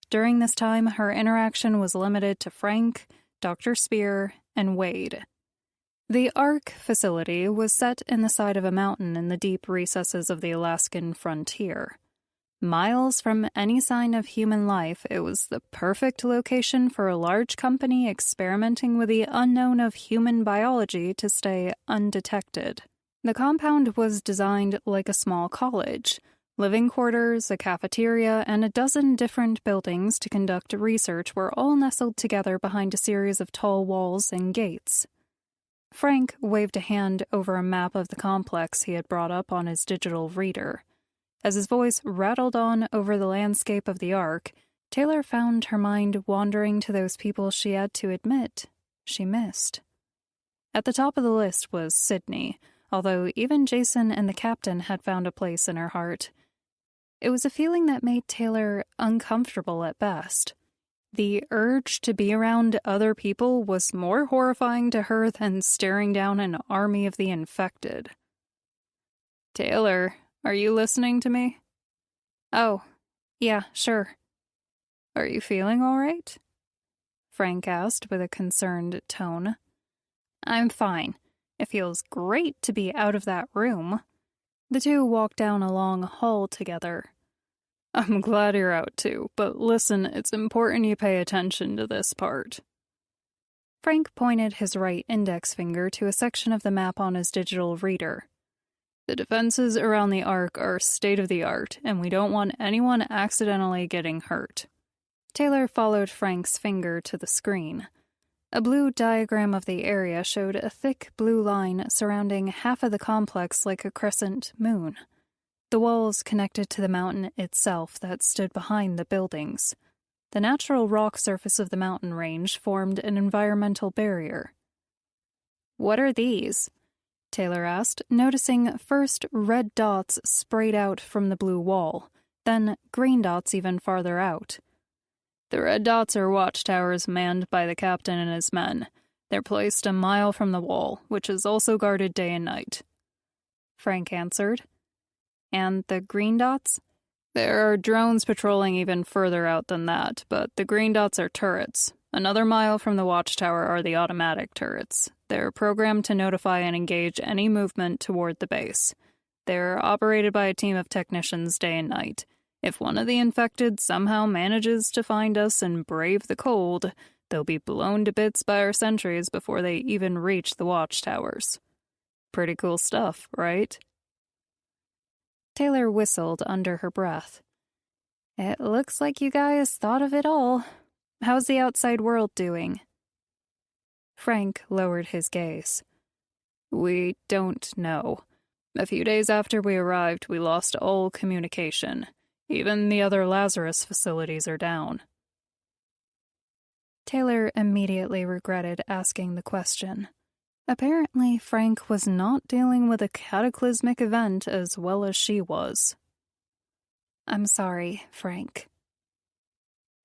During this time, her interaction was limited to Frank, Dr. Spear, and Wade. The ARC facility was set in the side of a mountain in the deep recesses of the Alaskan frontier. Miles from any sign of human life, it was the perfect location for a large company experimenting with the unknown of human biology to stay undetected. The compound was designed like a small college. Living quarters, a cafeteria, and a dozen different buildings to conduct research were all nestled together behind a series of tall walls and gates. Frank waved a hand over a map of the complex he had brought up on his digital reader. As his voice rattled on over the landscape of the Ark, Taylor found her mind wandering to those people she had to admit she missed. At the top of the list was Sydney, although even Jason and the captain had found a place in her heart. It was a feeling that made Taylor uncomfortable at best. The urge to be around other people was more horrifying to her than staring down an army of the infected. Taylor, are you listening to me? Oh, yeah, sure. Are you feeling all right? Frank asked with a concerned tone. I'm fine. It feels great to be out of that room. The two walked down a long hall together. I'm glad you're out too, but listen, it's important you pay attention to this part. Frank pointed his right index finger to a section of the map on his digital reader. The defenses around the Ark are state-of-the-art, and we don't want anyone accidentally getting hurt. Taylor followed Frank's finger to the screen. A blue diagram of the area showed a thick blue line surrounding half of the complex like a crescent moon. The walls connected to the mountain itself that stood behind the buildings. The natural rock surface of the mountain range formed an environmental barrier. What are these? Taylor asked, noticing first red dots sprayed out from the blue wall, then green dots even farther out. The red dots are watchtowers manned by the captain and his men. They're placed a mile from the wall, which is also guarded day and night. Frank answered. And the green dots? There are drones patrolling even further out than that, but the green dots are turrets. Another mile from the watchtower are the automatic turrets. They're programmed to notify and engage any movement toward the base. They're operated by a team of technicians day and night. If one of the infected somehow manages to find us and brave the cold, they'll be blown to bits by our sentries before they even reach the watchtowers. Pretty cool stuff, right? Taylor whistled under her breath. It looks like you guys thought of it all. How's the outside world doing? Frank lowered his gaze. We don't know. A few days after we arrived, we lost all communication. Even the other Lazarus facilities are down. Taylor immediately regretted asking the question. Apparently, Frank was not dealing with a cataclysmic event as well as she was. I'm sorry, Frank.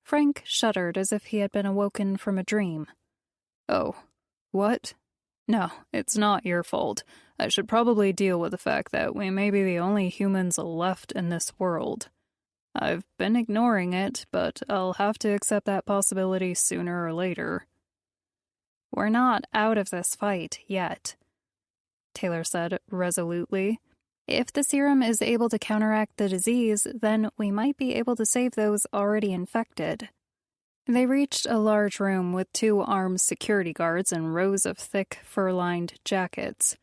Frank shuddered as if he had been awoken from a dream. Oh, what? No, it's not your fault. I should probably deal with the fact that we may be the only humans left in this world. I've been ignoring it, but I'll have to accept that possibility sooner or later. We're not out of this fight yet, Taylor said resolutely. If the serum is able to counteract the disease, then we might be able to save those already infected. They reached a large room with 2 armed security guards and rows of thick, fur-lined jackets.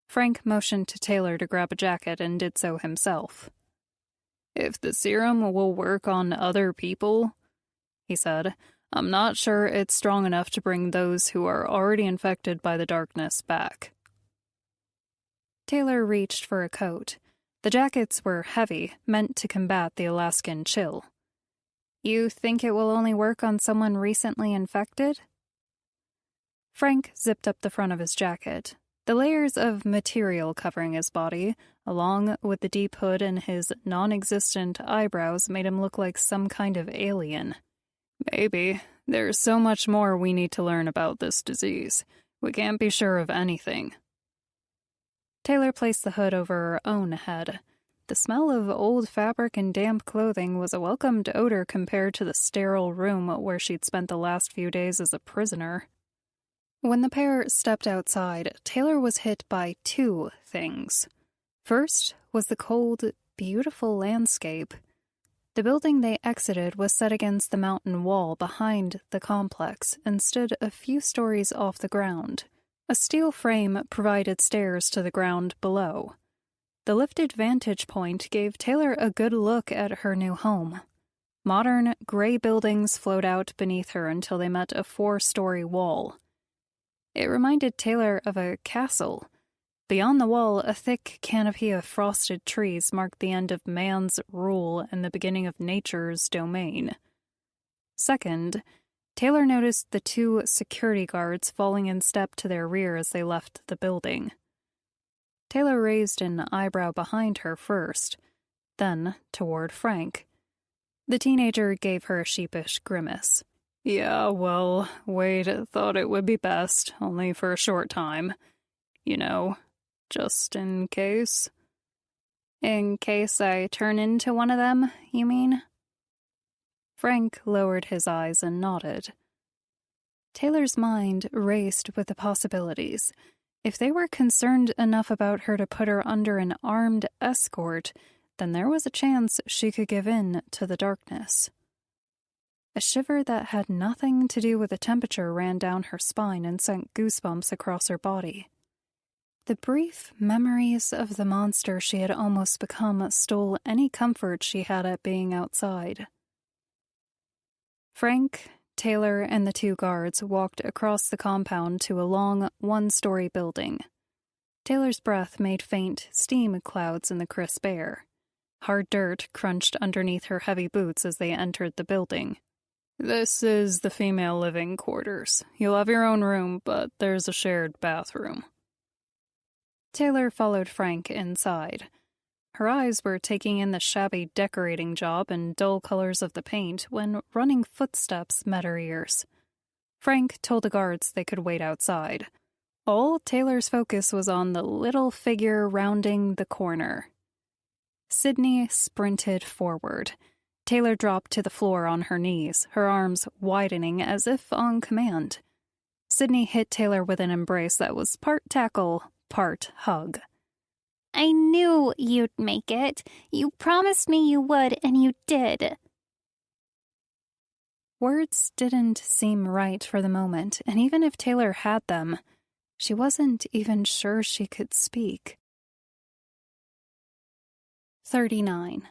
Frank motioned to Taylor to grab a jacket and did so himself. If the serum will work on other people, he said, I'm not sure it's strong enough to bring those who are already infected by the darkness back. Taylor reached for a coat. The jackets were heavy, meant to combat the Alaskan chill. You think it will only work on someone recently infected? Frank zipped up the front of his jacket. The layers of material covering his body, along with the deep hood and his non-existent eyebrows, made him look like some kind of alien. Maybe. There's so much more we need to learn about this disease. We can't be sure of anything. Taylor placed the hood over her own head. The smell of old fabric and damp clothing was a welcomed odor compared to the sterile room where she'd spent the last few days as a prisoner. When the pair stepped outside, Taylor was hit by 2 things. First was the cold, beautiful landscape. The building they exited was set against the mountain wall behind the complex and stood a few stories off the ground. A steel frame provided stairs to the ground below. The lifted vantage point gave Taylor a good look at her new home. Modern, gray buildings flowed out beneath her until they met a 4-story wall. It reminded Taylor of a castle. Beyond the wall, a thick canopy of frosted trees marked the end of man's rule and the beginning of nature's domain. Second, Taylor noticed the 2 security guards falling in step to their rear as they left the building. Taylor raised an eyebrow behind her first, then toward Frank. The teenager gave her a sheepish grimace. Yeah, well, Wade thought it would be best, only for a short time. You know, just in case. In case I turn into one of them, you mean? Frank lowered his eyes and nodded. Taylor's mind raced with the possibilities. If they were concerned enough about her to put her under an armed escort, then there was a chance she could give in to the darkness. A shiver that had nothing to do with the temperature ran down her spine and sent goosebumps across her body. The brief memories of the monster she had almost become stole any comfort she had at being outside. Frank, Taylor, and the two guards walked across the compound to a long, one-story building. Taylor's breath made faint steam clouds in the crisp air. Hard dirt crunched underneath her heavy boots as they entered the building. "This is the female living quarters. You'll have your own room, but there's a shared bathroom." Taylor followed Frank inside. Her eyes were taking in the shabby decorating job and dull colors of the paint when running footsteps met her ears. Frank told the guards they could wait outside. All Taylor's focus was on the little figure rounding the corner. Sydney sprinted forward. Taylor dropped to the floor on her knees, her arms widening as if on command. Sydney hit Taylor with an embrace that was part tackle, part hug. I knew you'd make it. You promised me you would, and you did. Words didn't seem right for the moment, and even if Taylor had them, she wasn't even sure she could speak. 39.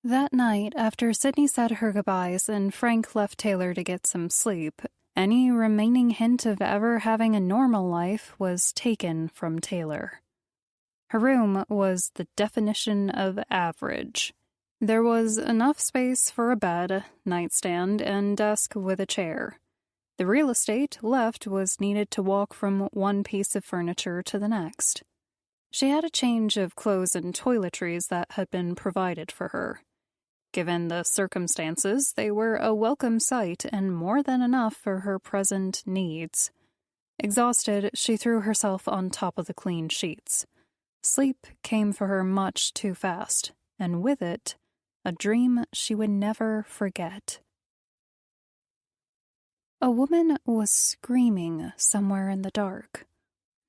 That night, after Sydney said her goodbyes and Frank left Taylor to get some sleep, any remaining hint of ever having a normal life was taken from Taylor. Her room was the definition of average. There was enough space for a bed, nightstand, and desk with a chair. The real estate left was needed to walk from one piece of furniture to the next. She had a change of clothes and toiletries that had been provided for her. Given the circumstances, they were a welcome sight and more than enough for her present needs. Exhausted, she threw herself on top of the clean sheets. Sleep came for her much too fast, and with it, a dream she would never forget. A woman was screaming somewhere in the dark.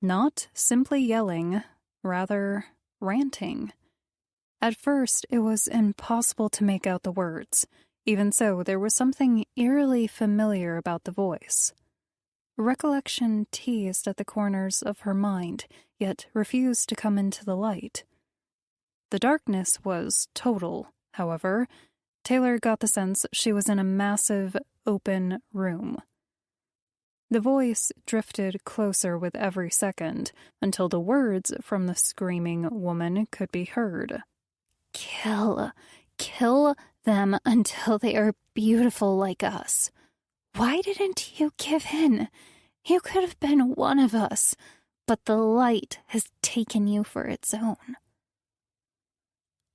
Not simply yelling, rather ranting. At first, it was impossible to make out the words. Even so, there was something eerily familiar about the voice. Recollection teased at the corners of her mind, yet refused to come into the light. The darkness was total, however. Taylor got the sense she was in a massive, open room. The voice drifted closer with every second, until the words from the screaming woman could be heard. Kill them until they are beautiful like us. Why didn't you give in? You could have been one of us, but the light has taken you for its own.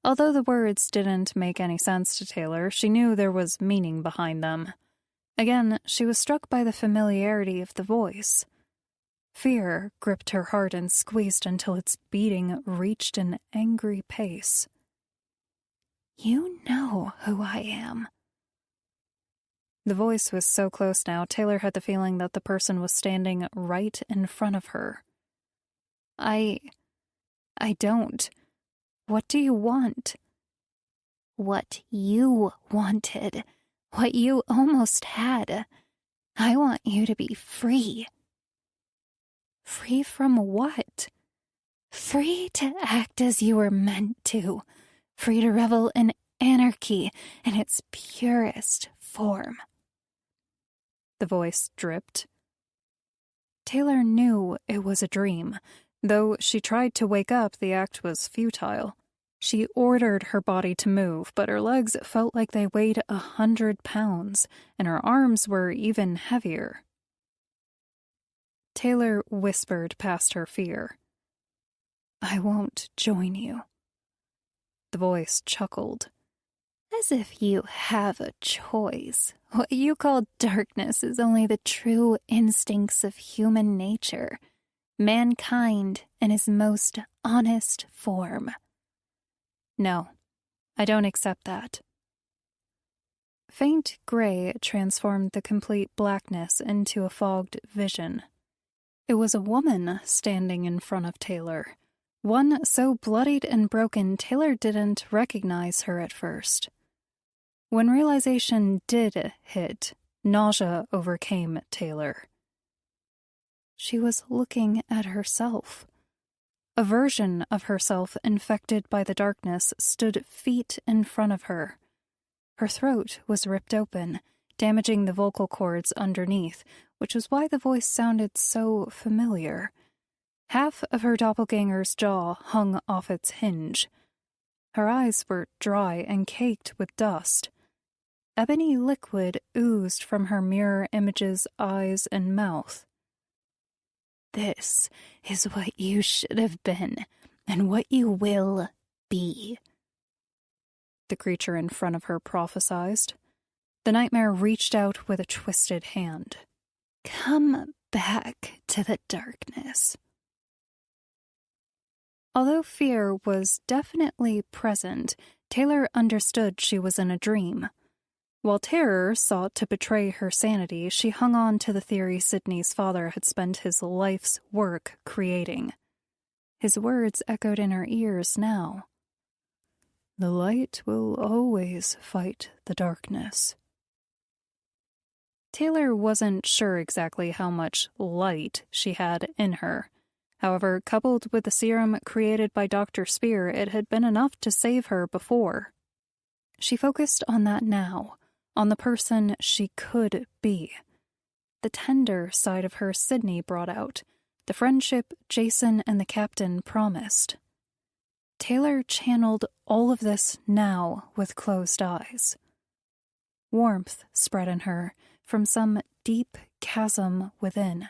Although the words didn't make any sense to Taylor, she knew there was meaning behind them. Again, she was struck by the familiarity of the voice. Fear gripped her heart and squeezed until its beating reached an angry pace. You know who I am. The voice was so close now, Taylor had the feeling that the person was standing right in front of her. I don't. What do you want? What you wanted. What you almost had. I want you to be free. Free from what? Free to act as you were meant to. Free to revel in anarchy in its purest form. The voice dripped. Taylor knew it was a dream. Though she tried to wake up, the act was futile. She ordered her body to move, but her legs felt like they weighed 100 pounds, and her arms were even heavier. Taylor whispered past her fear. I won't join you. The voice chuckled. As if you have a choice. What you call darkness is only the true instincts of human nature. Mankind in his most honest form. No, I don't accept that. Faint gray transformed the complete blackness into a fogged vision. It was a woman standing in front of Taylor, one so bloodied and broken Taylor didn't recognize her at first. When realization did hit, nausea overcame Taylor. She was looking at herself. A version of herself infected by the darkness stood feet in front of her. Her throat was ripped open, damaging the vocal cords underneath, which was why the voice sounded so familiar. Half of her doppelganger's jaw hung off its hinge. Her eyes were dry and caked with dust. Ebony liquid oozed from her mirror image's eyes and mouth. "This is what you should have been, and what you will be," the creature in front of her prophesied. The nightmare reached out with a twisted hand. "Come back to the darkness." Although fear was definitely present, Taylor understood she was in a dream. While terror sought to betray her sanity, she hung on to the theory Sydney's father had spent his life's work creating. His words echoed in her ears now. "The light will always fight the darkness." Taylor wasn't sure exactly how much light she had in her. However, coupled with the serum created by Dr. Spear, it had been enough to save her before. She focused on that now, on the person she could be. The tender side of her Sydney brought out, the friendship Jason and the captain promised. Taylor channeled all of this now with closed eyes. Warmth spread in her from some deep chasm within.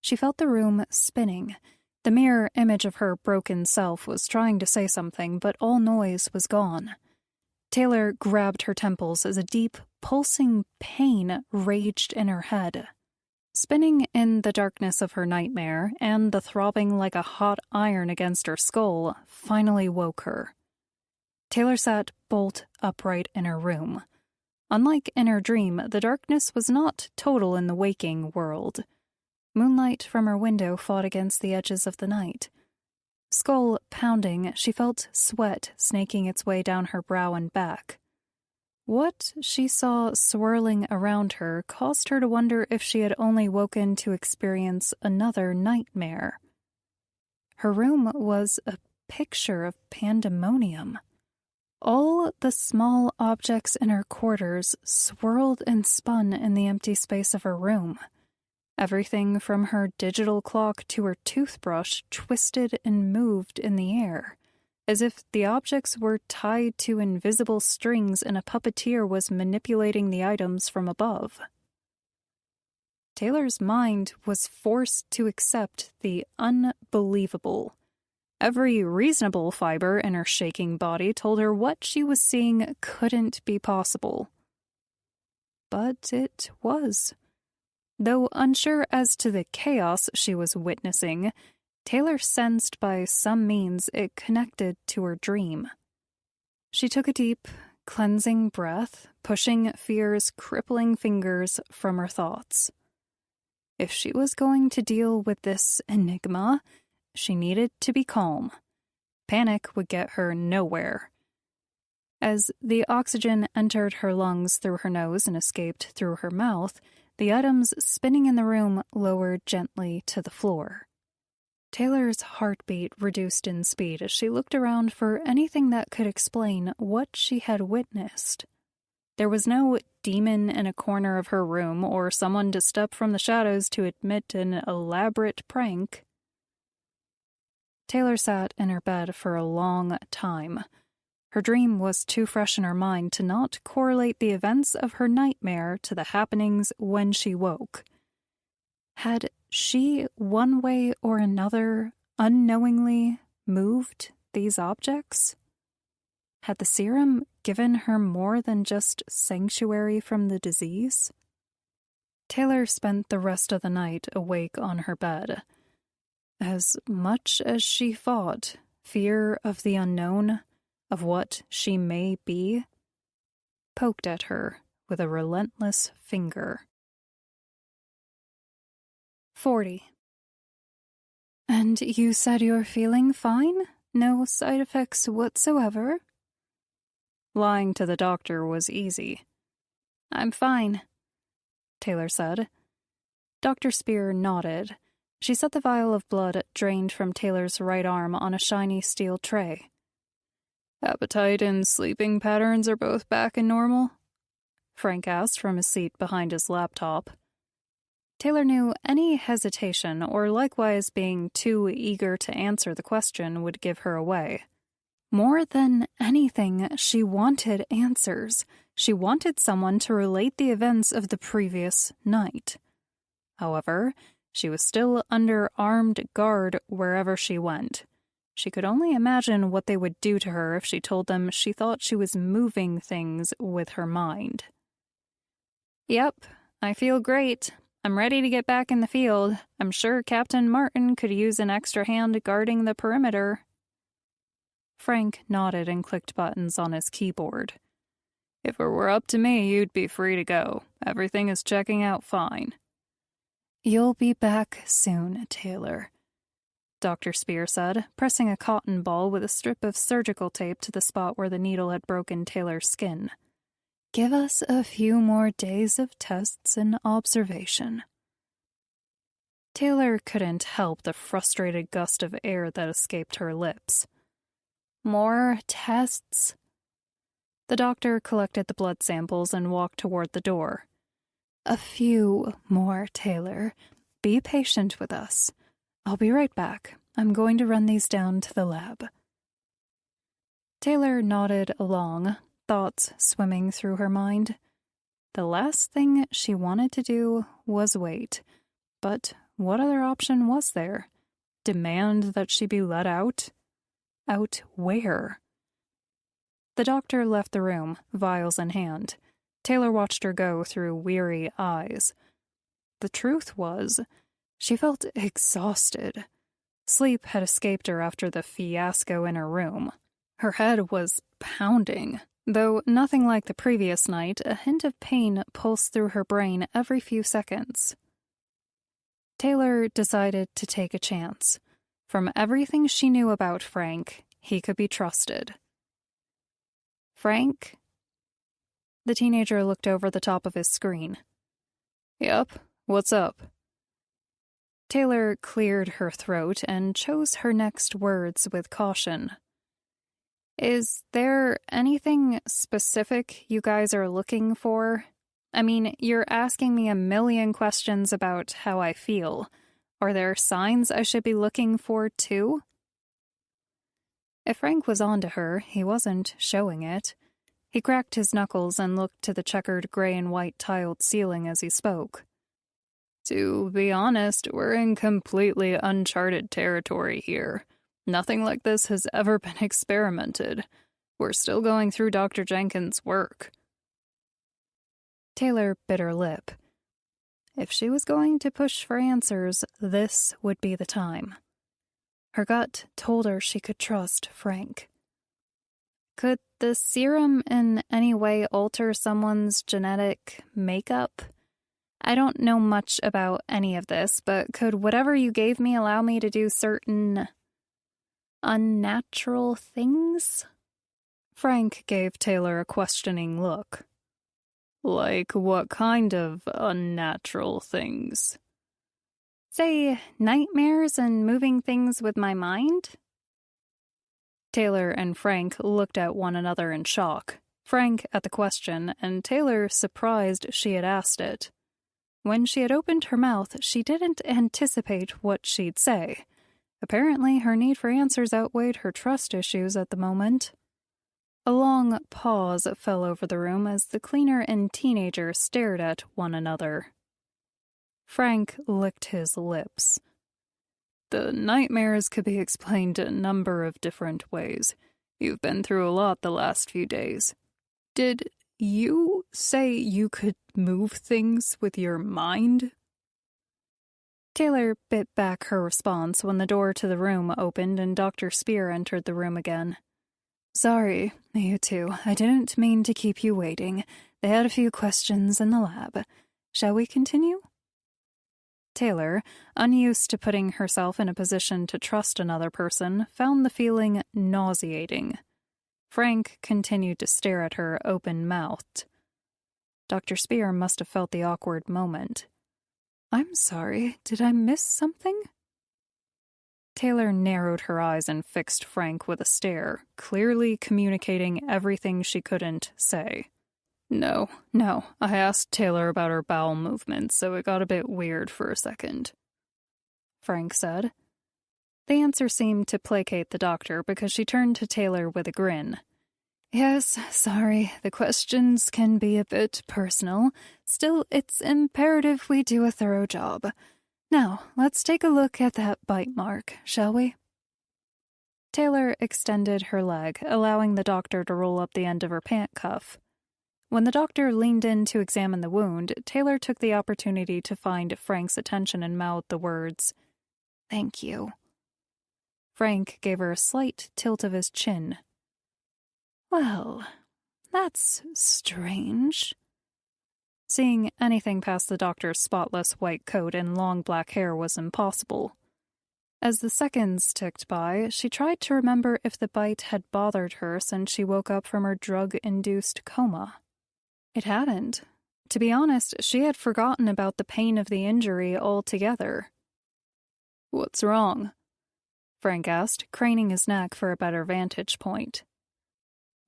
She felt the room spinning. The mirror image of her broken self was trying to say something, but all noise was gone. Taylor grabbed her temples as a deep, pulsing pain raged in her head. Spinning in the darkness of her nightmare, and the throbbing like a hot iron against her skull finally woke her. Taylor sat bolt upright in her room. Unlike in her dream, the darkness was not total in the waking world. Moonlight from her window fought against the edges of the night. Skull pounding, she felt sweat snaking its way down her brow and back. What she saw swirling around her caused her to wonder if she had only woken to experience another nightmare. Her room was a picture of pandemonium. All the small objects in her quarters swirled and spun in the empty space of her room. Everything from her digital clock to her toothbrush twisted and moved in the air, as if the objects were tied to invisible strings and a puppeteer was manipulating the items from above. Taylor's mind was forced to accept the unbelievable. Every reasonable fiber in her shaking body told her what she was seeing couldn't be possible. But it was. Though unsure as to the chaos she was witnessing, Taylor sensed by some means it connected to her dream. She took a deep, cleansing breath, pushing fear's crippling fingers from her thoughts. If she was going to deal with this enigma, she needed to be calm. Panic would get her nowhere. As the oxygen entered her lungs through her nose and escaped through her mouth, the items spinning in the room lowered gently to the floor. Taylor's heartbeat reduced in speed as she looked around for anything that could explain what she had witnessed. There was no demon in a corner of her room or someone to step from the shadows to admit an elaborate prank. Taylor sat in her bed for a long time. Her dream was too fresh in her mind to not correlate the events of her nightmare to the happenings when she woke. Had she, one way or another, unknowingly moved these objects? Had the serum given her more than just sanctuary from the disease? Taylor spent the rest of the night awake on her bed. As much as she fought fear of the unknown, of what she may be, poked at her with a relentless finger. 40. And you said you're feeling fine? No side effects whatsoever? Lying to the doctor was easy. I'm fine, Taylor said. Dr. Spear nodded. She set the vial of blood drained from Taylor's right arm on a shiny steel tray. Appetite and sleeping patterns are both back and normal? Frank asked from his seat behind his laptop. Taylor knew any hesitation or likewise being too eager to answer the question would give her away. More than anything, she wanted answers. She wanted someone to relate the events of the previous night. However, she was still under armed guard wherever she went. She could only imagine what they would do to her if she told them she thought she was moving things with her mind. Yep, I feel great. I'm ready to get back in the field. I'm sure Captain Martin could use an extra hand guarding the perimeter. Frank nodded and clicked buttons on his keyboard. If it were up to me, you'd be free to go. Everything is checking out fine. You'll be back soon, Taylor, Dr. Spear said, pressing a cotton ball with a strip of surgical tape to the spot where the needle had broken Taylor's skin. Give us a few more days of tests and observation. Taylor couldn't help the frustrated gust of air that escaped her lips. More tests? The doctor collected the blood samples and walked toward the door. A few more, Taylor. Be patient with us. I'll be right back. I'm going to run these down to the lab. Taylor nodded along, thoughts swimming through her mind. The last thing she wanted to do was wait. But what other option was there? Demand that she be let out? Out where? The doctor left the room, vials in hand. Taylor watched her go through weary eyes. The truth was, she felt exhausted. Sleep had escaped her after the fiasco in her room. Her head was pounding. Though nothing like the previous night, a hint of pain pulsed through her brain every few seconds. Taylor decided to take a chance. From everything she knew about Frank, he could be trusted. Frank? The teenager looked over the top of his screen. Yep, what's up? Taylor cleared her throat and chose her next words with caution. Is there anything specific you guys are looking for? I mean, you're asking me a million questions about how I feel. Are there signs I should be looking for, too? If Frank was onto her, he wasn't showing it. He cracked his knuckles and looked to the checkered gray and white tiled ceiling as he spoke. To be honest, we're in completely uncharted territory here. Nothing like this has ever been experimented. We're still going through Dr. Jenkins' work. Taylor bit her lip. If she was going to push for answers, this would be the time. Her gut told her she could trust Frank. Could the serum in any way alter someone's genetic makeup? I don't know much about any of this, but could whatever you gave me allow me to do certain unnatural things? Frank gave Taylor a questioning look. Like what kind of unnatural things? Say, nightmares and moving things with my mind? Taylor and Frank looked at one another in shock. Frank at the question, and Taylor surprised she had asked it. When she had opened her mouth, she didn't anticipate what she'd say. Apparently, her need for answers outweighed her trust issues at the moment. A long pause fell over the room as the cleaner and teenager stared at one another. Frank licked his lips. The nightmares could be explained a number of different ways. You've been through a lot the last few days. Did you say you could move things with your mind? Taylor bit back her response when the door to the room opened and Dr. Spear entered the room again. Sorry, you two. I didn't mean to keep you waiting. They had a few questions in the lab. Shall we continue? Taylor, unused to putting herself in a position to trust another person, found the feeling nauseating. Frank continued to stare at her open-mouthed. Dr. Spear must have felt the awkward moment. I'm sorry, did I miss something? Taylor narrowed her eyes and fixed Frank with a stare, clearly communicating everything she couldn't say. No, I asked Taylor about her bowel movements, so it got a bit weird for a second, Frank said. The answer seemed to placate the doctor because she turned to Taylor with a grin. Yes, sorry, the questions can be a bit personal. Still, it's imperative we do a thorough job. Now, let's take a look at that bite mark, shall we? Taylor extended her leg, allowing the doctor to roll up the end of her pant cuff. When the doctor leaned in to examine the wound, Taylor took the opportunity to find Frank's attention and mouthed the words, "Thank you." Frank gave her a slight tilt of his chin. Well, that's strange. Seeing anything past the doctor's spotless white coat and long black hair was impossible. As the seconds ticked by, she tried to remember if the bite had bothered her since she woke up from her drug-induced coma. It hadn't. To be honest, she had forgotten about the pain of the injury altogether. What's wrong? Frank asked, craning his neck for a better vantage point.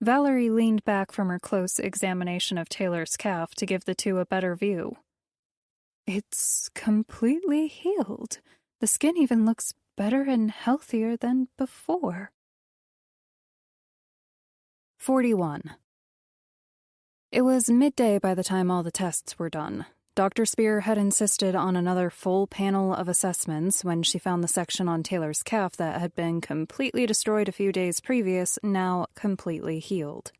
Valerie leaned back from her close examination of Taylor's calf to give the two a better view. It's completely healed. The skin even looks better and healthier than before. 41. It was midday by the time all the tests were done. Dr. Spear had insisted on another full panel of assessments when she found the section on Taylor's calf that had been completely destroyed a few days previous, now completely healed.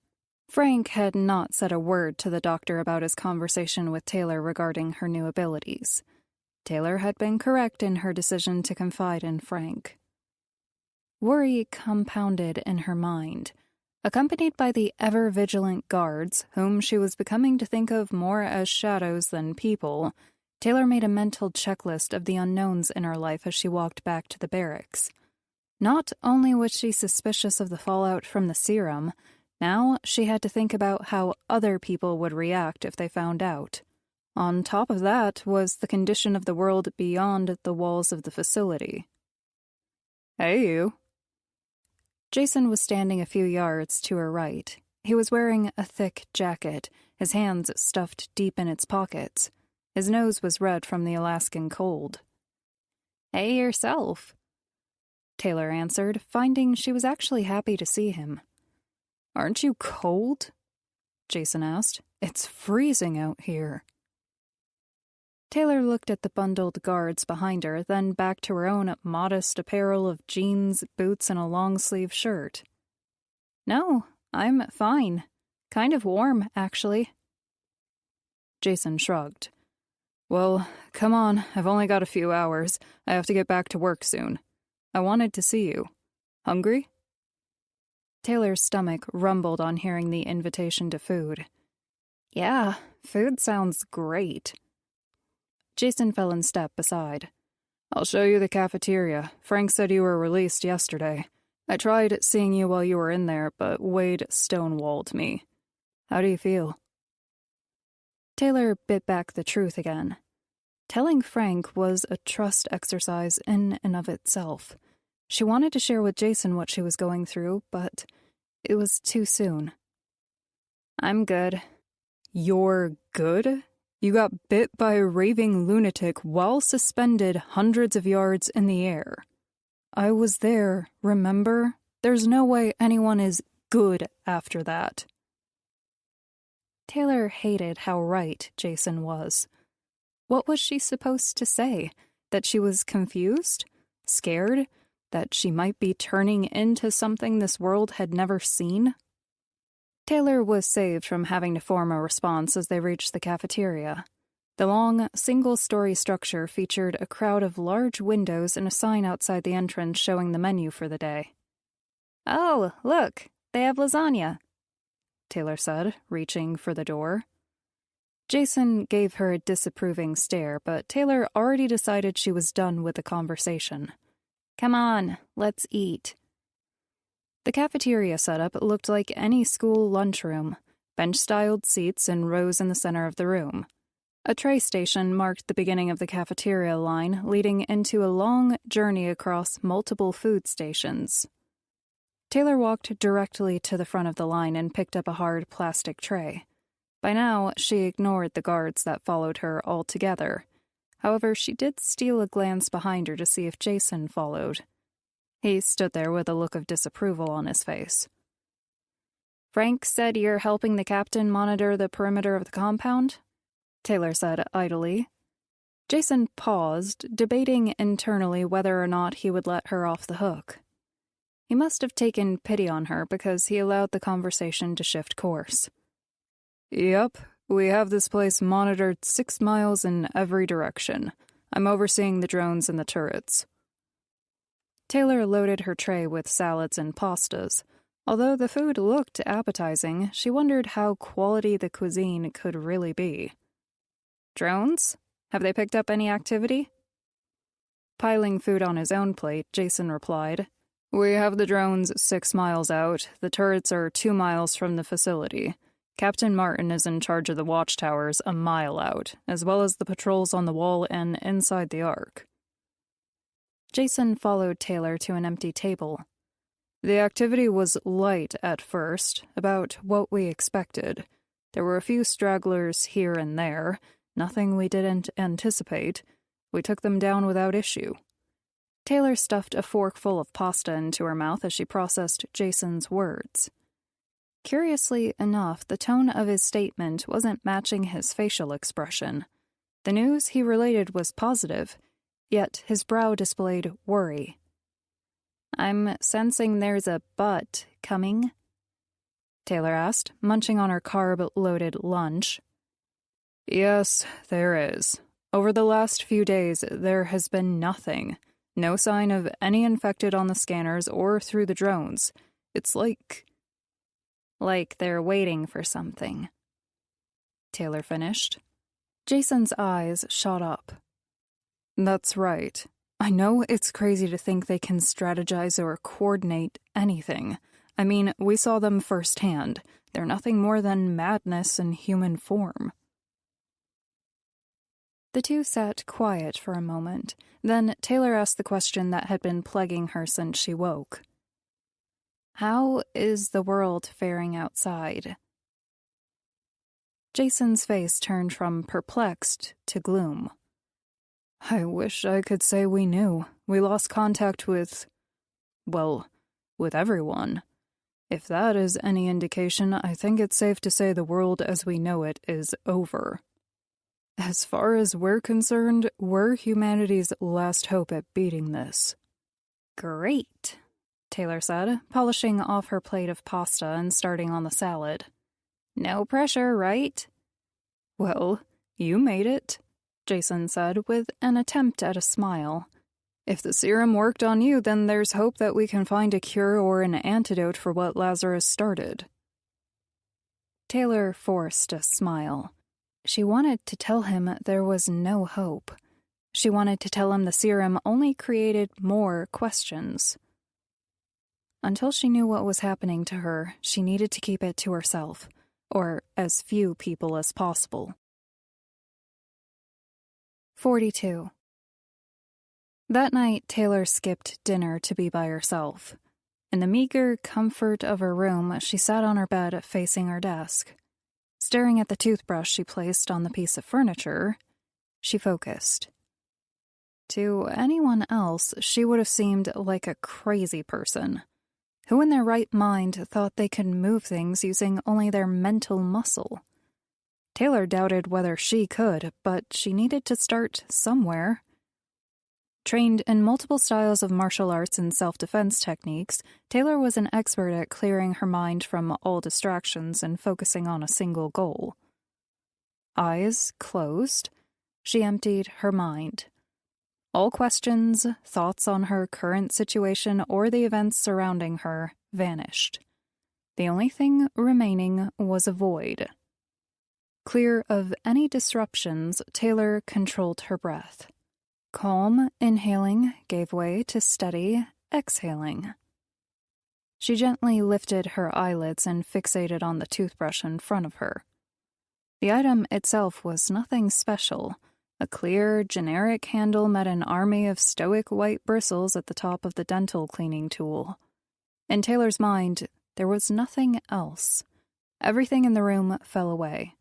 Frank had not said a word to the doctor about his conversation with Taylor regarding her new abilities. Taylor had been correct in her decision to confide in Frank. Worry compounded in her mind. Accompanied by the ever-vigilant guards, whom she was becoming to think of more as shadows than people, Taylor made a mental checklist of the unknowns in her life as she walked back to the barracks. Not only was she suspicious of the fallout from the serum, now she had to think about how other people would react if they found out. On top of that was the condition of the world beyond the walls of the facility. Hey, you. Jason was standing a few yards to her right. He was wearing a thick jacket, his hands stuffed deep in its pockets. His nose was red from the Alaskan cold. Hey, yourself, Taylor answered, finding she was actually happy to see him. Aren't you cold? Jason asked. It's freezing out here. Taylor looked at the bundled guards behind her, then back to her own modest apparel of jeans, boots, and a long-sleeve shirt. No, I'm fine. Kind of warm, actually. Jason shrugged. Well, come on, I've only got a few hours. I have to get back to work soon. I wanted to see you. Hungry? Taylor's stomach rumbled on hearing the invitation to food. Yeah, food sounds great. Jason fell in step beside. I'll show you the cafeteria. Frank said you were released yesterday. I tried seeing you while you were in there, but Wade stonewalled me. How do you feel? Taylor bit back the truth again. Telling Frank was a trust exercise in and of itself. She wanted to share with Jason what she was going through, but it was too soon. I'm good. You're good? You got bit by a raving lunatic while suspended hundreds of yards in the air. I was there, remember? There's no way anyone is good after that. Taylor hated how right Jason was. What was she supposed to say? That she was confused? Scared? That she might be turning into something this world had never seen? Taylor was saved from having to form a response as they reached the cafeteria. The long, single-story structure featured a crowd of large windows and a sign outside the entrance showing the menu for the day. Oh, look, they have lasagna," Taylor said, reaching for the door. Jason gave her a disapproving stare, but Taylor already decided she was done with the conversation. "Come on, let's eat." The cafeteria setup looked like any school lunchroom, bench-styled seats in rows in the center of the room. A tray station marked the beginning of the cafeteria line, leading into a long journey across multiple food stations. Taylor walked directly to the front of the line and picked up a hard plastic tray. By now, she ignored the guards that followed her altogether. However, she did steal a glance behind her to see if Jason followed. He stood there with a look of disapproval on his face. "Frank said you're helping the captain monitor the perimeter of the compound?" Taylor said idly. Jason paused, debating internally whether or not he would let her off the hook. He must have taken pity on her because he allowed the conversation to shift course. "Yep, we have this place monitored 6 miles in every direction. I'm overseeing the drones and the turrets." Taylor loaded her tray with salads and pastas. Although the food looked appetizing, she wondered how quality the cuisine could really be. "Drones? Have they picked up any activity?" Piling food on his own plate, Jason replied, "We have the drones 6 miles out. The turrets are 2 miles from the facility. Captain Martin is in charge of the watchtowers a mile out, as well as the patrols on the wall and inside the Ark." Jason followed Taylor to an empty table. "The activity was light at first, about what we expected. There were a few stragglers here and there, nothing we didn't anticipate. We took them down without issue." Taylor stuffed a forkful of pasta into her mouth as she processed Jason's words. Curiously enough, the tone of his statement wasn't matching his facial expression. The news he related was positive, yet his brow displayed worry. "I'm sensing there's a but coming," Taylor asked, munching on her carb-loaded lunch. "Yes, there is. Over the last few days, there has been nothing. No sign of any infected on the scanners or through the drones. It's like they're waiting for something," Taylor finished. Jason's eyes shot up. "That's right. I know it's crazy to think they can strategize or coordinate anything. I mean, we saw them firsthand. They're nothing more than madness in human form." The two sat quiet for a moment. Then Taylor asked the question that had been plaguing her since she woke. "How is the world faring outside?" Jason's face turned from perplexed to gloom. "I wish I could say we knew. We lost contact with everyone. If that is any indication, I think it's safe to say the world as we know it is over. As far as we're concerned, we're humanity's last hope at beating this." "Great," Taylor said, polishing off her plate of pasta and starting on the salad. "No pressure, right?" "Well, you made it," Jason said with an attempt at a smile. "If the serum worked on you, then there's hope that we can find a cure or an antidote for what Lazarus started." Taylor forced a smile. She wanted to tell him there was no hope. She wanted to tell him the serum only created more questions. Until she knew what was happening to her, she needed to keep it to herself, or as few people as possible. 42. That night, Taylor skipped dinner to be by herself. In the meager comfort of her room, she sat on her bed facing her desk. Staring at the toothbrush she placed on the piece of furniture, she focused. To anyone else, she would have seemed like a crazy person. Who in their right mind thought they could move things using only their mental muscle? Taylor doubted whether she could, but she needed to start somewhere. Trained in multiple styles of martial arts and self-defense techniques, Taylor was an expert at clearing her mind from all distractions and focusing on a single goal. Eyes closed, she emptied her mind. All questions, thoughts on her current situation, or the events surrounding her vanished. The only thing remaining was a void. Clear of any disruptions, Taylor controlled her breath. Calm inhaling gave way to steady exhaling. She gently lifted her eyelids and fixated on the toothbrush in front of her. The item itself was nothing special. A clear, generic handle met an army of stoic white bristles at the top of the dental cleaning tool. In Taylor's mind, there was nothing else. Everything in the room fell away.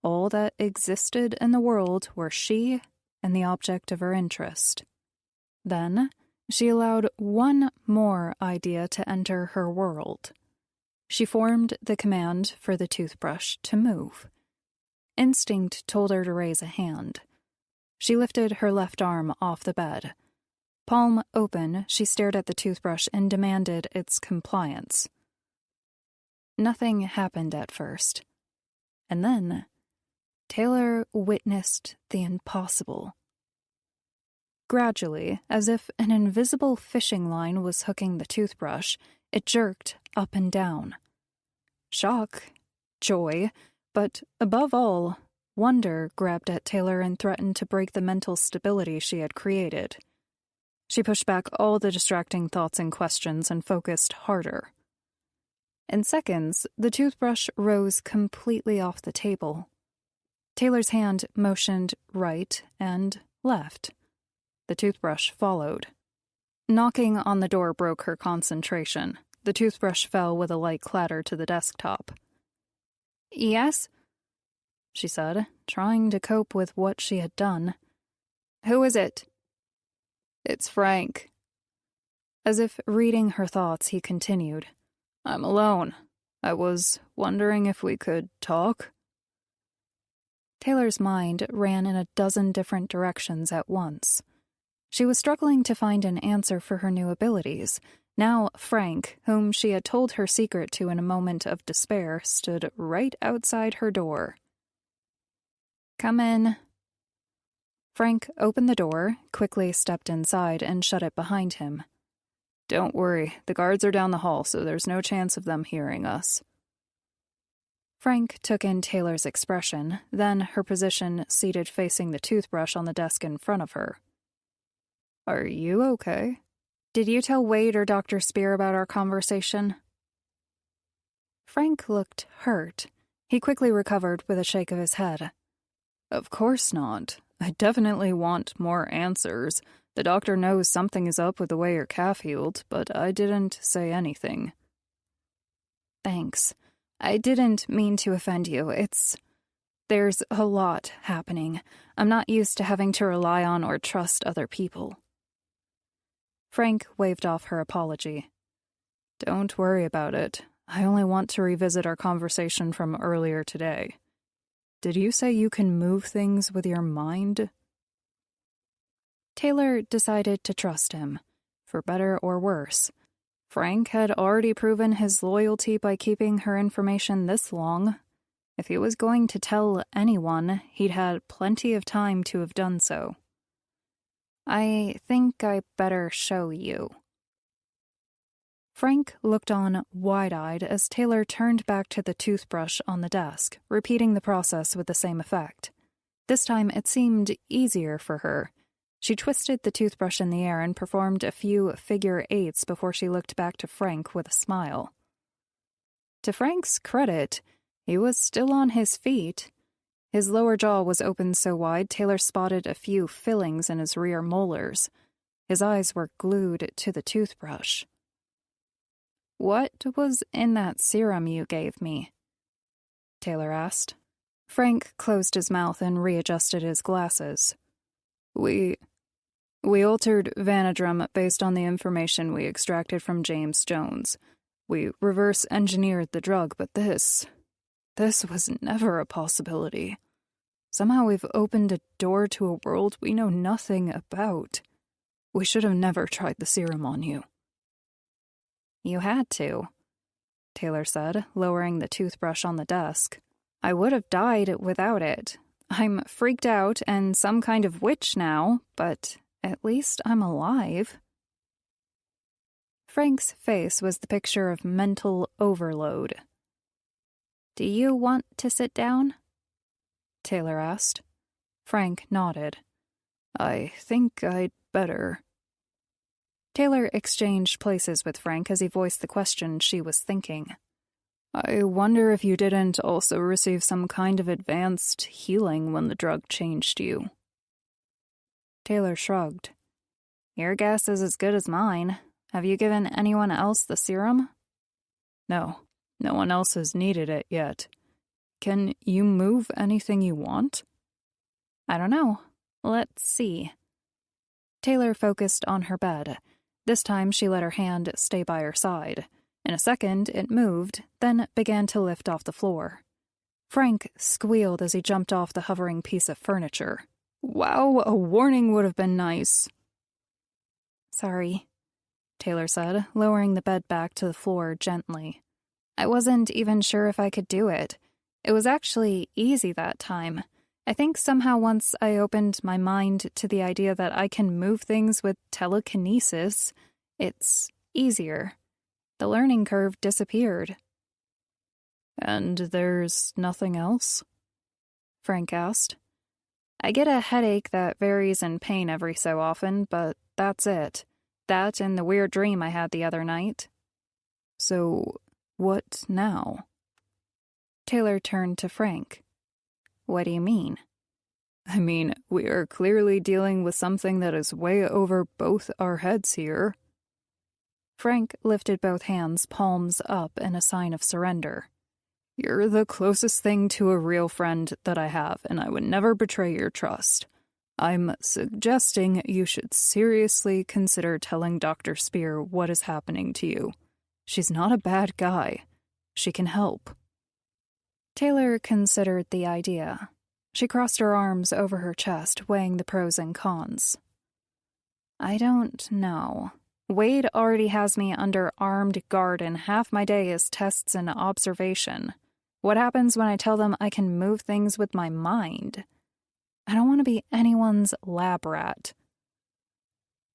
All that existed in the world were she and the object of her interest. Then, she allowed one more idea to enter her world. She formed the command for the toothbrush to move. Instinct told her to raise a hand. She lifted her left arm off the bed. Palm open, she stared at the toothbrush and demanded its compliance. Nothing happened at first. And then, Taylor witnessed the impossible. Gradually, as if an invisible fishing line was hooking the toothbrush, it jerked up and down. Shock, joy, but above all, wonder grabbed at Taylor and threatened to break the mental stability she had created. She pushed back all the distracting thoughts and questions and focused harder. In seconds, the toothbrush rose completely off the table. Taylor's hand motioned right and left. The toothbrush followed. Knocking on the door broke her concentration. The toothbrush fell with a light clatter to the desktop. "Yes?" she said, trying to cope with what she had done. "Who is it?" "It's Frank." As if reading her thoughts, he continued. "I'm alone. I was wondering if we could talk." Taylor's mind ran in a dozen different directions at once. She was struggling to find an answer for her new abilities. Now Frank, whom she had told her secret to in a moment of despair, stood right outside her door. "Come in." Frank opened the door, quickly stepped inside, and shut it behind him. "Don't worry, the guards are down the hall, so there's no chance of them hearing us." Frank took in Taylor's expression, then her position seated facing the toothbrush on the desk in front of her. "Are you okay?" "Did you tell Wade or Dr. Spear about our conversation?" Frank looked hurt. He quickly recovered with a shake of his head. "Of course not. I definitely want more answers. The doctor knows something is up with the way your calf healed, but I didn't say anything." "Thanks. I didn't mean to offend you. There's a lot happening. I'm not used to having to rely on or trust other people." Frank waved off her apology. "Don't worry about it. I only want to revisit our conversation from earlier today. Did you say you can move things with your mind?" Taylor decided to trust him, for better or worse. Frank had already proven his loyalty by keeping her information this long. If he was going to tell anyone, he'd had plenty of time to have done so. "I think I better show you." Frank looked on wide-eyed as Taylor turned back to the toothbrush on the desk, repeating the process with the same effect. This time it seemed easier for her. She twisted the toothbrush in the air and performed a few figure eights before she looked back to Frank with a smile. To Frank's credit, he was still on his feet. His lower jaw was open so wide Taylor spotted a few fillings in his rear molars. His eyes were glued to the toothbrush. "What was in that serum you gave me?" Taylor asked. Frank closed his mouth and readjusted his glasses. We altered Vanadrum based on the information we extracted from James Jones. We reverse-engineered the drug, but this was never a possibility. Somehow we've opened a door to a world we know nothing about. We should have never tried the serum on you." "You had to," Taylor said, lowering the toothbrush on the desk. "I would have died without it. I'm freaked out and some kind of witch now, but at least I'm alive." Frank's face was the picture of mental overload. "Do you want to sit down?" Taylor asked. Frank nodded. "I think I'd better." Taylor exchanged places with Frank as he voiced the question she was thinking. "I wonder if you didn't also receive some kind of advanced healing when the drug changed you." Taylor shrugged. "Your guess is as good as mine. Have you given anyone else the serum?" "No, no one else has needed it yet. Can you move anything you want?" "I don't know. Let's see." Taylor focused on her bed. This time she let her hand stay by her side. In a second, it moved, then began to lift off the floor. Frank squealed as he jumped off the hovering piece of furniture. "Wow, a warning would have been nice." "Sorry," Taylor said, lowering the bed back to the floor gently. "I wasn't even sure if I could do it. It was actually easy that time. I think somehow once I opened my mind to the idea that I can move things with telekinesis, it's easier. The learning curve disappeared." "And there's nothing else?" Frank asked. "I get a headache that varies in pain every so often, but that's it. That and the weird dream I had the other night." "So, what now?" Taylor turned to Frank. "What do you mean?" "I mean, we are clearly dealing with something that is way over both our heads here." Frank lifted both hands, palms up, in a sign of surrender. "You're the closest thing to a real friend that I have, and I would never betray your trust. I'm suggesting you should seriously consider telling Dr. Spear what is happening to you. She's not a bad guy. She can help." Taylor considered the idea. She crossed her arms over her chest, weighing the pros and cons. "I don't know. Wade already has me under armed guard, and half my day is tests and observation. What happens when I tell them I can move things with my mind? I don't want to be anyone's lab rat."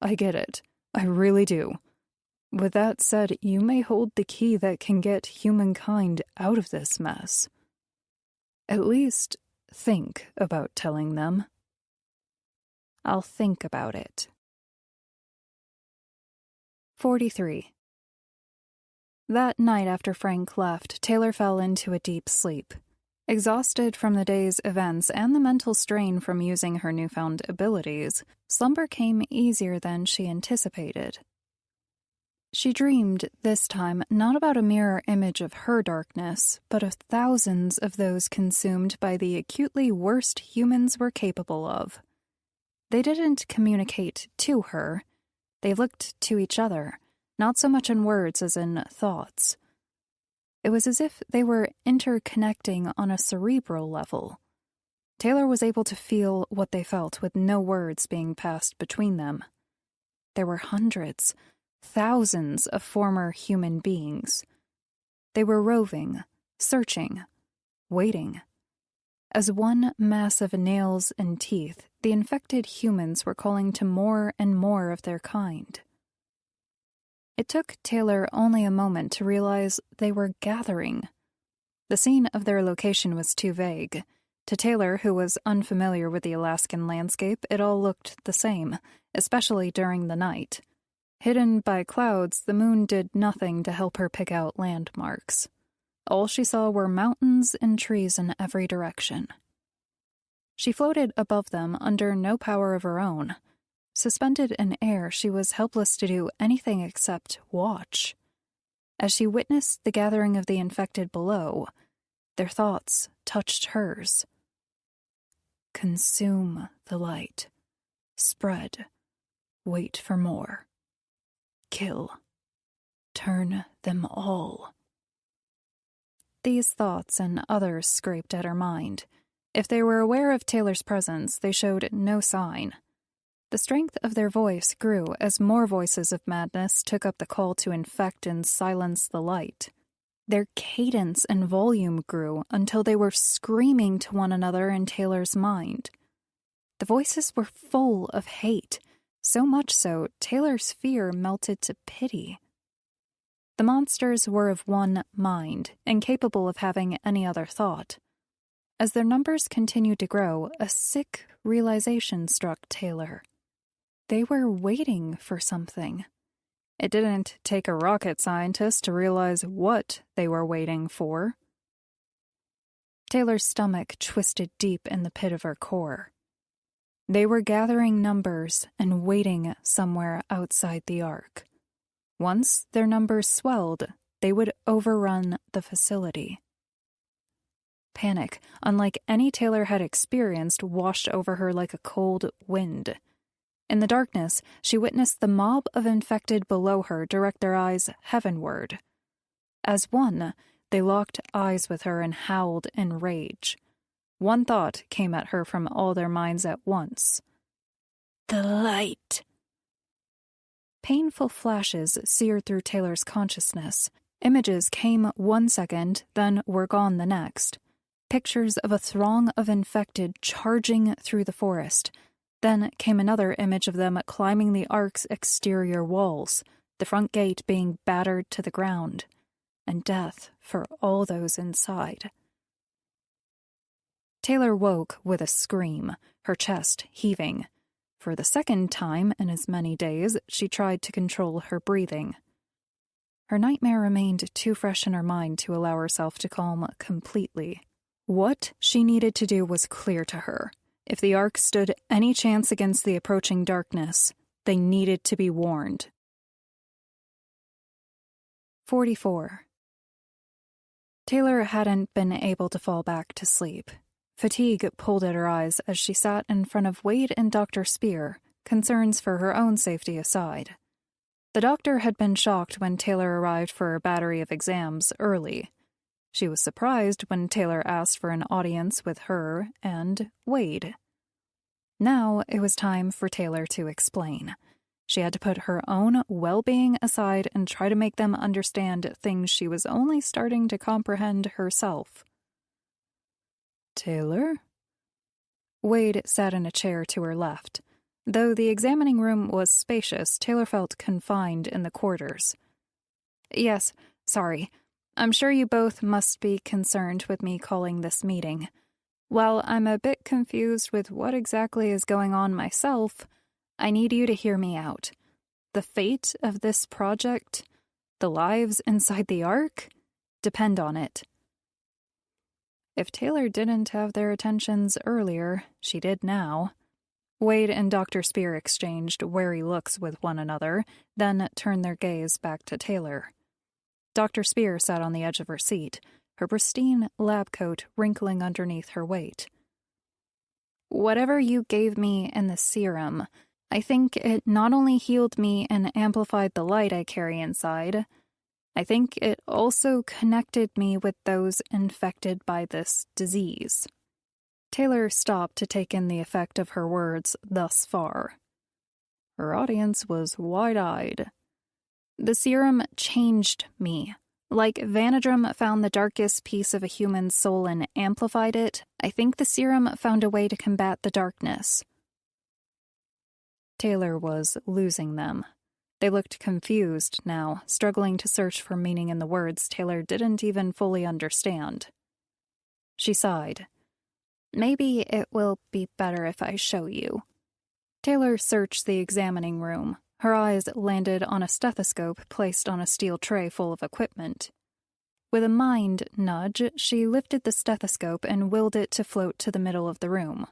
"I get it. I really do. With that said, you may hold the key that can get humankind out of this mess. At least think about telling them." "I'll think about it." 43. That night after Frank left, Taylor fell into a deep sleep. Exhausted from the day's events and the mental strain from using her newfound abilities, slumber came easier than she anticipated. She dreamed, this time, not about a mirror image of her darkness, but of thousands of those consumed by the acutely worst humans were capable of. They didn't communicate to her. They looked to each other, not so much in words as in thoughts. It was as if they were interconnecting on a cerebral level. Taylor was able to feel what they felt with no words being passed between them. There were hundreds, thousands of former human beings. They were roving, searching, waiting. As one mass of nails and teeth, the infected humans were calling to more and more of their kind. It took Taylor only a moment to realize they were gathering. The scene of their location was too vague. To Taylor, who was unfamiliar with the Alaskan landscape, it all looked the same, especially during the night. Hidden by clouds, the moon did nothing to help her pick out landmarks. All she saw were mountains and trees in every direction. She floated above them under no power of her own. Suspended in air, she was helpless to do anything except watch. As she witnessed the gathering of the infected below, their thoughts touched hers. Consume the light. Spread. Wait for more. Kill. Turn them all. These thoughts and others scraped at her mind. If they were aware of Taylor's presence, they showed no sign. The strength of their voice grew as more voices of madness took up the call to infect and silence the light. Their cadence and volume grew until they were screaming to one another in Taylor's mind. The voices were full of hate, so much so Taylor's fear melted to pity. The monsters were of one mind, incapable of having any other thought. As their numbers continued to grow, a sick realization struck Taylor. They were waiting for something. It didn't take a rocket scientist to realize what they were waiting for. Taylor's stomach twisted deep in the pit of her core. They were gathering numbers and waiting somewhere outside the Ark. Once their numbers swelled, they would overrun the facility. Panic, unlike any Taylor had experienced, washed over her like a cold wind. In the darkness, she witnessed the mob of infected below her direct their eyes heavenward. As one, they locked eyes with her and howled in rage. One thought came at her from all their minds at once. The light. Painful flashes seared through Taylor's consciousness. Images came 1 second, then were gone the next. Pictures of a throng of infected charging through the forest. Then came another image of them climbing the Ark's exterior walls, the front gate being battered to the ground, and death for all those inside. Taylor woke with a scream, her chest heaving. For the second time in as many days, she tried to control her breathing. Her nightmare remained too fresh in her mind to allow herself to calm completely. What she needed to do was clear to her. If the Ark stood any chance against the approaching darkness, they needed to be warned. 44. Taylor hadn't been able to fall back to sleep. Fatigue pulled at her eyes as she sat in front of Wade and Dr. Spear, concerns for her own safety aside. The doctor had been shocked when Taylor arrived for a battery of exams early. She was surprised when Taylor asked for an audience with her and Wade. Now it was time for Taylor to explain. She had to put her own well-being aside and try to make them understand things she was only starting to comprehend herself. Taylor? Wade sat in a chair to her left. Though the examining room was spacious, Taylor felt confined in the quarters. Yes, sorry. I'm sure you both must be concerned with me calling this meeting. While I'm a bit confused with what exactly is going on myself, I need you to hear me out. The fate of this project, the lives inside the Ark, depend on it. If Taylor didn't have their attentions earlier, she did now. Wade and Dr. Spear exchanged wary looks with one another, then turned their gaze back to Taylor. Dr. Spear sat on the edge of her seat, her pristine lab coat wrinkling underneath her weight. Whatever you gave me in the serum, I think it not only healed me and amplified the light I carry inside, I think it also connected me with those infected by this disease. Taylor stopped to take in the effect of her words thus far. Her audience was wide-eyed. The serum changed me. Like Vanadrum found the darkest piece of a human soul and amplified it, I think the serum found a way to combat the darkness. Taylor was losing them. They looked confused now, struggling to search for meaning in the words Taylor didn't even fully understand. She sighed. Maybe it will be better if I show you. Taylor searched the examining room. Her eyes landed on a stethoscope placed on a steel tray full of equipment. With a mind nudge, she lifted the stethoscope and willed it to float to the middle of the room.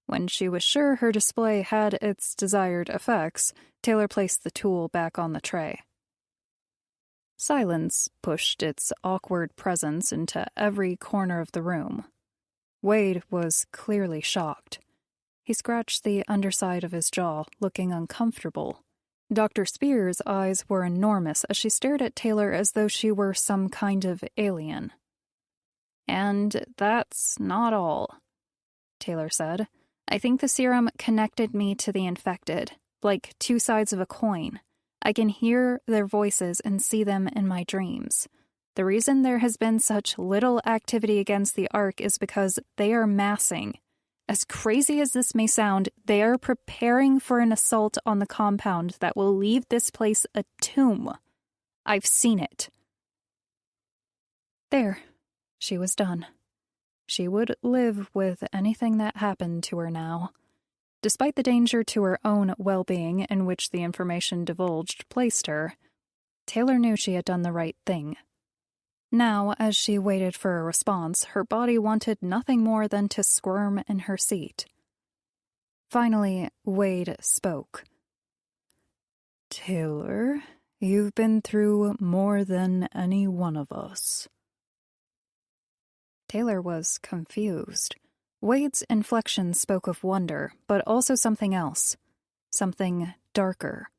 When she was sure her display had its desired effects, Taylor placed the tool back on the tray. Silence pushed its awkward presence into every corner of the room. Wade was clearly shocked. He scratched the underside of his jaw, looking uncomfortable. Dr. Spear's eyes were enormous as she stared at Taylor as though she were some kind of alien. And that's not all, Taylor said. I think the serum connected me to the infected, like two sides of a coin. I can hear their voices and see them in my dreams. The reason there has been such little activity against the Ark is because they are massing. As crazy as this may sound, they are preparing for an assault on the compound that will leave this place a tomb. I've seen it. There. She was done. She would live with anything that happened to her now. Despite the danger to her own well-being in which the information divulged placed her, Taylor knew she had done the right thing. Now, as she waited for a response, her body wanted nothing more than to squirm in her seat. Finally, Wade spoke. Taylor, you've been through more than any one of us. Taylor was confused. Wade's inflection spoke of wonder, but also something else. Something darker.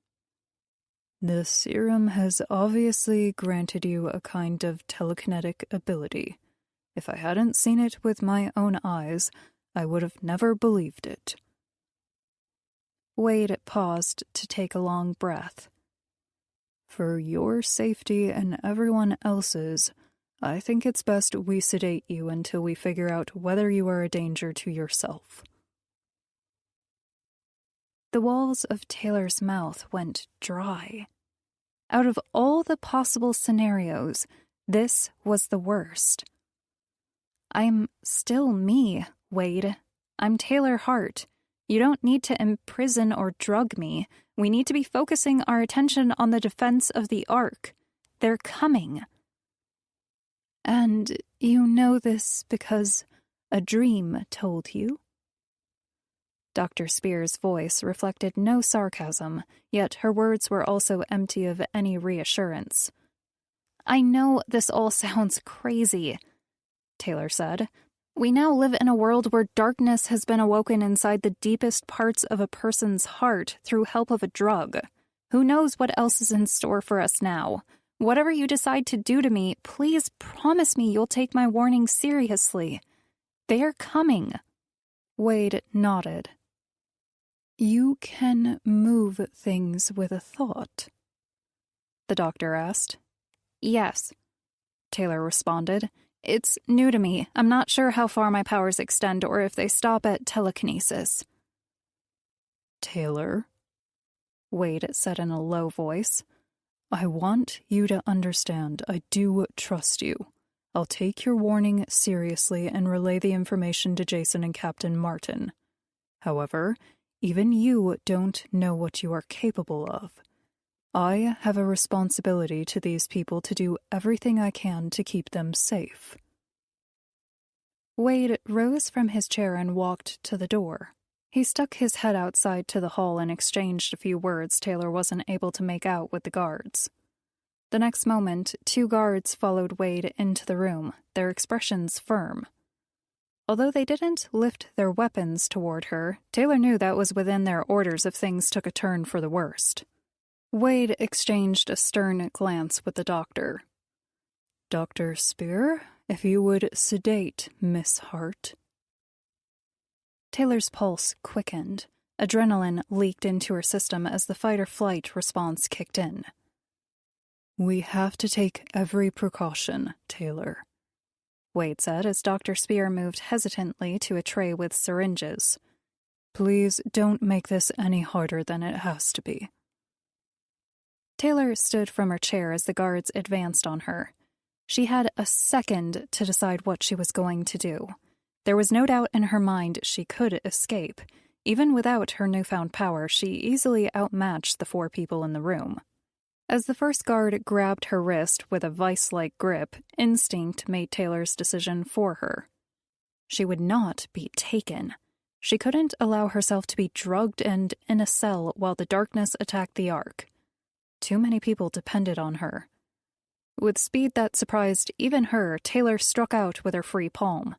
The serum has obviously granted you a kind of telekinetic ability. If I hadn't seen it with my own eyes, I would have never believed it. Wade paused to take a long breath. For your safety and everyone else's, I think it's best we sedate you until we figure out whether you are a danger to yourself. The walls of Taylor's mouth went dry. Out of all the possible scenarios, this was the worst. I'm still me, Wade. I'm Taylor Hart. You don't need to imprison or drug me. We need to be focusing our attention on the defense of the Ark. They're coming. And you know this because a dream told you? Dr. Spear's voice reflected no sarcasm, yet her words were also empty of any reassurance. I know this all sounds crazy, Taylor said. We now live in a world where darkness has been awoken inside the deepest parts of a person's heart through help of a drug. Who knows what else is in store for us now? Whatever you decide to do to me, please promise me you'll take my warning seriously. They're coming. Wade nodded. You can move things with a thought? The doctor asked. Yes, Taylor responded. It's new to me. I'm not sure how far my powers extend or if they stop at telekinesis. Taylor, Wade said in a low voice. I want you to understand I do trust you. I'll take your warning seriously and relay the information to Jason and Captain Martin. However, even you don't know what you are capable of. I have a responsibility to these people to do everything I can to keep them safe. Wade rose from his chair and walked to the door. He stuck his head outside to the hall and exchanged a few words Taylor wasn't able to make out with the guards. The next moment, 2 guards followed Wade into the room, their expressions firm. Although they didn't lift their weapons toward her, Taylor knew that was within their orders if things took a turn for the worst. Wade exchanged a stern glance with the doctor. Dr. Spear, if you would sedate Miss Hart. Taylor's pulse quickened. Adrenaline leaked into her system as the fight-or-flight response kicked in. We have to take every precaution, Taylor, Wade said as Dr. Spear moved hesitantly to a tray with syringes. Please don't make this any harder than it has to be. Taylor stood from her chair as the guards advanced on her. She had a second to decide what she was going to do. There was no doubt in her mind she could escape. Even without her newfound power, she easily outmatched the 4 people in the room. As the first guard grabbed her wrist with a vice-like grip, instinct made Taylor's decision for her. She would not be taken. She couldn't allow herself to be drugged and in a cell while the darkness attacked the Ark. Too many people depended on her. With speed that surprised even her, Taylor struck out with her free palm.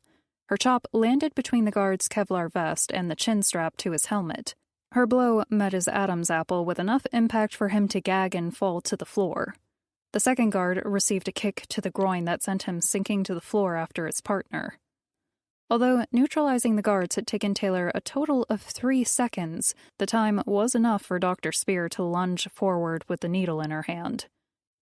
Her chop landed between the guard's Kevlar vest and the chin strap to his helmet. Her blow met his Adam's apple with enough impact for him to gag and fall to the floor. The second guard received a kick to the groin that sent him sinking to the floor after his partner. Although neutralizing the guards had taken Taylor a total of 3 seconds, the time was enough for Dr. Spear to lunge forward with the needle in her hand.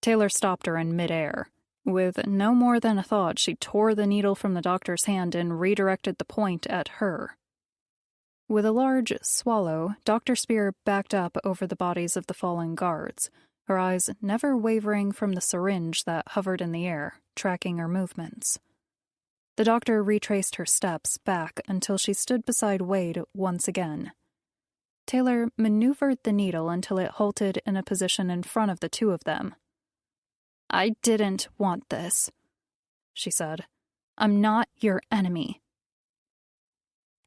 Taylor stopped her in midair. With no more than a thought, she tore the needle from the doctor's hand and redirected the point at her. With a large swallow, Dr. Spear backed up over the bodies of the fallen guards. her eyes never wavering from the syringe that hovered in the air, tracking her movements. The doctor retraced her steps back until she stood beside Wade once again. Taylor maneuvered the needle until it halted in a position in front of the two of them. "I didn't want this," she said. "I'm not your enemy."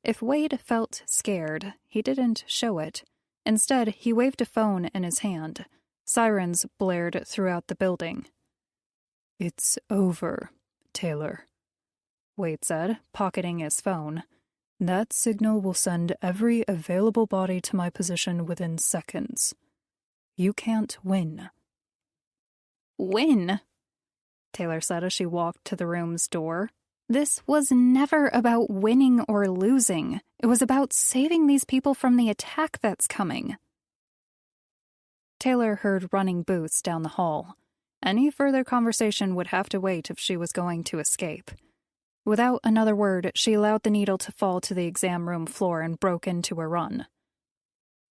If Wade felt scared, he didn't show it. Instead, he waved a phone in his hand. Sirens blared throughout the building. "It's over, Taylor," Wade said, pocketing his phone. "That signal will send every available body to my position within seconds. You can't win." "Win?" Taylor said as she walked to the room's door. "This was never about winning or losing. It was about saving these people from the attack that's coming." Taylor heard running boots down the hall. Any further conversation would have to wait if she was going to escape. Without another word, she allowed the needle to fall to the exam room floor and broke into a run.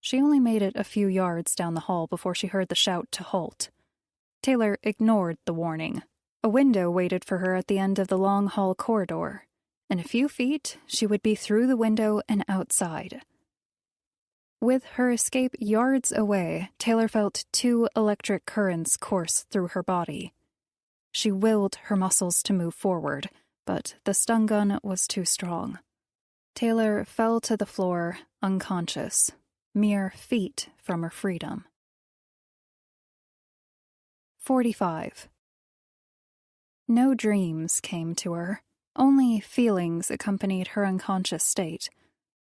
She only made it a few yards down the hall before she heard the shout to halt. Taylor ignored the warning. A window waited for her at the end of the long hall corridor. In a few feet, she would be through the window and outside. With her escape yards away, Taylor felt 2 electric currents course through her body. She willed her muscles to move forward, but the stun gun was too strong. Taylor fell to the floor, unconscious, mere feet from her freedom. 45. No dreams came to her. Only feelings accompanied her unconscious state.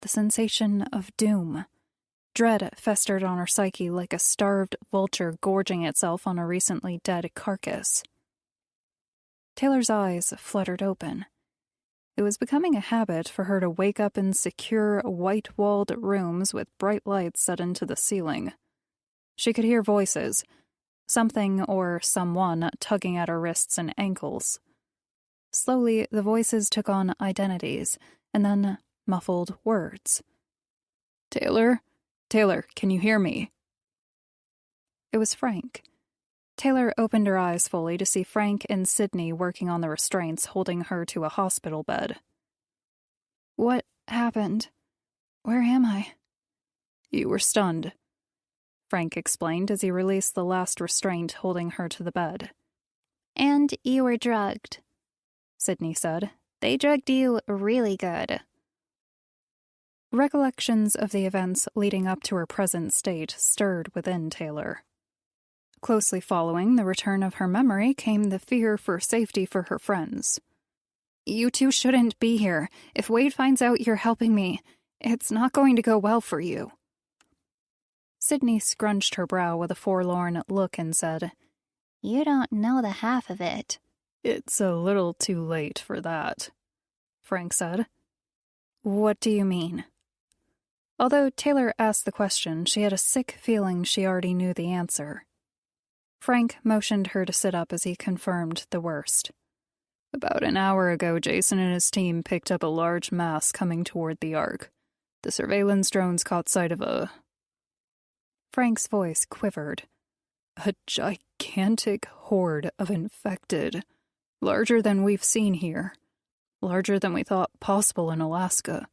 The sensation of doom. Dread festered on her psyche like a starved vulture gorging itself on a recently dead carcass. Taylor's eyes fluttered open. It was becoming a habit for her to wake up in secure, white-walled rooms with bright lights set into the ceiling. She could hear voices, something or someone tugging at her wrists and ankles. Slowly, the voices took on identities, and then muffled words. "Taylor? Taylor, can you hear me?" It was Frank. Taylor opened her eyes fully to see Frank and Sydney working on the restraints holding her to a hospital bed. "What happened? Where am I?" "You were stunned," Frank explained as he released the last restraint holding her to the bed. "And you were drugged," Sydney said. "They drugged you really good." Recollections of the events leading up to her present state stirred within Taylor. Closely following the return of her memory came the fear for safety for her friends. "You two shouldn't be here. If Wade finds out you're helping me, it's not going to go well for you." Sydney scrunched her brow with a forlorn look and said, "You don't know the half of it." "It's a little too late for that," Frank said. "What do you mean?" Although Taylor asked the question, she had a sick feeling she already knew the answer. Frank motioned her to sit up as he confirmed the worst. "About an hour ago, Jason and his team picked up a large mass coming toward the Ark. The surveillance drones caught sight of a..." Frank's voice quivered. "A gigantic horde of infected. Larger than we've seen here. Larger than we thought possible in Alaska."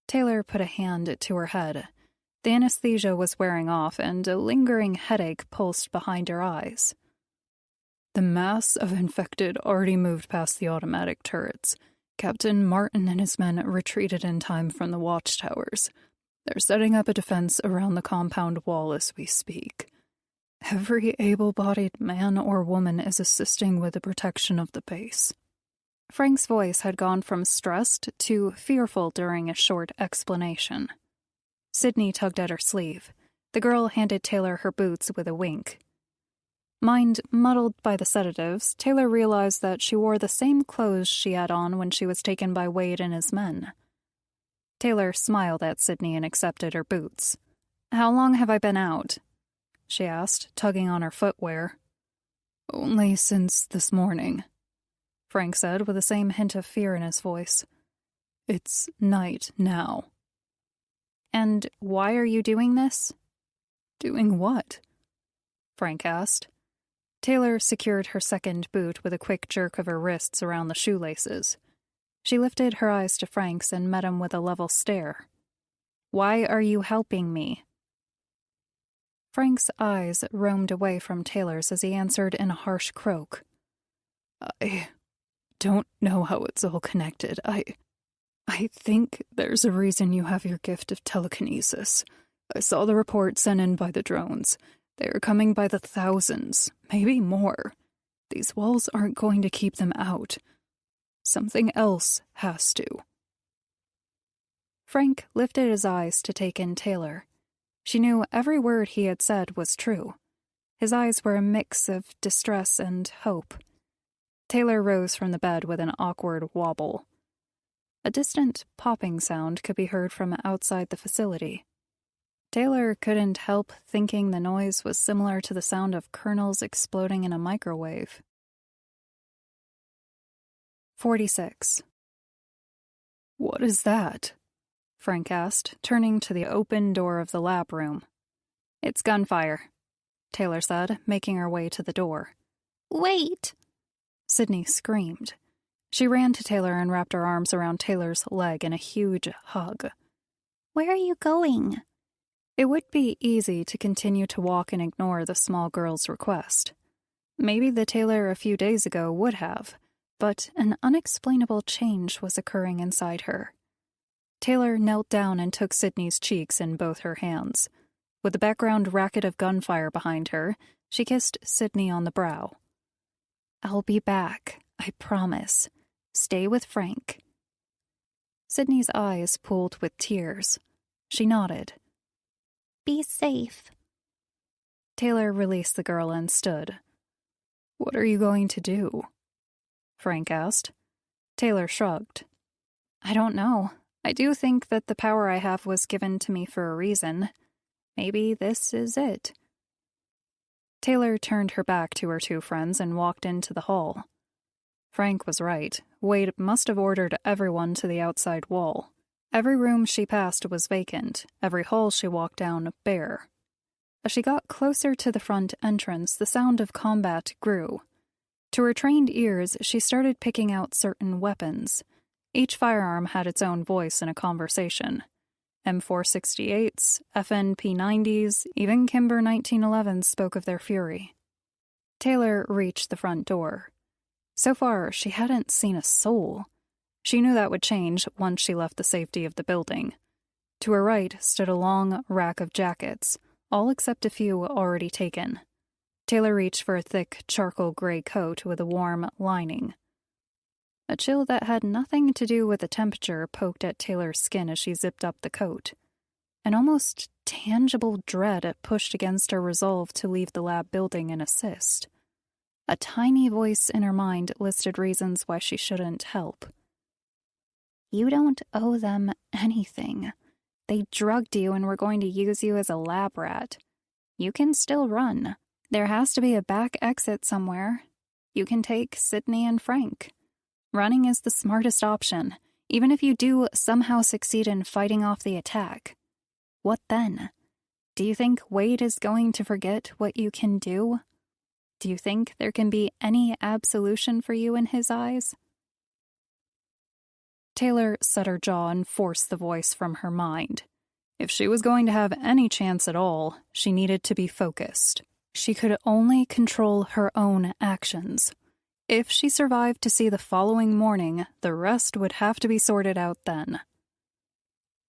Taylor put a hand to her head. The anesthesia was wearing off, and a lingering headache pulsed behind her eyes. "The mass of infected already moved past the automatic turrets. Captain Martin and his men retreated in time from the watchtowers. They're setting up a defense around the compound wall as we speak. Every able-bodied man or woman is assisting with the protection of the base." Frank's voice had gone from stressed to fearful during a short explanation. Sydney tugged at her sleeve. The girl handed Taylor her boots with a wink. Mind muddled by the sedatives, Taylor realized that she wore the same clothes she had on when she was taken by Wade and his men. Taylor smiled at Sydney and accepted her boots. "How long have I been out?" she asked, tugging on her footwear. "Only since this morning," Frank said with the same hint of fear in his voice. "It's night now." "And why are you doing this?" "Doing what?" Frank asked. Taylor secured her second boot with a quick jerk of her wrists around the shoelaces. She lifted her eyes to Frank's and met him with a level stare. "Why are you helping me?" Frank's eyes roamed away from Taylor's as he answered in a harsh croak. "I don't know how it's all connected. I think there's a reason you have your gift of telekinesis. I saw the report sent in by the drones. They are coming by the thousands, maybe more. These walls aren't going to keep them out. Something else has to." Frank lifted his eyes to take in Taylor. She knew every word he had said was true. His eyes were a mix of distress and hope. Taylor rose from the bed with an awkward wobble. A distant popping sound could be heard from outside the facility. Taylor couldn't help thinking the noise was similar to the sound of kernels exploding in a microwave. 46. "What is that?" Frank asked, turning to the open door of the lab room. "It's gunfire," Taylor said, making her way to the door. "Wait!" Sydney screamed. She ran to Taylor and wrapped her arms around Taylor's leg in a huge hug. "Where are you going?" It would be easy to continue to walk and ignore the small girl's request. Maybe the Taylor a few days ago would have, but an unexplainable change was occurring inside her. Taylor knelt down and took Sydney's cheeks in both her hands. With the background racket of gunfire behind her, she kissed Sydney on the brow. "I'll be back, I promise. Stay with Frank." Sydney's eyes pooled with tears. She nodded. "Be safe." Taylor released the girl and stood. "What are you going to do?" Frank asked. Taylor shrugged. "I don't know. I do think that the power I have was given to me for a reason. Maybe this is it." Taylor turned her back to her two friends and walked into the hall. Frank was right. Wade must have ordered everyone to the outside wall. Every room she passed was vacant, every hall she walked down bare. As she got closer to the front entrance, the sound of combat grew. To her trained ears, she started picking out certain weapons. Each firearm had its own voice in a conversation. M468s, FNP90s, even Kimber 1911s spoke of their fury. Taylor reached the front door. So far, she hadn't seen a soul. She knew that would change once she left the safety of the building. To her right stood a long rack of jackets, all except a few already taken. Taylor reached for a thick charcoal gray coat with a warm lining. A chill that had nothing to do with the temperature poked at Taylor's skin as she zipped up the coat. An almost tangible dread pushed against her resolve to leave the lab building and assist. A tiny voice in her mind listed reasons why she shouldn't help. "You don't owe them anything. They drugged you and were going to use you as a lab rat. You can still run. There has to be a back exit somewhere. You can take Sydney and Frank. Running is the smartest option, even if you do somehow succeed in fighting off the attack. What then? Do you think Wade is going to forget what you can do? Do you think there can be any absolution for you in his eyes?" Taylor set her jaw and forced the voice from her mind. If she was going to have any chance at all, she needed to be focused. She could only control her own actions. If she survived to see the following morning, the rest would have to be sorted out then.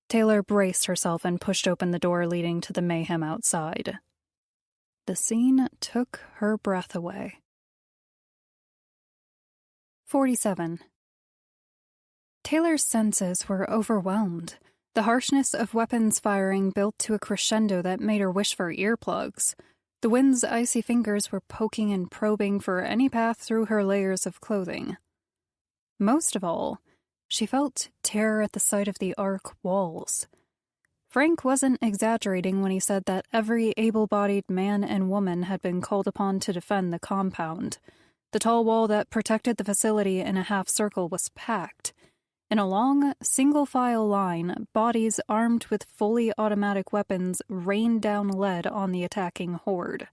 Taylor braced herself and pushed open the door leading to the mayhem outside. The scene took her breath away. 47. Taylor's senses were overwhelmed. The harshness of weapons firing built to a crescendo that made her wish for earplugs. The wind's icy fingers were poking and probing for any path through her layers of clothing. Most of all, she felt terror at the sight of the arc walls. Frank wasn't exaggerating when he said that every able-bodied man and woman had been called upon to defend the compound. The tall wall that protected the facility in a half-circle was packed. In a long, single-file line, bodies armed with fully automatic weapons rained down lead on the attacking horde.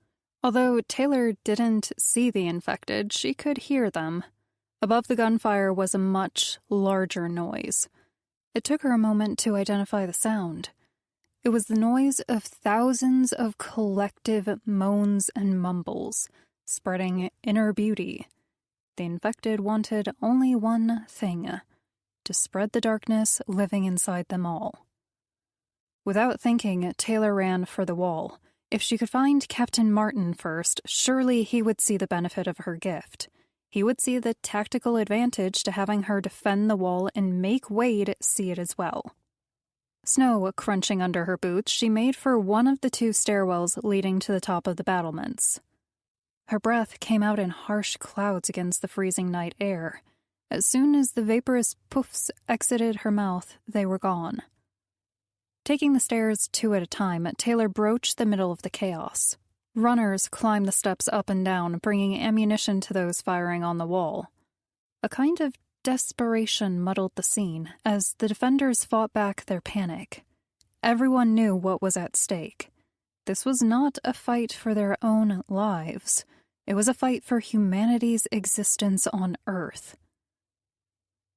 Although Taylor didn't see the infected, she could hear them. Above the gunfire was a much larger noise. It took her a moment to identify the sound. It was the noise of thousands of collective moans and mumbles, spreading inner beauty. The infected wanted only one thing: to spread the darkness living inside them all. Without thinking, Taylor ran for the wall. If she could find Captain Martin first, surely he would see the benefit of her gift. He would see the tactical advantage to having her defend the wall and make Wade see it as well. Snow crunching under her boots, she made for one of the two stairwells leading to the top of the battlements. Her breath came out in harsh clouds against the freezing night air. As soon as the vaporous puffs exited her mouth, they were gone. Taking the stairs two at a time, Taylor broached the middle of the chaos. Runners climbed the steps up and down, bringing ammunition to those firing on the wall. A kind of desperation muddled the scene as the defenders fought back their panic. Everyone knew what was at stake. This was not a fight for their own lives. It was a fight for humanity's existence on Earth.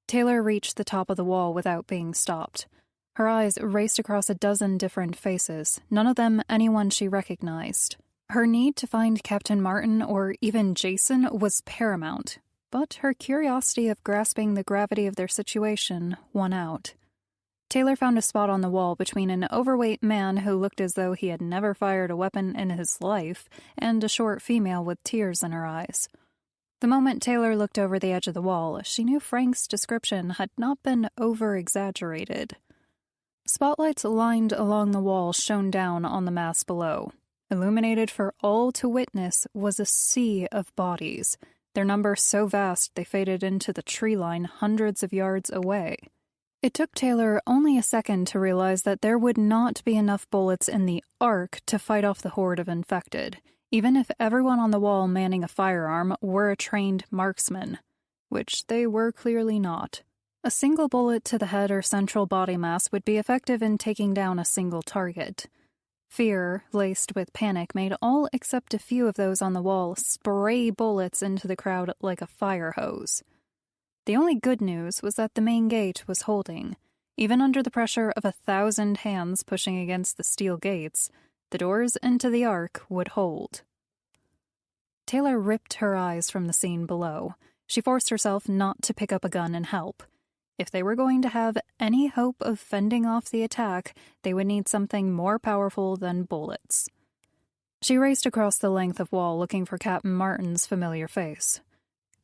Taylor reached the top of the wall without being stopped. Her eyes raced across a dozen different faces, none of them anyone she recognized. Her need to find Captain Martin or even Jason was paramount, but her curiosity of grasping the gravity of their situation won out. Taylor found a spot on the wall between an overweight man who looked as though he had never fired a weapon in his life and a short female with tears in her eyes. The moment Taylor looked over the edge of the wall, she knew Frank's description had not been over-exaggerated. Spotlights lined along the wall shone down on the mass below. Illuminated for all to witness was a sea of bodies, their number so vast they faded into the tree line hundreds of yards away. It took Taylor only a second to realize that there would not be enough bullets in the arc to fight off the horde of infected, even if everyone on the wall manning a firearm were a trained marksman, which they were clearly not. A single bullet to the head or central body mass would be effective in taking down a single target. Fear, laced with panic, made all except a few of those on the wall spray bullets into the crowd like a fire hose. The only good news was that the main gate was holding. Even under the pressure of 1,000 hands pushing against the steel gates, the doors into the ark would hold. Taylor ripped her eyes from the scene below. She forced herself not to pick up a gun and help. If they were going to have any hope of fending off the attack, they would need something more powerful than bullets. She raced across the length of wall looking for Captain Martin's familiar face.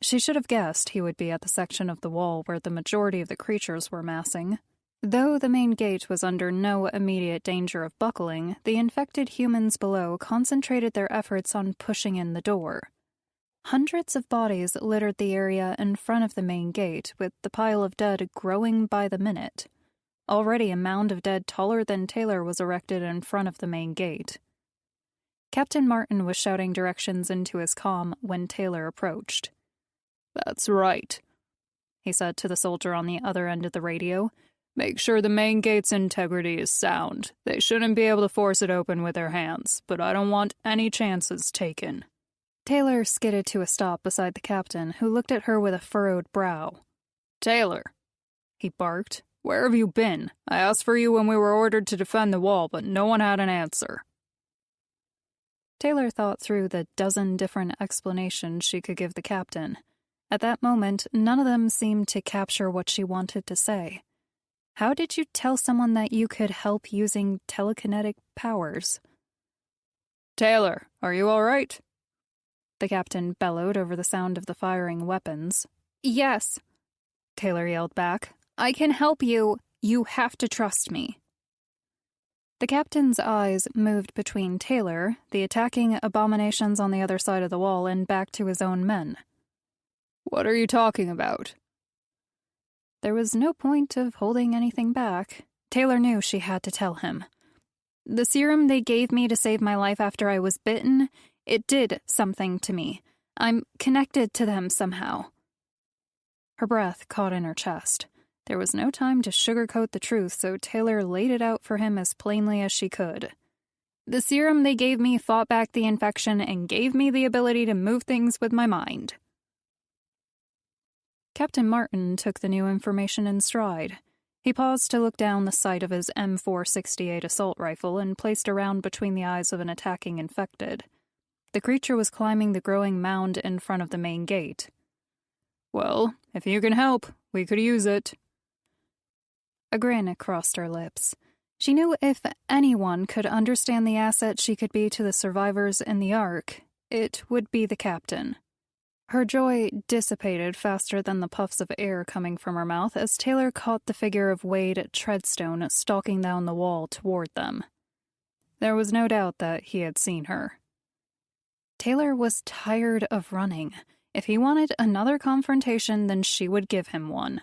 She should have guessed he would be at the section of the wall where the majority of the creatures were massing. Though the main gate was under no immediate danger of buckling, the infected humans below concentrated their efforts on pushing in the door. Hundreds of bodies littered the area in front of the main gate, with the pile of dead growing by the minute. Already a mound of dead taller than Taylor was erected in front of the main gate. Captain Martin was shouting directions into his comm when Taylor approached. "That's right," he said to the soldier on the other end of the radio. "Make sure the main gate's integrity is sound. They shouldn't be able to force it open with their hands, but I don't want any chances taken." Taylor skidded to a stop beside the captain, who looked at her with a furrowed brow. "Taylor," he barked, "where have you been? I asked for you when we were ordered to defend the wall, but no one had an answer." Taylor thought through the dozen different explanations she could give the captain. At that moment, none of them seemed to capture what she wanted to say. How did you tell someone that you could help using telekinetic powers? "Taylor, are you all right?" The captain bellowed over the sound of the firing weapons. "Yes," Taylor yelled back. "I can help you. You have to trust me." The captain's eyes moved between Taylor, the attacking abominations on the other side of the wall, and back to his own men. "What are you talking about?" There was no point of holding anything back. Taylor knew she had to tell him. "The serum they gave me to save my life after I was bitten, it did something to me. I'm connected to them somehow." Her breath caught in her chest. There was no time to sugarcoat the truth, so Taylor laid it out for him as plainly as she could. The serum they gave me fought back the infection and gave me the ability to move things with my mind." Captain Martin took the new information in stride. He paused to look down the sight of his M468 assault rifle and placed a round between the eyes of an attacking infected. The creature was climbing the growing mound in front of the main gate. "Well, if you can help, we could use it." A grin crossed her lips. She knew if anyone could understand the asset she could be to the survivors in the Ark, it would be the captain. Her joy dissipated faster than the puffs of air coming from her mouth as Taylor caught the figure of Wade Treadstone stalking down the wall toward them. There was no doubt that he had seen her. Taylor was tired of running. If he wanted another confrontation, then she would give him one.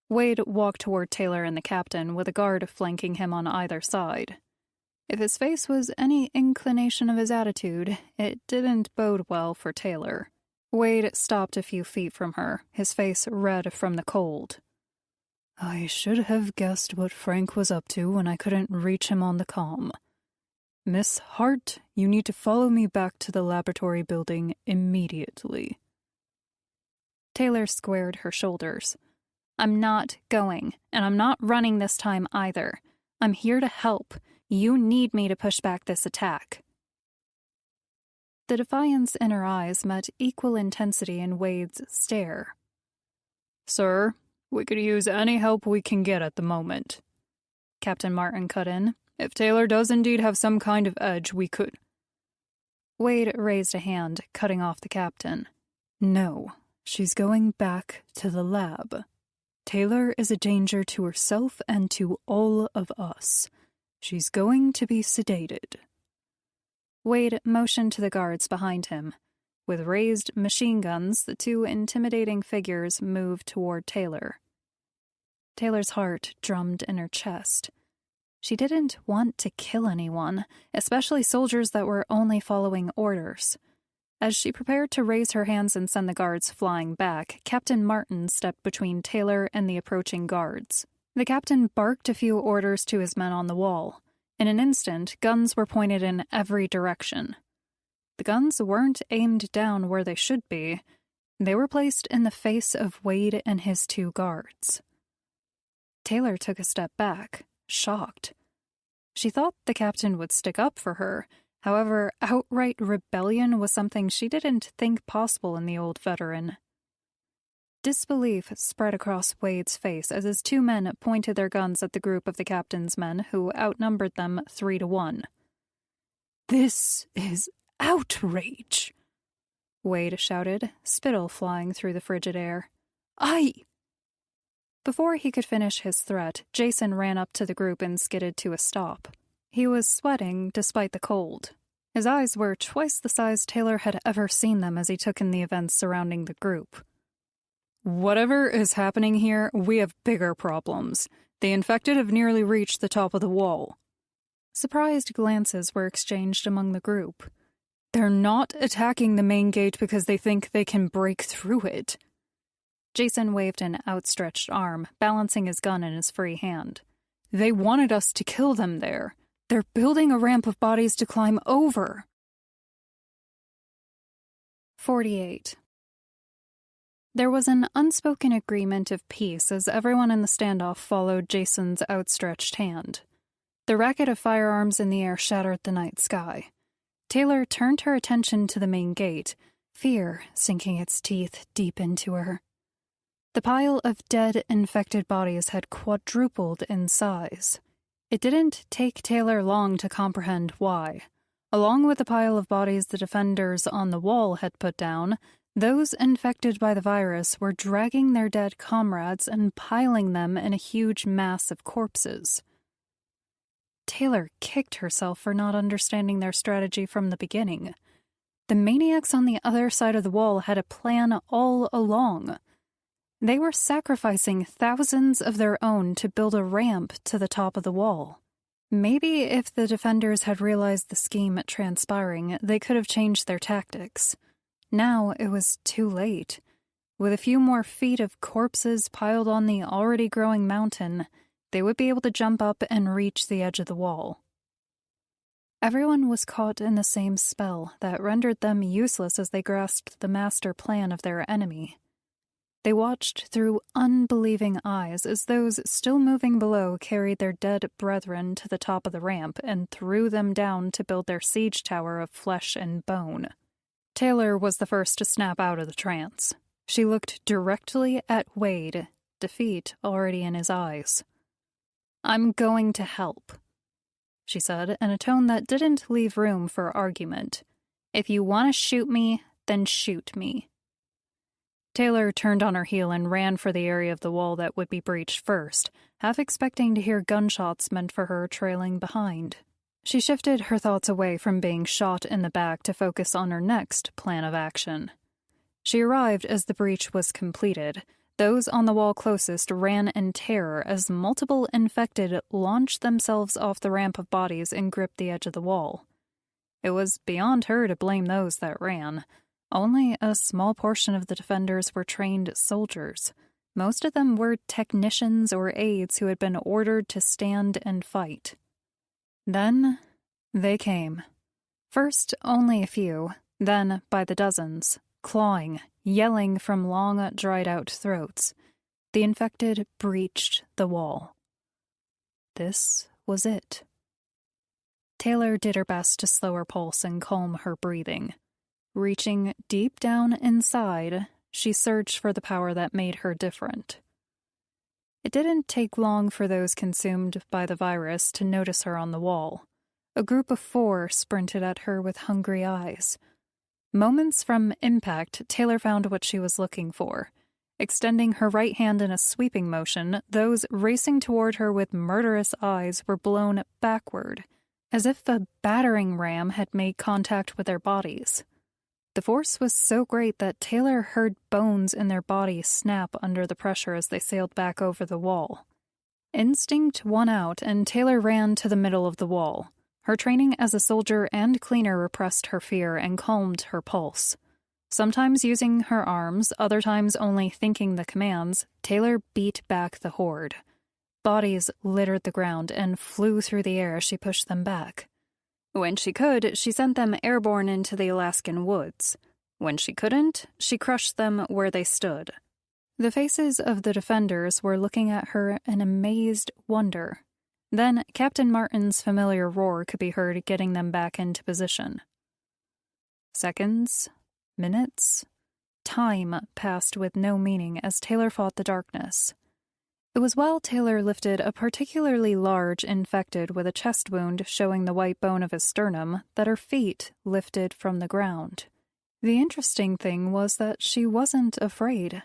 Wade walked toward Taylor and the captain, with a guard flanking him on either side. If his face was any inclination of his attitude, it didn't bode well for Taylor. Wade stopped a few feet from her, his face red from the cold. "I should have guessed what Frank was up to when I couldn't reach him on the comm. Miss Hart, you need to follow me back to the laboratory building immediately." Taylor squared her shoulders. "I'm not going, and I'm not running this time either. I'm here to help. You need me to push back this attack." The defiance in her eyes met equal intensity in Wade's stare. "Sir, we could use any help we can get at the moment," Captain Martin cut in. "If Taylor does indeed have some kind of edge, we could—" Wade raised a hand, cutting off the captain. "No, she's going back to the lab. Taylor is a danger to herself and to all of us. She's going to be sedated." Wade motioned to the guards behind him. With raised machine guns, the two intimidating figures moved toward Taylor. Taylor's heart drummed in her chest. She didn't want to kill anyone, especially soldiers that were only following orders. As she prepared to raise her hands and send the guards flying back, Captain Martin stepped between Taylor and the approaching guards. The captain barked a few orders to his men on the wall. In an instant, guns were pointed in every direction. The guns weren't aimed down where they should be. They were placed in the face of Wade and his two guards. Taylor took a step back, shocked. She thought the captain would stick up for her. However, outright rebellion was something she didn't think possible in the old veteran. Disbelief spread across Wade's face as his two men pointed their guns at the group of the captain's men, who outnumbered them 3-1. "This is outrage!" Wade shouted, spittle flying through the frigid air. Before he could finish his threat, Jason ran up to the group and skidded to a stop. He was sweating despite the cold. His eyes were twice the size Taylor had ever seen them as he took in the events surrounding the group. "Whatever is happening here, we have bigger problems. The infected have nearly reached the top of the wall." Surprised glances were exchanged among the group. "They're not attacking the main gate because they think they can break through it." Jason waved an outstretched arm, balancing his gun in his free hand. "They wanted us to kill them there. They're building a ramp of bodies to climb over." 48. There was an unspoken agreement of peace as everyone in the standoff followed Jason's outstretched hand. The racket of firearms in the air shattered the night sky. Taylor turned her attention to the main gate, fear sinking its teeth deep into her. The pile of dead, infected bodies had quadrupled in size. It didn't take Taylor long to comprehend why. Along with the pile of bodies the defenders on the wall had put down, those infected by the virus were dragging their dead comrades and piling them in a huge mass of corpses. Taylor kicked herself for not understanding their strategy from the beginning. The maniacs on the other side of the wall had a plan all along. They were sacrificing thousands of their own to build a ramp to the top of the wall. Maybe if the defenders had realized the scheme transpiring, they could have changed their tactics. Now it was too late. With a few more feet of corpses piled on the already growing mountain, they would be able to jump up and reach the edge of the wall. Everyone was caught in the same spell that rendered them useless as they grasped the master plan of their enemy. They watched through unbelieving eyes as those still moving below carried their dead brethren to the top of the ramp and threw them down to build their siege tower of flesh and bone. Taylor was the first to snap out of the trance. She looked directly at Wade, defeat already in his eyes. "I'm going to help," she said in a tone that didn't leave room for argument. "If you want to shoot me, then shoot me." Taylor turned on her heel and ran for the area of the wall that would be breached first, half expecting to hear gunshots meant for her trailing behind. She shifted her thoughts away from being shot in the back to focus on her next plan of action. She arrived as the breach was completed. Those on the wall closest ran in terror as multiple infected launched themselves off the ramp of bodies and gripped the edge of the wall. It was beyond her to blame those that ran. Only a small portion of the defenders were trained soldiers. Most of them were technicians or aides who had been ordered to stand and fight. Then they came. First, only a few, then by the dozens, clawing, yelling from long, dried-out throats. The infected breached the wall. This was it. Taylor did her best to slow her pulse and calm her breathing. Reaching deep down inside, she searched for the power that made her different. It didn't take long for those consumed by the virus to notice her on the wall. A group of 4 sprinted at her with hungry eyes. Moments from impact, Taylor found what she was looking for. Extending her right hand in a sweeping motion, those racing toward her with murderous eyes were blown backward, as if a battering ram had made contact with their bodies. The force was so great that Taylor heard bones in their bodies snap under the pressure as they sailed back over the wall. Instinct won out, and Taylor ran to the middle of the wall. Her training as a soldier and cleaner repressed her fear and calmed her pulse. Sometimes using her arms, other times only thinking the commands, Taylor beat back the horde. Bodies littered the ground and flew through the air as she pushed them back. When she could, she sent them airborne into the Alaskan woods. When she couldn't, she crushed them where they stood. The faces of the defenders were looking at her in amazed wonder. Then Captain Martin's familiar roar could be heard getting them back into position. Seconds, minutes, time passed with no meaning as Taylor fought the darkness. It was while Taylor lifted a particularly large infected with a chest wound showing the white bone of his sternum that her feet lifted from the ground. The interesting thing was that she wasn't afraid.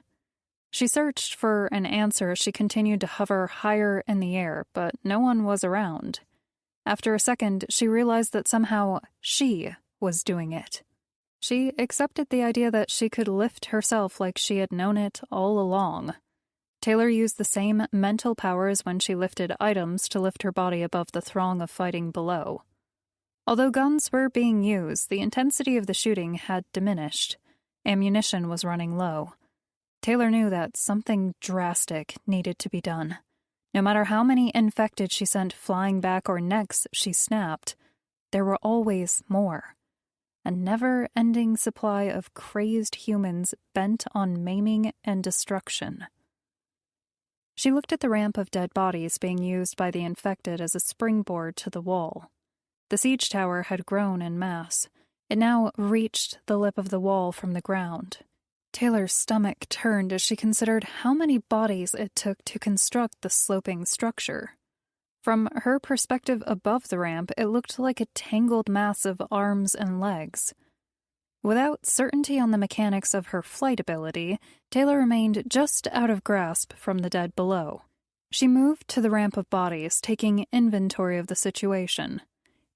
She searched for an answer as she continued to hover higher in the air, but no one was around. After a second, she realized that somehow she was doing it. She accepted the idea that she could lift herself like she had known it all along. Taylor used the same mental powers when she lifted items to lift her body above the throng of fighting below. Although guns were being used, the intensity of the shooting had diminished. Ammunition was running low. Taylor knew that something drastic needed to be done. No matter how many infected she sent flying back or necks she snapped, there were always more. A never-ending supply of crazed humans bent on maiming and destruction. She looked at the ramp of dead bodies being used by the infected as a springboard to the wall. The siege tower had grown in mass. It now reached the lip of the wall from the ground. Taylor's stomach turned as she considered how many bodies it took to construct the sloping structure. From her perspective above the ramp, it looked like a tangled mass of arms and legs. Without certainty on the mechanics of her flight ability, Taylor remained just out of grasp from the dead below. She moved to the ramp of bodies, taking inventory of the situation.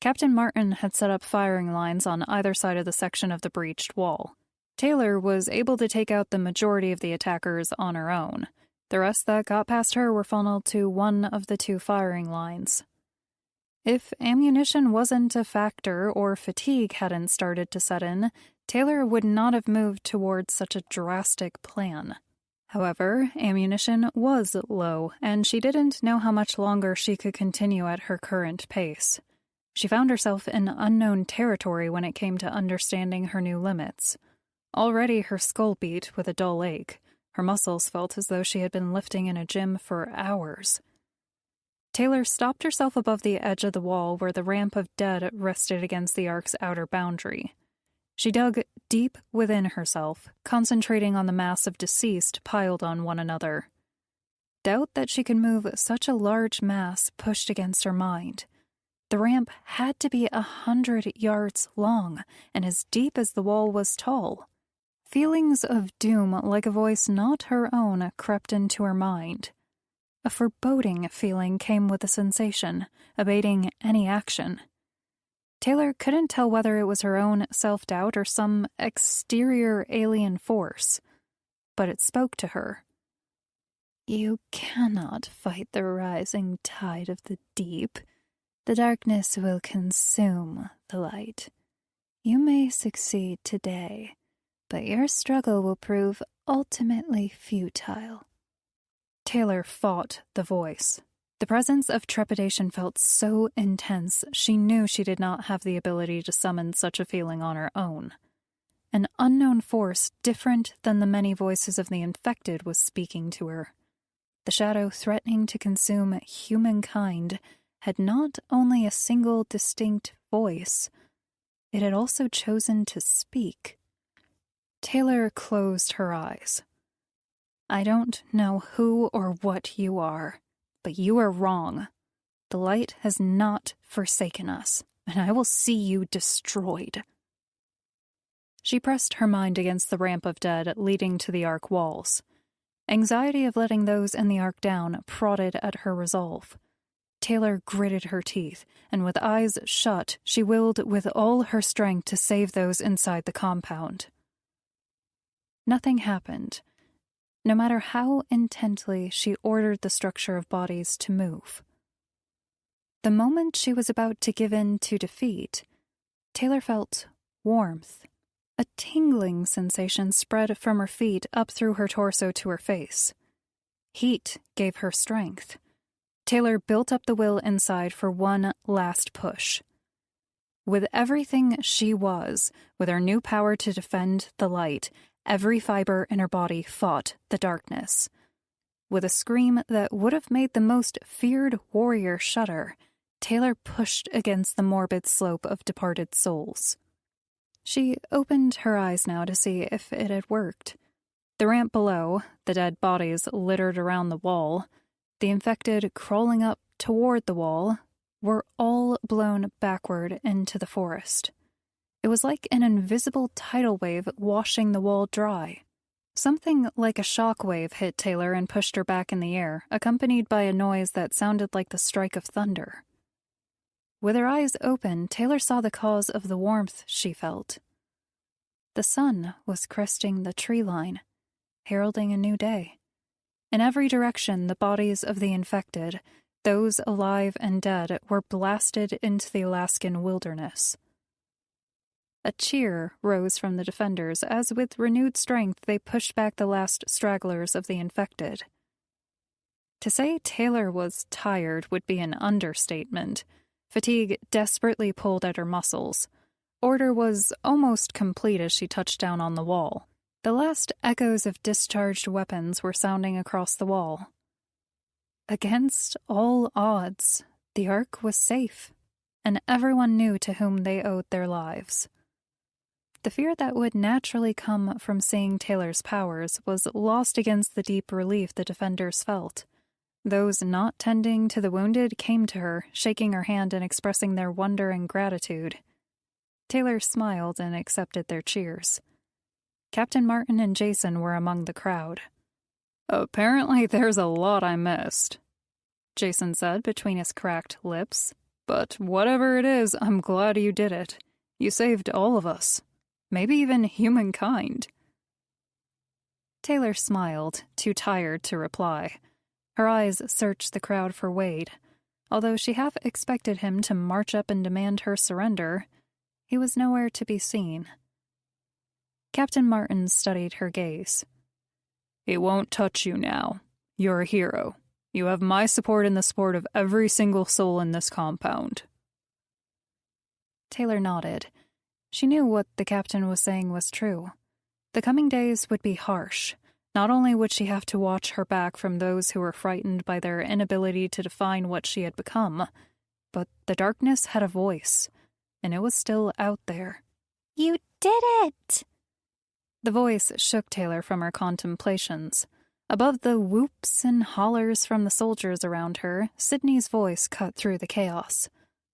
Captain Martin had set up firing lines on either side of the section of the breached wall. Taylor was able to take out the majority of the attackers on her own. The rest that got past her were funneled to one of the 2 firing lines. If ammunition wasn't a factor or fatigue hadn't started to set in, Taylor would not have moved towards such a drastic plan. However, ammunition was low, and she didn't know how much longer she could continue at her current pace. She found herself in unknown territory when it came to understanding her new limits. Already her skull beat with a dull ache. Her muscles felt as though she had been lifting in a gym for hours. Taylor stopped herself above the edge of the wall where the ramp of dead rested against the ark's outer boundary. She dug deep within herself, concentrating on the mass of deceased piled on one another. Doubt that she could move such a large mass pushed against her mind. The ramp had to be 100 yards long and as deep as the wall was tall. Feelings of doom, like a voice not her own, crept into her mind. A foreboding feeling came with the sensation, abating any action. Taylor couldn't tell whether it was her own self-doubt or some exterior alien force, but it spoke to her. You cannot fight the rising tide of the deep. The darkness will consume the light. You may succeed today, but your struggle will prove ultimately futile. Taylor fought the voice. The presence of trepidation felt so intense, she knew she did not have the ability to summon such a feeling on her own. An unknown force, different than the many voices of the infected, was speaking to her. The shadow threatening to consume humankind had not only a single distinct voice, it had also chosen to speak. Taylor closed her eyes. I don't know who or what you are, but you are wrong. The light has not forsaken us, and I will see you destroyed. She pressed her mind against the ramp of dead leading to the ark walls. Anxiety of letting those in the ark down prodded at her resolve. Taylor gritted her teeth, and with eyes shut, she willed with all her strength to save those inside the compound. Nothing happened. No matter how intently she ordered the structure of bodies to move. The moment she was about to give in to defeat, Taylor felt warmth. A tingling sensation spread from her feet up through her torso to her face. Heat gave her strength. Taylor built up the will inside for one last push. With everything she was, with her new power to defend the light, every fiber in her body fought the darkness. With a scream that would have made the most feared warrior shudder, Taylor pushed against the morbid slope of departed souls. She opened her eyes now to see if it had worked. The ramp below, the dead bodies littered around the wall, the infected crawling up toward the wall, were all blown backward into the forest. It was like an invisible tidal wave washing the wall dry. Something like a shock wave hit Taylor and pushed her back in the air, accompanied by a noise that sounded like the strike of thunder. With her eyes open, Taylor saw the cause of the warmth she felt. The sun was cresting the tree line, heralding a new day. In every direction, the bodies of the infected, those alive and dead, were blasted into the Alaskan wilderness. A cheer rose from the defenders as with renewed strength they pushed back the last stragglers of the infected. To say Taylor was tired would be an understatement. Fatigue desperately pulled at her muscles. Order was almost complete as she touched down on the wall. The last echoes of discharged weapons were sounding across the wall. Against all odds, the Ark was safe, and everyone knew to whom they owed their lives. The fear that would naturally come from seeing Taylor's powers was lost against the deep relief the defenders felt. Those not tending to the wounded came to her, shaking her hand and expressing their wonder and gratitude. Taylor smiled and accepted their cheers. Captain Martin and Jason were among the crowd. Apparently there's a lot I missed, Jason said between his cracked lips. But whatever it is, I'm glad you did it. You saved all of us. Maybe even humankind. Taylor smiled, too tired to reply. Her eyes searched the crowd for Wade. Although she half expected him to march up and demand her surrender, he was nowhere to be seen. Captain Martin studied her gaze. He won't touch you now. You're a hero. You have my support and the support of every single soul in this compound. Taylor nodded. She knew what the captain was saying was true. The coming days would be harsh. Not only would she have to watch her back from those who were frightened by their inability to define what she had become, but the darkness had a voice, and it was still out there. You did it! The voice shook Taylor from her contemplations. Above the whoops and hollers from the soldiers around her, Sydney's voice cut through the chaos.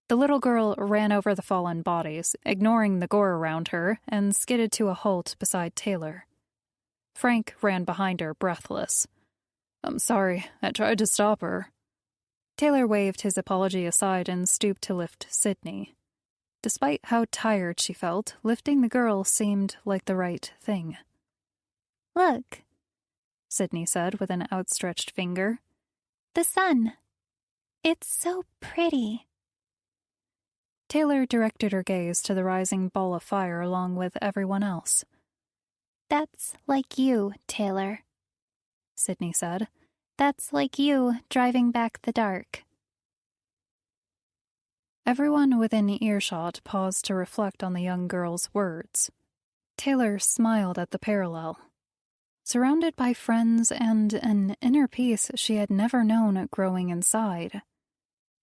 The little girl ran over the fallen bodies, ignoring the gore around her, and skidded to a halt beside Taylor. Frank ran behind her, breathless. "I'm sorry, I tried to stop her." Taylor waved his apology aside and stooped to lift Sydney. Despite how tired she felt, lifting the girl seemed like the right thing. Look, Sydney said with an outstretched finger. the sun. It's so pretty. Taylor directed her gaze to the rising ball of fire along with everyone else. That's like you, Taylor, Sydney said. That's like you driving back the dark. Everyone within earshot paused to reflect on the young girl's words. Taylor smiled at the parallel. Surrounded by friends and an inner peace she had never known growing inside,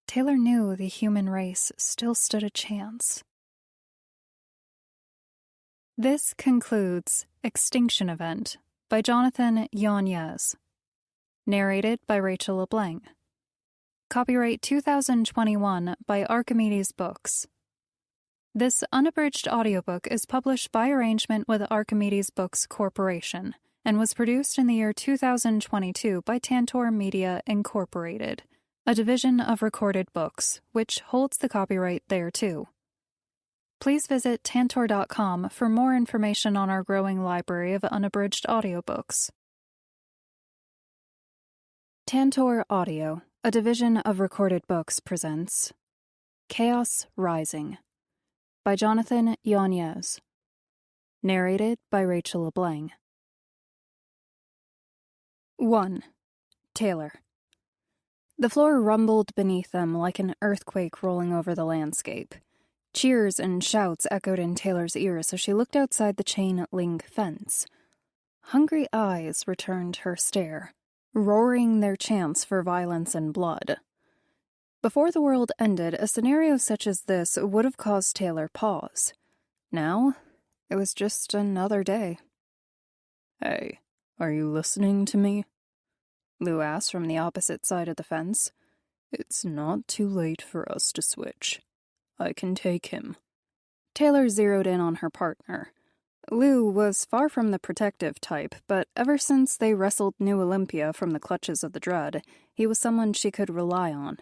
Taylor knew the human race still stood a chance. This concludes Extinction Event by Jonathan Yanez. Narrated by Rachel LeBlanc. Copyright 2021 by Archimedes Books. This unabridged audiobook is published by arrangement with Archimedes Books Corporation and was produced in the year 2022 by Tantor Media Incorporated, a division of Recorded Books, which holds the copyright thereto. Please visit tantor.com for more information on our growing library of unabridged audiobooks. Tantor Audio, a division of Recorded Books, presents Chaos Rising by Jonathan Yanez. Narrated by Rachel LeBlanc. 1. Taylor. The floor rumbled beneath them like an earthquake rolling over the landscape. Cheers and shouts echoed in Taylor's ears as she looked outside the chain-link fence. Hungry eyes returned her stare, roaring their chants for violence and blood. Before the world ended, a scenario such as this would have caused Taylor pause. Now, it was just another day. "Hey, are you listening to me?" Lou asked from the opposite side of the fence. "It's not too late for us to switch. I can take him." Taylor zeroed in on her partner. Lou was far from the protective type, but ever since they wrestled New Olympia from the clutches of the Dread, he was someone she could rely on.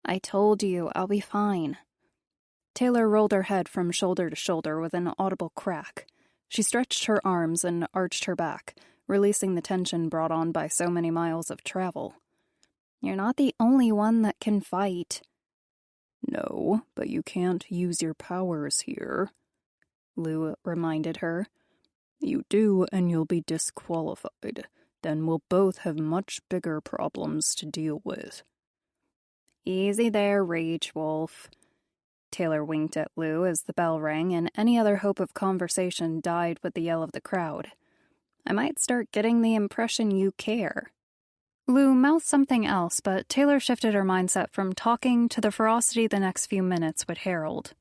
"I told you, I'll be fine." Taylor rolled her head from shoulder to shoulder with an audible crack. She stretched her arms and arched her back, releasing the tension brought on by so many miles of travel. "You're not the only one that can fight." "No, but you can't use your powers here," Lou reminded her. "You do, and you'll be disqualified. Then we'll both have much bigger problems to deal with." "Easy there, Rage Wolf." Taylor winked at Lou as the bell rang, and any other hope of conversation died with the yell of the crowd. "I might start getting the impression you care." Lou mouthed something else, but Taylor shifted her mindset from talking to the ferocity the next few minutes would herald.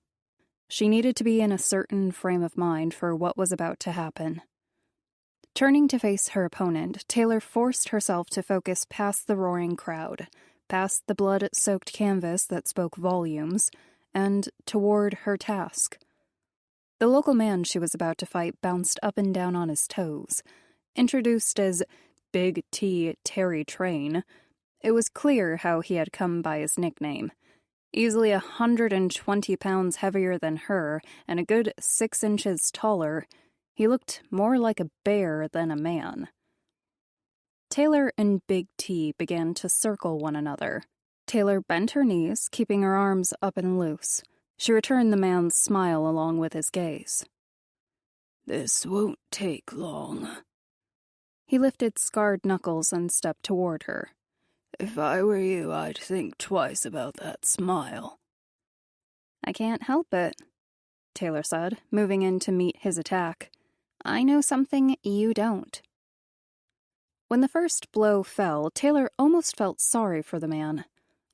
She needed to be in a certain frame of mind for what was about to happen. Turning to face her opponent, Taylor forced herself to focus past the roaring crowd, past the blood-soaked canvas that spoke volumes, and toward her task. The local man she was about to fight bounced up and down on his toes. Introduced as Big T Terry Train, it was clear how he had come by his nickname. Easily 120 pounds heavier than her and a good 6 inches taller, he looked more like a bear than a man. Taylor and Big T began to circle one another. Taylor bent her knees, keeping her arms up and loose. She returned the man's smile along with his gaze. "This won't take long." He lifted scarred knuckles and stepped toward her. "If I were you, I'd think twice about that smile." I can't help it, Taylor said, moving in to meet his attack. I know something you don't. When the first blow fell, Taylor almost felt sorry for the man.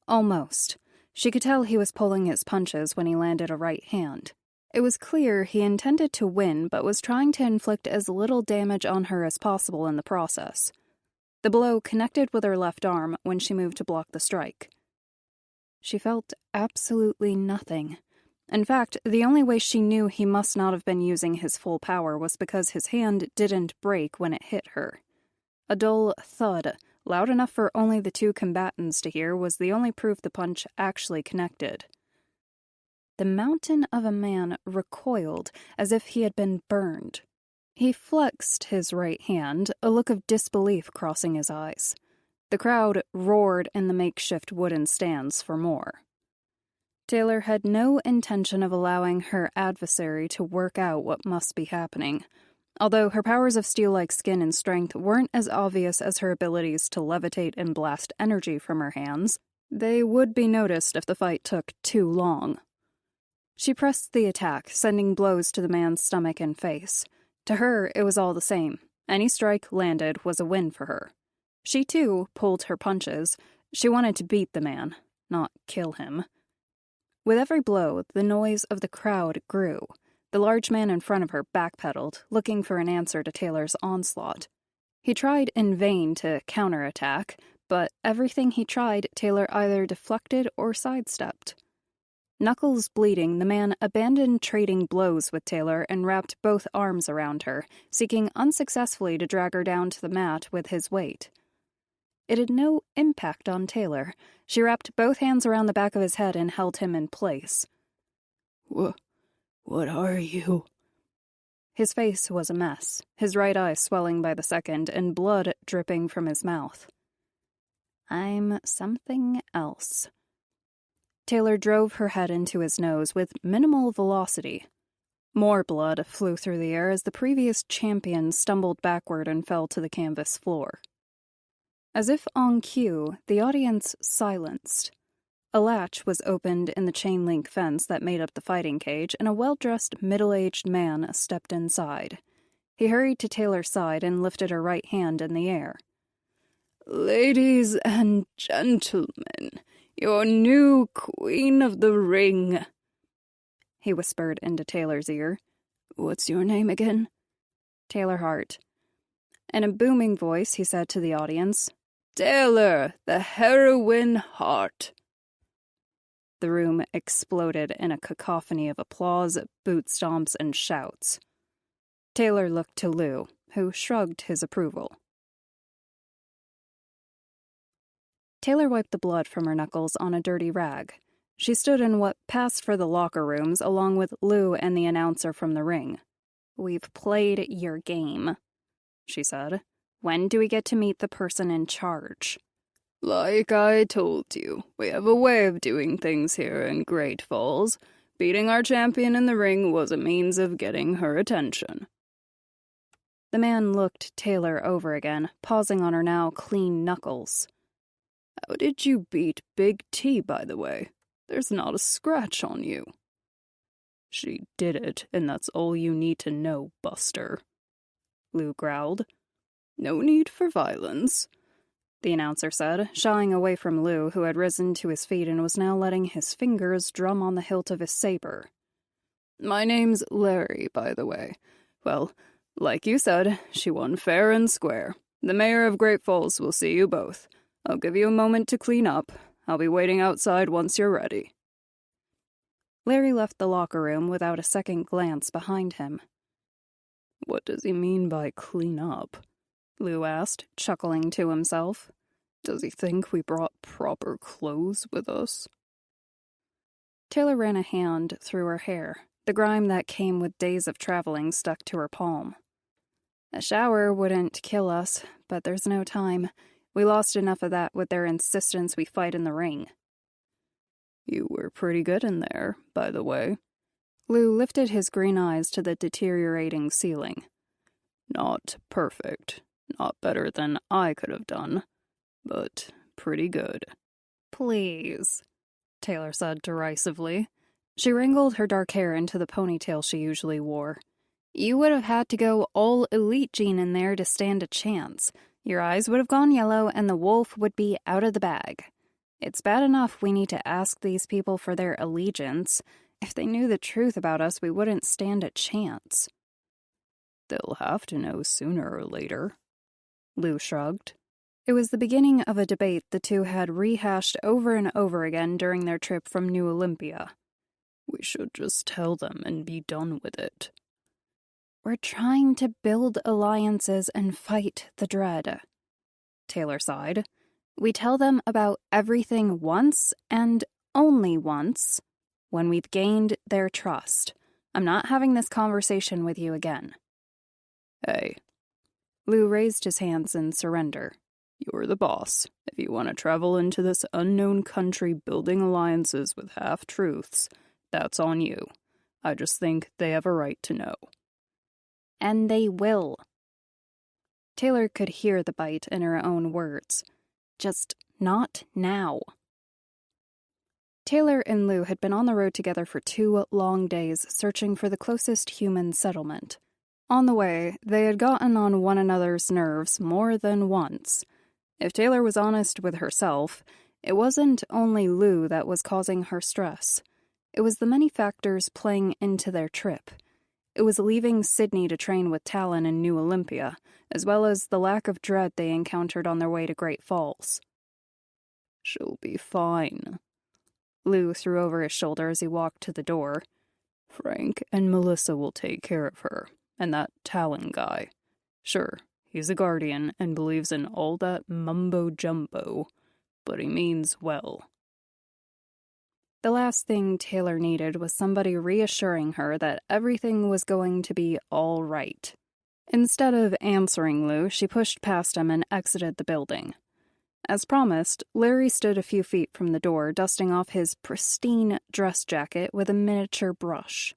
Almost. She could tell he was pulling his punches when he landed a right hand. It was clear he intended to win, but was trying to inflict as little damage on her as possible in the process. The blow connected with her left arm when she moved to block the strike. She felt absolutely nothing. In fact, the only way she knew he must not have been using his full power was because his hand didn't break when it hit her. A dull thud, loud enough for only the two combatants to hear, was the only proof the punch actually connected. The mountain of a man recoiled as if he had been burned. He flexed his right hand, a look of disbelief crossing his eyes. The crowd roared in the makeshift wooden stands for more. Taylor had no intention of allowing her adversary to work out what must be happening. Although her powers of steel-like skin and strength weren't as obvious as her abilities to levitate and blast energy from her hands, they would be noticed if the fight took too long. She pressed the attack, sending blows to the man's stomach and face. To her, it was all the same. Any strike landed was a win for her. She, too, pulled her punches. She wanted to beat the man, not kill him. With every blow, the noise of the crowd grew. The large man in front of her backpedaled, looking for an answer to Taylor's onslaught. He tried in vain to counterattack, but everything he tried, Taylor either deflected or sidestepped. Knuckles bleeding, the man abandoned trading blows with Taylor and wrapped both arms around her, seeking unsuccessfully to drag her down to the mat with his weight. It had no impact on Taylor. She wrapped both hands around the back of his head and held him in place. What are you? His face was a mess, his right eye swelling by the second and blood dripping from his mouth. I'm something else. Taylor drove her head into his nose with minimal velocity. More blood flew through the air as the previous champion stumbled backward and fell to the canvas floor. As if on cue, the audience silenced. A latch was opened in the chain-link fence that made up the fighting cage, and a well-dressed, middle-aged man stepped inside. He hurried to Taylor's side and lifted her right hand in the air. Ladies and gentlemen, your new Queen of the Ring, he whispered into Taylor's ear. What's your name again? Taylor Hart. In a booming voice, he said to the audience, Taylor, the heroine Hart. The room exploded in a cacophony of applause, boot stomps, and shouts. Taylor looked to Lou, who shrugged his approval. Taylor wiped the blood from her knuckles on a dirty rag. She stood in what passed for the locker rooms, along with Lou and the announcer from the ring. We've played your game, she said. When do we get to meet the person in charge? Like I told you, we have a way of doing things here in Great Falls. Beating our champion in the ring was a means of getting her attention. The man looked Taylor over again, pausing on her now clean knuckles. How did you beat Big T, by the way? There's not a scratch on you. She did it, and that's all you need to know, Buster, Lou growled. No need for violence, the announcer said, shying away from Lou, who had risen to his feet and was now letting his fingers drum on the hilt of his saber. My name's Larry, by the way. Well, like you said, she won fair and square. The mayor of Great Falls will see you both. I'll give you a moment to clean up. I'll be waiting outside once you're ready. Larry left the locker room without a second glance behind him. What does he mean by clean up? Lou asked, chuckling to himself. Does he think we brought proper clothes with us? Taylor ran a hand through her hair, the grime that came with days of traveling stuck to her palm. A shower wouldn't kill us, but there's no time. We lost enough of that with their insistence we fight in the ring. You were pretty good in there, by the way. Lou lifted his green eyes to the deteriorating ceiling. Not perfect. Not better than I could have done, but pretty good. Please, Taylor said derisively. She wrangled her dark hair into the ponytail she usually wore. You would have had to go all elite gene in there to stand a chance. Your eyes would have gone yellow and the wolf would be out of the bag. It's bad enough we need to ask these people for their allegiance. If they knew the truth about us, we wouldn't stand a chance. They'll have to know sooner or later. Lou shrugged. It was the beginning of a debate the two had rehashed over and over again during their trip from New Olympia. We should just tell them and be done with it. We're trying to build alliances and fight the dread. Taylor sighed. We tell them about everything once and only once when we've gained their trust. I'm not having this conversation with you again. Hey. Lou raised his hands in surrender. You're the boss. If you want to travel into this unknown country building alliances with half-truths, that's on you. I just think they have a right to know. And they will. Taylor could hear the bite in her own words. Just not now. Taylor and Lou had been on the road together for 2 long days, searching for the closest human settlement. On the way, they had gotten on one another's nerves more than once. If Taylor was honest with herself, it wasn't only Lou that was causing her stress. It was the many factors playing into their trip. It was leaving Sydney to train with Talon in New Olympia, as well as the lack of dread they encountered on their way to Great Falls. She'll be fine. Lou threw over his shoulder as he walked to the door. Frank and Melissa will take care of her, and that Talon guy. Sure, he's a guardian and believes in all that mumbo-jumbo, but he means well. The last thing Taylor needed was somebody reassuring her that everything was going to be all right. Instead of answering Lou, she pushed past him and exited the building. As promised, Larry stood a few feet from the door, dusting off his pristine dress jacket with a miniature brush.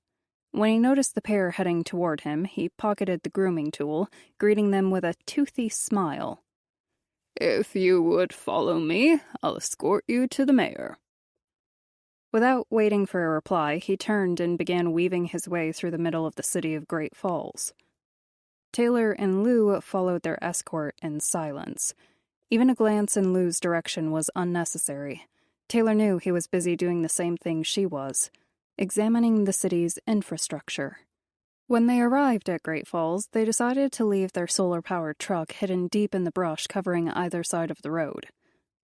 When he noticed the pair heading toward him, he pocketed the grooming tool, greeting them with a toothy smile. If you would follow me, I'll escort you to the mayor. Without waiting for a reply, he turned and began weaving his way through the middle of the city of Great Falls. Taylor and Lou followed their escort in silence. Even a glance in Lou's direction was unnecessary. Taylor knew he was busy doing the same thing she was, examining the city's infrastructure. When they arrived at Great Falls, they decided to leave their solar-powered truck hidden deep in the brush covering either side of the road.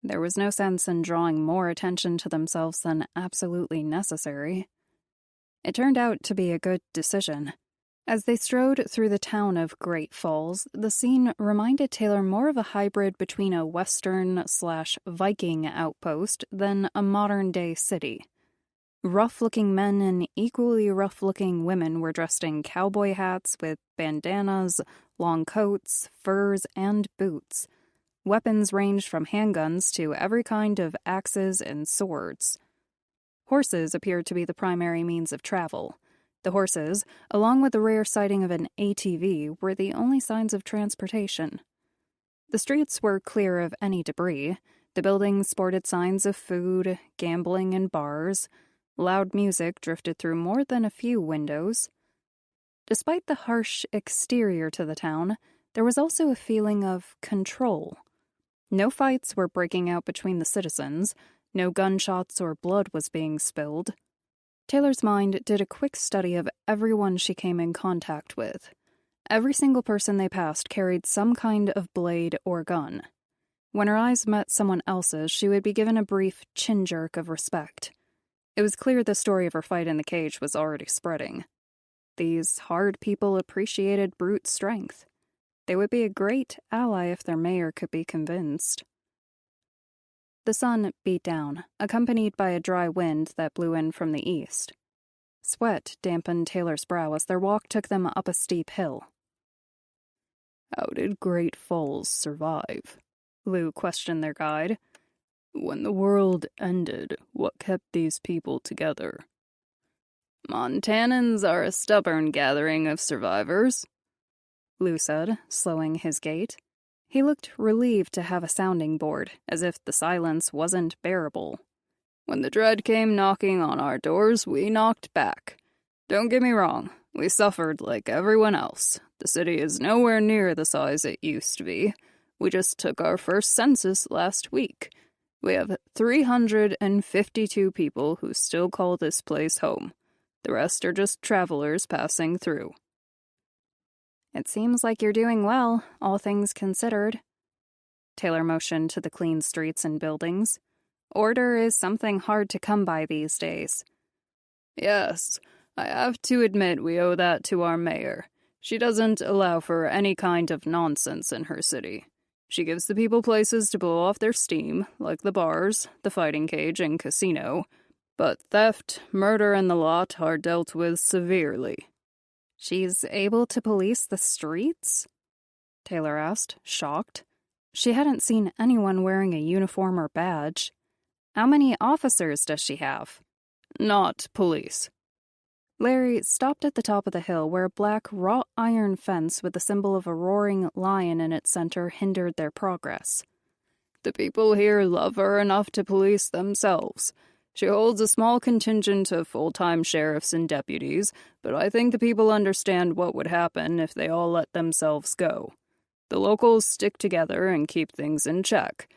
There was no sense in drawing more attention to themselves than absolutely necessary. It turned out to be a good decision. As they strode through the town of Great Falls, the scene reminded Taylor more of a hybrid between a Western/Viking outpost than a modern-day city. Rough-looking men and equally rough-looking women were dressed in cowboy hats with bandanas, long coats, furs, and boots. Weapons ranged from handguns to every kind of axes and swords. Horses appeared to be the primary means of travel. The horses, along with the rare sighting of an ATV, were the only signs of transportation. The streets were clear of any debris. The buildings sported signs of food, gambling, and bars. Loud music drifted through more than a few windows. Despite the harsh exterior to the town, there was also a feeling of control. No fights were breaking out between the citizens. No gunshots or blood was being spilled. Taylor's mind did a quick study of everyone she came in contact with. Every single person they passed carried some kind of blade or gun. When her eyes met someone else's, she would be given a brief chin jerk of respect. It was clear the story of her fight in the cage was already spreading. These hard people appreciated brute strength. They would be a great ally if their mayor could be convinced. The sun beat down, accompanied by a dry wind that blew in from the east. Sweat dampened Taylor's brow as their walk took them up a steep hill. How did Great Falls survive? Lou questioned their guide. When the world ended, what kept these people together? Montanans are a stubborn gathering of survivors, Lou said, slowing his gait. He looked relieved to have a sounding board, as if the silence wasn't bearable. When the dread came knocking on our doors, we knocked back. Don't get me wrong, we suffered like everyone else. The city is nowhere near the size it used to be. We just took our first census last week. We have 352 people who still call this place home. The rest are just travelers passing through. It seems like you're doing well, all things considered. Taylor motioned to the clean streets and buildings. Order is something hard to come by these days. Yes, I have to admit we owe that to our mayor. She doesn't allow for any kind of nonsense in her city. She gives the people places to blow off their steam, like the bars, the fighting cage, and casino. But theft, murder, and the lot are dealt with severely. She's able to police the streets? Taylor asked, shocked. She hadn't seen anyone wearing a uniform or badge. How many officers does she have? Not police. Larry stopped at the top of the hill where a black wrought iron fence with the symbol of a roaring lion in its center hindered their progress. The people here love her enough to police themselves. She holds a small contingent of full-time sheriffs and deputies, but I think the people understand what would happen if they all let themselves go. The locals stick together and keep things in check.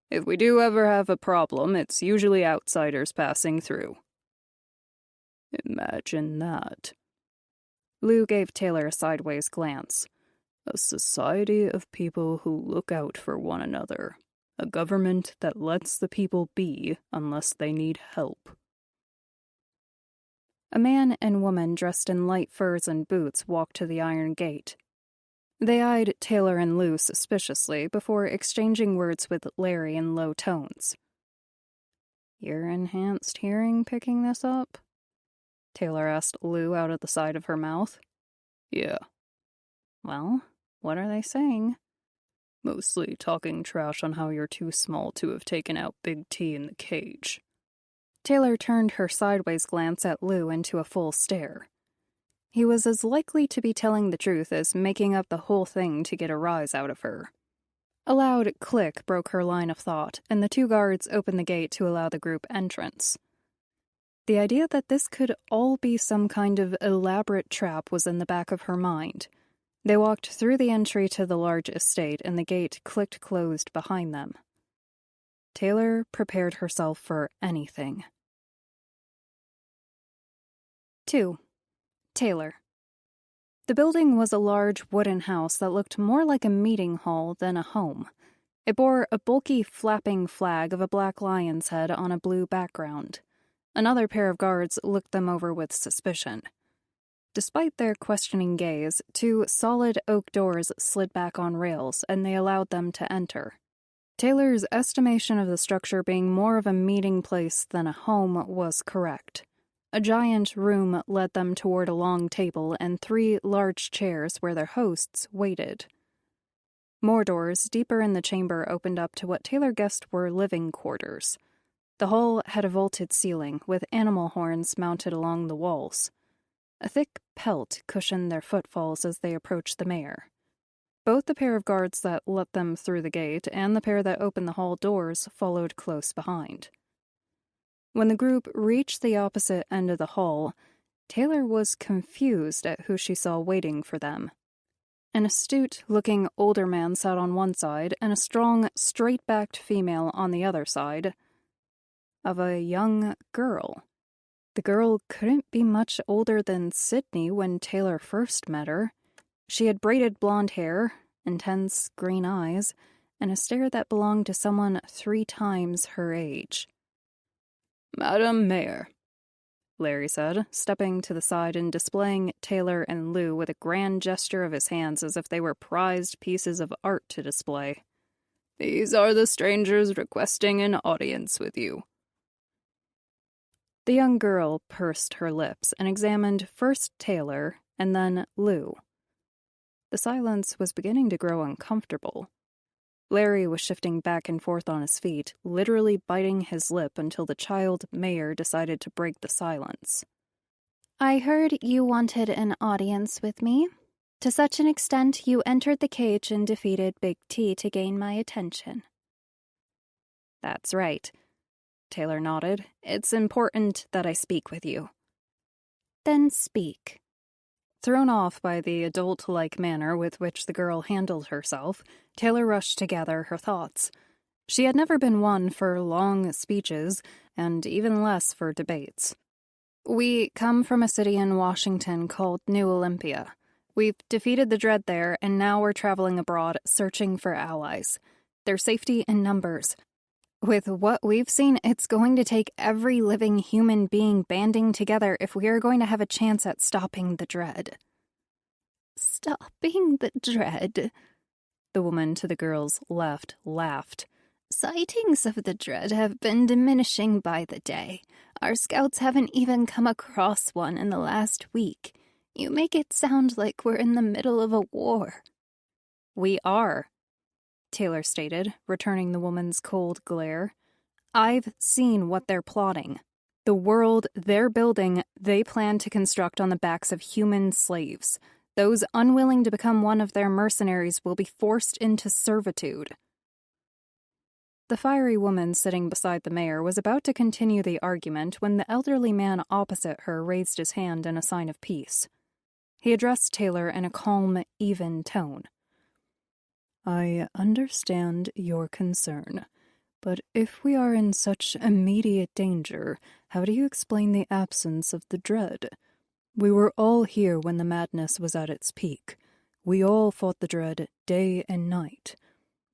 If we do ever have a problem, it's usually outsiders passing through. Imagine that. Lou gave Taylor a sideways glance. A society of people who look out for one another. A government that lets the people be unless they need help. A man and woman dressed in light furs and boots walked to the iron gate. They eyed Taylor and Lou suspiciously before exchanging words with Larry in low tones. Your enhanced hearing picking this up? Taylor asked Lou out of the side of her mouth. Yeah. Well, what are they saying? Mostly talking trash on how you're too small to have taken out Big T in the cage. Taylor turned her sideways glance at Lou into a full stare. He was as likely to be telling the truth as making up the whole thing to get a rise out of her. A loud click broke her line of thought, and the two guards opened the gate to allow the group entrance. The idea that this could all be some kind of elaborate trap was in the back of her mind. They walked through the entry to the large estate, and the gate clicked closed behind them. Taylor prepared herself for anything. 2. Taylor. The building was a large wooden house that looked more like a meeting hall than a home. It bore a bulky flapping flag of a black lion's head on a blue background. Another pair of guards looked them over with suspicion. Despite their questioning gaze, two solid oak doors slid back on rails, and they allowed them to enter. Taylor's estimation of the structure being more of a meeting place than a home was correct. A giant room led them toward a long table and 3 large chairs where their hosts waited. More doors, deeper in the chamber, opened up to what Taylor guessed were living quarters. The hall had a vaulted ceiling, with animal horns mounted along the walls. A thick pelt cushioned their footfalls as they approached the mayor. Both the pair of guards that let them through the gate and the pair that opened the hall doors followed close behind. When the group reached the opposite end of the hall, Taylor was confused at who she saw waiting for them. An astute-looking older man sat on one side, and a strong, straight-backed female on the other side of a young girl. The girl couldn't be much older than Sydney when Taylor first met her. She had braided blonde hair, intense green eyes, and a stare that belonged to someone 3 times her age. Madam Mayor, Larry said, stepping to the side and displaying Taylor and Lou with a grand gesture of his hands as if they were prized pieces of art to display. These are the strangers requesting an audience with you. The young girl pursed her lips and examined first Taylor and then Lou. The silence was beginning to grow uncomfortable. Larry was shifting back and forth on his feet, literally biting his lip until the child mayor decided to break the silence. I heard you wanted an audience with me. To such an extent, you entered the cage and defeated Big T to gain my attention. That's right. Taylor nodded. "It's important that I speak with you." "Then speak." Thrown off by the adult-like manner with which the girl handled herself, Taylor rushed to gather her thoughts. She had never been one for long speeches, and even less for debates. "We come from a city in Washington called New Olympia. We've defeated the Dread there, and now we're traveling abroad, searching for allies. There's safety in numbers. With what we've seen, it's going to take every living human being banding together if we are going to have a chance at stopping the Dread." "Stopping the Dread?" The woman to the girl's left laughed. "Sightings of the Dread have been diminishing by the day. Our scouts haven't even come across one in the last week. You make it sound like we're in the middle of a war." "We are," Taylor stated, returning the woman's cold glare. "I've seen what they're plotting. The world they're building, they plan to construct on the backs of human slaves. Those unwilling to become one of their mercenaries will be forced into servitude." The fiery woman sitting beside the mayor was about to continue the argument when the elderly man opposite her raised his hand in a sign of peace. He addressed Taylor in a calm, even tone. "I understand your concern, but if we are in such immediate danger, how do you explain the absence of the Dread? We were all here when the madness was at its peak. We all fought the Dread day and night.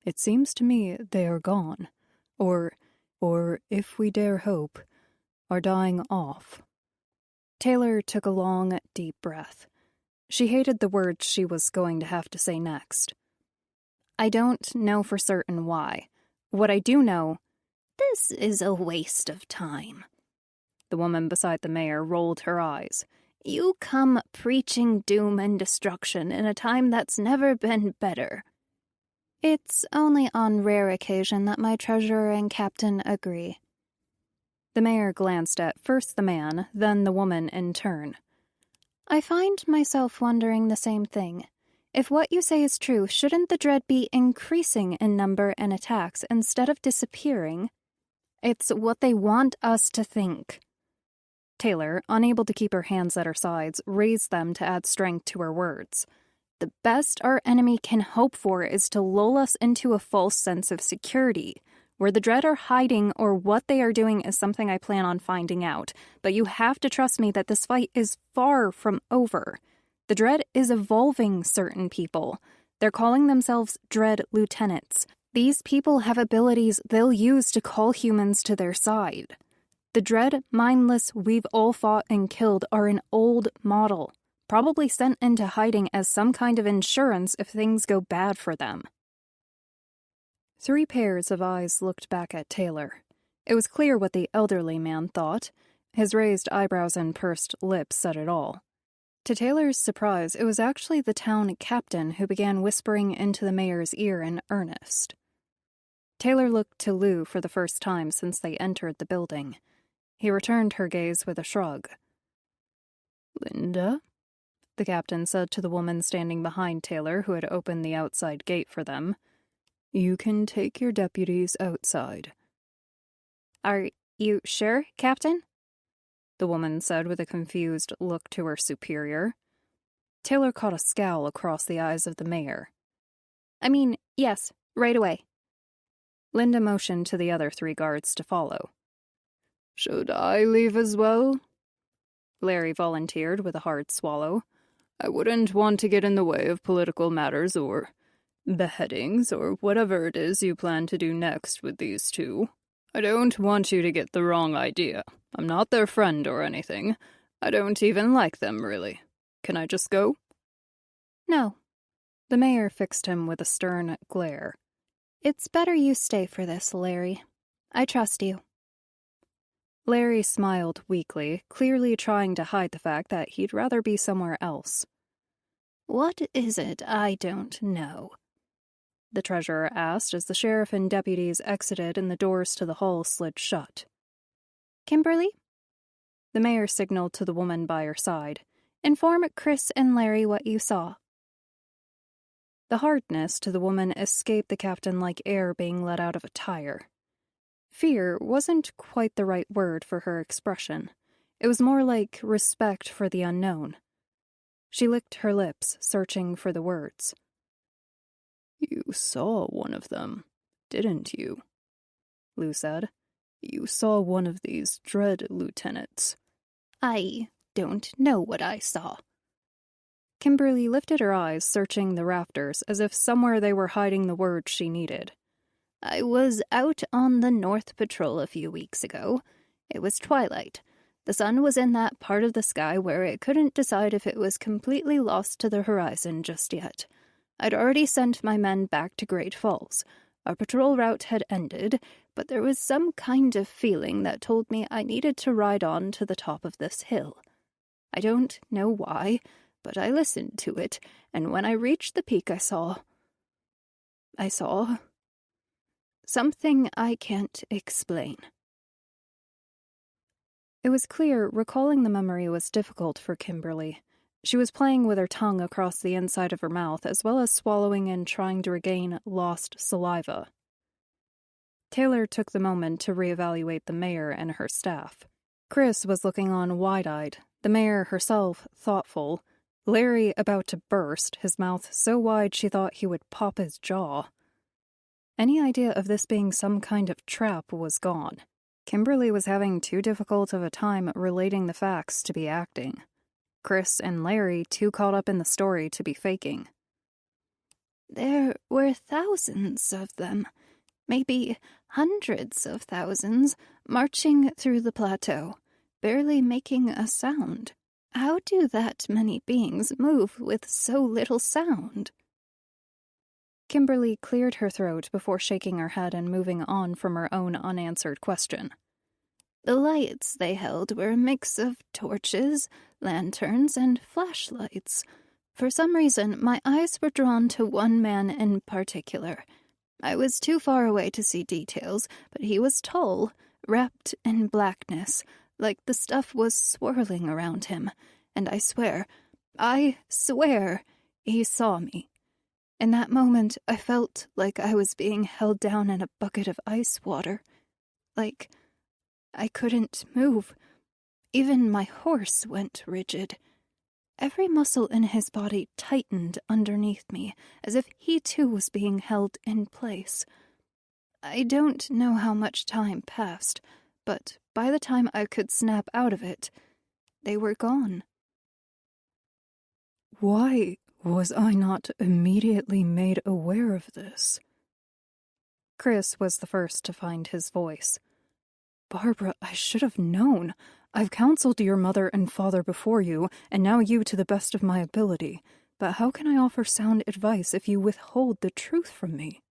It seems to me they are gone, or, if we dare hope, are dying off." Taylor took a long, deep breath. She hated the words she was going to have to say next. "I don't know for certain why. What I do know—" "This is a waste of time." The woman beside the mayor rolled her eyes. "You come preaching doom and destruction in a time that's never been better." "It's only on rare occasion that my treasurer and captain agree." The mayor glanced at first the man, then the woman in turn. "I find myself wondering the same thing. If what you say is true, shouldn't the Dread be increasing in number and attacks instead of disappearing?" "It's what they want us to think." Taylor, unable to keep her hands at her sides, raised them to add strength to her words. "The best our enemy can hope for is to lull us into a false sense of security. Where the Dread are hiding or what they are doing is something I plan on finding out, but you have to trust me that this fight is far from over. The Dread is evolving certain people. They're calling themselves Dread Lieutenants. These people have abilities they'll use to call humans to their side. The Dread mindless we've all fought and killed are an old model, probably sent into hiding as some kind of insurance if things go bad for them." 3 pairs of eyes looked back at Taylor. It was clear what the elderly man thought. His raised eyebrows and pursed lips said it all. To Taylor's surprise, it was actually the town captain who began whispering into the mayor's ear in earnest. Taylor looked to Lou for the first time since they entered the building. He returned her gaze with a shrug. "Linda?" the captain said to the woman standing behind Taylor, who had opened the outside gate for them. "You can take your deputies outside." "Are you sure, Captain?" the woman said with a confused look to her superior. Taylor caught a scowl across the eyes of the mayor. "I mean, yes, right away." Linda motioned to the other 3 guards to follow. "Should I leave as well?" Larry volunteered with a hard swallow. "I wouldn't want to get in the way of political matters or beheadings or whatever it is you plan to do next with these 2. I don't want you to get the wrong idea. I'm not their friend or anything. I don't even like them, really. Can I just go?" "No." The mayor fixed him with a stern glare. "It's better you stay for this, Larry. I trust you." Larry smiled weakly, clearly trying to hide the fact that he'd rather be somewhere else. "What is it I don't know?" the treasurer asked as the sheriff and deputies exited and the doors to the hall slid shut. "Kimberly?" The mayor signaled to the woman by her side. "Inform Chris and Larry what you saw." The hardness to the woman escaped the captain like air being let out of a tire. Fear wasn't quite the right word for her expression. It was more like respect for the unknown. She licked her lips, searching for the words. "You saw one of them, didn't you?" Lou said. "You saw one of these dread lieutenants." I don't know what I saw. Kimberly lifted her eyes, searching the rafters, as if somewhere they were hiding the words she needed. I was out on the North Patrol a few weeks ago. It was twilight. The sun was in that part of the sky where it couldn't decide if it was completely lost to the horizon just yet. I'd already sent my men back to Great Falls. Our patrol route had ended, but there was some kind of feeling that told me I needed to ride on to the top of this hill. I don't know why, but I listened to it, and when I reached the peak I saw something I can't explain. It was clear recalling the memory was difficult for Kimberly. She was playing with her tongue across the inside of her mouth, as well as swallowing and trying to regain lost saliva. Taylor took the moment to reevaluate the mayor and her staff. Chris was looking on wide-eyed, the mayor herself thoughtful, Larry about to burst, his mouth so wide she thought he would pop his jaw. Any idea of this being some kind of trap was gone. Kimberly was having too difficult of a time relating the facts to be acting. Chris and Larry too caught up in the story to be faking. There were thousands of them, maybe hundreds of thousands, marching through the plateau, barely making a sound. How do that many beings move with so little sound? Kimberly cleared her throat before shaking her head and moving on from her own unanswered question. The lights they held were a mix of torches, lanterns, and flashlights. For some reason, my eyes were drawn to one man in particular. I was too far away to see details, but he was tall, wrapped in blackness, like the stuff was swirling around him, and I swear, he saw me. In that moment, I felt like I was being held down in a bucket of ice water. Like I couldn't move. Even my horse went rigid. Every muscle in his body tightened underneath me, as if he too was being held in place. I don't know how much time passed, but by the time I could snap out of it, they were gone. Why was I not immediately made aware of this? Chris was the first to find his voice. Barbara, I should have known. I've counseled your mother and father before you, and now you to the best of my ability. But how can I offer sound advice if you withhold the truth from me?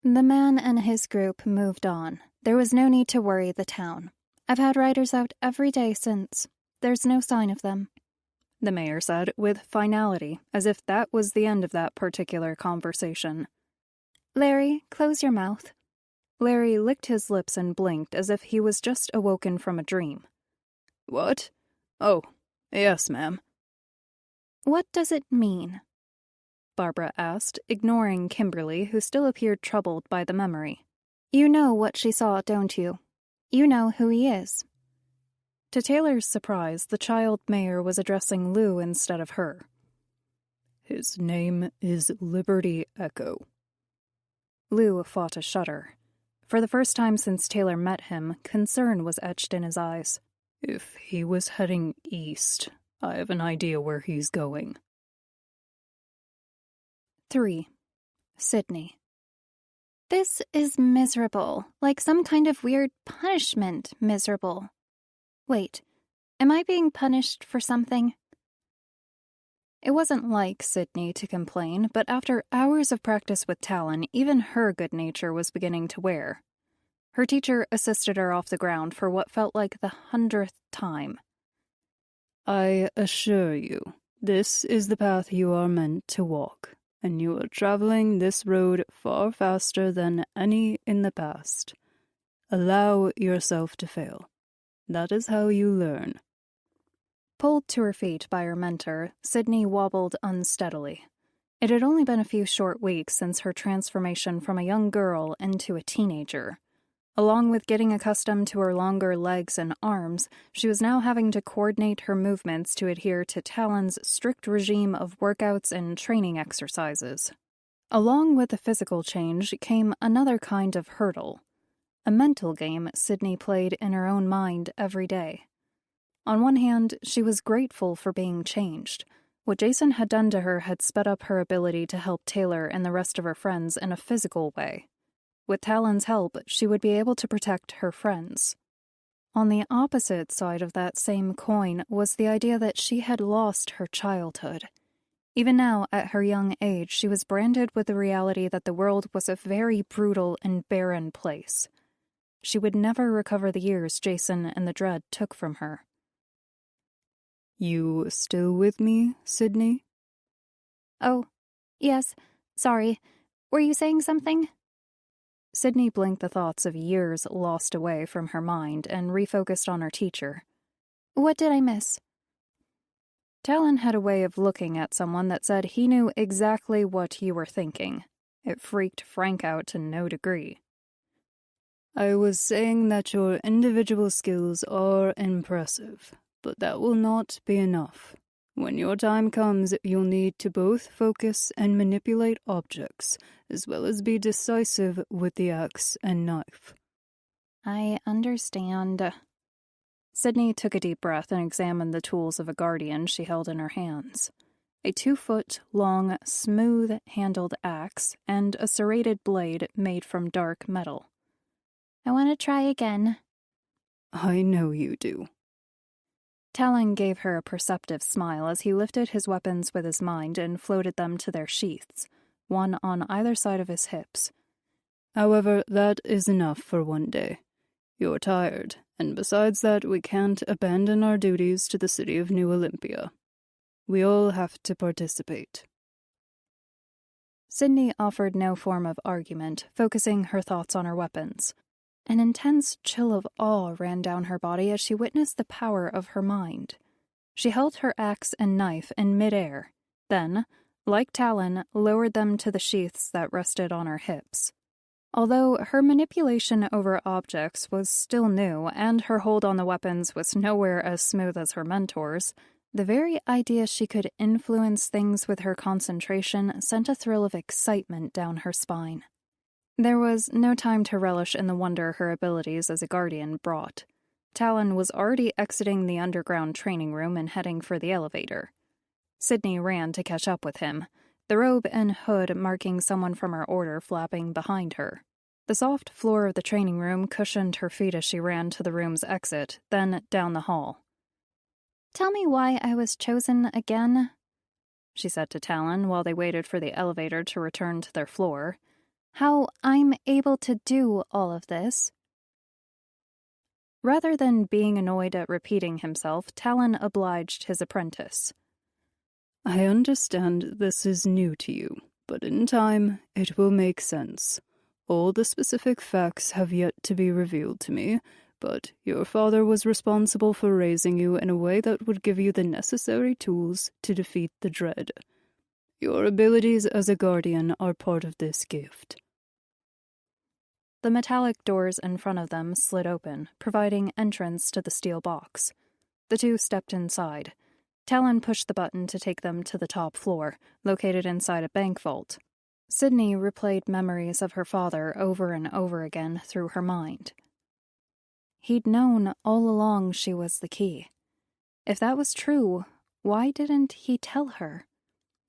The man and his group moved on. There was no need to worry the town. I've had riders out every day since. There's no sign of them, the mayor said with finality, as if that was the end of that particular conversation. Larry, close your mouth. Larry licked his lips and blinked as if he was just awoken from a dream. What? Oh, yes, ma'am. What does it mean? Barbara asked, ignoring Kimberly, who still appeared troubled by the memory. You know what she saw, don't you? You know who he is. To Taylor's surprise, the child mayor was addressing Lou instead of her. His name is Liberty Echo. Lou fought a shudder. For the first time since Taylor met him, concern was etched in his eyes. If he was heading east, I have an idea where he's going. 3. Sydney. This is miserable, like some kind of weird punishment miserable. Wait, am I being punished for something? It wasn't like Sydney to complain, but after hours of practice with Talon, even her good nature was beginning to wear. Her teacher assisted her off the ground for what felt like the 100th time. I assure you, this is the path you are meant to walk, and you are traveling this road far faster than any in the past. Allow yourself to fail. That is how you learn. Pulled to her feet by her mentor, Sydney wobbled unsteadily. It had only been a few short weeks since her transformation from a young girl into a teenager. Along with getting accustomed to her longer legs and arms, she was now having to coordinate her movements to adhere to Talon's strict regime of workouts and training exercises. Along with the physical change came another kind of hurdle, a mental game Sydney played in her own mind every day. On one hand, she was grateful for being changed. What Jason had done to her had sped up her ability to help Taylor and the rest of her friends in a physical way. With Talon's help, she would be able to protect her friends. On the opposite side of that same coin was the idea that she had lost her childhood. Even now, at her young age, she was branded with the reality that the world was a very brutal and barren place. She would never recover the years Jason and the Dread took from her. You still with me, Sydney? Oh, yes. Sorry. Were you saying something? Sydney blinked the thoughts of years lost away from her mind and refocused on her teacher. What did I miss? Talon had a way of looking at someone that said he knew exactly what you were thinking. It freaked Frank out to no degree. I was saying that your individual skills are impressive, but that will not be enough. When your time comes, you'll need to both focus and manipulate objects, as well as be decisive with the axe and knife. I understand. Sydney took a deep breath and examined the tools of a guardian she held in her hands. A 2-foot-long, smooth-handled axe and a serrated blade made from dark metal. I want to try again. I know you do. Talon gave her a perceptive smile as he lifted his weapons with his mind and floated them to their sheaths, one on either side of his hips. However, that is enough for one day. You're tired, and besides that, we can't abandon our duties to the city of New Olympia. We all have to participate. Sydney offered no form of argument, focusing her thoughts on her weapons. An intense chill of awe ran down her body as she witnessed the power of her mind. She held her axe and knife in midair, then, like Talon, lowered them to the sheaths that rested on her hips. Although her manipulation over objects was still new and her hold on the weapons was nowhere as smooth as her mentor's, the very idea she could influence things with her concentration sent a thrill of excitement down her spine. There was no time to relish in the wonder her abilities as a guardian brought. Talon was already exiting the underground training room and heading for the elevator. Sydney ran to catch up with him, the robe and hood marking someone from her order flapping behind her. The soft floor of the training room cushioned her feet as she ran to the room's exit, then down the hall. Tell me why I was chosen again, she said to Talon while they waited for the elevator to return to their floor. How I'm able to do all of this. Rather than being annoyed at repeating himself, Talon obliged his apprentice. I understand this is new to you, but in time it will make sense. All the specific facts have yet to be revealed to me, but your father was responsible for raising you in a way that would give you the necessary tools to defeat the Dread. Your abilities as a guardian are part of this gift. The metallic doors in front of them slid open, providing entrance to the steel box. The two stepped inside. Talon pushed the button to take them to the top floor, located inside a bank vault. Sydney replayed memories of her father over and over again through her mind. He'd known all along she was the key. If that was true, why didn't he tell her?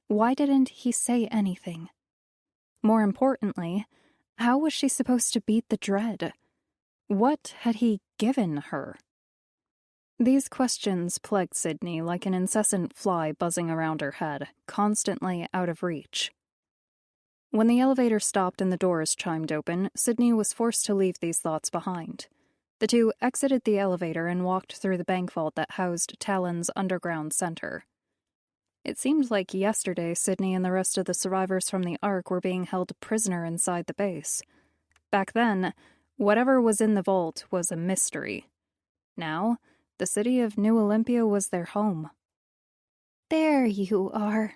Why didn't he say anything? More importantly, how was she supposed to beat the Dread? What had he given her? These questions plagued Sydney like an incessant fly buzzing around her head, constantly out of reach. When the elevator stopped and the doors chimed open, Sydney was forced to leave these thoughts behind. The two exited the elevator and walked through the bank vault that housed Talon's underground center. It seemed like yesterday Sydney and the rest of the survivors from the Ark were being held prisoner inside the base. Back then, whatever was in the vault was a mystery. Now, the city of New Olympia was their home. There you are.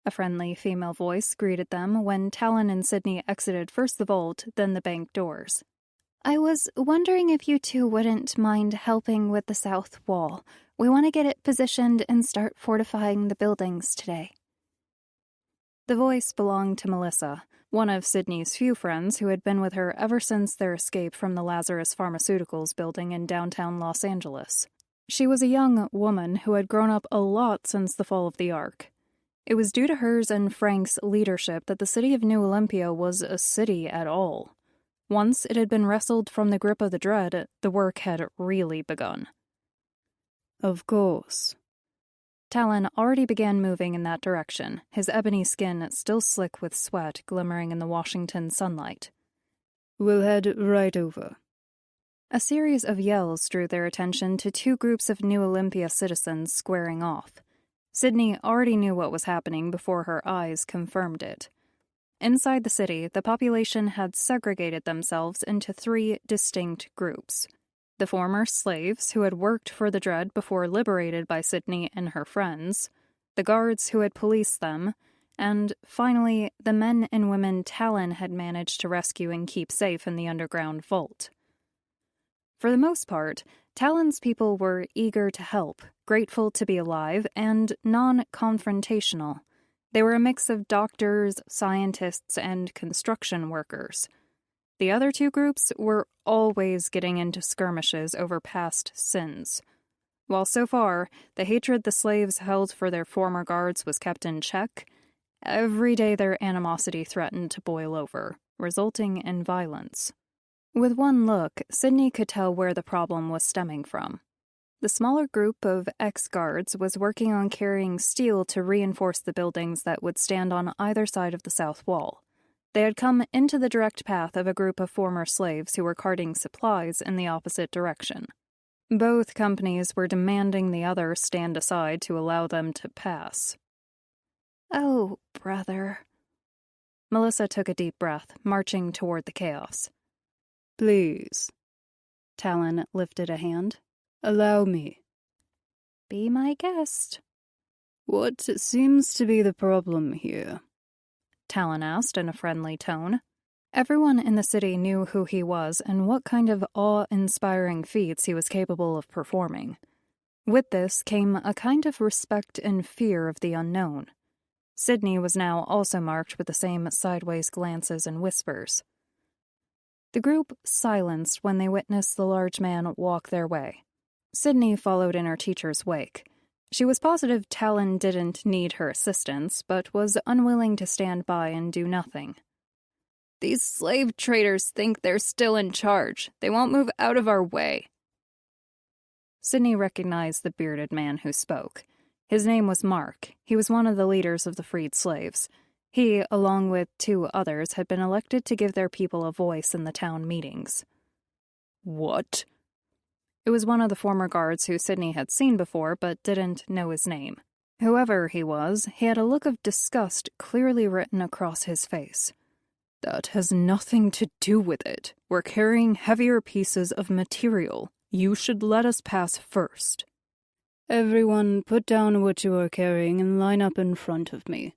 A friendly female voice greeted them when Talon and Sydney exited first the vault, then the bank doors. I was wondering if you two wouldn't mind helping with the south wall. We want to get it positioned and start fortifying the buildings today. The voice belonged to Melissa, one of Sydney's few friends who had been with her ever since their escape from the Lazarus Pharmaceuticals building in downtown Los Angeles. She was a young woman who had grown up a lot since the fall of the Ark. It was due to hers and Frank's leadership that the city of New Olympia was a city at all. Once it had been wrestled from the grip of the Dread, the work had really begun. Of course. Talon already began moving in that direction, his ebony skin still slick with sweat glimmering in the Washington sunlight. We'll head right over. A series of yells drew their attention to two groups of New Olympia citizens squaring off. Sydney already knew what was happening before her eyes confirmed it. Inside the city, the population had segregated themselves into three distinct groups. The former slaves who had worked for the Dread before liberated by Sydney and her friends, the guards who had policed them, and, finally, the men and women Talon had managed to rescue and keep safe in the underground vault. For the most part, Talon's people were eager to help, grateful to be alive, and non-confrontational. They were a mix of doctors, scientists, and construction workers. The other two groups were always getting into skirmishes over past sins. While so far, the hatred the slaves held for their former guards was kept in check, every day their animosity threatened to boil over, resulting in violence. With one look, Sydney could tell where the problem was stemming from. The smaller group of ex-guards was working on carrying steel to reinforce the buildings that would stand on either side of the south wall. They had come into the direct path of a group of former slaves who were carting supplies in the opposite direction. Both companies were demanding the other stand aside to allow them to pass. Oh, brother. Melissa took a deep breath, marching toward the chaos. Please. Talon lifted a hand. Allow me. Be my guest. What seems to be the problem here? Talon asked in a friendly tone. Everyone in the city knew who he was and what kind of awe-inspiring feats he was capable of performing. With this came a kind of respect and fear of the unknown. Sydney was now also marked with the same sideways glances and whispers. The group silenced when they witnessed the large man walk their way. Sydney followed in her teacher's wake. She was positive Talon didn't need her assistance, but was unwilling to stand by and do nothing. These slave traders think they're still in charge. They won't move out of our way. Sydney recognized the bearded man who spoke. His name was Mark. He was one of the leaders of the freed slaves. He, along with two others, had been elected to give their people a voice in the town meetings. What? It was one of the former guards who Sydney had seen before but didn't know his name. Whoever he was, he had a look of disgust clearly written across his face. That has nothing to do with it. We're carrying heavier pieces of material. You should let us pass first. Everyone, put down what you are carrying and line up in front of me.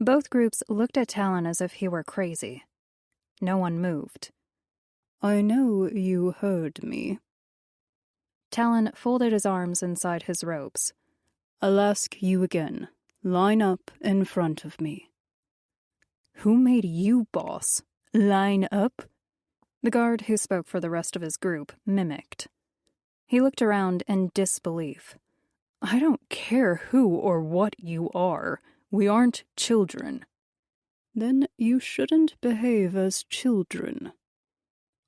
Both groups looked at Talon as if he were crazy. No one moved. I know you heard me. Talon folded his arms inside his robes. I'll ask you again. Line up in front of me. Who made you boss? Line up? The guard who spoke for the rest of his group mimicked. He looked around in disbelief. I don't care who or what you are. We aren't children. Then you shouldn't behave as children.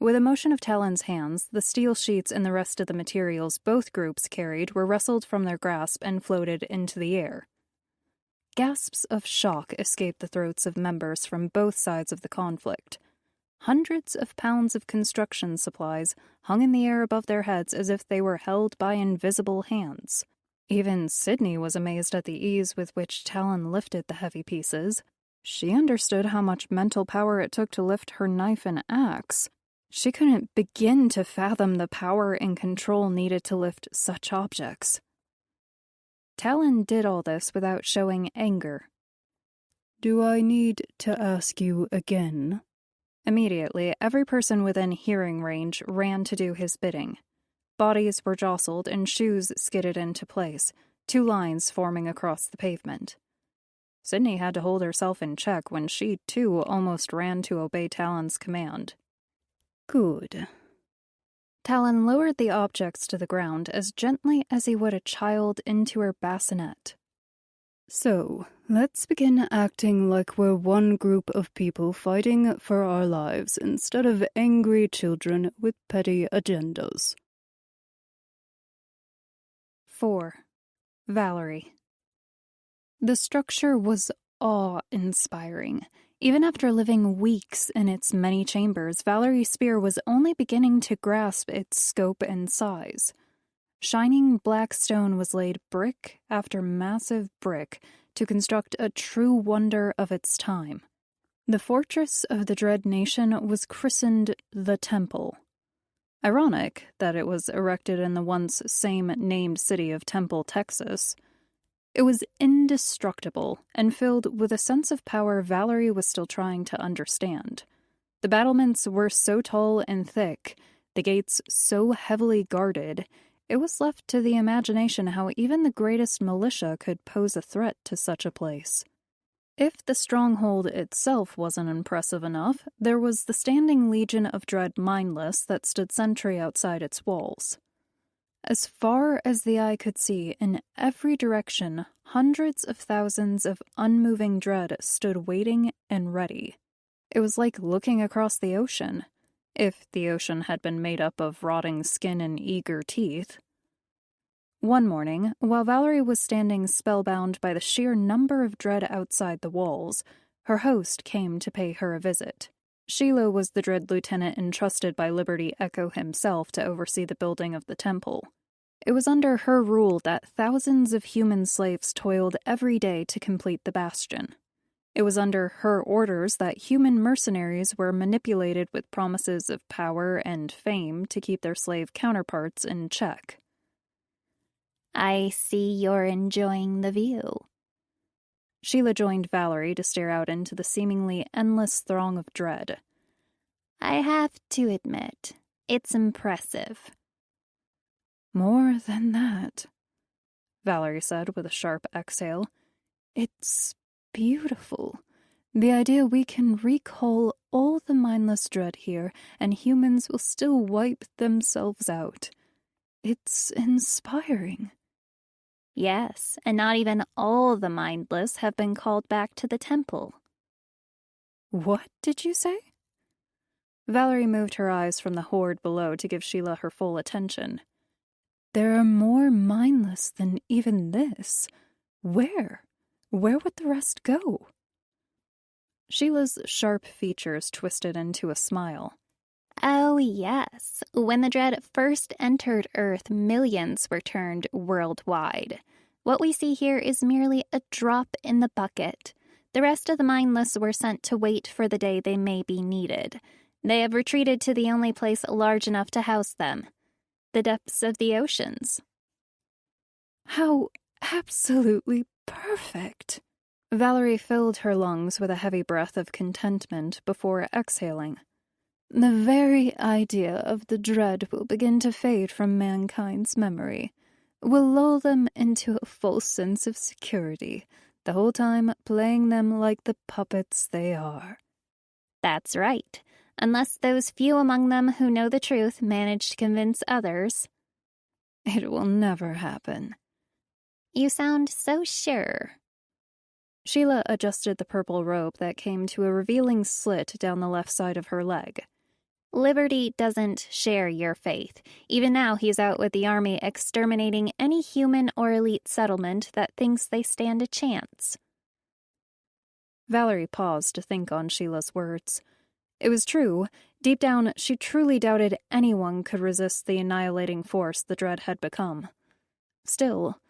With a motion of Talon's hands, the steel sheets and the rest of the materials both groups carried were wrestled from their grasp and floated into the air. Gasps of shock escaped the throats of members from both sides of the conflict. Hundreds of pounds of construction supplies hung in the air above their heads as if they were held by invisible hands. Even Sydney was amazed at the ease with which Talon lifted the heavy pieces. She understood how much mental power it took to lift her knife and axe. She couldn't begin to fathom the power and control needed to lift such objects. Talon did all this without showing anger. Do I need to ask you again? Immediately, every person within hearing range ran to do his bidding. Bodies were jostled and shoes skidded into place, 2 lines forming across the pavement. Sydney had to hold herself in check when she, too, almost ran to obey Talon's command. Good. Talon lowered the objects to the ground as gently as he would a child into her bassinet. So, let's begin acting like we're one group of people fighting for our lives instead of angry children with petty agendas. 4. Valerie. The structure was awe-inspiring. Even after living weeks in its many chambers, Valerie Spear was only beginning to grasp its scope and size. Shining black stone was laid brick after massive brick to construct a true wonder of its time. The fortress of the Dread Nation was christened the Temple. Ironic that it was erected in the once same-named city of Temple, Texas. It was indestructible and filled with a sense of power Valerie was still trying to understand. The battlements were so tall and thick, the gates so heavily guarded, it was left to the imagination how even the greatest militia could pose a threat to such a place. If the stronghold itself wasn't impressive enough, there was the standing Legion of Dread Mindless that stood sentry outside its walls. As far as the eye could see, in every direction, hundreds of thousands of unmoving dread stood waiting and ready. It was like looking across the ocean, if the ocean had been made up of rotting skin and eager teeth. One morning, while Valerie was standing spellbound by the sheer number of dread outside the walls, her host came to pay her a visit. Sheila was the Dread Lieutenant entrusted by Liberty Echo himself to oversee the building of the temple. It was under her rule that thousands of human slaves toiled every day to complete the bastion. It was under her orders that human mercenaries were manipulated with promises of power and fame to keep their slave counterparts in check. I see you're enjoying the view. Sheila joined Valerie to stare out into the seemingly endless throng of dread. I have to admit, it's impressive. More than that, Valerie said with a sharp exhale. It's beautiful. The idea we can recall all the mindless dread here, and humans will still wipe themselves out. It's inspiring. Yes, and not even all the mindless have been called back to the temple. What did you say? Valerie moved her eyes from the horde below to give Sheila her full attention. There are more mindless than even this. Where? Where would the rest go? Sheila's sharp features twisted into a smile. Oh, yes. When the Dread first entered Earth, millions were turned worldwide. What we see here is merely a drop in the bucket. The rest of the mindless were sent to wait for the day they may be needed. They have retreated to the only place large enough to house them, the depths of the oceans. How absolutely perfect! Valerie filled her lungs with a heavy breath of contentment before exhaling. The very idea of the dread will begin to fade from mankind's memory. Will lull them into a false sense of security, the whole time playing them like the puppets they are. That's right. Unless those few among them who know the truth manage to convince others. It will never happen. You sound so sure. Sheila adjusted the purple robe that came to a revealing slit down the left side of her leg. Liberty doesn't share your faith. Even now he's out with the army exterminating any human or elite settlement that thinks they stand a chance. Valerie paused to think on Sheila's words. It was true. Deep down, she truly doubted anyone could resist the annihilating force the Dread had become. Still,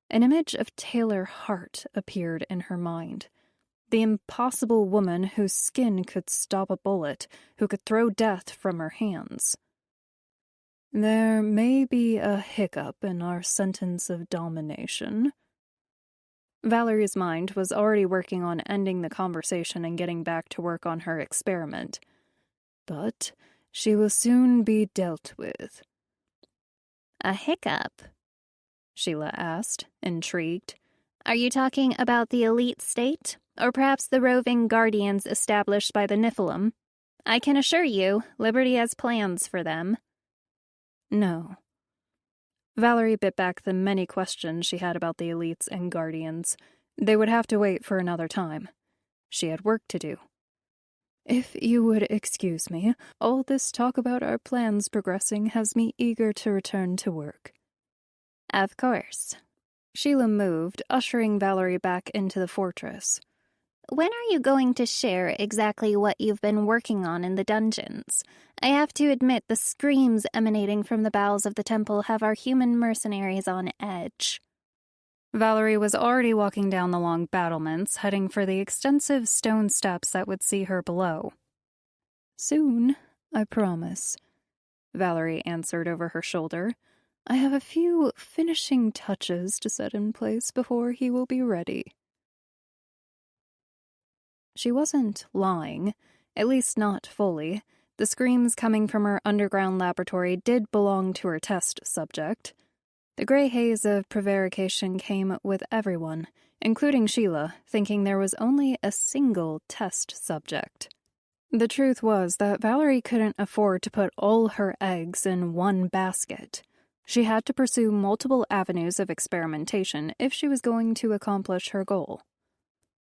an image of Taylor Hart appeared in her mind. The impossible woman whose skin could stop a bullet, who could throw death from her hands. There may be a hiccup in our sentence of domination. Valerie's mind was already working on ending the conversation and getting back to work on her experiment. but she will soon be dealt with. A hiccup? Sheila asked, intrigued. Are you talking about the elite state, or perhaps the roving guardians established by the Nephilim? I can assure you, Liberty has plans for them. No. Valerie bit back the many questions she had about the elites and guardians. They would have to wait for another time. She had work to do. If you would excuse me, all this talk about our plans progressing has me eager to return to work. Of course. Sheila moved, ushering Valerie back into the fortress. When are you going to share exactly what you've been working on in the dungeons? I have to admit the screams emanating from the bowels of the temple have our human mercenaries on edge. Valerie was already walking down the long battlements, heading for the extensive stone steps that would see her below. Soon, I promise, Valerie answered over her shoulder. I have a few finishing touches to set in place before he will be ready. She wasn't lying, at least not fully. The screams coming from her underground laboratory did belong to her test subject. The gray haze of prevarication came with everyone, including Sheila, thinking there was only a single test subject. The truth was that Valerie couldn't afford to put all her eggs in one basket. She had to pursue multiple avenues of experimentation if she was going to accomplish her goal.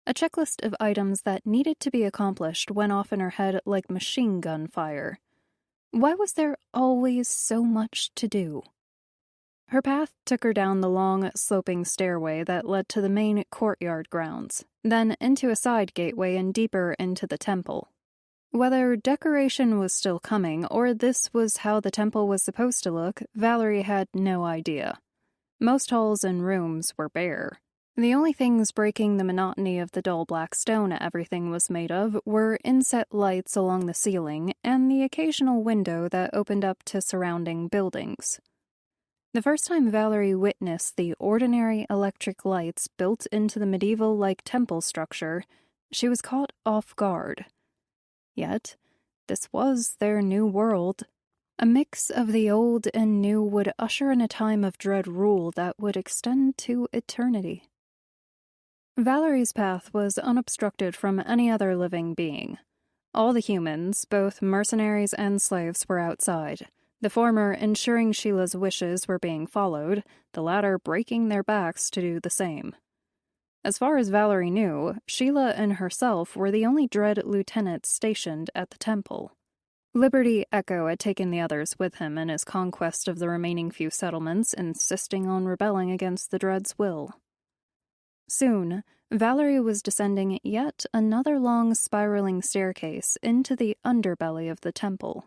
A checklist of items that needed to be accomplished went off in her head like machine gun fire. Why was there always so much to do? Her path took her down the long, sloping stairway that led to the main courtyard grounds, then into a side gateway and deeper into the temple. Whether decoration was still coming, or this was how the temple was supposed to look, Valerie had no idea. Most halls and rooms were bare. The only things breaking the monotony of the dull black stone everything was made of were inset lights along the ceiling and the occasional window that opened up to surrounding buildings. The first time Valerie witnessed the ordinary electric lights built into the medieval-like temple structure, she was caught off guard. Yet, this was their new world. A mix of the old and new would usher in a time of dread rule that would extend to eternity. Valerie's path was unobstructed from any other living being. All the humans, both mercenaries and slaves, were outside, the former ensuring Sheila's wishes were being followed, the latter breaking their backs to do the same. As far as Valerie knew, Sheila and herself were the only Dread lieutenants stationed at the temple. Liberty Echo had taken the others with him in his conquest of the remaining few settlements, insisting on rebelling against the Dread's will. Soon, Valerie was descending yet another long spiraling staircase into the underbelly of the temple.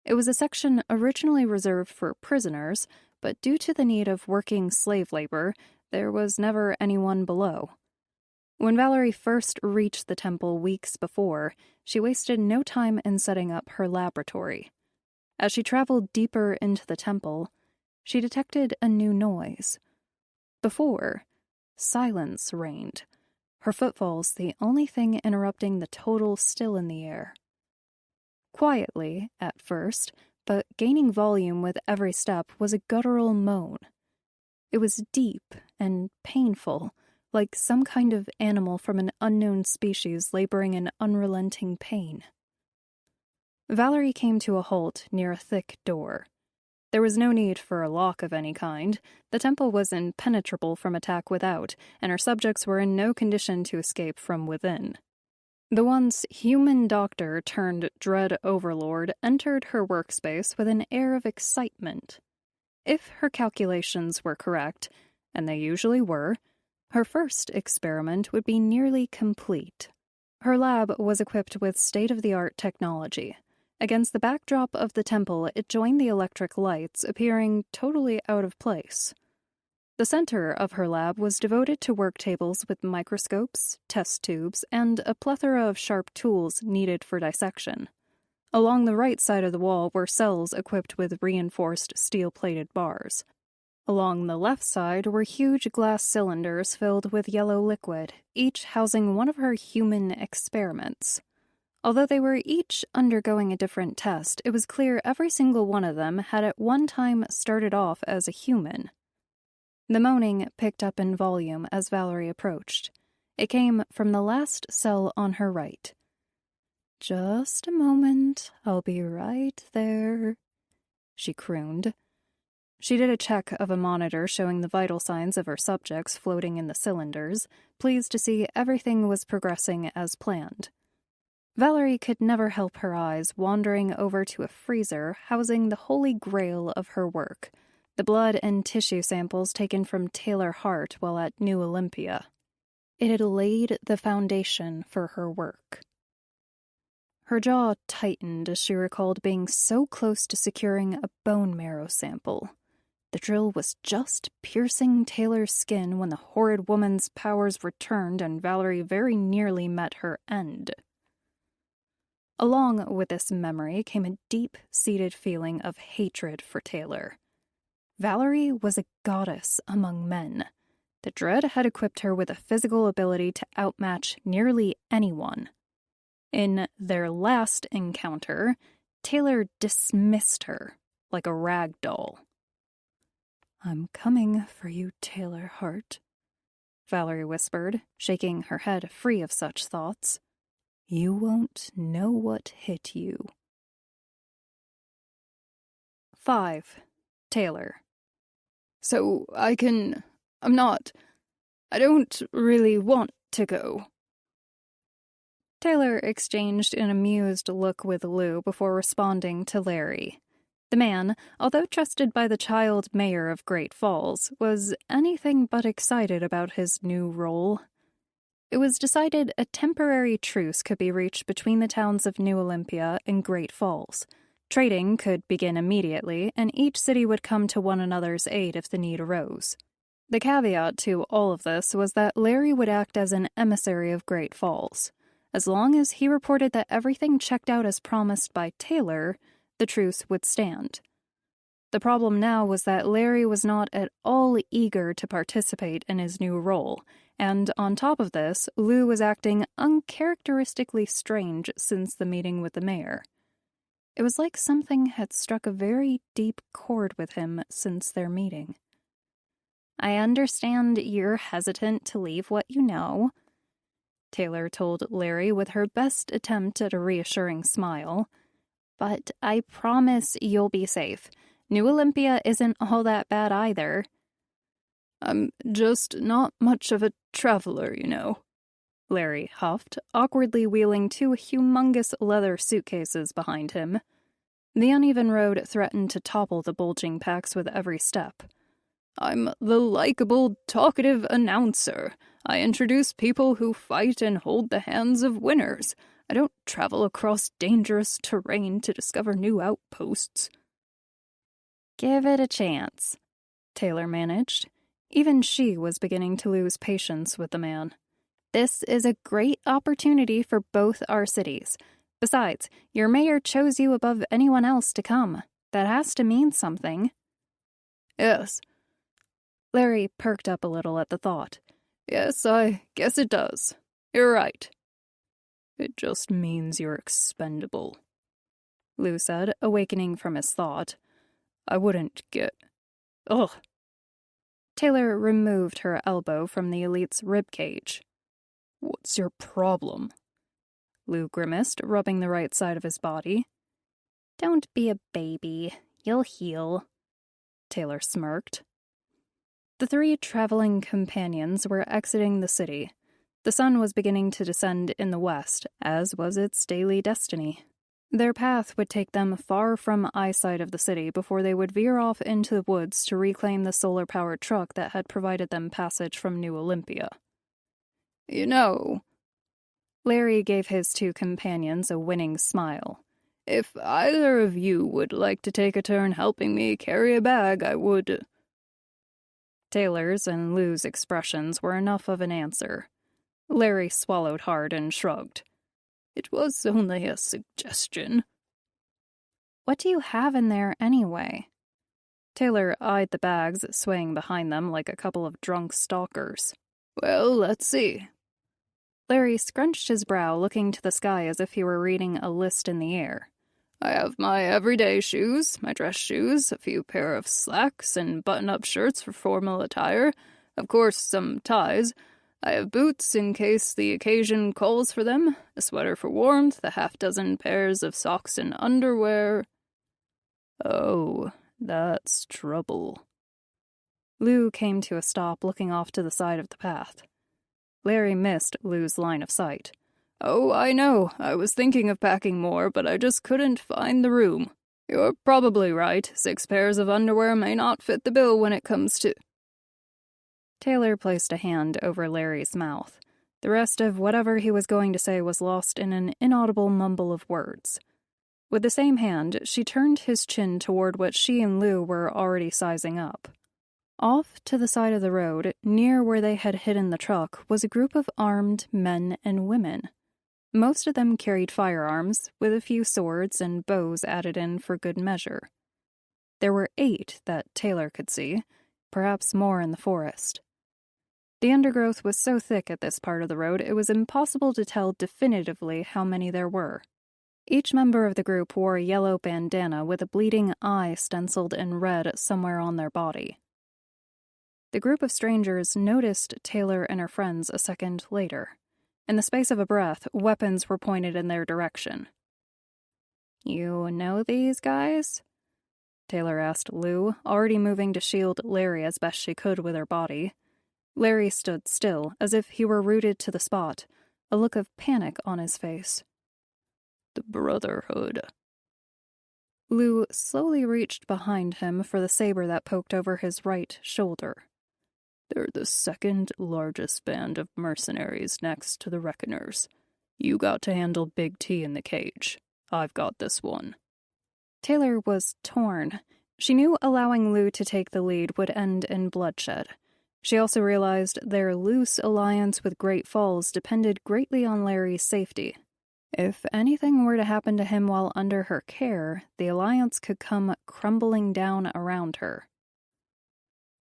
It was a section originally reserved for prisoners, but due to the need of working slave labor, there was never anyone below. When Valerie first reached the temple weeks before, she wasted no time in setting up her laboratory. As she traveled deeper into the temple, she detected a new noise. Before, silence reigned, her footfalls the only thing interrupting the total still in the air. Quietly, at first, but gaining volume with every step, was a guttural moan. It was deep and painful, like some kind of animal from an unknown species laboring in unrelenting pain. Valerie came to a halt near a thick door. There was no need for a lock of any kind. The temple was impenetrable from attack without, and her subjects were in no condition to escape from within. The once human doctor turned dread overlord entered her workspace with an air of excitement. If her calculations were correct, and they usually were, her first experiment would be nearly complete. Her lab was equipped with state-of-the-art technology. Against the backdrop of the temple, it joined the electric lights, appearing totally out of place. The center of her lab was devoted to work tables with microscopes, test tubes, and a plethora of sharp tools needed for dissection. Along the right side of the wall were cells equipped with reinforced steel-plated bars. Along the left side were huge glass cylinders filled with yellow liquid, each housing one of her human experiments. Although they were each undergoing a different test, it was clear every single one of them had at one time started off as a human. The moaning picked up in volume as Valerie approached. It came from the last cell on her right. "Just a moment, I'll be right there," she crooned. She did a check of a monitor showing the vital signs of her subjects floating in the cylinders, pleased to see everything was progressing as planned. Valerie could never help her eyes wandering over to a freezer housing the holy grail of her work, the blood and tissue samples taken from Taylor Hart while at New Olympia. It had laid the foundation for her work. Her jaw tightened as she recalled being so close to securing a bone marrow sample. The drill was just piercing Taylor's skin when the horrid woman's powers returned and Valerie very nearly met her end. Along with this memory came a deep-seated feeling of hatred for Taylor. Valerie was a goddess among men. The dread had equipped her with a physical ability to outmatch nearly anyone. In their last encounter, Taylor dismissed her like a rag doll. "I'm coming for you, Taylor Hart," Valerie whispered, shaking her head free of such thoughts. "You won't know what hit you." 5. Taylor. "So I don't really want to go." Taylor exchanged an amused look with Lou before responding to Larry. The man, although trusted by the child mayor of Great Falls, was anything but excited about his new role. It was decided a temporary truce could be reached between the towns of New Olympia and Great Falls. Trading could begin immediately, and each city would come to one another's aid if the need arose. The caveat to all of this was that Larry would act as an emissary of Great Falls. As long as he reported that everything checked out as promised by Taylor, the truce would stand. The problem now was that Larry was not at all eager to participate in his new role, and on top of this, Lou was acting uncharacteristically strange since the meeting with the mayor. It was like something had struck a very deep chord with him since their meeting. "I understand you're hesitant to leave what you know," Taylor told Larry with her best attempt at a reassuring smile. "But I promise you'll be safe. New Olympia isn't all that bad either." "I'm just not much of a traveler, you know," Larry huffed, awkwardly wheeling two humongous leather suitcases behind him. The uneven road threatened to topple the bulging packs with every step. "I'm the likable, talkative announcer. I introduce people who fight and hold the hands of winners. I don't travel across dangerous terrain to discover new outposts." "Give it a chance," Taylor managed. Even she was beginning to lose patience with the man. "This is a great opportunity for both our cities. Besides, your mayor chose you above anyone else to come. That has to mean something." "Yes." Larry perked up a little at the thought. "Yes, I guess it does. You're right." "It just means you're expendable," Lou said, awakening from his thought. "I wouldn't get... Ugh." Taylor removed her elbow from the elite's ribcage. "What's your problem?" Lou grimaced, rubbing the right side of his body. "Don't be a baby. You'll heal." Taylor smirked. The three traveling companions were exiting the city. The sun was beginning to descend in the west, as was its daily destiny. Their path would take them far from eyesight of the city before they would veer off into the woods to reclaim the solar-powered truck that had provided them passage from New Olympia. "You know," Larry gave his two companions a winning smile. "If either of you would like to take a turn helping me carry a bag, I would..." Taylor's and Lou's expressions were enough of an answer. Larry swallowed hard and shrugged. "It was only a suggestion." "What do you have in there anyway?" Taylor eyed the bags swaying behind them like a couple of drunk stalkers. "Well, let's see." Larry scrunched his brow, looking to the sky as if he were reading a list in the air. I have my everyday shoes, my dress shoes, a few pair of slacks, and button-up shirts for formal attire, of course some ties. I have boots in case the occasion calls for them, a sweater for warmth, a half-dozen pairs of socks and underwear. Oh, that's trouble. Lou came to a stop, looking off to the side of the path. Larry missed Lou's line of sight. Oh, I know. I was thinking of packing more, but I just couldn't find the room. You're probably right. 6 pairs of underwear may not fit the bill when it comes to... Taylor placed a hand over Larry's mouth. The rest of whatever he was going to say was lost in an inaudible mumble of words. With the same hand, she turned his chin toward what she and Lou were already sizing up. Off to the side of the road, near where they had hidden the truck, was a group of armed men and women. Most of them carried firearms, with a few swords and bows added in for good measure. There were 8 that Taylor could see, perhaps more in the forest. The undergrowth was so thick at this part of the road it was impossible to tell definitively how many there were. Each member of the group wore a yellow bandana with a bleeding eye stenciled in red somewhere on their body. The group of strangers noticed Taylor and her friends a second later. In the space of a breath, weapons were pointed in their direction. "You know these guys?" Taylor asked Lou, already moving to shield Larry as best she could with her body. Larry stood still, as if he were rooted to the spot, a look of panic on his face. The Brotherhood. Lou slowly reached behind him for the saber that poked over his right shoulder. They're the 2nd largest band of mercenaries next to the Reckoners. You got to handle Big T in the cage. I've got this one. Taylor was torn. She knew allowing Lou to take the lead would end in bloodshed. She also realized their loose alliance with Great Falls depended greatly on Larry's safety. If anything were to happen to him while under her care, the alliance could come crumbling down around her.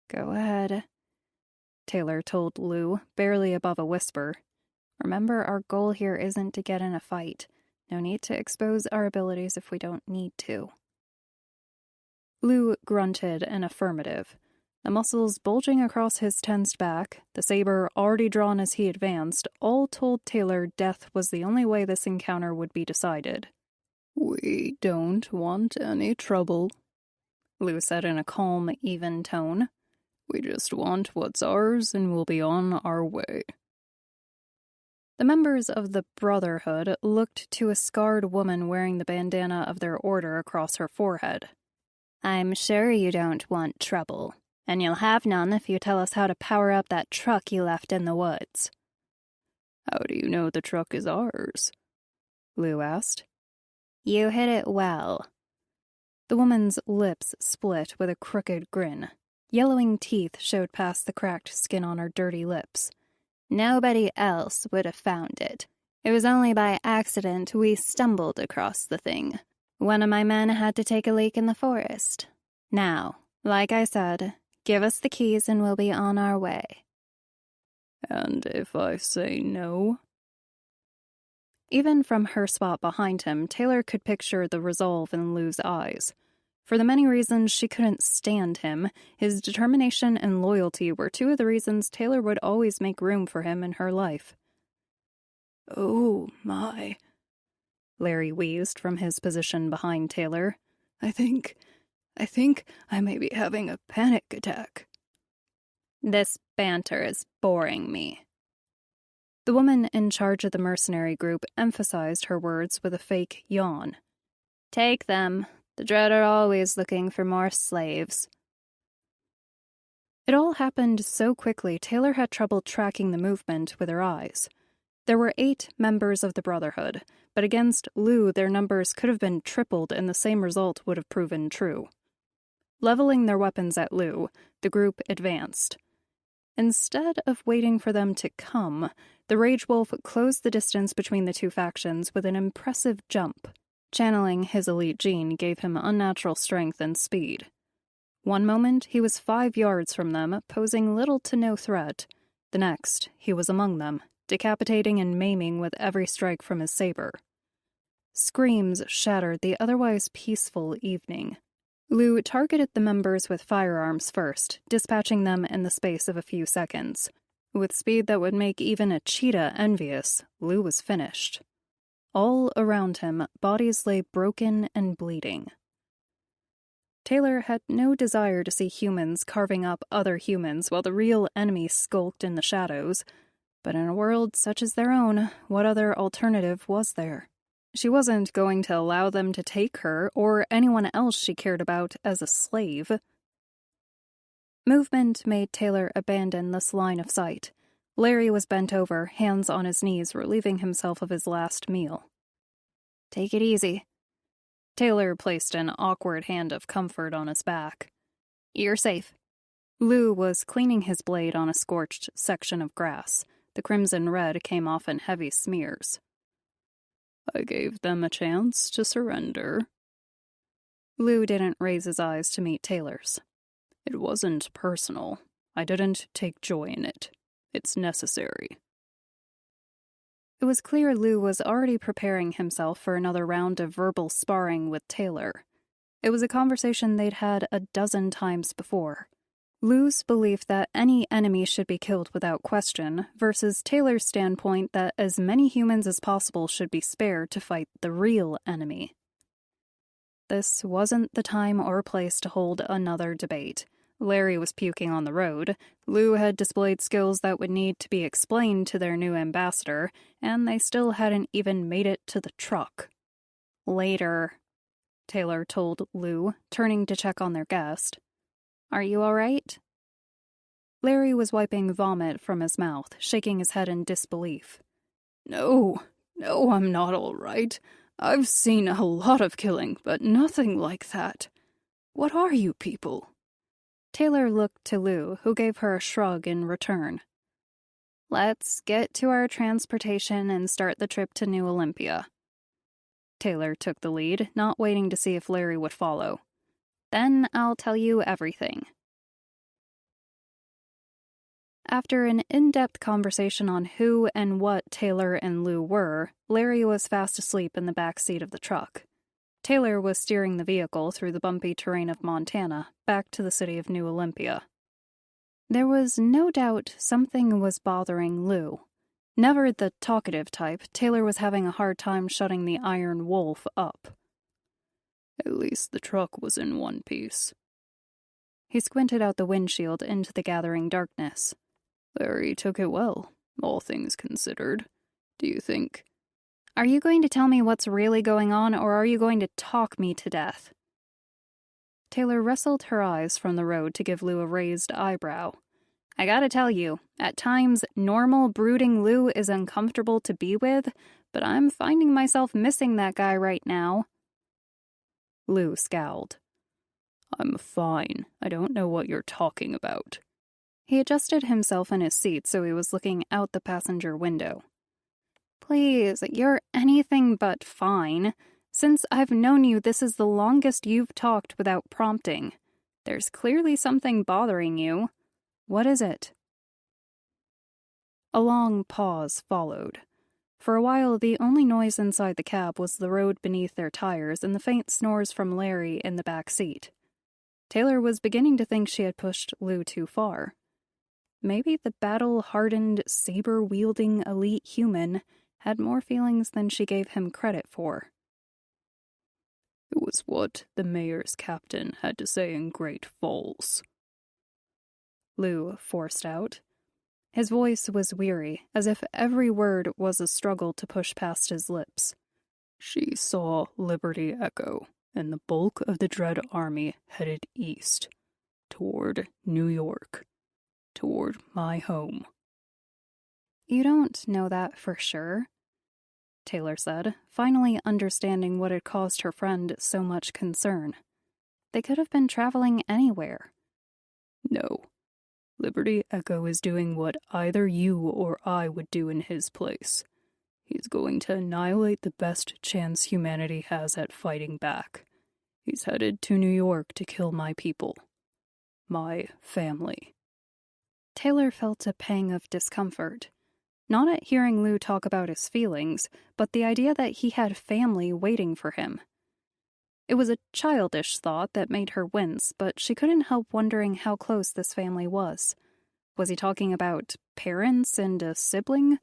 "Go ahead," Taylor told Lou, barely above a whisper. "Remember, our goal here isn't to get in a fight. No need to expose our abilities if we don't need to." Lou grunted an affirmative. The muscles bulging across his tensed back, the saber already drawn as he advanced, all told Taylor death was the only way this encounter would be decided. "We don't want any trouble," Lou said in a calm, even tone. "We just want what's ours and we'll be on our way." The members of the Brotherhood looked to a scarred woman wearing the bandana of their order across her forehead. "I'm sure you don't want trouble. And you'll have none if you tell us how to power up that truck you left in the woods." "How do you know the truck is ours?" Lou asked. "You hit it well." The woman's lips split with a crooked grin. Yellowing teeth showed past the cracked skin on her dirty lips. "Nobody else would have found it. It was only by accident we stumbled across the thing. One of my men had to take a leak in the forest. Now, like I said, give us the keys and we'll be on our way." "And if I say no?" Even from her spot behind him, Taylor could picture the resolve in Lou's eyes. For the many reasons she couldn't stand him, his determination and loyalty were 2 of the reasons Taylor would always make room for him in her life. "Oh, my," Larry wheezed from his position behind Taylor. I think I may be having a panic attack." "This banter is boring me." The woman in charge of the mercenary group emphasized her words with a fake yawn. "Take them. The Dread are always looking for more slaves." It all happened so quickly Taylor had trouble tracking the movement with her eyes. There were 8 members of the Brotherhood, but against Lou their numbers could have been tripled and the same result would have proven true. Leveling their weapons at Lou, the group advanced. Instead of waiting for them to come, the Rage Wolf closed the distance between the 2 factions with an impressive jump. Channeling his elite gene gave him unnatural strength and speed. One moment, he was 5 yards from them, posing little to no threat. The next, he was among them, decapitating and maiming with every strike from his saber. Screams shattered the otherwise peaceful evening. Lou targeted the members with firearms first, dispatching them in the space of a few seconds. With speed that would make even a cheetah envious, Lou was finished. All around him, bodies lay broken and bleeding. Taylor had no desire to see humans carving up other humans while the real enemy skulked in the shadows, but in a world such as their own, what other alternative was there? She wasn't going to allow them to take her or anyone else she cared about as a slave. Movement made Taylor abandon this line of sight. Larry was bent over, hands on his knees, relieving himself of his last meal. "Take it easy." Taylor placed an awkward hand of comfort on his back. "You're safe." Lou was cleaning his blade on a scorched section of grass. The crimson red came off in heavy smears. "I gave them a chance to surrender." Lou didn't raise his eyes to meet Taylor's. "It wasn't personal. I didn't take joy in it. It's necessary." It was clear Lou was already preparing himself for another round of verbal sparring with Taylor. It was a conversation they'd had a dozen times before. Lou's belief that any enemy should be killed without question versus Taylor's standpoint that as many humans as possible should be spared to fight the real enemy. This wasn't the time or place to hold another debate. Larry was puking on the road. Lou had displayed skills that would need to be explained to their new ambassador, and they still hadn't even made it to the truck. "Later," Taylor told Lou, turning to check on their guest. "Are you all right?" Larry was wiping vomit from his mouth, shaking his head in disbelief. No, I'm not all right. I've seen a lot of killing, but nothing like that. What are you people?" Taylor looked to Lou, who gave her a shrug in return. "Let's get to our transportation and start the trip to New Olympia." Taylor took the lead, not waiting to see if Larry would follow. "Then I'll tell you everything." After an in-depth conversation on who and what Taylor and Lou were, Larry was fast asleep in the back seat of the truck. Taylor was steering the vehicle through the bumpy terrain of Montana, back to the city of New Olympia. There was no doubt something was bothering Lou. Never the talkative type, Taylor was having a hard time shutting the iron wolf up. "At least the truck was in one piece." He squinted out the windshield into the gathering darkness. "Larry took it well, all things considered. Do you think—" "Are you going to tell me what's really going on, or are you going to talk me to death?" Taylor wrestled her eyes from the road to give Lou a raised eyebrow. "I gotta tell you, at times, normal, brooding Lou is uncomfortable to be with, but I'm finding myself missing that guy right now." Lou scowled. "I'm fine. I don't know what you're talking about." He adjusted himself in his seat so he was looking out the passenger window. "Please, you're anything but fine. Since I've known you, this is the longest you've talked without prompting. There's clearly something bothering you. What is it?" A long pause followed. For a while, the only noise inside the cab was the road beneath their tires and the faint snores from Larry in the back seat. Taylor was beginning to think she had pushed Lou too far. Maybe the battle-hardened, saber-wielding elite human had more feelings than she gave him credit for. "It was what the mayor's captain had to say in Great Falls," Lou forced out. His voice was weary, as if every word was a struggle to push past his lips. "She saw Liberty Echo, and the bulk of the Dread Army headed east, toward New York, toward my home." "You don't know that for sure," Taylor said, finally understanding what had caused her friend so much concern. They could have been traveling anywhere. "No. Liberty Echo is doing what either you or I would do in his place. He's going to annihilate the best chance humanity has at fighting back. He's headed to New York to kill my people. My family." Taylor felt a pang of discomfort. not at hearing Lou talk about his feelings, but the idea that he had family waiting for him. It was a childish thought that made her wince, but she couldn't help wondering how close this family was. Was he talking about parents and a sibling,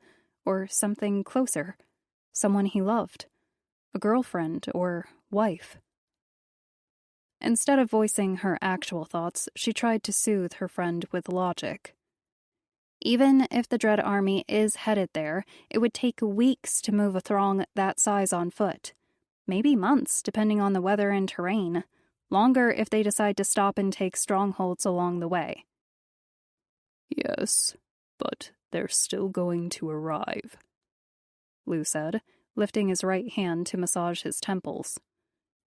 or something closer? Someone he loved? A girlfriend or wife? Instead of voicing her actual thoughts, she tried to soothe her friend with logic. Even if the Dread Army is headed there, it would take weeks to move a throng that size on foot. Maybe months, depending on the weather and terrain. Longer if they decide to stop and take strongholds along the way. Yes, but they're still going to arrive, Lou said, lifting his right hand to massage his temples.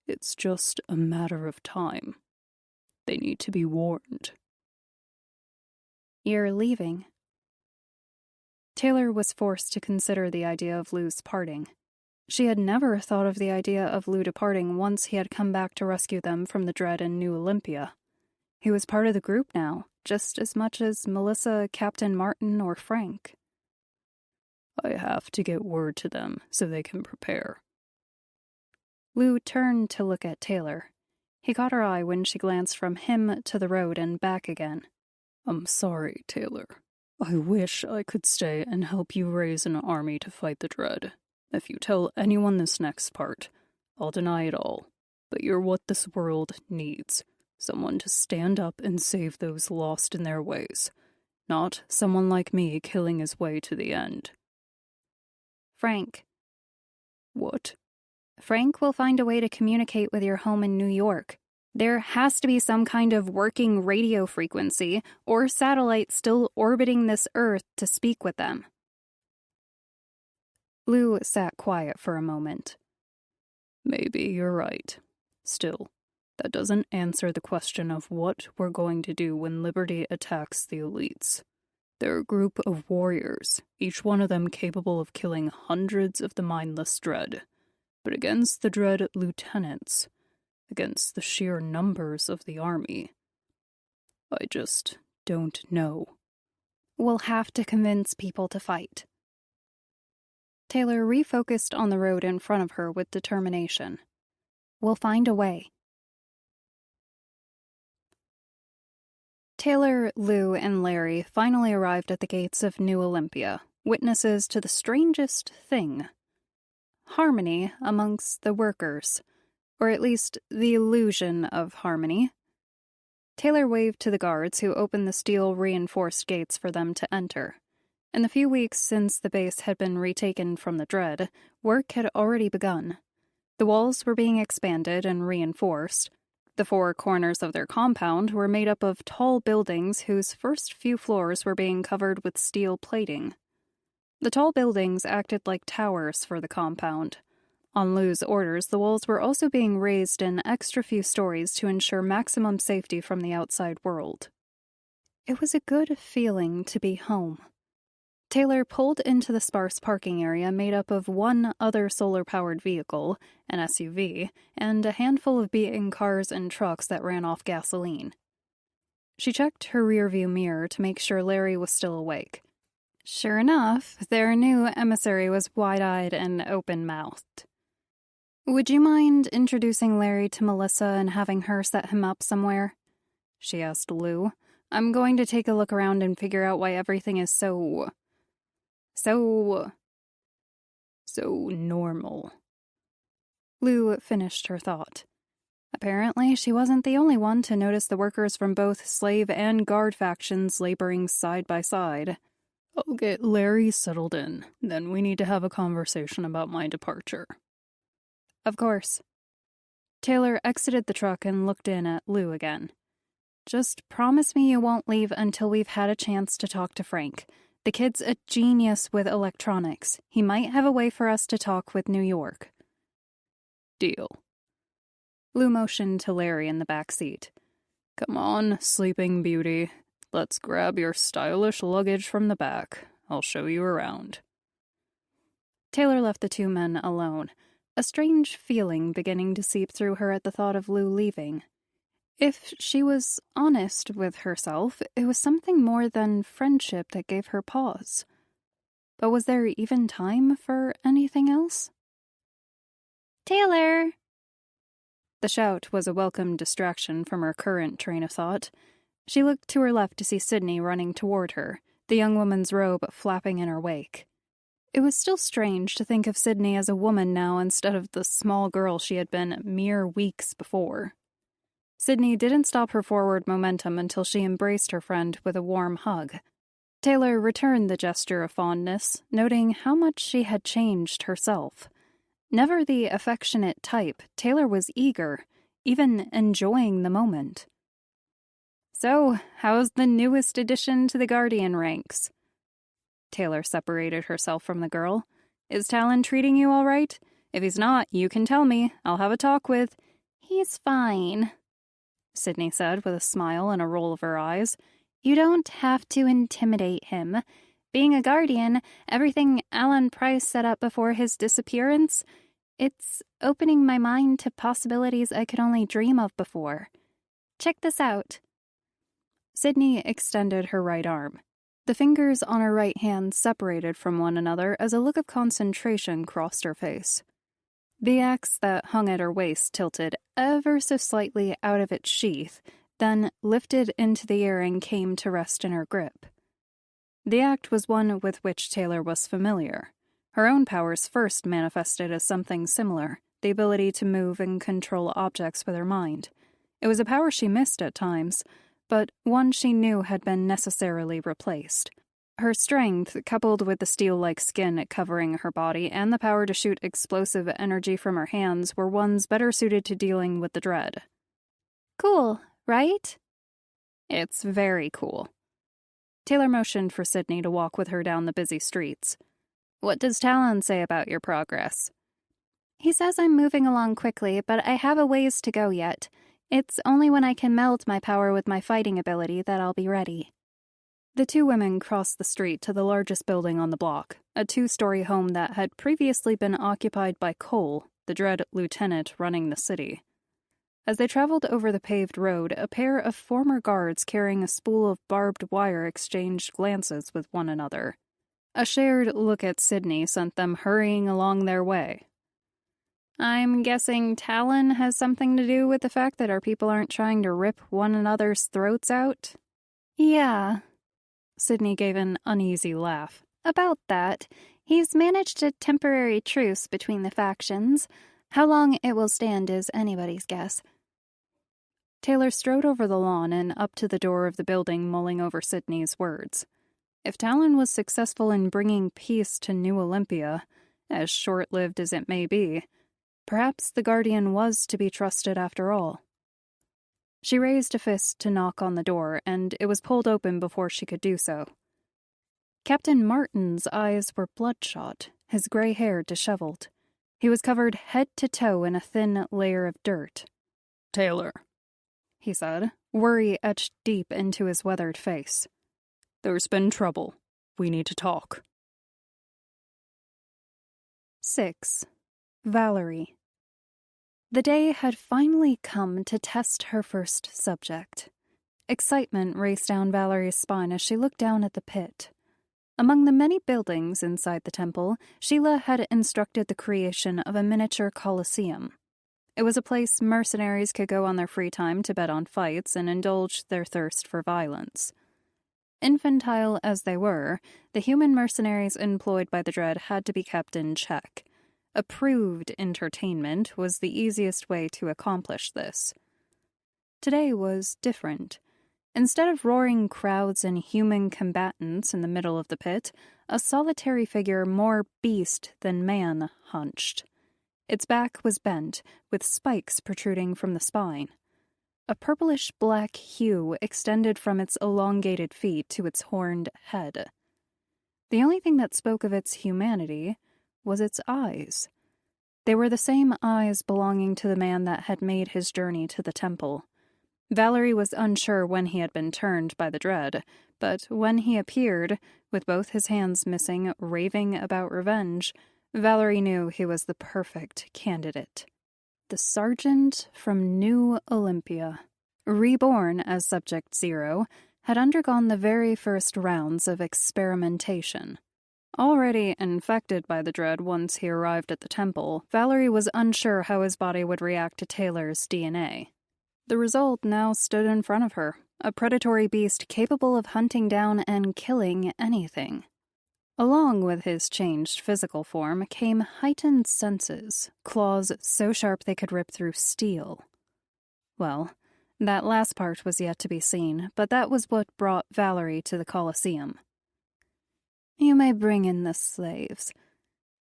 It's just a matter of time. They need to be warned. You're leaving. Taylor was forced to consider the idea of Lou's parting. She had never thought of the idea of Lou departing once he had come back to rescue them from the Dread in New Olympia. He was part of the group now, just as much as Melissa, Captain Martin, or Frank. I have to get word to them so they can prepare. Lou turned to look at Taylor. He caught her eye when she glanced from him to the road and back again. I'm sorry, Taylor. I wish I could stay and help you raise an army to fight the Dread. If you tell anyone this next part, I'll deny it all. But you're what this world needs. Someone to stand up and save those lost in their ways. Not someone like me killing his way to the end. Frank. What? Frank will find a way to communicate with your home in New York. There has to be some kind of working radio frequency or satellite still orbiting this Earth to speak with them. Lou sat quiet for a moment. Maybe you're right. Still, that doesn't answer the question of what we're going to do when Liberty attacks the elites. They're a group of warriors, each one of them capable of killing hundreds of the mindless Dread. But against the Dread lieutenants, against the sheer numbers of the army, I just don't know. We'll have to convince people to fight. Taylor refocused on the road in front of her with determination. We'll find a way. Taylor, Lou, and Larry finally arrived at the gates of New Olympia, witnesses to the strangest thing. Harmony amongst the workers, or at least the illusion of harmony. Taylor waved to the guards who opened the steel-reinforced gates for them to enter. In the few weeks since the base had been retaken from the Dread, work had already begun. The walls were being expanded and reinforced. The four corners of their compound were made up of tall buildings whose first few floors were being covered with steel plating. The tall buildings acted like towers for the compound. On Lou's orders, the walls were also being raised an extra few stories to ensure maximum safety from the outside world. It was a good feeling to be home. Taylor pulled into the sparse parking area made up of one other solar-powered vehicle, an SUV, and a handful of beating cars and trucks that ran off gasoline. She checked her rearview mirror to make sure Larry was still awake. Sure enough, their new emissary was wide-eyed and open-mouthed. "Would you mind introducing Larry to Melissa and having her set him up somewhere?" she asked Lou. "I'm going to take a look around and figure out why everything is so normal." Lou finished her thought. Apparently, she wasn't the only one to notice the workers from both slave and guard factions laboring side by side. "I'll get Larry settled in. Then we need to have a conversation about my departure." "Of course." Taylor exited the truck and looked in at Lou again. "Just promise me you won't leave until we've had a chance to talk to Frank. The kid's a genius with electronics. He might have a way for us to talk with New York." "Deal." Lou motioned to Larry in the back seat. "Come on, Sleeping Beauty. Let's grab your stylish luggage from the back. I'll show you around." Taylor left the two men alone, a strange feeling beginning to seep through her at the thought of Lou leaving. If she was honest with herself, it was something more than friendship that gave her pause. But was there even time for anything else? Taylor! The shout was a welcome distraction from her current train of thought. She looked to her left to see Sydney running toward her, the young woman's robe flapping in her wake. It was still strange to think of Sydney as a woman now instead of the small girl she had been mere weeks before. Sydney didn't stop her forward momentum until she embraced her friend with a warm hug. Taylor returned the gesture of fondness, noting how much she had changed herself. Never the affectionate type, Taylor was eager, even enjoying the moment. "So, how's the newest addition to the Guardian ranks?" Taylor separated herself from the girl. "Is Talon treating you all right? If he's not, you can tell me. I'll have a talk with—" "He's fine," Sydney said with a smile and a roll of her eyes. "You don't have to intimidate him. Being a Guardian, everything Alan Price set up before his disappearance, it's opening my mind to possibilities I could only dream of before. Check this out." Sydney extended her right arm. The fingers on her right hand separated from one another as a look of concentration crossed her face. The axe that hung at her waist tilted ever so slightly out of its sheath, then lifted into the air and came to rest in her grip. The act was one with which Taylor was familiar. Her own powers first manifested as something similar, the ability to move and control objects with her mind. It was a power she missed at times, but one she knew had been necessarily replaced. Her strength, coupled with the steel-like skin covering her body and the power to shoot explosive energy from her hands, were ones better suited to dealing with the dread. "Cool, right?" "It's very cool." Taylor motioned for Sydney to walk with her down the busy streets. "What does Talon say about your progress?" "He says I'm moving along quickly, but I have a ways to go yet. It's only when I can meld my power with my fighting ability that I'll be ready." The two women crossed the street to the largest building on the block, a 2-story home that had previously been occupied by Cole, the dread lieutenant running the city. As they traveled over the paved road, a pair of former guards carrying a spool of barbed wire exchanged glances with one another. A shared look at Sydney sent them hurrying along their way. "I'm guessing Talon has something to do with the fact that our people aren't trying to rip one another's throats out?" "Yeah." Sydney gave an uneasy laugh. "About that. He's managed a temporary truce between the factions. How long it will stand is anybody's guess." Taylor strode over the lawn and up to the door of the building, mulling over Sydney's words. If Talon was successful in bringing peace to New Olympia, as short-lived as it may be, perhaps the Guardian was to be trusted after all. She raised a fist to knock on the door, and it was pulled open before she could do so. Captain Martin's eyes were bloodshot, his gray hair disheveled. He was covered head to toe in a thin layer of dirt. "Taylor," he said, worry etched deep into his weathered face. "There's been trouble. We need to talk." 6. Valerie. The day had finally come to test her first subject. Excitement raced down Valerie's spine as she looked down at the pit. Among the many buildings inside the temple, Sheila had instructed the creation of a miniature coliseum. It was a place mercenaries could go on their free time to bet on fights and indulge their thirst for violence. Infantile as they were, the human mercenaries employed by the Dread had to be kept in check. Approved entertainment was the easiest way to accomplish this. Today was different. Instead of roaring crowds and human combatants in the middle of the pit, a solitary figure more beast than man hunched. Its back was bent, with spikes protruding from the spine. A purplish-black hue extended from its elongated feet to its horned head. The only thing that spoke of its humanity was its eyes. They were the same eyes belonging to the man that had made his journey to the temple. Valerie was unsure when he had been turned by the Dread, but when he appeared, with both his hands missing, raving about revenge, Valerie knew he was the perfect candidate. The Sergeant from New Olympia, reborn as Subject Zero, had undergone the very first rounds of experimentation. Already infected by the dread once he arrived at the temple, Valerie was unsure how his body would react to Taylor's DNA. The result now stood in front of her, a predatory beast capable of hunting down and killing anything. Along with his changed physical form came heightened senses, claws so sharp they could rip through steel. Well, that last part was yet to be seen, but that was what brought Valerie to the Colosseum. "You may bring in the slaves,"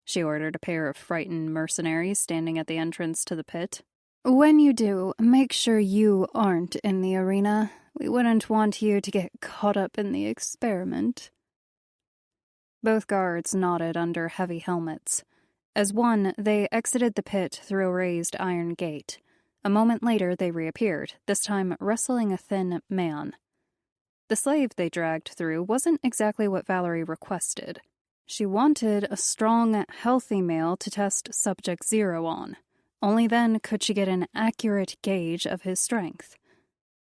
she ordered a pair of frightened mercenaries standing at the entrance to the pit. "When you do, make sure you aren't in the arena. We wouldn't want you to get caught up in the experiment." Both guards nodded under heavy helmets. As one, they exited the pit through a raised iron gate. A moment later, they reappeared, this time wrestling a thin man. The slave they dragged through wasn't exactly what Valerie requested. She wanted a strong, healthy male to test Subject Zero on. Only then could she get an accurate gauge of his strength.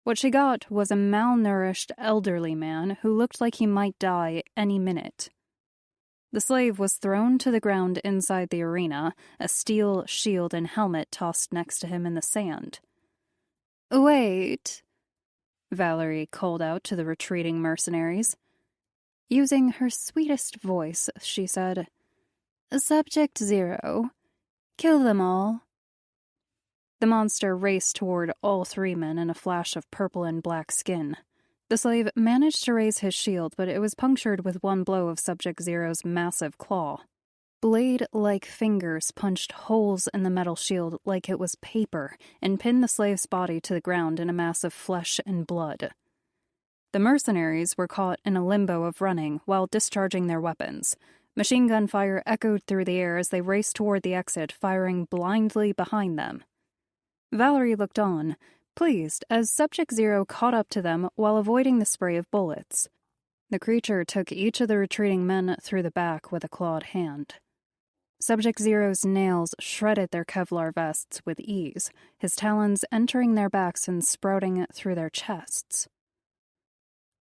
What she got was a malnourished elderly man who looked like he might die any minute. The slave was thrown to the ground inside the arena, a steel shield and helmet tossed next to him in the sand. "Wait," Valerie called out to the retreating mercenaries. Using her sweetest voice, she said, "Subject Zero, kill them all." The monster raced toward all three men in a flash of purple and black skin. The slave managed to raise his shield, but it was punctured with one blow of Subject Zero's massive claw. Blade-like fingers punched holes in the metal shield like it was paper and pinned the slave's body to the ground in a mass of flesh and blood. The mercenaries were caught in a limbo of running while discharging their weapons. Machine gun fire echoed through the air as they raced toward the exit, firing blindly behind them. Valerie looked on, pleased, as Subject Zero caught up to them while avoiding the spray of bullets. The creature took each of the retreating men through the back with a clawed hand. Subject Zero's nails shredded their Kevlar vests with ease, his talons entering their backs and sprouting through their chests.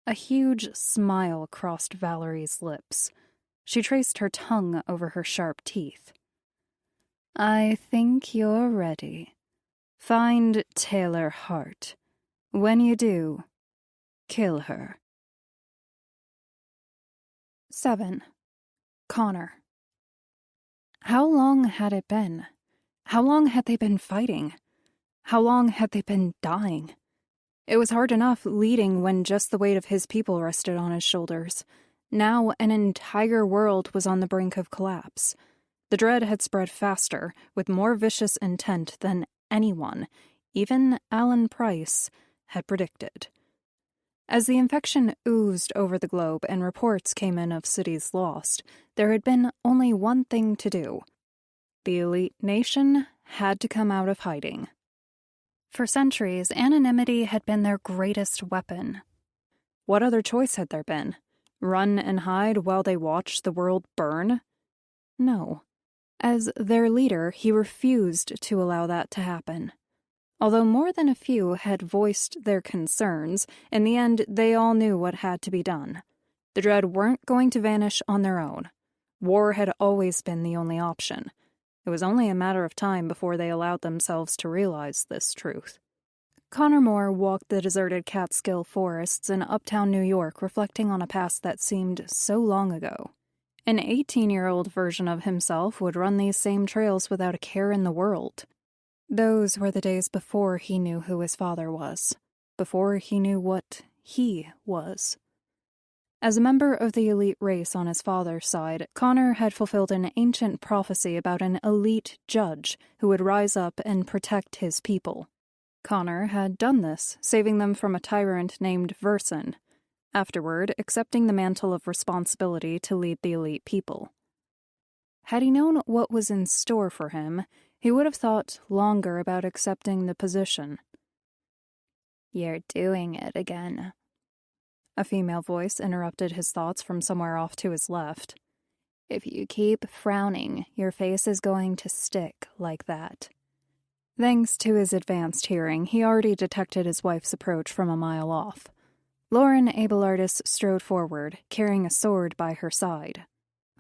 A huge smile crossed Valerie's lips. She traced her tongue over her sharp teeth. "I think you're ready. Find Taylor Hart. When you do, kill her." 7. Connor. How long had it been? How long had they been fighting? How long had they been dying? It was hard enough leading when just the weight of his people rested on his shoulders. Now an entire world was on the brink of collapse. The dread had spread faster, with more vicious intent than anyone, even Alan Price, had predicted. As the infection oozed over the globe and reports came in of cities lost, there had been only one thing to do. The elite nation had to come out of hiding. For centuries, anonymity had been their greatest weapon. What other choice had there been? Run and hide while they watched the world burn? No. As their leader, he refused to allow that to happen. Although more than a few had voiced their concerns, in the end they all knew what had to be done. The Dread weren't going to vanish on their own. War had always been the only option. It was only a matter of time before they allowed themselves to realize this truth. Connor Moore walked the deserted Catskill forests in uptown New York, reflecting on a past that seemed so long ago. An 18-year-old version of himself would run these same trails without a care in the world. Those were the days before he knew who his father was, before he knew what he was. As a member of the elite race on his father's side, Connor had fulfilled an ancient prophecy about an elite judge who would rise up and protect his people. Connor had done this, saving them from a tyrant named Verson, afterward accepting the mantle of responsibility to lead the elite people. Had he known what was in store for him, he would have thought longer about accepting the position. "You're doing it again." A female voice interrupted his thoughts from somewhere off to his left. "If you keep frowning, your face is going to stick like that." Thanks to his advanced hearing, he already detected his wife's approach from a mile off. Lauren Abelardis strode forward, carrying a sword by her side.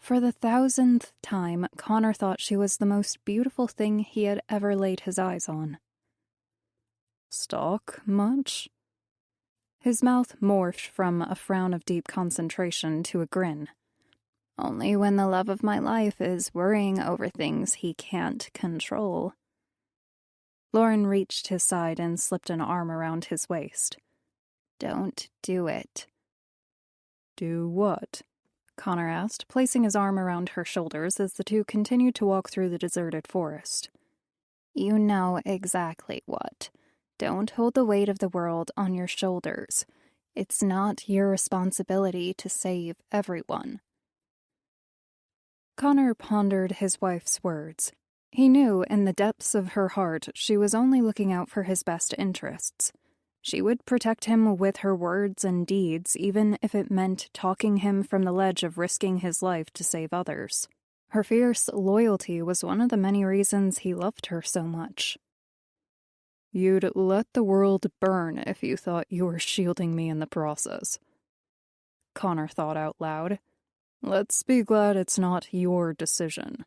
For the 1000th time, Connor thought she was the most beautiful thing he had ever laid his eyes on. Stalk much? His mouth morphed from a frown of deep concentration to a grin. Only when the love of my life is worrying over things he can't control. Lauren reached his side and slipped an arm around his waist. Don't do it. Do what? Connor asked, placing his arm around her shoulders as the two continued to walk through the deserted forest. You know exactly what. Don't hold the weight of the world on your shoulders. It's not your responsibility to save everyone. Connor pondered his wife's words. He knew in the depths of her heart she was only looking out for his best interests. She would protect him with her words and deeds, even if it meant talking him from the ledge of risking his life to save others. Her fierce loyalty was one of the many reasons he loved her so much. You'd let the world burn if you thought you were shielding me in the process. Connor thought out loud. Let's be glad it's not your decision.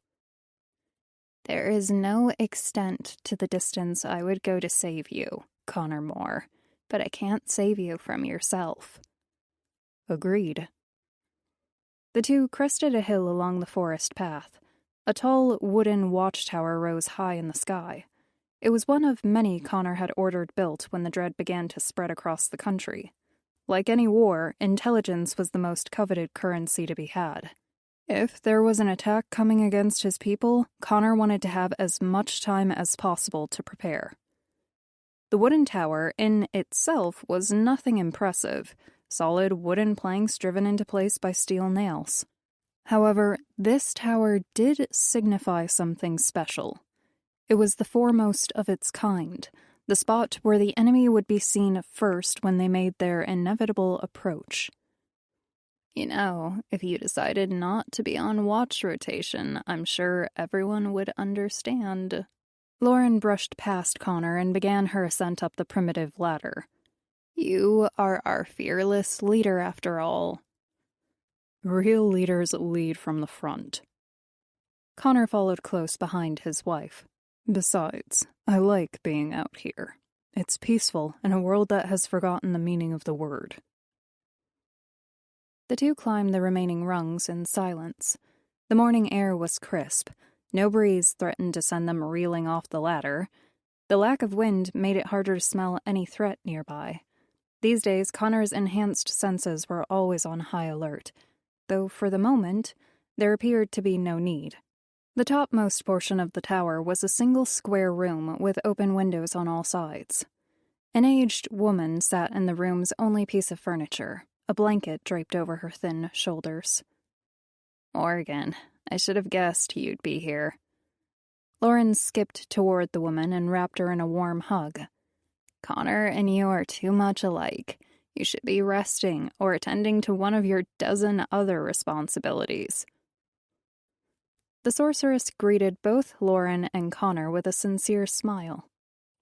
There is no extent to the distance I would go to save you, Connor Moore, but I can't save you from yourself. Agreed. The two crested a hill along the forest path. A tall wooden watchtower rose high in the sky. It was one of many Connor had ordered built when the dread began to spread across the country. Like any war, intelligence was the most coveted currency to be had. If there was an attack coming against his people, Connor wanted to have as much time as possible to prepare. The wooden tower, in itself, was nothing impressive, solid wooden planks driven into place by steel nails. However, this tower did signify something special. It was the foremost of its kind, the spot where the enemy would be seen first when they made their inevitable approach. You know, if you decided not to be on watch rotation, I'm sure everyone would understand. Lauren brushed past Connor and began her ascent up the primitive ladder. You are our fearless leader, after all. Real leaders lead from the front. Connor followed close behind his wife. Besides, I like being out here. It's peaceful in a world that has forgotten the meaning of the word. The two climbed the remaining rungs in silence. The morning air was crisp. No breeze threatened to send them reeling off the ladder. The lack of wind made it harder to smell any threat nearby. These days, Connor's enhanced senses were always on high alert, though for the moment, there appeared to be no need. The topmost portion of the tower was a single square room with open windows on all sides. An aged woman sat in the room's only piece of furniture, a blanket draped over her thin shoulders. Morgan, I should have guessed you'd be here. Lauren skipped toward the woman and wrapped her in a warm hug. Connor and you are too much alike. You should be resting or attending to one of your dozen other responsibilities. The sorceress greeted both Lauren and Connor with a sincere smile.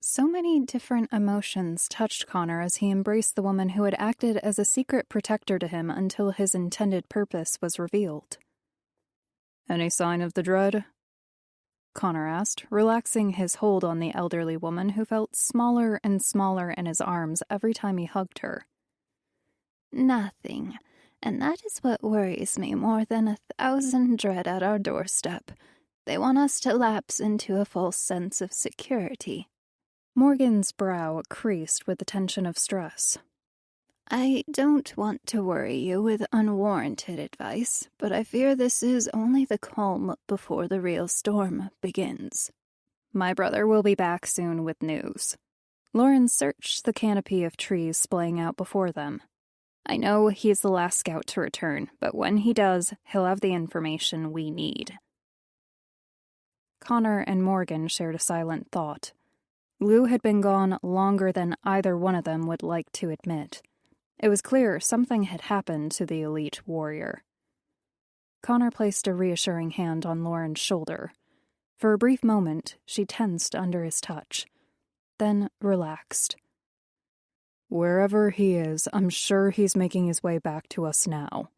So many different emotions touched Connor as he embraced the woman who had acted as a secret protector to him until his intended purpose was revealed. Any sign of the dread? Connor asked, relaxing his hold on the elderly woman who felt smaller and smaller in his arms every time he hugged her. Nothing, and that is what worries me more than 1,000 dread at our doorstep. They want us to lapse into a false sense of security. Morgan's brow creased with the tension of stress. I don't want to worry you with unwarranted advice, but I fear this is only the calm before the real storm begins. My brother will be back soon with news. Lauren searched the canopy of trees splaying out before them. I know he's the last scout to return, but when he does, he'll have the information we need. Connor and Morgan shared a silent thought. Lou had been gone longer than either one of them would like to admit. It was clear something had happened to the elite warrior. Connor placed a reassuring hand on Lauren's shoulder. For a brief moment, she tensed under his touch, then relaxed. Wherever he is, I'm sure he's making his way back to us now.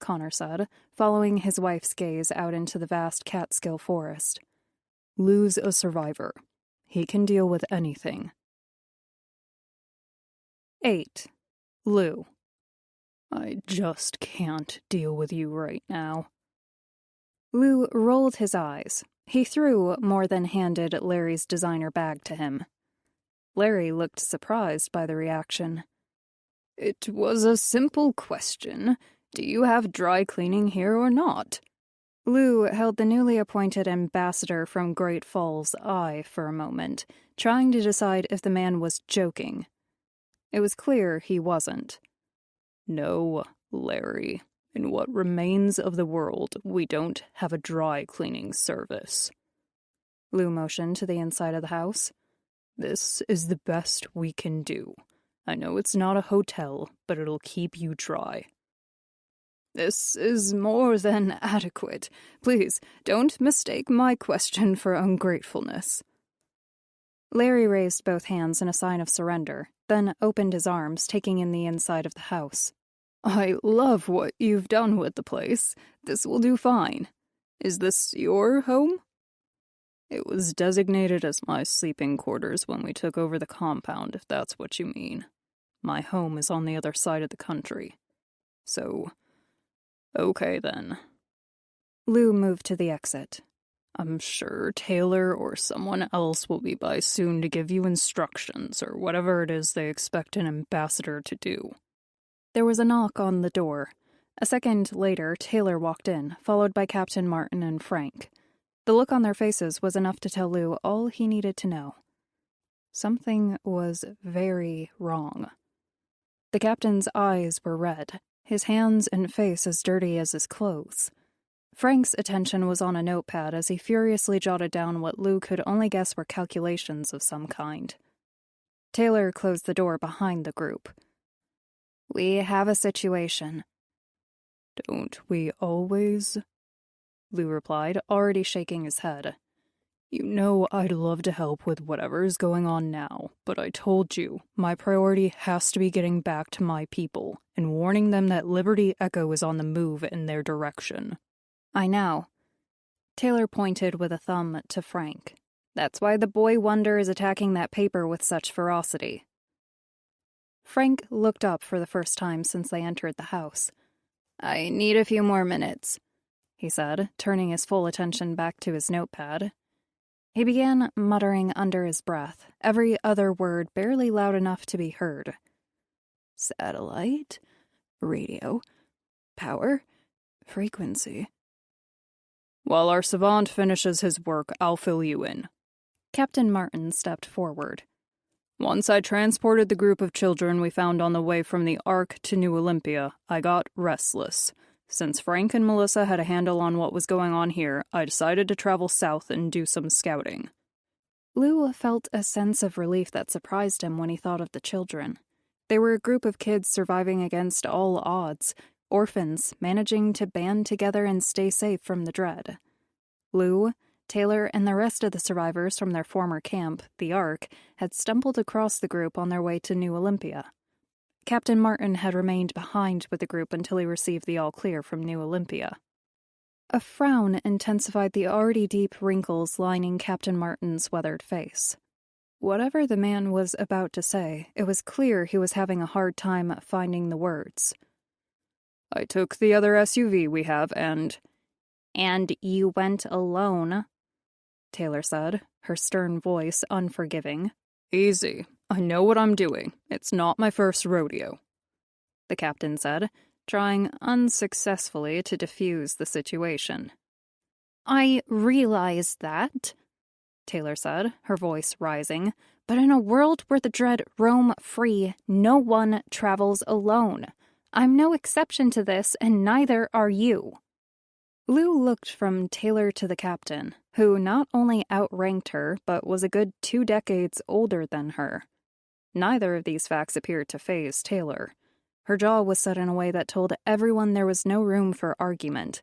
Connor said, following his wife's gaze out into the vast Catskill forest. Lou's a survivor. He can deal with anything. 8. Lou. I just can't deal with you right now. Lou rolled his eyes. He threw more than handed Larry's designer bag to him. Larry looked surprised by the reaction. It was a simple question. Do you have dry cleaning here or not? Lou held the newly appointed ambassador from Great Falls eye for a moment, trying to decide if the man was joking. It was clear he wasn't. No, Larry. In what remains of the world, we don't have a dry cleaning service. Lou motioned to the inside of the house. This is the best we can do. I know it's not a hotel, but it'll keep you dry. This is more than adequate. Please, don't mistake my question for ungratefulness. Larry raised both hands in a sign of surrender, then opened his arms, taking in the inside of the house. I love what you've done with the place. This will do fine. Is this your home? It was designated as my sleeping quarters when we took over the compound, if that's what you mean. My home is on the other side of the country. So, okay then. Lou moved to the exit. I'm sure Taylor or someone else will be by soon to give you instructions or whatever it is they expect an ambassador to do. There was a knock on the door. A second later, Taylor walked in, followed by Captain Martin and Frank. The look on their faces was enough to tell Lou all he needed to know. Something was very wrong. The captain's eyes were red, his hands and face as dirty as his clothes. Frank's attention was on a notepad as he furiously jotted down what Lou could only guess were calculations of some kind. Taylor closed the door behind the group. We have a situation. Don't we always? Lou replied, already shaking his head. You know I'd love to help with whatever's going on now, but I told you, my priority has to be getting back to my people and warning them that Liberty Echo is on the move in their direction. I know. Taylor pointed with a thumb to Frank. That's why the Boy Wonder is attacking that paper with such ferocity. Frank looked up for the first time since they entered the house. I need a few more minutes, he said, turning his full attention back to his notepad. He began muttering under his breath, every other word barely loud enough to be heard. Satellite, radio, power, frequency. While our savant finishes his work, I'll fill you in. Captain Martin stepped forward. Once I transported the group of children we found on the way from the Ark to New Olympia, I got restless. Since Frank and Melissa had a handle on what was going on here, I decided to travel south and do some scouting. Lou felt a sense of relief that surprised him when he thought of the children. They were a group of kids surviving against all odds, orphans managing to band together and stay safe from the dread. Lou, Taylor, and the rest of the survivors from their former camp, the Ark, had stumbled across the group on their way to New Olympia. Captain Martin had remained behind with the group until he received the all-clear from New Olympia. A frown intensified the already deep wrinkles lining Captain Martin's weathered face. Whatever the man was about to say, it was clear he was having a hard time finding the words. I took the other SUV we have and you went alone, Taylor said, her stern voice unforgiving. Easy. I know what I'm doing. It's not my first rodeo, the captain said, trying unsuccessfully to defuse the situation. I realize that, Taylor said, her voice rising, but in a world where the dread roam free, no one travels alone. I'm no exception to this, and neither are you. Lou looked from Taylor to the captain, who not only outranked her, but was a good 2 decades older than her. Neither of these facts appeared to faze Taylor. Her jaw was set in a way that told everyone there was no room for argument.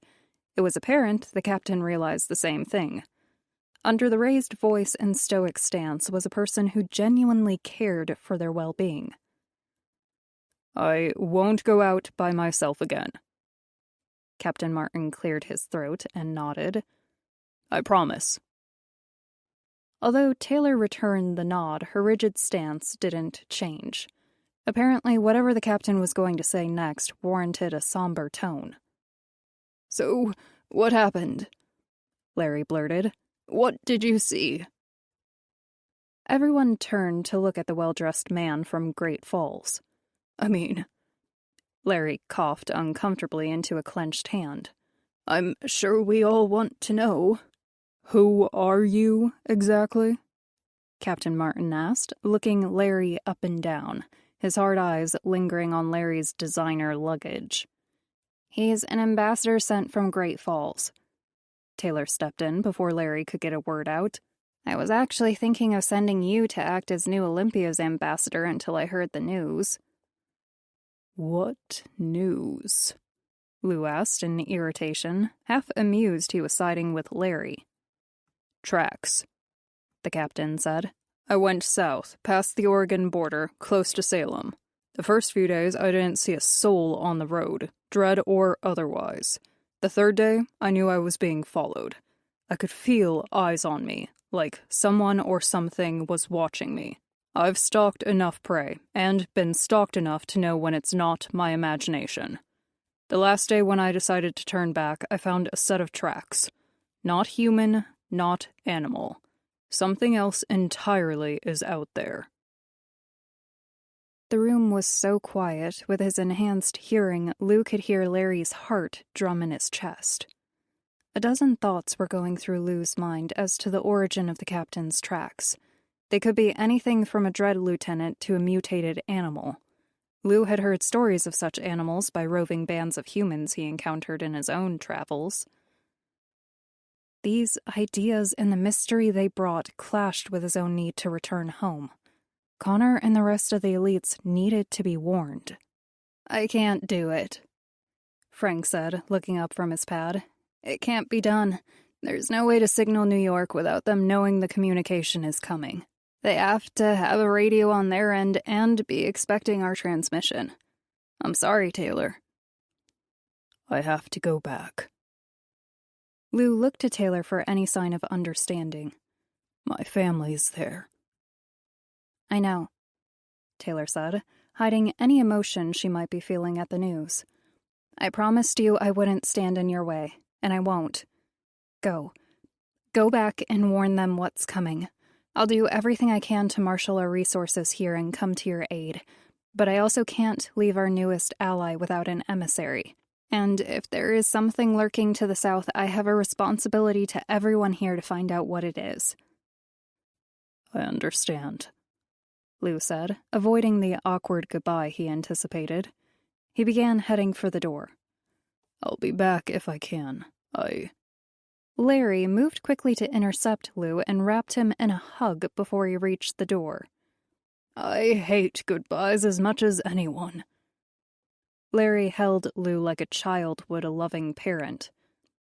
It was apparent the captain realized the same thing. Under the raised voice and stoic stance was a person who genuinely cared for their well-being. I won't go out by myself again. Captain Martin cleared his throat and nodded. "I promise." Although Taylor returned the nod, her rigid stance didn't change. Apparently, whatever the captain was going to say next warranted a somber tone. "So, what happened?" Larry blurted. "What did you see?" Everyone turned to look at the well-dressed man from Great Falls. Larry coughed uncomfortably into a clenched hand. "I'm sure we all want to know. Who are you, exactly?" Captain Martin asked, looking Larry up and down, his hard eyes lingering on Larry's designer luggage. "He's an ambassador sent from Great Falls." Taylor stepped in before Larry could get a word out. "I was actually thinking of sending you to act as New Olympia's ambassador until I heard the news." "What news?" Lou asked in irritation, half amused he was siding with Larry. "Tracks," the captain said. "I went south, past the Oregon border, close to Salem. The first few days I didn't see a soul on the road, dread or otherwise. The third day, I knew I was being followed. I could feel eyes on me, like someone or something was watching me. I've stalked enough prey, and been stalked enough to know when it's not my imagination. The last day when I decided to turn back, I found a set of tracks. Not human, not animal. Something else entirely is out there." The room was so quiet, with his enhanced hearing, Lou could hear Larry's heart drum in his chest. A dozen thoughts were going through Lou's mind as to the origin of the captain's tracks. They could be anything from a dread lieutenant to a mutated animal. Lou had heard stories of such animals by roving bands of humans he encountered in his own travels. These ideas and the mystery they brought clashed with his own need to return home. Connor and the rest of the elites needed to be warned. "I can't do it," Frank said, looking up from his pad. "It can't be done. There's no way to signal New York without them knowing the communication is coming. They have to have a radio on their end and be expecting our transmission. I'm sorry, Taylor." "I have to go back." Lou looked to Taylor for any sign of understanding. "My family's there." "I know," Taylor said, hiding any emotion she might be feeling at the news. "I promised you I wouldn't stand in your way, and I won't. Go. Go back and warn them what's coming. I'll do everything I can to marshal our resources here and come to your aid, but I also can't leave our newest ally without an emissary. And if there is something lurking to the south, I have a responsibility to everyone here to find out what it is." "I understand," Lou said, avoiding the awkward goodbye he anticipated. He began heading for the door. "I'll be back if I can. Larry moved quickly to intercept Lou and wrapped him in a hug before he reached the door. "I hate goodbyes as much as anyone." Larry held Lou like a child would a loving parent.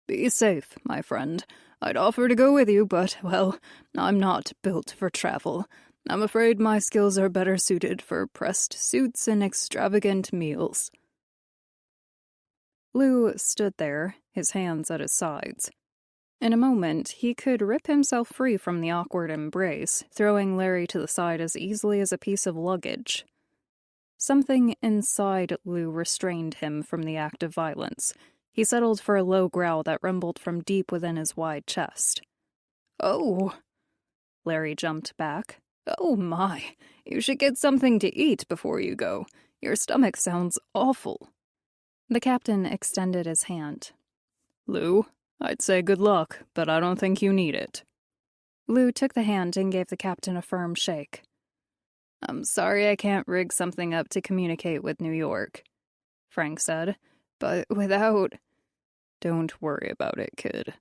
"Be safe, my friend. I'd offer to go with you, but, well, I'm not built for travel. I'm afraid my skills are better suited for pressed suits and extravagant meals." Lou stood there, his hands at his sides. In a moment, he could rip himself free from the awkward embrace, throwing Larry to the side as easily as a piece of luggage. Something inside Lou restrained him from the act of violence. He settled for a low growl that rumbled from deep within his wide chest. "Oh!" Larry jumped back. "Oh my, you should get something to eat before you go. Your stomach sounds awful." The captain extended his hand. "Lou, I'd say good luck, but I don't think you need it." Lou took the hand and gave the captain a firm shake. "I'm sorry I can't rig something up to communicate with New York," Frank said, "but without—" "Don't worry about it, kid,"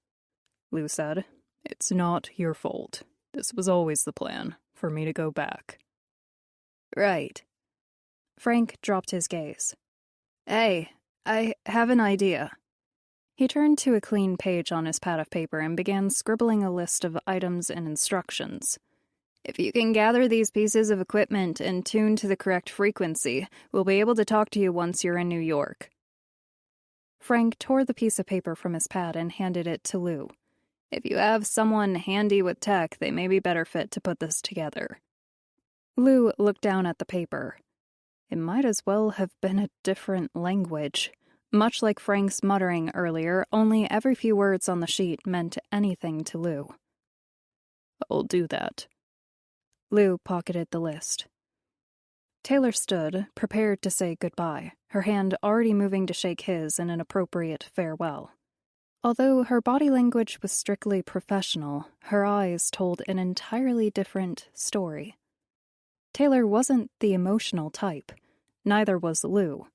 Lou said. "It's not your fault. This was always the plan, for me to go back." "Right." Frank dropped his gaze. "Hey, I have an idea." He turned to a clean page on his pad of paper and began scribbling a list of items and instructions. "If you can gather these pieces of equipment and tune to the correct frequency, we'll be able to talk to you once you're in New York." Frank tore the piece of paper from his pad and handed it to Lou. If you have someone handy with tech, they may be better fit to put this together. Lou looked down at the paper. It might as well have been a different language. Much like Frank's muttering earlier, only every few words on the sheet meant anything to Lou. I'll do that. Lou pocketed the list. Taylor stood, prepared to say goodbye, her hand already moving to shake his in an appropriate farewell. Although her body language was strictly professional, her eyes told an entirely different story. Taylor wasn't the emotional type. Neither was Lou.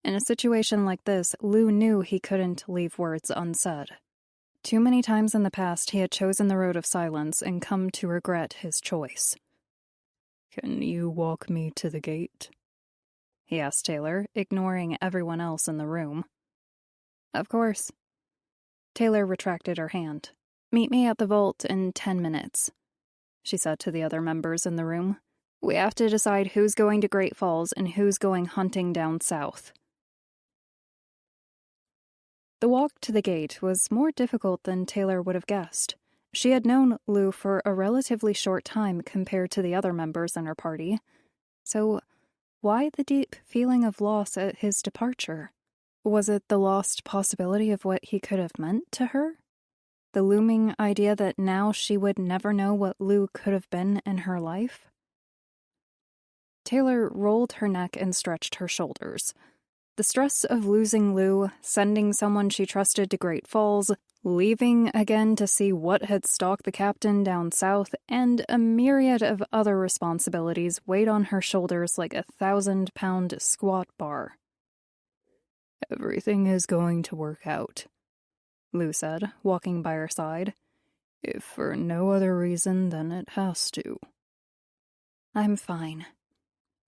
In a situation like this, Lou knew he couldn't leave words unsaid. Too many times in the past he had chosen the road of silence and come to regret his choice. Can you walk me to the gate? He asked Taylor, ignoring everyone else in the room. Of course. Taylor retracted her hand. Meet me at the vault in 10 minutes, she said to the other members in the room. We have to decide who's going to Great Falls and who's going hunting down south. The walk to the gate was more difficult than Taylor would have guessed. She had known Lou for a relatively short time compared to the other members in her party. So, why the deep feeling of loss at his departure? Was it the lost possibility of what he could have meant to her? The looming idea that now she would never know what Lou could have been in her life? Taylor rolled her neck and stretched her shoulders. The stress of losing Lou, sending someone she trusted to Great Falls, leaving again to see what had stalked the captain down south, and a myriad of other responsibilities weighed on her shoulders like a 1,000-pound squat bar. Everything is going to work out, Lou said, walking by her side. If for no other reason than it has to. I'm fine,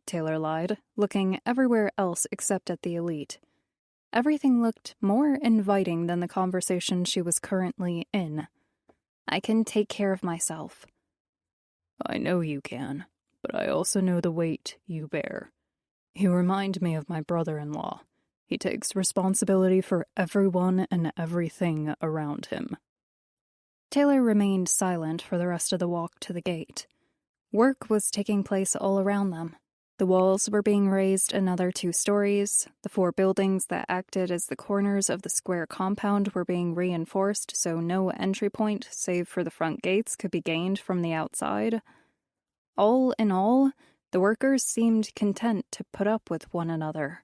Taylor lied, looking everywhere else except at the elite. Everything looked more inviting than the conversation she was currently in. I can take care of myself. I know you can, but I also know the weight you bear. You remind me of my brother-in-law. He takes responsibility for everyone and everything around him. Taylor remained silent for the rest of the walk to the gate. Work was taking place all around them. The walls were being raised another 2 stories. The 4 buildings that acted as the corners of the square compound were being reinforced so no entry point, save for the front gates, could be gained from the outside. All in all, the workers seemed content to put up with one another.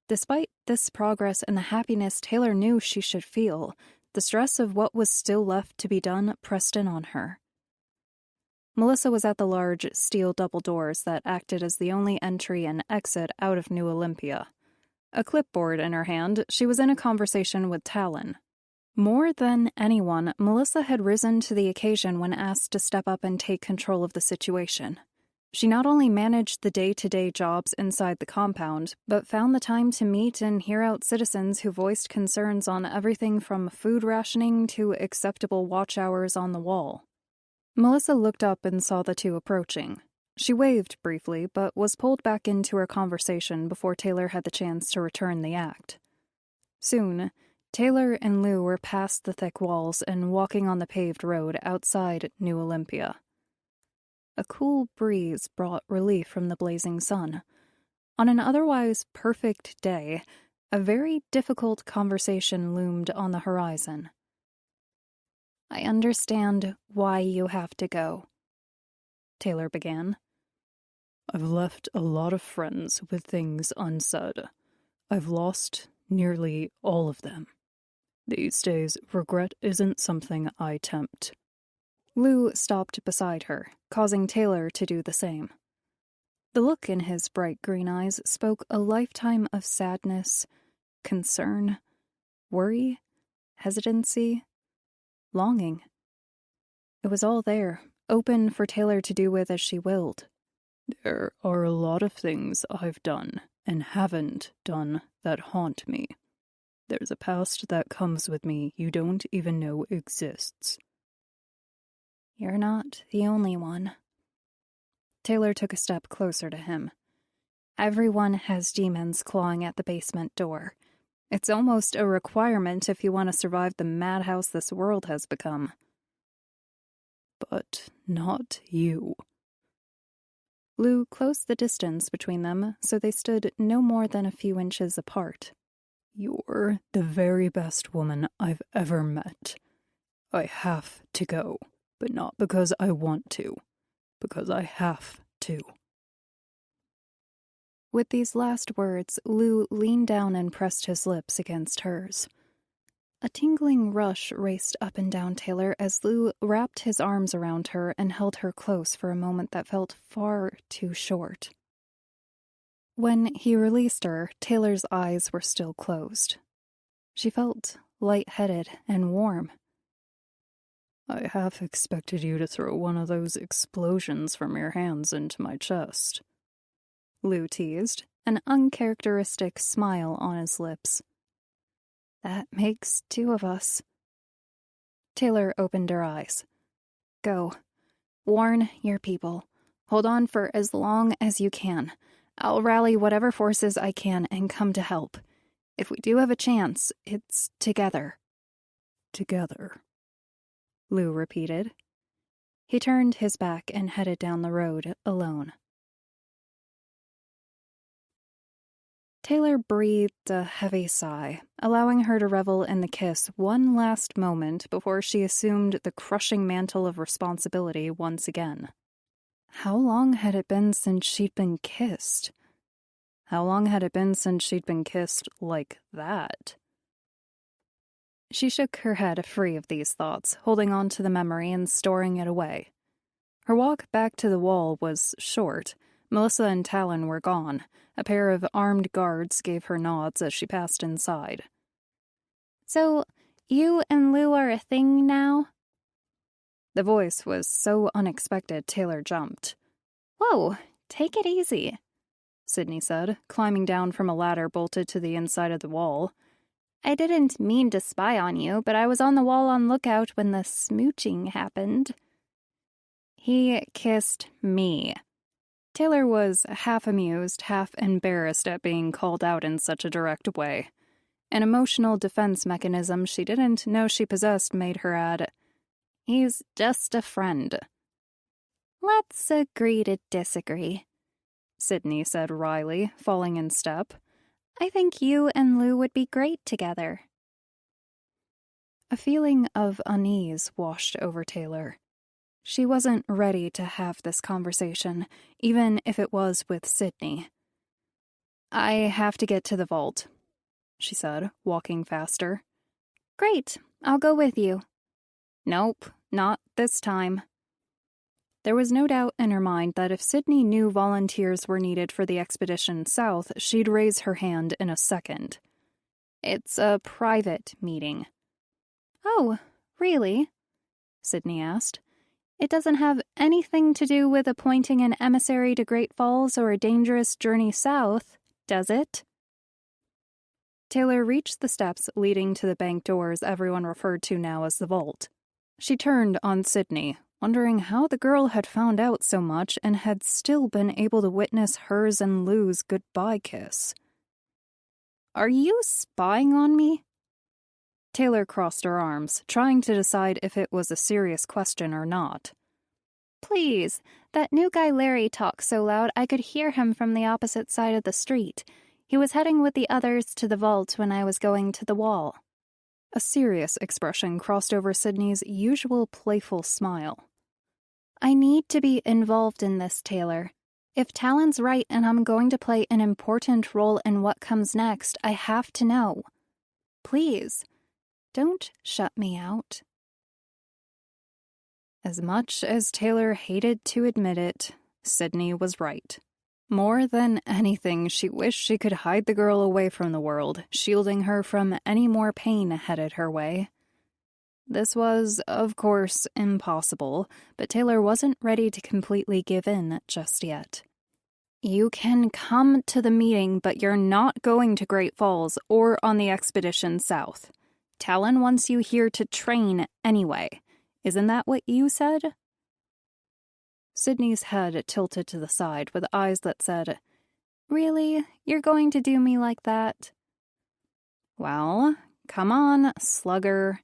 Despite this progress and the happiness Taylor knew she should feel, the stress of what was still left to be done pressed in on her. Melissa was at the large steel double doors that acted as the only entry and exit out of New Olympia. A clipboard in her hand, she was in a conversation with Talon. More than anyone, Melissa had risen to the occasion when asked to step up and take control of the situation. She not only managed the day-to-day jobs inside the compound, but found the time to meet and hear out citizens who voiced concerns on everything from food rationing to acceptable watch hours on the wall. Melissa looked up and saw the 2 approaching. She waved briefly, but was pulled back into her conversation before Taylor had the chance to return the act. Soon, Taylor and Lou were past the thick walls and walking on the paved road outside New Olympia. A cool breeze brought relief from the blazing sun. On an otherwise perfect day, a very difficult conversation loomed on the horizon. I understand why you have to go, Taylor began. I've left a lot of friends with things unsaid. I've lost nearly all of them. These days, regret isn't something I tempt. Lou stopped beside her, causing Taylor to do the same. The look in his bright green eyes spoke a lifetime of sadness, concern, worry, hesitancy, longing. It was all there, open for Taylor to do with as she willed. There are a lot of things I've done and haven't done that haunt me. There's a past that comes with me you don't even know exists. You're not the only one. Taylor took a step closer to him. Everyone has demons clawing at the basement door. It's almost a requirement if you want to survive the madhouse this world has become. But not you. Lou closed the distance between them so they stood no more than a few inches apart. You're the very best woman I've ever met. I have to go, but not because I want to, because I have to. With these last words, Lou leaned down and pressed his lips against hers. A tingling rush raced up and down Taylor as Lou wrapped his arms around her and held her close for a moment that felt far too short. When he released her, Taylor's eyes were still closed. She felt lightheaded and warm. I half expected you to throw one of those explosions from your hands into my chest. Lou teased, an uncharacteristic smile on his lips. That makes two of us. Taylor opened her eyes. Go. Warn your people. Hold on for as long as you can. I'll rally whatever forces I can and come to help. If we do have a chance, it's together. Together, Lou repeated. He turned his back and headed down the road alone. Taylor breathed a heavy sigh, allowing her to revel in the kiss one last moment before she assumed the crushing mantle of responsibility once again. How long had it been since she'd been kissed? How long had it been since she'd been kissed like that? She shook her head free of these thoughts, holding on to the memory and storing it away. Her walk back to the wall was short. Melissa and Talon were gone. A pair of armed guards gave her nods as she passed inside. So, you and Lou are a thing now? The voice was so unexpected Taylor jumped. Whoa, take it easy, Sydney said, climbing down from a ladder bolted to the inside of the wall. I didn't mean to spy on you, but I was on the wall on lookout when the smooching happened. He kissed me. Taylor was half amused, half embarrassed at being called out in such a direct way. An emotional defense mechanism she didn't know she possessed made her add, "He's just a friend." Let's agree to disagree, Sydney said wryly, falling in step. I think you and Lou would be great together. A feeling of unease washed over Taylor. She wasn't ready to have this conversation, even if it was with Sydney. I have to get to the vault, she said, walking faster. Great, I'll go with you. Nope, not this time. There was no doubt in her mind that if Sydney knew volunteers were needed for the expedition south, she'd raise her hand in a second. It's a private meeting. Oh, really? Sydney asked. It doesn't have anything to do with appointing an emissary to Great Falls or a dangerous journey south, does it? Taylor reached the steps leading to the bank doors everyone referred to now as the vault. She turned on Sydney, wondering how the girl had found out so much and had still been able to witness hers and Lou's goodbye kiss. Are you spying on me? Taylor crossed her arms, trying to decide if it was a serious question or not. Please, that new guy Larry talks so loud I could hear him from the opposite side of the street. He was heading with the others to the vault when I was going to the wall. A serious expression crossed over Sydney's usual playful smile. I need to be involved in this, Taylor. If Talon's right and I'm going to play an important role in what comes next, I have to know. Please, don't shut me out. As much as Taylor hated to admit it, Sydney was right. More than anything, she wished she could hide the girl away from the world, shielding her from any more pain headed her way. This was, of course, impossible, but Taylor wasn't ready to completely give in just yet. You can come to the meeting, but you're not going to Great Falls or on the expedition south. Talon wants you here to train anyway. Isn't that what you said? Sydney's head tilted to the side with eyes that said, Really? You're going to do me like that? Well, come on, slugger.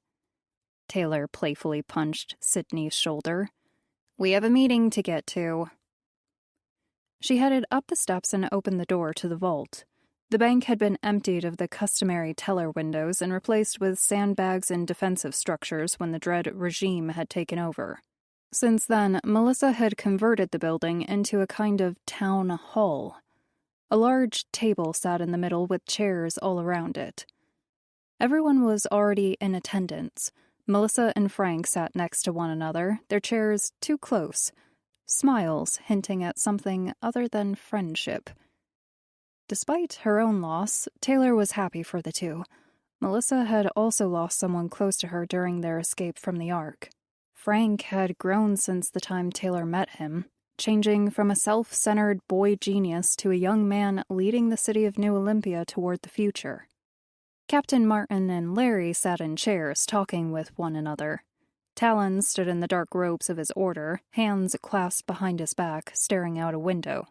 Taylor playfully punched Sydney's shoulder. We have a meeting to get to. She headed up the steps and opened the door to the vault. The bank had been emptied of the customary teller windows and replaced with sandbags and defensive structures when the Dread regime had taken over. Since then, Melissa had converted the building into a kind of town hall. A large table sat in the middle with chairs all around it. Everyone was already in attendance. Melissa and Frank sat next to one another, their chairs too close, smiles hinting at something other than friendship. Despite her own loss, Taylor was happy for the two. Melissa had also lost someone close to her during their escape from the Ark. Frank had grown since the time Taylor met him, changing from a self-centered boy genius to a young man leading the city of New Olympia toward the future. Captain Martin and Larry sat in chairs talking with one another. Talon stood in the dark robes of his order, hands clasped behind his back, staring out a window.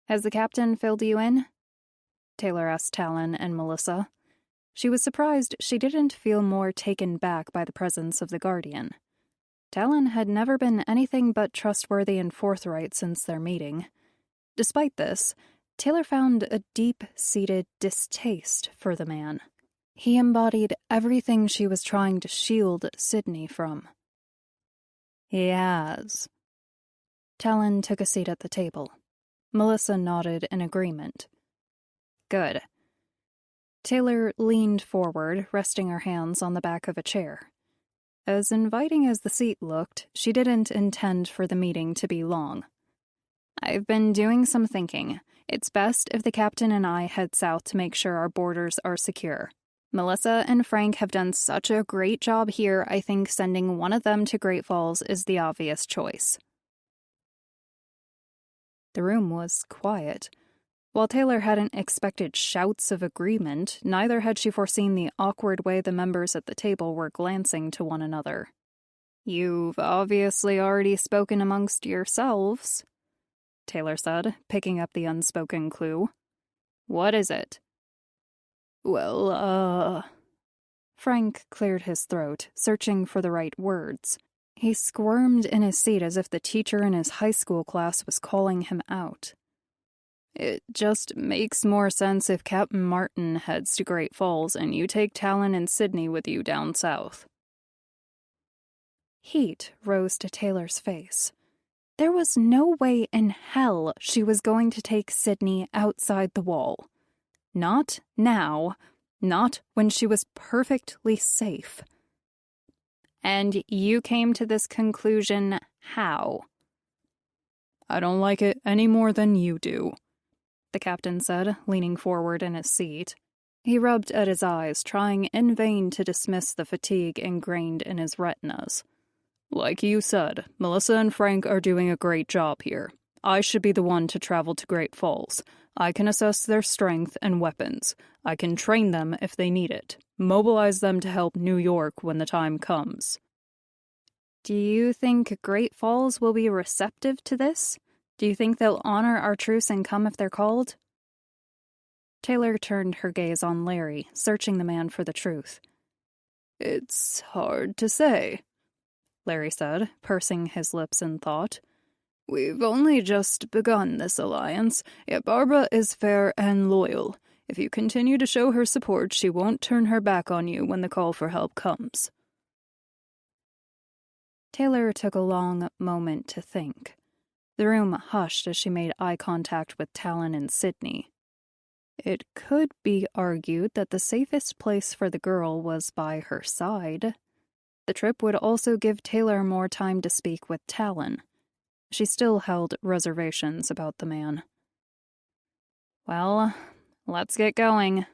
Has the captain filled you in? Taylor asked Talon and Melissa. She was surprised she didn't feel more taken back by the presence of the Guardian. Talon had never been anything but trustworthy and forthright since their meeting. Despite this, Taylor found a deep-seated distaste for the man. He embodied everything she was trying to shield Sydney from. He has. Talon took a seat at the table. Melissa nodded in agreement. Good. Taylor leaned forward, resting her hands on the back of a chair. As inviting as the seat looked, she didn't intend for the meeting to be long. I've been doing some thinking. It's best if the captain and I head south to make sure our borders are secure. Melissa and Frank have done such a great job here, I think sending one of them to Great Falls is the obvious choice. The room was quiet. While Taylor hadn't expected shouts of agreement, neither had she foreseen the awkward way the members at the table were glancing to one another. You've obviously already spoken amongst yourselves, Taylor said, picking up the unspoken clue. What is it? Well, Frank cleared his throat, searching for the right words. He squirmed in his seat as if the teacher in his high school class was calling him out. It just makes more sense if Captain Martin heads to Great Falls and you take Talon and Sydney with you down south. Heat rose to Taylor's face. There was no way in hell she was going to take Sydney outside the wall. Not now, not when she was perfectly safe. And you came to this conclusion how? I don't like it any more than you do, the captain said, leaning forward in his seat. He rubbed at his eyes, trying in vain to dismiss the fatigue ingrained in his retinas. Like you said, Melissa and Frank are doing a great job here. I should be the one to travel to Great Falls. I can assess their strength and weapons. I can train them if they need it. Mobilize them to help New York when the time comes. Do you think Great Falls will be receptive to this? Do you think they'll honor our truce and come if they're called? Taylor turned her gaze on Larry, searching the man for the truth. It's hard to say, Larry said, pursing his lips in thought. We've only just begun this alliance, yet Barbara is fair and loyal. If you continue to show her support, she won't turn her back on you when the call for help comes. Taylor took a long moment to think. The room hushed as she made eye contact with Talon and Sydney. It could be argued that the safest place for the girl was by her side. The trip would also give Taylor more time to speak with Talon. She still held reservations about the man. Well, let's get going,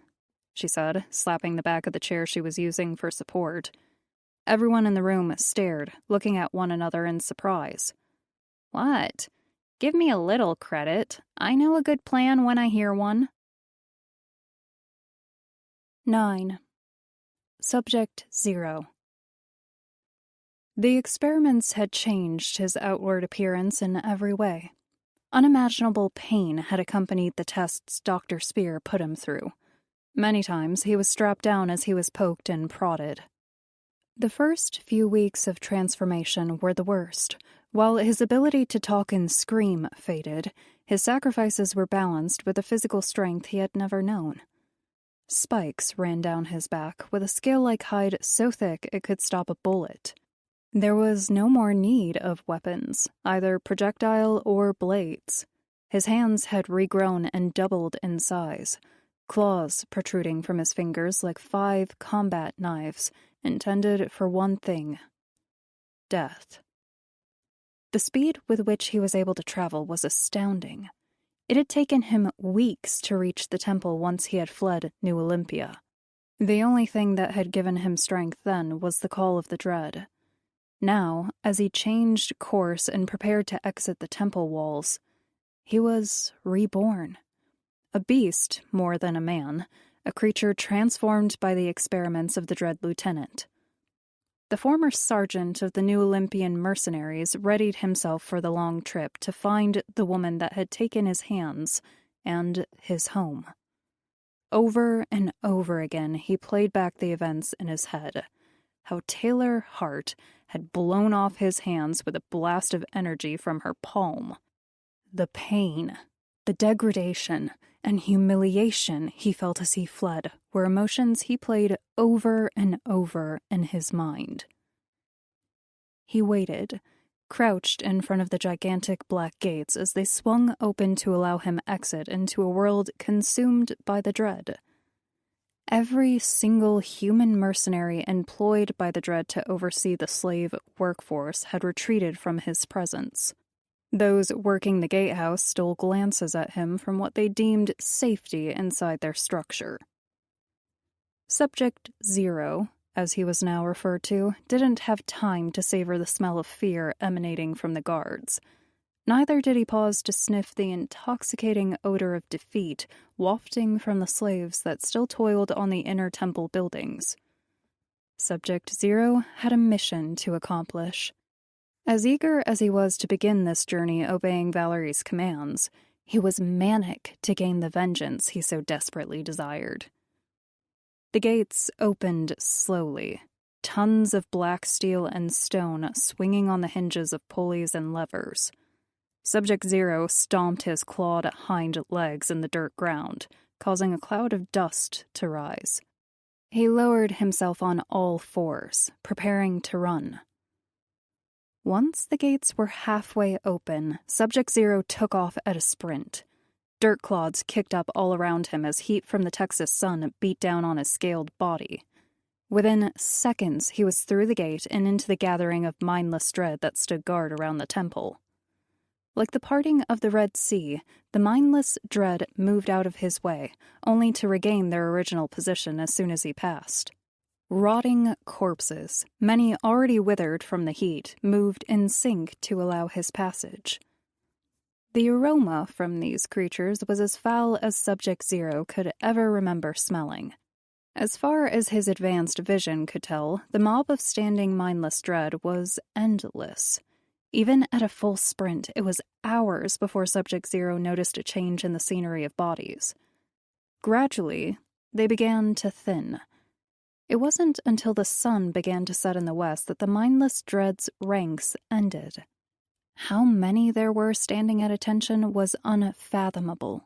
she said, slapping the back of the chair she was using for support. Everyone in the room stared, looking at one another in surprise. What? Give me a little credit. I know a good plan when I hear one. 9. Subject 0. The experiments had changed his outward appearance in every way. Unimaginable pain had accompanied the tests Dr. Spear put him through. Many times he was strapped down as he was poked and prodded. The first few weeks of transformation were the worst. While his ability to talk and scream faded, his sacrifices were balanced with a physical strength he had never known. Spikes ran down his back with a scale-like hide so thick it could stop a bullet. There was no more need of weapons, either projectile or blades. His hands had regrown and doubled in size, claws protruding from his fingers like 5 combat knives, intended for one thing: death. The speed with which he was able to travel was astounding. It had taken him weeks to reach the temple once he had fled New Olympia. The only thing that had given him strength then was the call of the dread. Now, as he changed course and prepared to exit the temple walls, he was reborn. A beast more than a man, a creature transformed by the experiments of the Dread Lieutenant. The former sergeant of the New Olympian mercenaries readied himself for the long trip to find the woman that had taken his hands and his home. Over and over again he played back the events in his head. How Taylor Hart had blown off his hands with a blast of energy from her palm. The pain, the degradation, and humiliation he felt as he fled were emotions he played over and over in his mind. He waited, crouched in front of the gigantic black gates as they swung open to allow him exit into a world consumed by the dread. Every single human mercenary employed by the dread to oversee the slave workforce had retreated from his presence. Those working the gatehouse stole glances at him from what they deemed safety inside their structure. Subject 0, as he was now referred to, didn't have time to savor the smell of fear emanating from the guards. Neither did he pause to sniff the intoxicating odor of defeat wafting from the slaves that still toiled on the inner temple buildings. Subject 0 had a mission to accomplish. As eager as he was to begin this journey obeying Valerie's commands, he was manic to gain the vengeance he so desperately desired. The gates opened slowly, tons of black steel and stone swinging on the hinges of pulleys and levers. Subject 0 stomped his clawed hind legs in the dirt ground, causing a cloud of dust to rise. He lowered himself on all fours, preparing to run. Once the gates were halfway open, Subject 0 took off at a sprint. Dirt clods kicked up all around him as heat from the Texas sun beat down on his scaled body. Within seconds, he was through the gate and into the gathering of mindless dread that stood guard around the temple. Like the parting of the Red Sea, the mindless dread moved out of his way, only to regain their original position as soon as he passed. Rotting corpses, many already withered from the heat, moved in sync to allow his passage. The aroma from these creatures was as foul as Subject 0 could ever remember smelling. As far as his advanced vision could tell, the mob of standing mindless dread was endless. Even at a full sprint, it was hours before Subject 0 noticed a change in the scenery of bodies. Gradually, they began to thin. It wasn't until the sun began to set in the west that the mindless dread's ranks ended. How many there were standing at attention was unfathomable.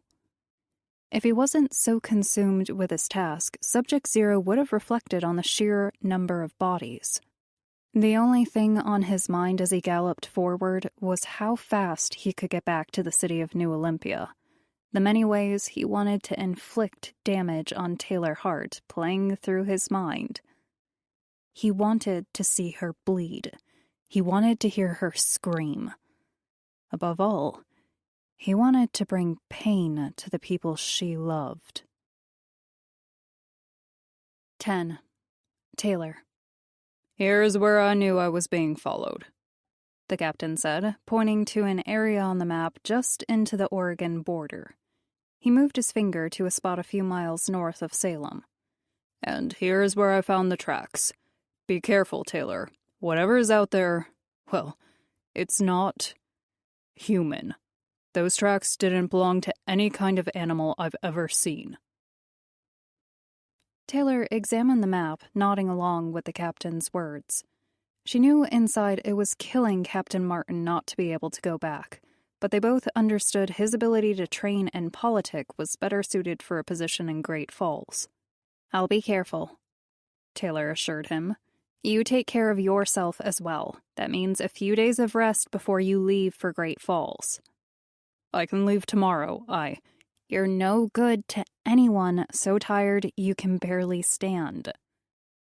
If he wasn't so consumed with his task, Subject 0 would have reflected on the sheer number of bodies. The only thing on his mind as he galloped forward was how fast he could get back to the city of New Olympia. The many ways he wanted to inflict damage on Taylor Hart playing through his mind. He wanted to see her bleed. He wanted to hear her scream. Above all, he wanted to bring pain to the people she loved. 10. Taylor. "Here's where I knew I was being followed," the captain said, pointing to an area on the map just into the Oregon border. He moved his finger to a spot a few miles north of Salem. "And here's where I found the tracks. Be careful, Taylor. Whatever is out there, well, it's not human. Those tracks didn't belong to any kind of animal I've ever seen." Taylor examined the map, nodding along with the captain's words. She knew inside it was killing Captain Martin not to be able to go back, but they both understood his ability to train and politic was better suited for a position in Great Falls. "I'll be careful," Taylor assured him. "You take care of yourself as well. That means a few days of rest before you leave for Great Falls." "I can leave tomorrow, "You're no good to anyone so tired you can barely stand,"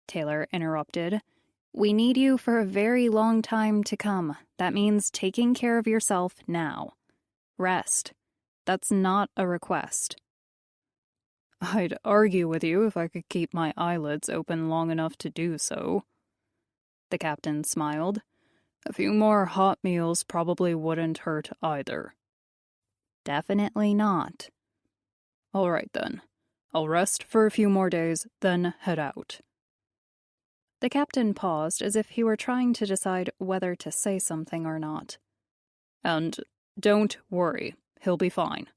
Taylor interrupted. "We need you for a very long time to come. That means taking care of yourself now. Rest. That's not a request." "I'd argue with you if I could keep my eyelids open long enough to do so." The captain smiled. "A few more hot meals probably wouldn't hurt either." "Definitely not." "All right, then. I'll rest for a few more days, then head out." The captain paused as if he were trying to decide whether to say something or not. "And don't worry, he'll be fine.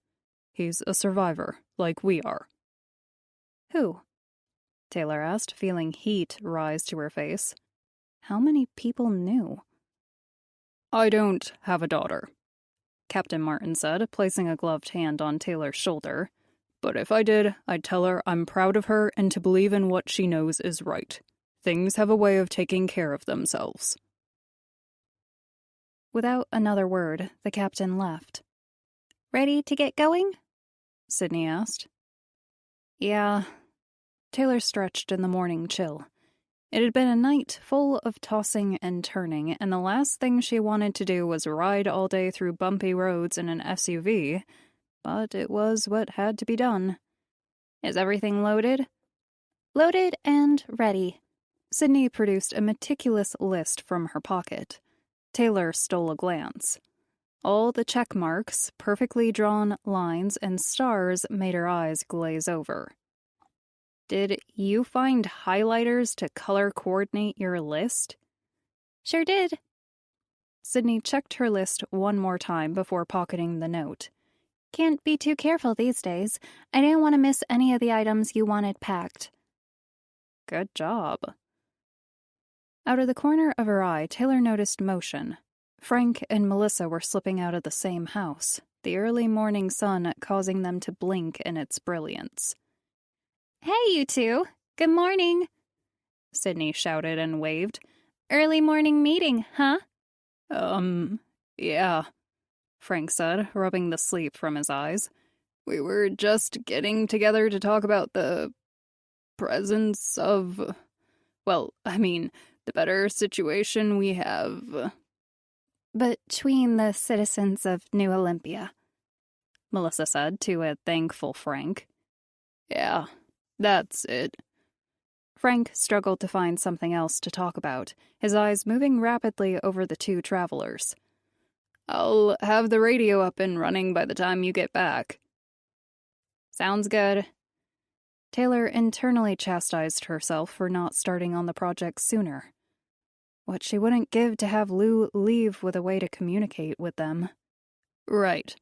He's a survivor, like we are." "Who?" Taylor asked, feeling heat rise to her face. How many people knew? "I don't have a daughter," Captain Martin said, placing a gloved hand on Taylor's shoulder. "But if I did, I'd tell her I'm proud of her and to believe in what she knows is right. Things have a way of taking care of themselves." Without another word, the captain left. "Ready to get going?" Sydney asked. "Yeah." Taylor stretched in the morning chill. It had been a night full of tossing and turning, and the last thing she wanted to do was ride all day through bumpy roads in an SUV, but it was what had to be done. "Is everything loaded?" "Loaded and ready." Sydney produced a meticulous list from her pocket. Taylor stole a glance. All the check marks, perfectly drawn lines, and stars made her eyes glaze over. "Did you find highlighters to color coordinate your list?" "Sure did." Sydney checked her list one more time before pocketing the note. "Can't be too careful these days. I didn't want to miss any of the items you wanted packed." "Good job." Out of the corner of her eye, Taylor noticed motion. Frank and Melissa were slipping out of the same house, the early morning sun causing them to blink in its brilliance. "Hey, you two. Good morning," Sydney shouted and waved. "Early morning meeting, huh?" Yeah," Frank said, rubbing the sleep from his eyes. "We were just getting together to talk about the presence of... the better situation we have..." "Between the citizens of New Olympia," Melissa said to a thankful Frank. "Yeah, that's it." Frank struggled to find something else to talk about, his eyes moving rapidly over the two travelers. "I'll have the radio up and running by the time you get back." "Sounds good." Taylor internally chastised herself for not starting on the project sooner. What she wouldn't give to have Lou leave with a way to communicate with them. "Right,"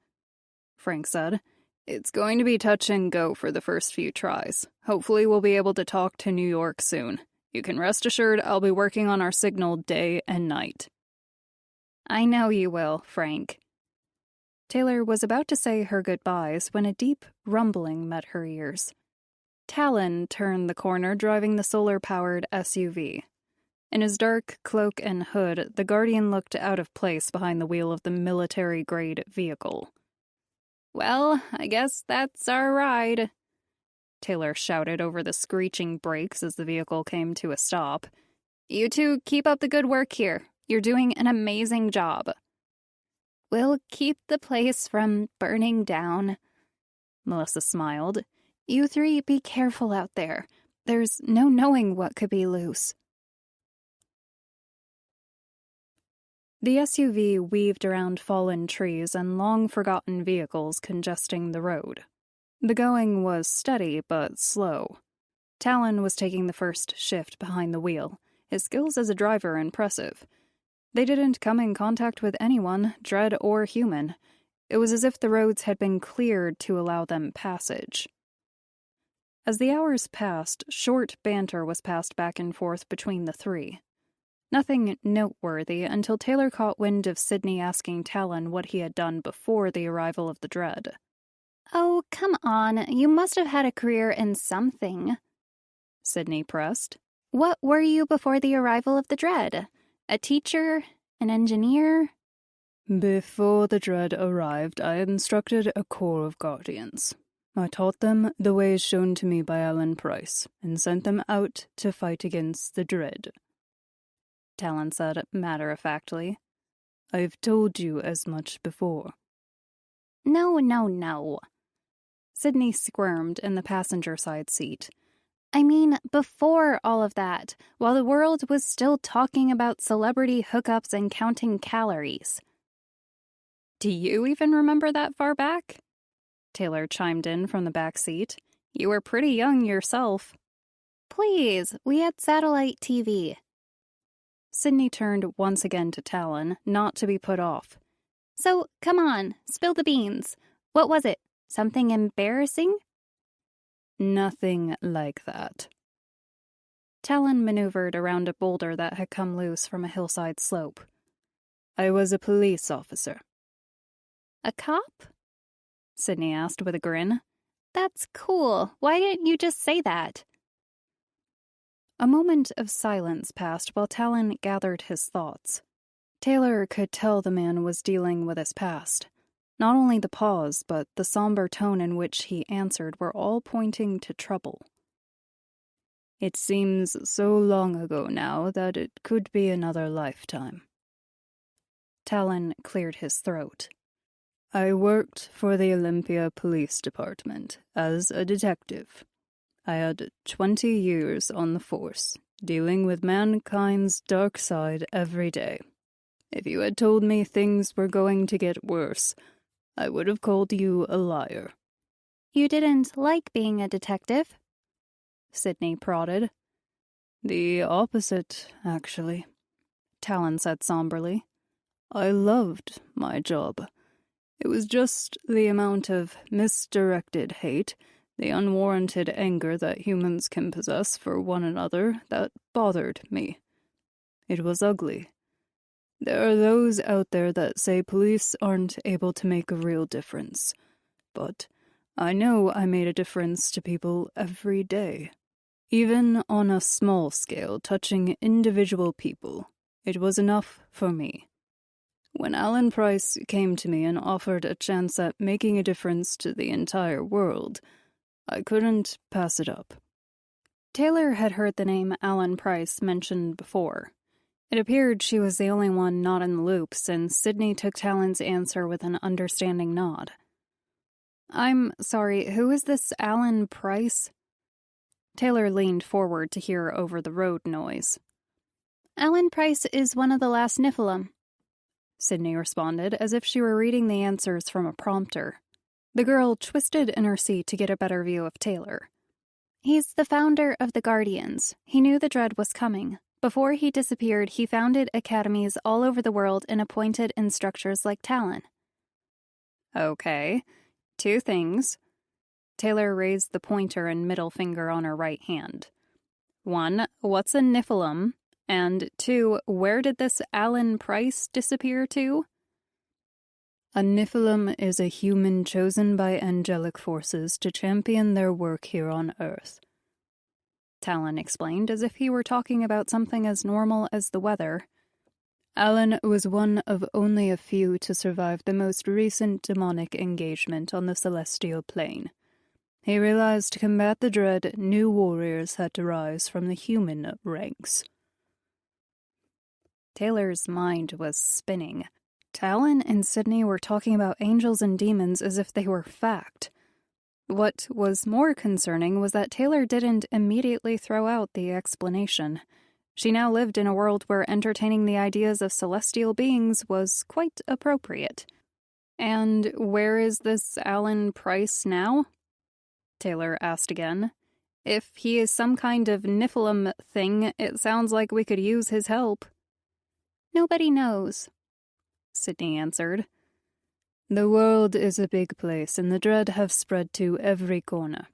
Frank said. "It's going to be touch and go for the first few tries. Hopefully we'll be able to talk to New York soon. You can rest assured I'll be working on our signal day and night." "I know you will, Frank." Taylor was about to say her goodbyes when a deep rumbling met her ears. Talon turned the corner driving the solar-powered SUV. In his dark cloak and hood, the Guardian looked out of place behind the wheel of the military-grade vehicle. "Well, I guess that's our ride," Taylor shouted over the screeching brakes as the vehicle came to a stop. "You two keep up the good work here. You're doing an amazing job." "We'll keep the place from burning down," Melissa smiled. "You three be careful out there. There's no knowing what could be loose." The SUV weaved around fallen trees and long-forgotten vehicles congesting the road. The going was steady but slow. Talon was taking the first shift behind the wheel, his skills as a driver impressive. They didn't come in contact with anyone, dread or human. It was as if the roads had been cleared to allow them passage. As the hours passed, short banter was passed back and forth between the three. Nothing noteworthy until Taylor caught wind of Sydney asking Talon what he had done before the arrival of the Dread. Oh, come on. You must have had a career in something, Sydney pressed. What were you before the arrival of the Dread? A teacher? An engineer? Before the Dread arrived, I instructed a corps of guardians. I taught them the ways shown to me by Alan Price, and sent them out to fight against the Dread. Talon said matter-of-factly. I've told you as much before. No. Sydney squirmed in the passenger side seat. I mean, before all of that, while the world was still talking about celebrity hookups and counting calories. Do you even remember that far back? Taylor chimed in from the back seat. You were pretty young yourself. Please, we had satellite TV. Sydney turned once again to Talon, not to be put off. So, come on, spill the beans. What was it? Something embarrassing? Nothing like that. Talon maneuvered around a boulder that had come loose from a hillside slope. I was a police officer. A cop? Sydney asked with a grin. That's cool. Why didn't you just say that? A moment of silence passed while Talon gathered his thoughts. Taylor could tell the man was dealing with his past. Not only the pause, but the somber tone in which he answered were all pointing to trouble. It seems so long ago now that it could be another lifetime. Talon cleared his throat. I worked for the Olympia Police Department as a detective. I had 20 years on the force, dealing with mankind's dark side every day. If you had told me things were going to get worse, I would have called you a liar. You didn't like being a detective? Sydney prodded. The opposite, actually, Talon said somberly. I loved my job. It was just the amount of misdirected hate, the unwarranted anger that humans can possess for one another, that bothered me. It was ugly. There are those out there that say police aren't able to make a real difference. But I know I made a difference to people every day. Even on a small scale, touching individual people, it was enough for me. When Alan Price came to me and offered a chance at making a difference to the entire world, I couldn't pass it up. Taylor had heard the name Alan Price mentioned before. It appeared she was the only one not in the loop, since Sydney took Talon's answer with an understanding nod. I'm sorry, who is this Alan Price? Taylor leaned forward to hear over the road noise. Alan Price is one of the last Nephilim, Sydney responded, as if she were reading the answers from a prompter. The girl twisted in her seat to get a better view of Taylor. He's the founder of the Guardians. He knew the Dread was coming. Before he disappeared, he founded academies all over the world and appointed instructors like Talon. Okay. 2 things. Taylor raised the pointer and middle finger on her right hand. 1, what's a Nephilim? And 2, where did this Alan Price disappear to? A Nephilim is a human chosen by angelic forces to champion their work here on Earth. Talon explained, as if he were talking about something as normal as the weather. Alan was one of only a few to survive the most recent demonic engagement on the celestial plane. He realized to combat the Dread, new warriors had to rise from the human ranks. Taylor's mind was spinning. Talon and Sydney were talking about angels and demons as if they were fact. What was more concerning was that Taylor didn't immediately throw out the explanation. She now lived in a world where entertaining the ideas of celestial beings was quite appropriate. And where is this Alan Price now? Taylor asked again. If he is some kind of Nephilim thing, it sounds like we could use his help. Nobody knows, Sydney answered. The world is a big place, and the Dread have spread to every corner.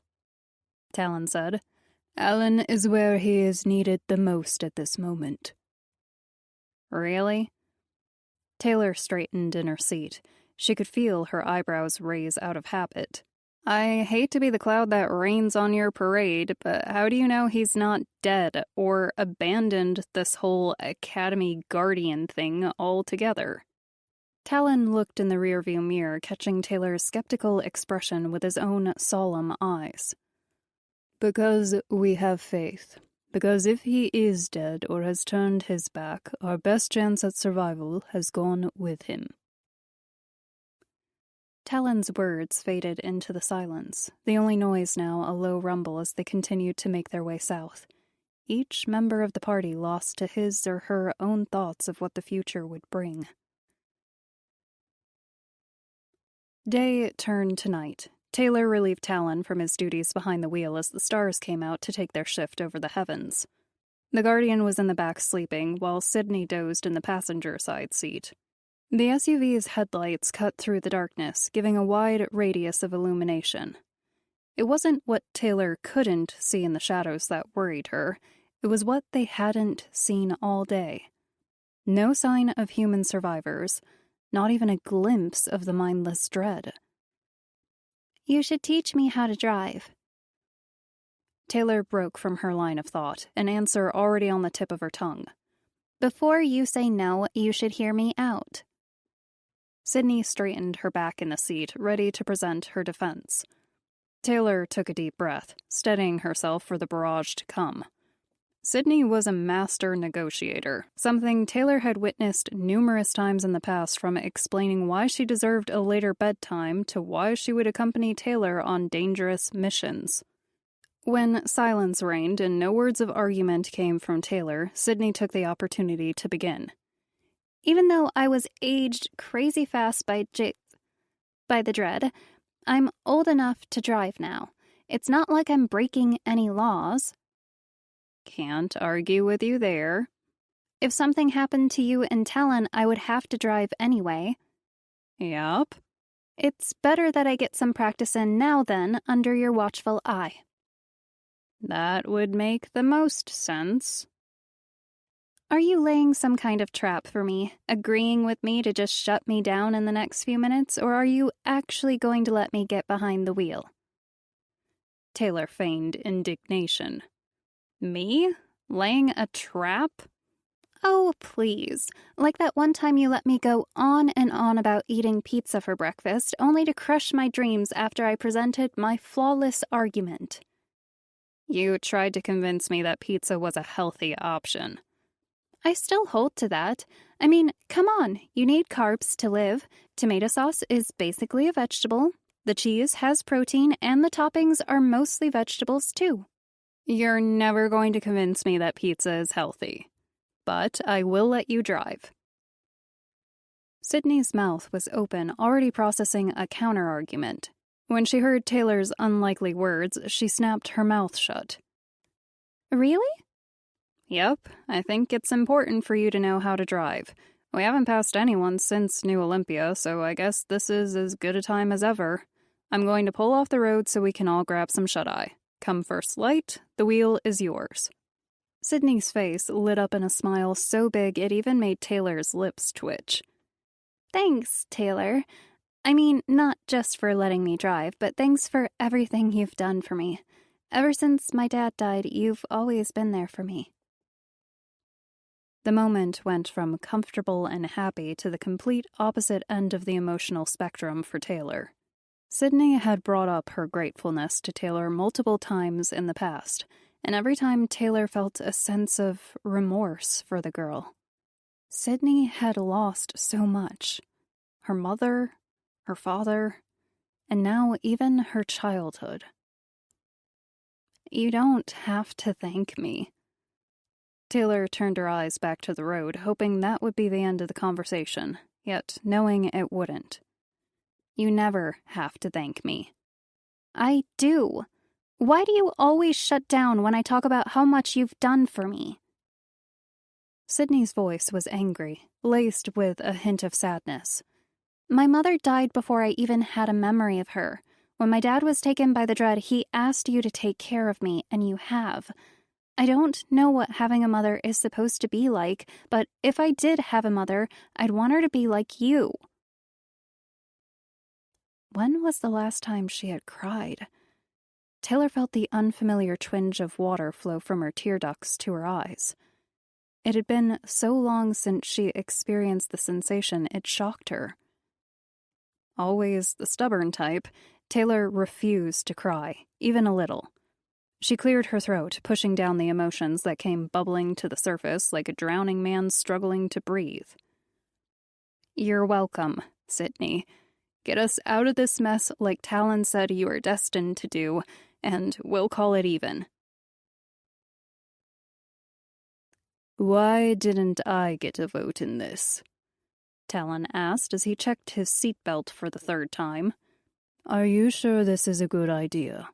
Talon said. Alan is where he is needed the most at this moment. Really? Taylor straightened in her seat. She could feel her eyebrows raise out of habit. I hate to be the cloud that rains on your parade, but how do you know he's not dead or abandoned this whole Academy Guardian thing altogether? Talon looked in the rearview mirror, catching Taylor's skeptical expression with his own solemn eyes. Because we have faith. Because if he is dead or has turned his back, our best chance at survival has gone with him. Talon's words faded into the silence, the only noise now a low rumble as they continued to make their way south. Each member of the party lost to his or her own thoughts of what the future would bring. Day turned to night. Taylor relieved Talon from his duties behind the wheel as the stars came out to take their shift over the heavens. The Guardian was in the back sleeping, while Sydney dozed in the passenger side seat. The SUV's headlights cut through the darkness, giving a wide radius of illumination. It wasn't what Taylor couldn't see in the shadows that worried her. It was what they hadn't seen all day. No sign of human survivors, not even a glimpse of the mindless dread. You should teach me how to drive. Taylor broke from her line of thought, an answer already on the tip of her tongue. Before you say no, you should hear me out. Sydney straightened her back in the seat, ready to present her defense. Taylor took a deep breath, steadying herself for the barrage to come. Sydney was a master negotiator, something Taylor had witnessed numerous times in the past, from explaining why she deserved a later bedtime to why she would accompany Taylor on dangerous missions. When silence reigned and no words of argument came from Taylor, Sydney took the opportunity to begin. Even though I was aged crazy fast by the dread, I'm old enough to drive now. It's not like I'm breaking any laws. Can't argue with you there. If something happened to you and Talon, I would have to drive anyway. Yup. It's better that I get some practice in now then, under your watchful eye. That would make the most sense. Are you laying some kind of trap for me, agreeing with me to just shut me down in the next few minutes, or are you actually going to let me get behind the wheel? Taylor feigned indignation. Me? Laying a trap? Oh, please. Like that one time you let me go on and on about eating pizza for breakfast, only to crush my dreams after I presented my flawless argument. You tried to convince me that pizza was a healthy option. I still hold to that. I mean, come on, you need carbs to live. Tomato sauce is basically a vegetable. The cheese has protein, and the toppings are mostly vegetables, too. You're never going to convince me that pizza is healthy. But I will let you drive. Sydney's mouth was open, already processing a counter-argument. When she heard Taylor's unlikely words, she snapped her mouth shut. Really? Yep, I think it's important for you to know how to drive. We haven't passed anyone since New Olympia, so I guess this is as good a time as ever. I'm going to pull off the road so we can all grab some shut-eye. Come first light, the wheel is yours. Sydney's face lit up in a smile so big it even made Taylor's lips twitch. Thanks, Taylor. I mean, not just for letting me drive, but thanks for everything you've done for me. Ever since my dad died, you've always been there for me. The moment went from comfortable and happy to the complete opposite end of the emotional spectrum for Taylor. Sydney had brought up her gratefulness to Taylor multiple times in the past, and every time Taylor felt a sense of remorse for the girl. Sydney had lost so much. Her mother, her father, and now even her childhood. You don't have to thank me. Taylor turned her eyes back to the road, hoping that would be the end of the conversation, yet knowing it wouldn't. You never have to thank me. I do. Why do you always shut down when I talk about how much you've done for me? Sydney's voice was angry, laced with a hint of sadness. My mother died before I even had a memory of her. When my dad was taken by the dread, he asked you to take care of me, and you have. I don't know what having a mother is supposed to be like, but if I did have a mother, I'd want her to be like you. When was the last time she had cried? Taylor felt the unfamiliar twinge of water flow from her tear ducts to her eyes. It had been so long since she experienced the sensation, it shocked her. Always the stubborn type, Taylor refused to cry, even a little. She cleared her throat, pushing down the emotions that came bubbling to the surface like a drowning man struggling to breathe. "You're welcome, Sydney. Get us out of this mess like Talon said you are destined to do, and we'll call it even." "Why didn't I get a vote in this?" Talon asked as he checked his seatbelt for the third time. "Are you sure this is a good idea?"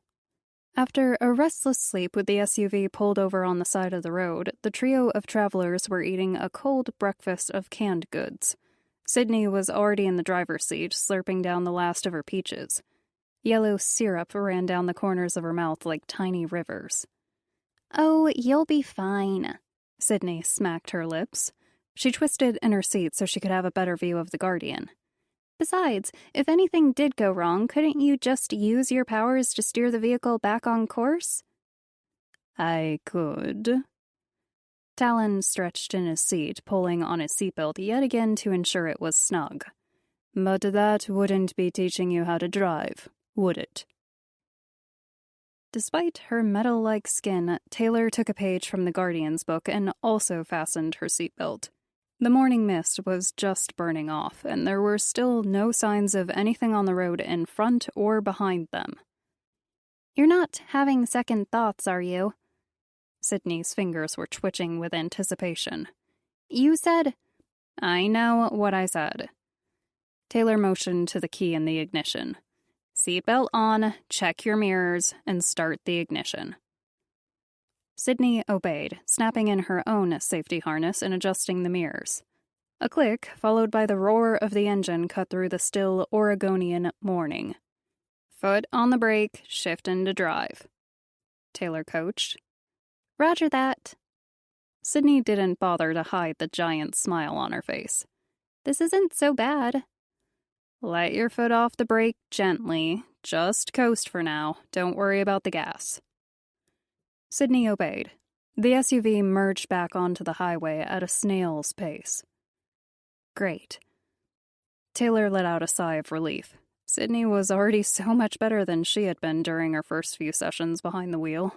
After a restless sleep with the SUV pulled over on the side of the road, the trio of travelers were eating a cold breakfast of canned goods. Sydney was already in the driver's seat, slurping down the last of her peaches. Yellow syrup ran down the corners of her mouth like tiny rivers. "Oh, you'll be fine." Sydney smacked her lips. She twisted in her seat so she could have a better view of the Guardian. "Besides, if anything did go wrong, couldn't you just use your powers to steer the vehicle back on course?" "I could." Talon stretched in his seat, pulling on his seatbelt yet again to ensure it was snug. "But that wouldn't be teaching you how to drive, would it?" Despite her metal-like skin, Taylor took a page from the Guardian's book and also fastened her seatbelt. The morning mist was just burning off, and there were still no signs of anything on the road in front or behind them. "You're not having second thoughts, are you?" Sydney's fingers were twitching with anticipation. "You said—" "I know what I said." Taylor motioned to the key in the ignition. "Seatbelt on, check your mirrors, and start the ignition." Sydney obeyed, snapping in her own safety harness and adjusting the mirrors. A click, followed by the roar of the engine, cut through the still Oregonian morning. "Foot on the brake, shift into drive," Taylor coached. "Roger that." Sydney didn't bother to hide the giant smile on her face. "This isn't so bad." "Let your foot off the brake gently. Just coast for now. Don't worry about the gas." Sydney obeyed. The SUV merged back onto the highway at a snail's pace. Great. Taylor let out a sigh of relief. Sydney was already so much better than she had been during her first few sessions behind the wheel.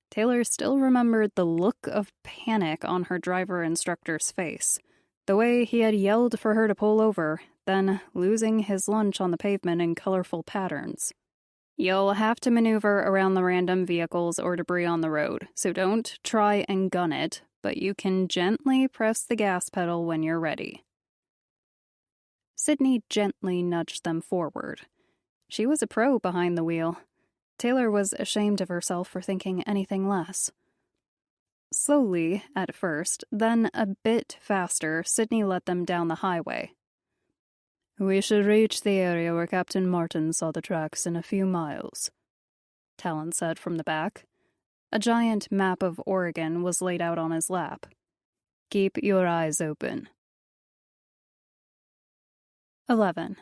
Taylor still remembered the look of panic on her driver instructor's face, the way he had yelled for her to pull over, then losing his lunch on the pavement in colorful patterns. "You'll have to maneuver around the random vehicles or debris on the road, so don't try and gun it, but you can gently press the gas pedal when you're ready." Sydney gently nudged them forward. She was a pro behind the wheel. Taylor was ashamed of herself for thinking anything less. Slowly, at first, then a bit faster, Sydney led them down the highway. "We should reach the area where Captain Martin saw the tracks in a few miles," Talon said from the back. A giant map of Oregon was laid out on his lap. "Keep your eyes open." 11.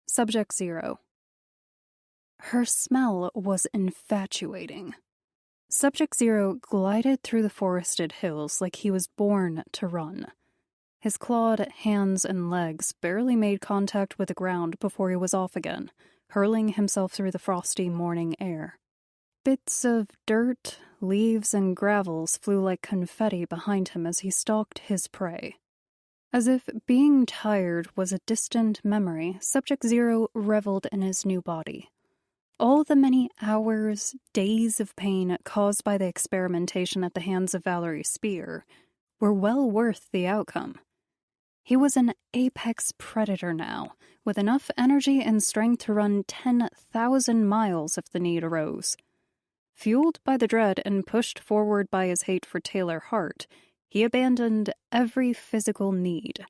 Subject 0. Her smell was infatuating. Subject 0 glided through the forested hills like he was born to run. His clawed hands and legs barely made contact with the ground before he was off again, hurling himself through the frosty morning air. Bits of dirt, leaves, and gravels flew like confetti behind him as he stalked his prey. As if being tired was a distant memory, Subject 0 reveled in his new body. All the many hours, days of pain caused by the experimentation at the hands of Valerie Spear were well worth the outcome. He was an apex predator now, with enough energy and strength to run 10,000 miles if the need arose. Fueled by the dread and pushed forward by his hate for Taylor Hart, he abandoned every physical need.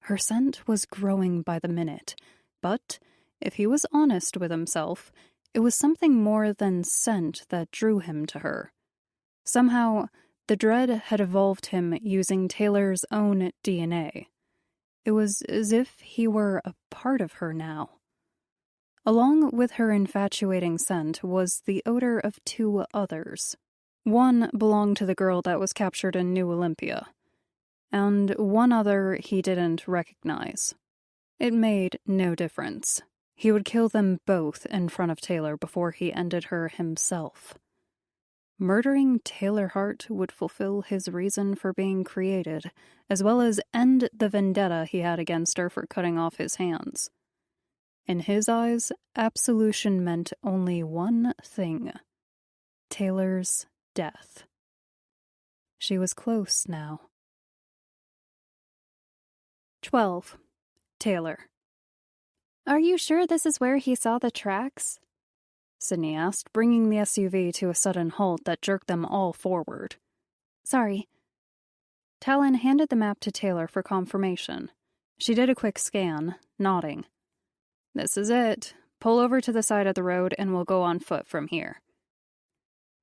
Her scent was growing by the minute, but If he was honest with himself, it was something more than scent that drew him to her. Somehow, the dread had evolved him using Taylor's own DNA. It was as if he were a part of her now. Along with her infatuating scent was the odor of two others. One belonged to the girl that was captured in New Olympia, and one other he didn't recognize. It made no difference. He would kill them both in front of Taylor before he ended her himself. Murdering Taylor Hart would fulfill his reason for being created, as well as end the vendetta he had against her for cutting off his hands. In his eyes, absolution meant only one thing: Taylor's death. She was close now. 12. Taylor. Are you sure this is where he saw the tracks? Sydney asked, bringing the SUV to a sudden halt that jerked them all forward. Sorry. Talon handed the map to Taylor for confirmation. She did a quick scan, nodding. This is it. Pull over to the side of the road and we'll go on foot from here.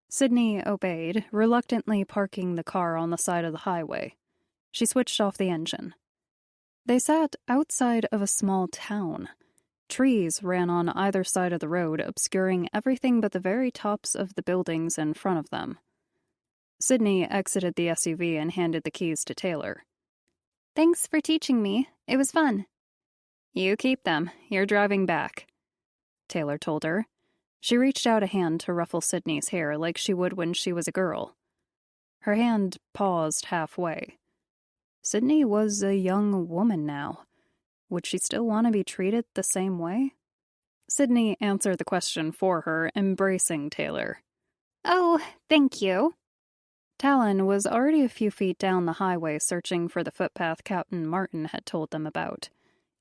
Sydney obeyed, reluctantly parking the car on the side of the highway. She switched off the engine. They sat outside of a small town. Trees ran on either side of the road, obscuring everything but the very tops of the buildings in front of them. Sydney exited the SUV and handed the keys to Taylor. Thanks for teaching me. It was fun. You keep them. You're driving back, Taylor told her. She reached out a hand to ruffle Sydney's hair like she would when she was a girl. Her hand paused halfway. Sydney was a young woman now. Would she still want to be treated the same way? Sydney answered the question for her, embracing Taylor. Oh, thank you. Talon was already a few feet down the highway searching for the footpath Captain Martin had told them about.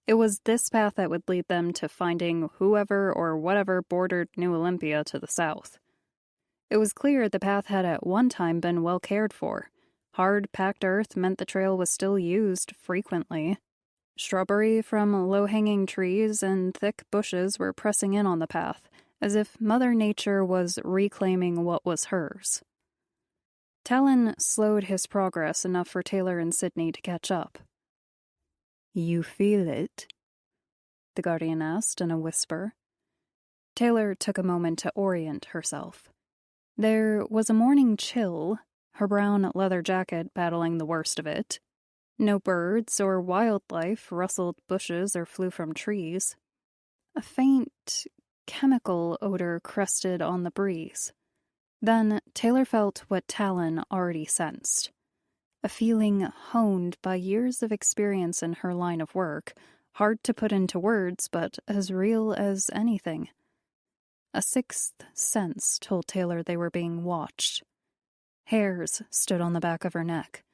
It was this path that would lead them to finding whoever or whatever bordered New Olympia to the south. It was clear the path had at one time been well cared for. Hard, packed earth meant the trail was still used frequently. Shrubbery from low-hanging trees and thick bushes were pressing in on the path, as if Mother Nature was reclaiming what was hers. Talon slowed his progress enough for Taylor and Sydney to catch up. You feel it? The Guardian asked in a whisper. Taylor took a moment to orient herself. There was a morning chill, her brown leather jacket battling the worst of it. No birds or wildlife rustled bushes or flew from trees. A faint chemical odor crested on the breeze. Then Taylor felt what Talon already sensed. A feeling honed by years of experience in her line of work, hard to put into words, but as real as anything. A sixth sense told Taylor they were being watched. Hairs stood on the back of her neck.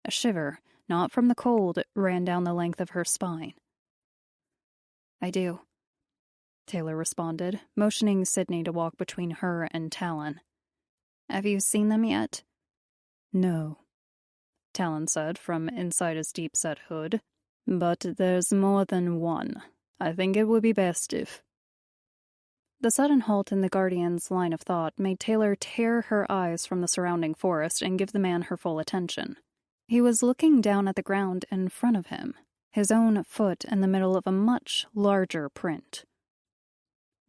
A shiver, not from the cold, ran down the length of her spine. I do, Taylor responded, motioning Sydney to walk between her and Talon. Have you seen them yet? No, Talon said from inside his deep-set hood. But there's more than one. I think it would be best if... The sudden halt in the Guardian's line of thought made Taylor tear her eyes from the surrounding forest and give the man her full attention. He was looking down at the ground in front of him, his own foot in the middle of a much larger print.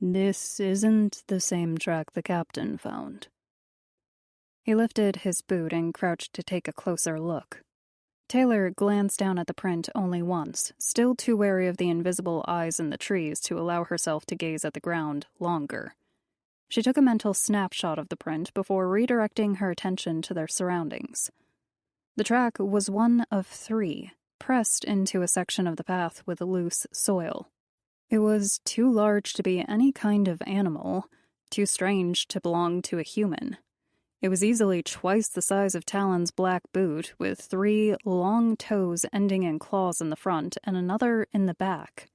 This isn't the same track the captain found. He lifted his boot and crouched to take a closer look. Taylor glanced down at the print only once, still too wary of the invisible eyes in the trees to allow herself to gaze at the ground longer. She took a mental snapshot of the print before redirecting her attention to their surroundings. The track was one of 3, pressed into a section of the path with loose soil. It was too large to be any kind of animal, too strange to belong to a human. It was easily twice the size of Talon's black boot, with 3 long toes ending in claws in the front and another in the back.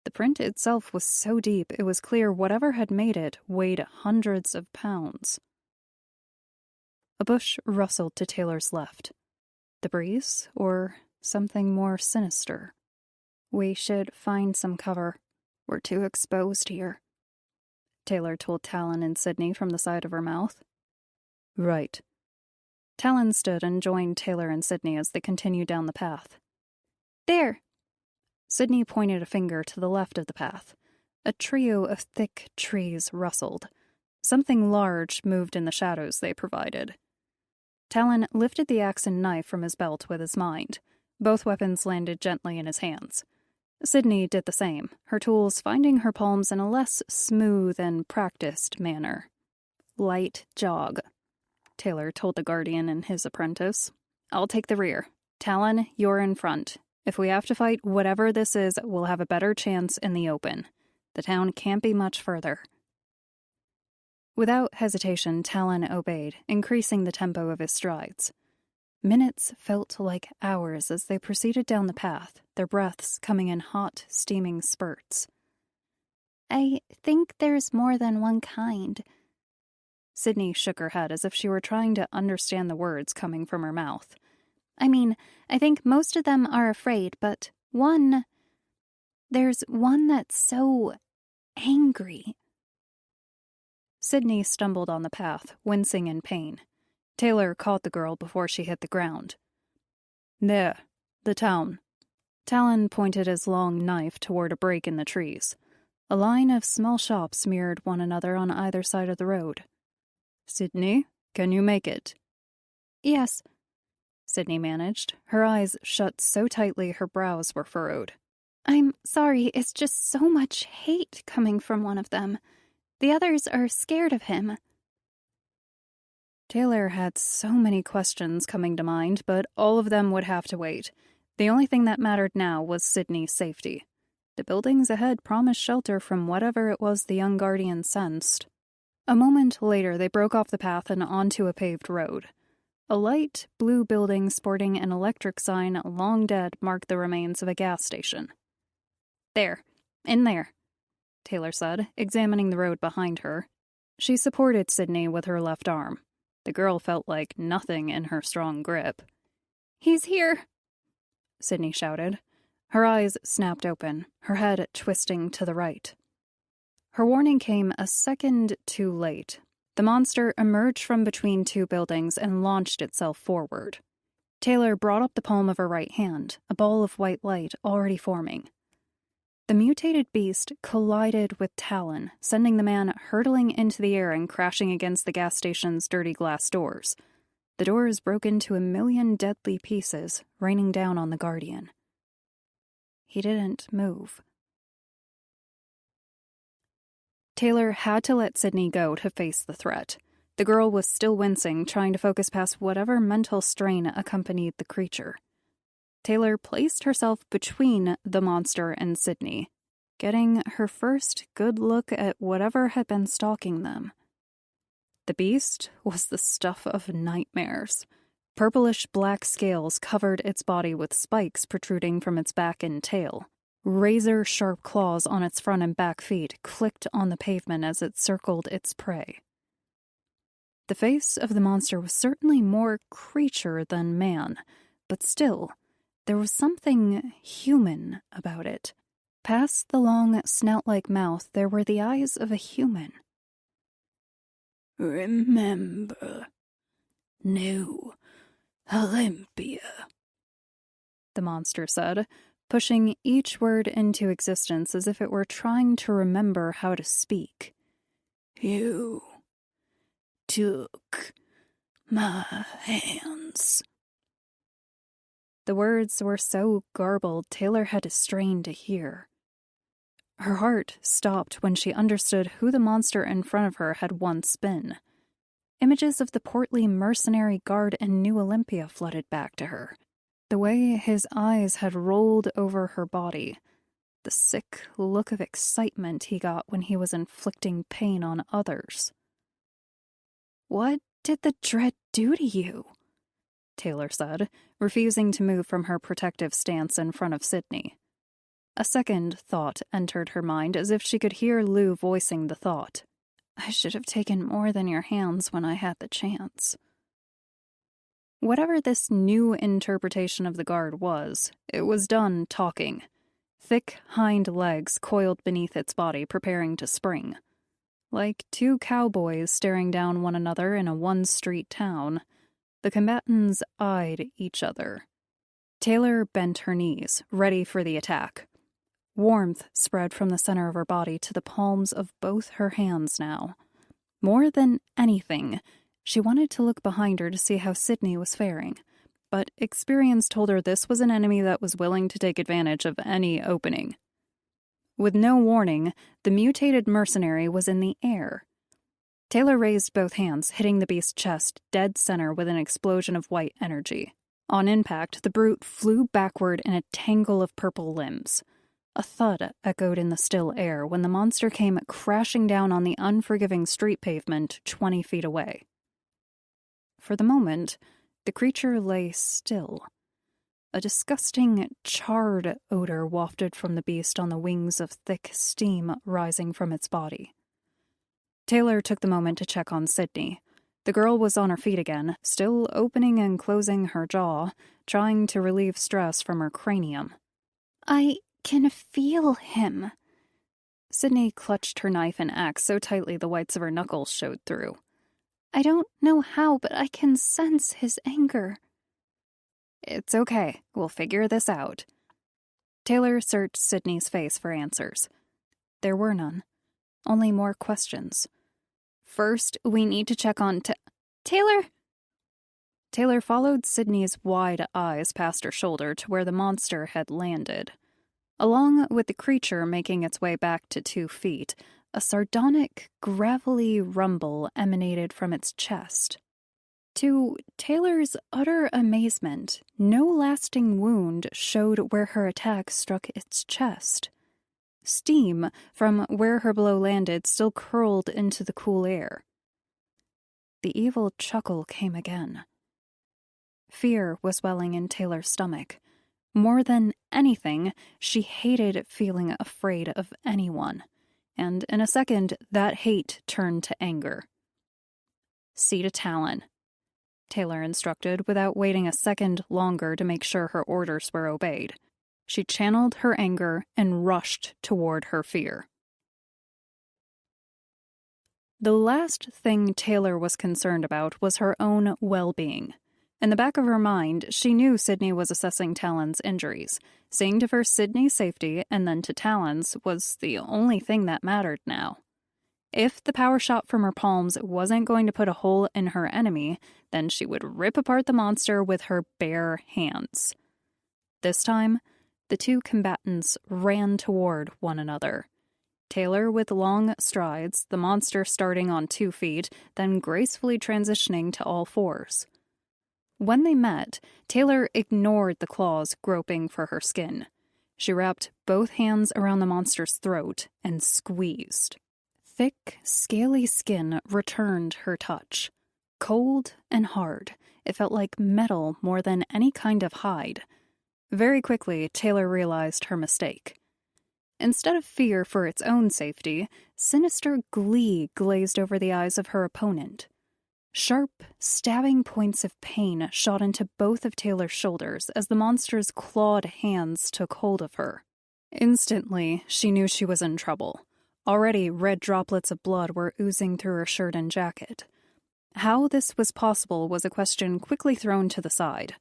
The print itself was so deep it was clear whatever had made it weighed hundreds of pounds. A bush rustled to Taylor's left. The breeze, or something more sinister? We should find some cover. We're too exposed here, Taylor told Talon and Sydney from the side of her mouth. Right. Talon stood and joined Taylor and Sydney as they continued down the path. There! Sydney pointed a finger to the left of the path. A trio of thick trees rustled. Something large moved in the shadows they provided. Talon lifted the axe and knife from his belt with his mind. Both weapons landed gently in his hands. Sydney did the same, her tools finding her palms in a less smooth and practiced manner. Light jog, Taylor told the guardian and his apprentice. I'll take the rear. Talon, you're in front. If we have to fight whatever this is, we'll have a better chance in the open. The town can't be much further. Without hesitation, Talon obeyed, increasing the tempo of his strides. Minutes felt like hours as they proceeded down the path, their breaths coming in hot, steaming spurts. I think there's more than one kind. Sydney shook her head as if she were trying to understand the words coming from her mouth. I mean, I think most of them are afraid, but there's one that's so angry. Sydney stumbled on the path, wincing in pain. Taylor caught the girl before she hit the ground. There, the town. Talon pointed his long knife toward a break in the trees. A line of small shops mirrored one another on either side of the road. Sydney, can you make it? Yes, Sydney managed, her eyes shut so tightly her brows were furrowed. I'm sorry, it's just so much hate coming from one of them. The others are scared of him. Taylor had so many questions coming to mind, but all of them would have to wait. The only thing that mattered now was Sydney's safety. The buildings ahead promised shelter from whatever it was the young guardian sensed. A moment later, they broke off the path and onto a paved road. A light blue building sporting an electric sign long dead marked the remains of a gas station. There, in there, Taylor said, examining the road behind her. She supported Sydney with her left arm. The girl felt like nothing in her strong grip. He's here, Sydney shouted. Her eyes snapped open, her head twisting to the right. Her warning came a second too late. The monster emerged from between two buildings and launched itself forward. Taylor brought up the palm of her right hand, a ball of white light already forming. The mutated beast collided with Talon, sending the man hurtling into the air and crashing against the gas station's dirty glass doors. The doors broke into a million deadly pieces, raining down on the guardian. He didn't move. Taylor had to let Sydney go to face the threat. The girl was still wincing, trying to focus past whatever mental strain accompanied the creature. Taylor placed herself between the monster and Sydney, getting her first good look at whatever had been stalking them. The beast was the stuff of nightmares. Purplish-black scales covered its body with spikes protruding from its back and tail. Razor-sharp claws on its front and back feet clicked on the pavement as it circled its prey. The face of the monster was certainly more creature than man, but still, there was something human about it. Past the long, snout-like mouth, there were the eyes of a human. Remember, New Olympia, the monster said, pushing each word into existence as if it were trying to remember how to speak. You took my hands. The words were so garbled, Taylor had to strain to hear. Her heart stopped when she understood who the monster in front of her had once been. Images of the portly mercenary guard in New Olympia flooded back to her. The way his eyes had rolled over her body. The sick look of excitement he got when he was inflicting pain on others. "What did the dread do to you?" Taylor said, refusing to move from her protective stance in front of Sydney. A second thought entered her mind as if she could hear Lou voicing the thought. "I should have taken more than your hands when I had the chance." Whatever this new interpretation of the guard was, it was done talking. thick hind legs coiled beneath its body, preparing to spring. Like two cowboys staring down one another in a one-street town, the combatants eyed each other. Taylor bent her knees, ready for the attack. Warmth spread from the center of her body to the palms of both her hands now. More than anything, she wanted to look behind her to see how Sydney was faring, but experience told her this was an enemy that was willing to take advantage of any opening. With no warning, the mutated mercenary was in the air. Taylor raised both hands, hitting the beast's chest dead center with an explosion of white energy. On impact, the brute flew backward in a tangle of purple limbs. A thud echoed in the still air when the monster came crashing down on the unforgiving street pavement 20 feet away. For the moment, the creature lay still. A disgusting, charred odor wafted from the beast on the wings of thick steam rising from its body. Taylor took the moment to check on Sydney. The girl was on her feet again, still opening and closing her jaw, trying to relieve stress from her cranium. I can feel him. Sydney clutched her knife and axe so tightly the whites of her knuckles showed through. I don't know how, but I can sense his anger. It's okay. We'll figure this out. Taylor searched Sydney's face for answers. There were none. Only more questions. First, we need to check on Taylor? Taylor followed Sydney's wide eyes past her shoulder to where the monster had landed. Along with the creature making its way back to 2 feet, a sardonic, gravelly rumble emanated from its chest. To Taylor's utter amazement, no lasting wound showed where her attack struck its chest. Steam from where her blow landed still curled into the cool air. The evil chuckle came again. Fear was welling in Taylor's stomach. More than anything, she hated feeling afraid of anyone, and in a second, that hate turned to anger. "See to Talon," Taylor instructed without waiting a second longer to make sure her orders were obeyed. She channeled her anger and rushed toward her fear. The last thing Taylor was concerned about was her own well-being. In the back of her mind, she knew Sydney was assessing Talon's injuries. Seeing to first Sydney's safety and then to Talon's was the only thing that mattered now. If the power shot from her palms wasn't going to put a hole in her enemy, then she would rip apart the monster with her bare hands. This time, the two combatants ran toward one another. Taylor with long strides, the monster starting on 2 feet, then gracefully transitioning to all fours. When they met, Taylor ignored the claws groping for her skin. She wrapped both hands around the monster's throat and squeezed. Thick, scaly skin returned her touch. Cold and hard, it felt like metal more than any kind of hide. Very quickly, Taylor realized her mistake. Instead of fear for its own safety, sinister glee glazed over the eyes of her opponent. Sharp, stabbing points of pain shot into both of Taylor's shoulders as the monster's clawed hands took hold of her. Instantly, she knew she was in trouble. Already, red droplets of blood were oozing through her shirt and jacket. How this was possible was a question quickly thrown to the side.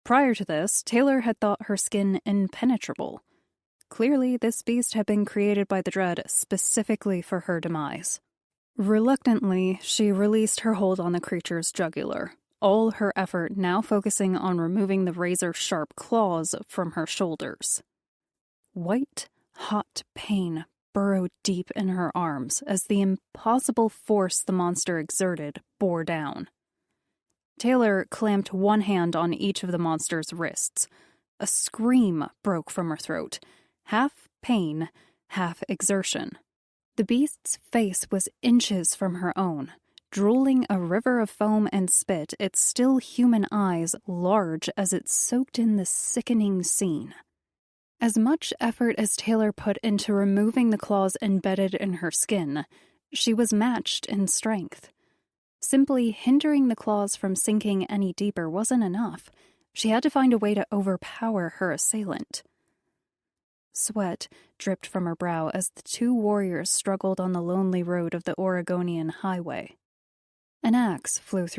Prior to this, Taylor had thought her skin impenetrable. Clearly, this beast had been created by the Dread specifically for her demise. Reluctantly, she released her hold on the creature's jugular, all her effort now focusing on removing the razor-sharp claws from her shoulders. White, hot pain burrowed deep in her arms as the impossible force the monster exerted bore down. Taylor clamped one hand on each of the monster's wrists. A scream broke from her throat, half pain, half exertion. The beast's face was inches from her own, drooling a river of foam and spit, its still human eyes large as it soaked in the sickening scene. As much effort as Taylor put into removing the claws embedded in her skin, she was matched in strength. Simply hindering the claws from sinking any deeper wasn't enough. She had to find a way to overpower her assailant. Sweat dripped from her brow as the two warriors struggled on the lonely road of the Oregonian highway. An axe flew through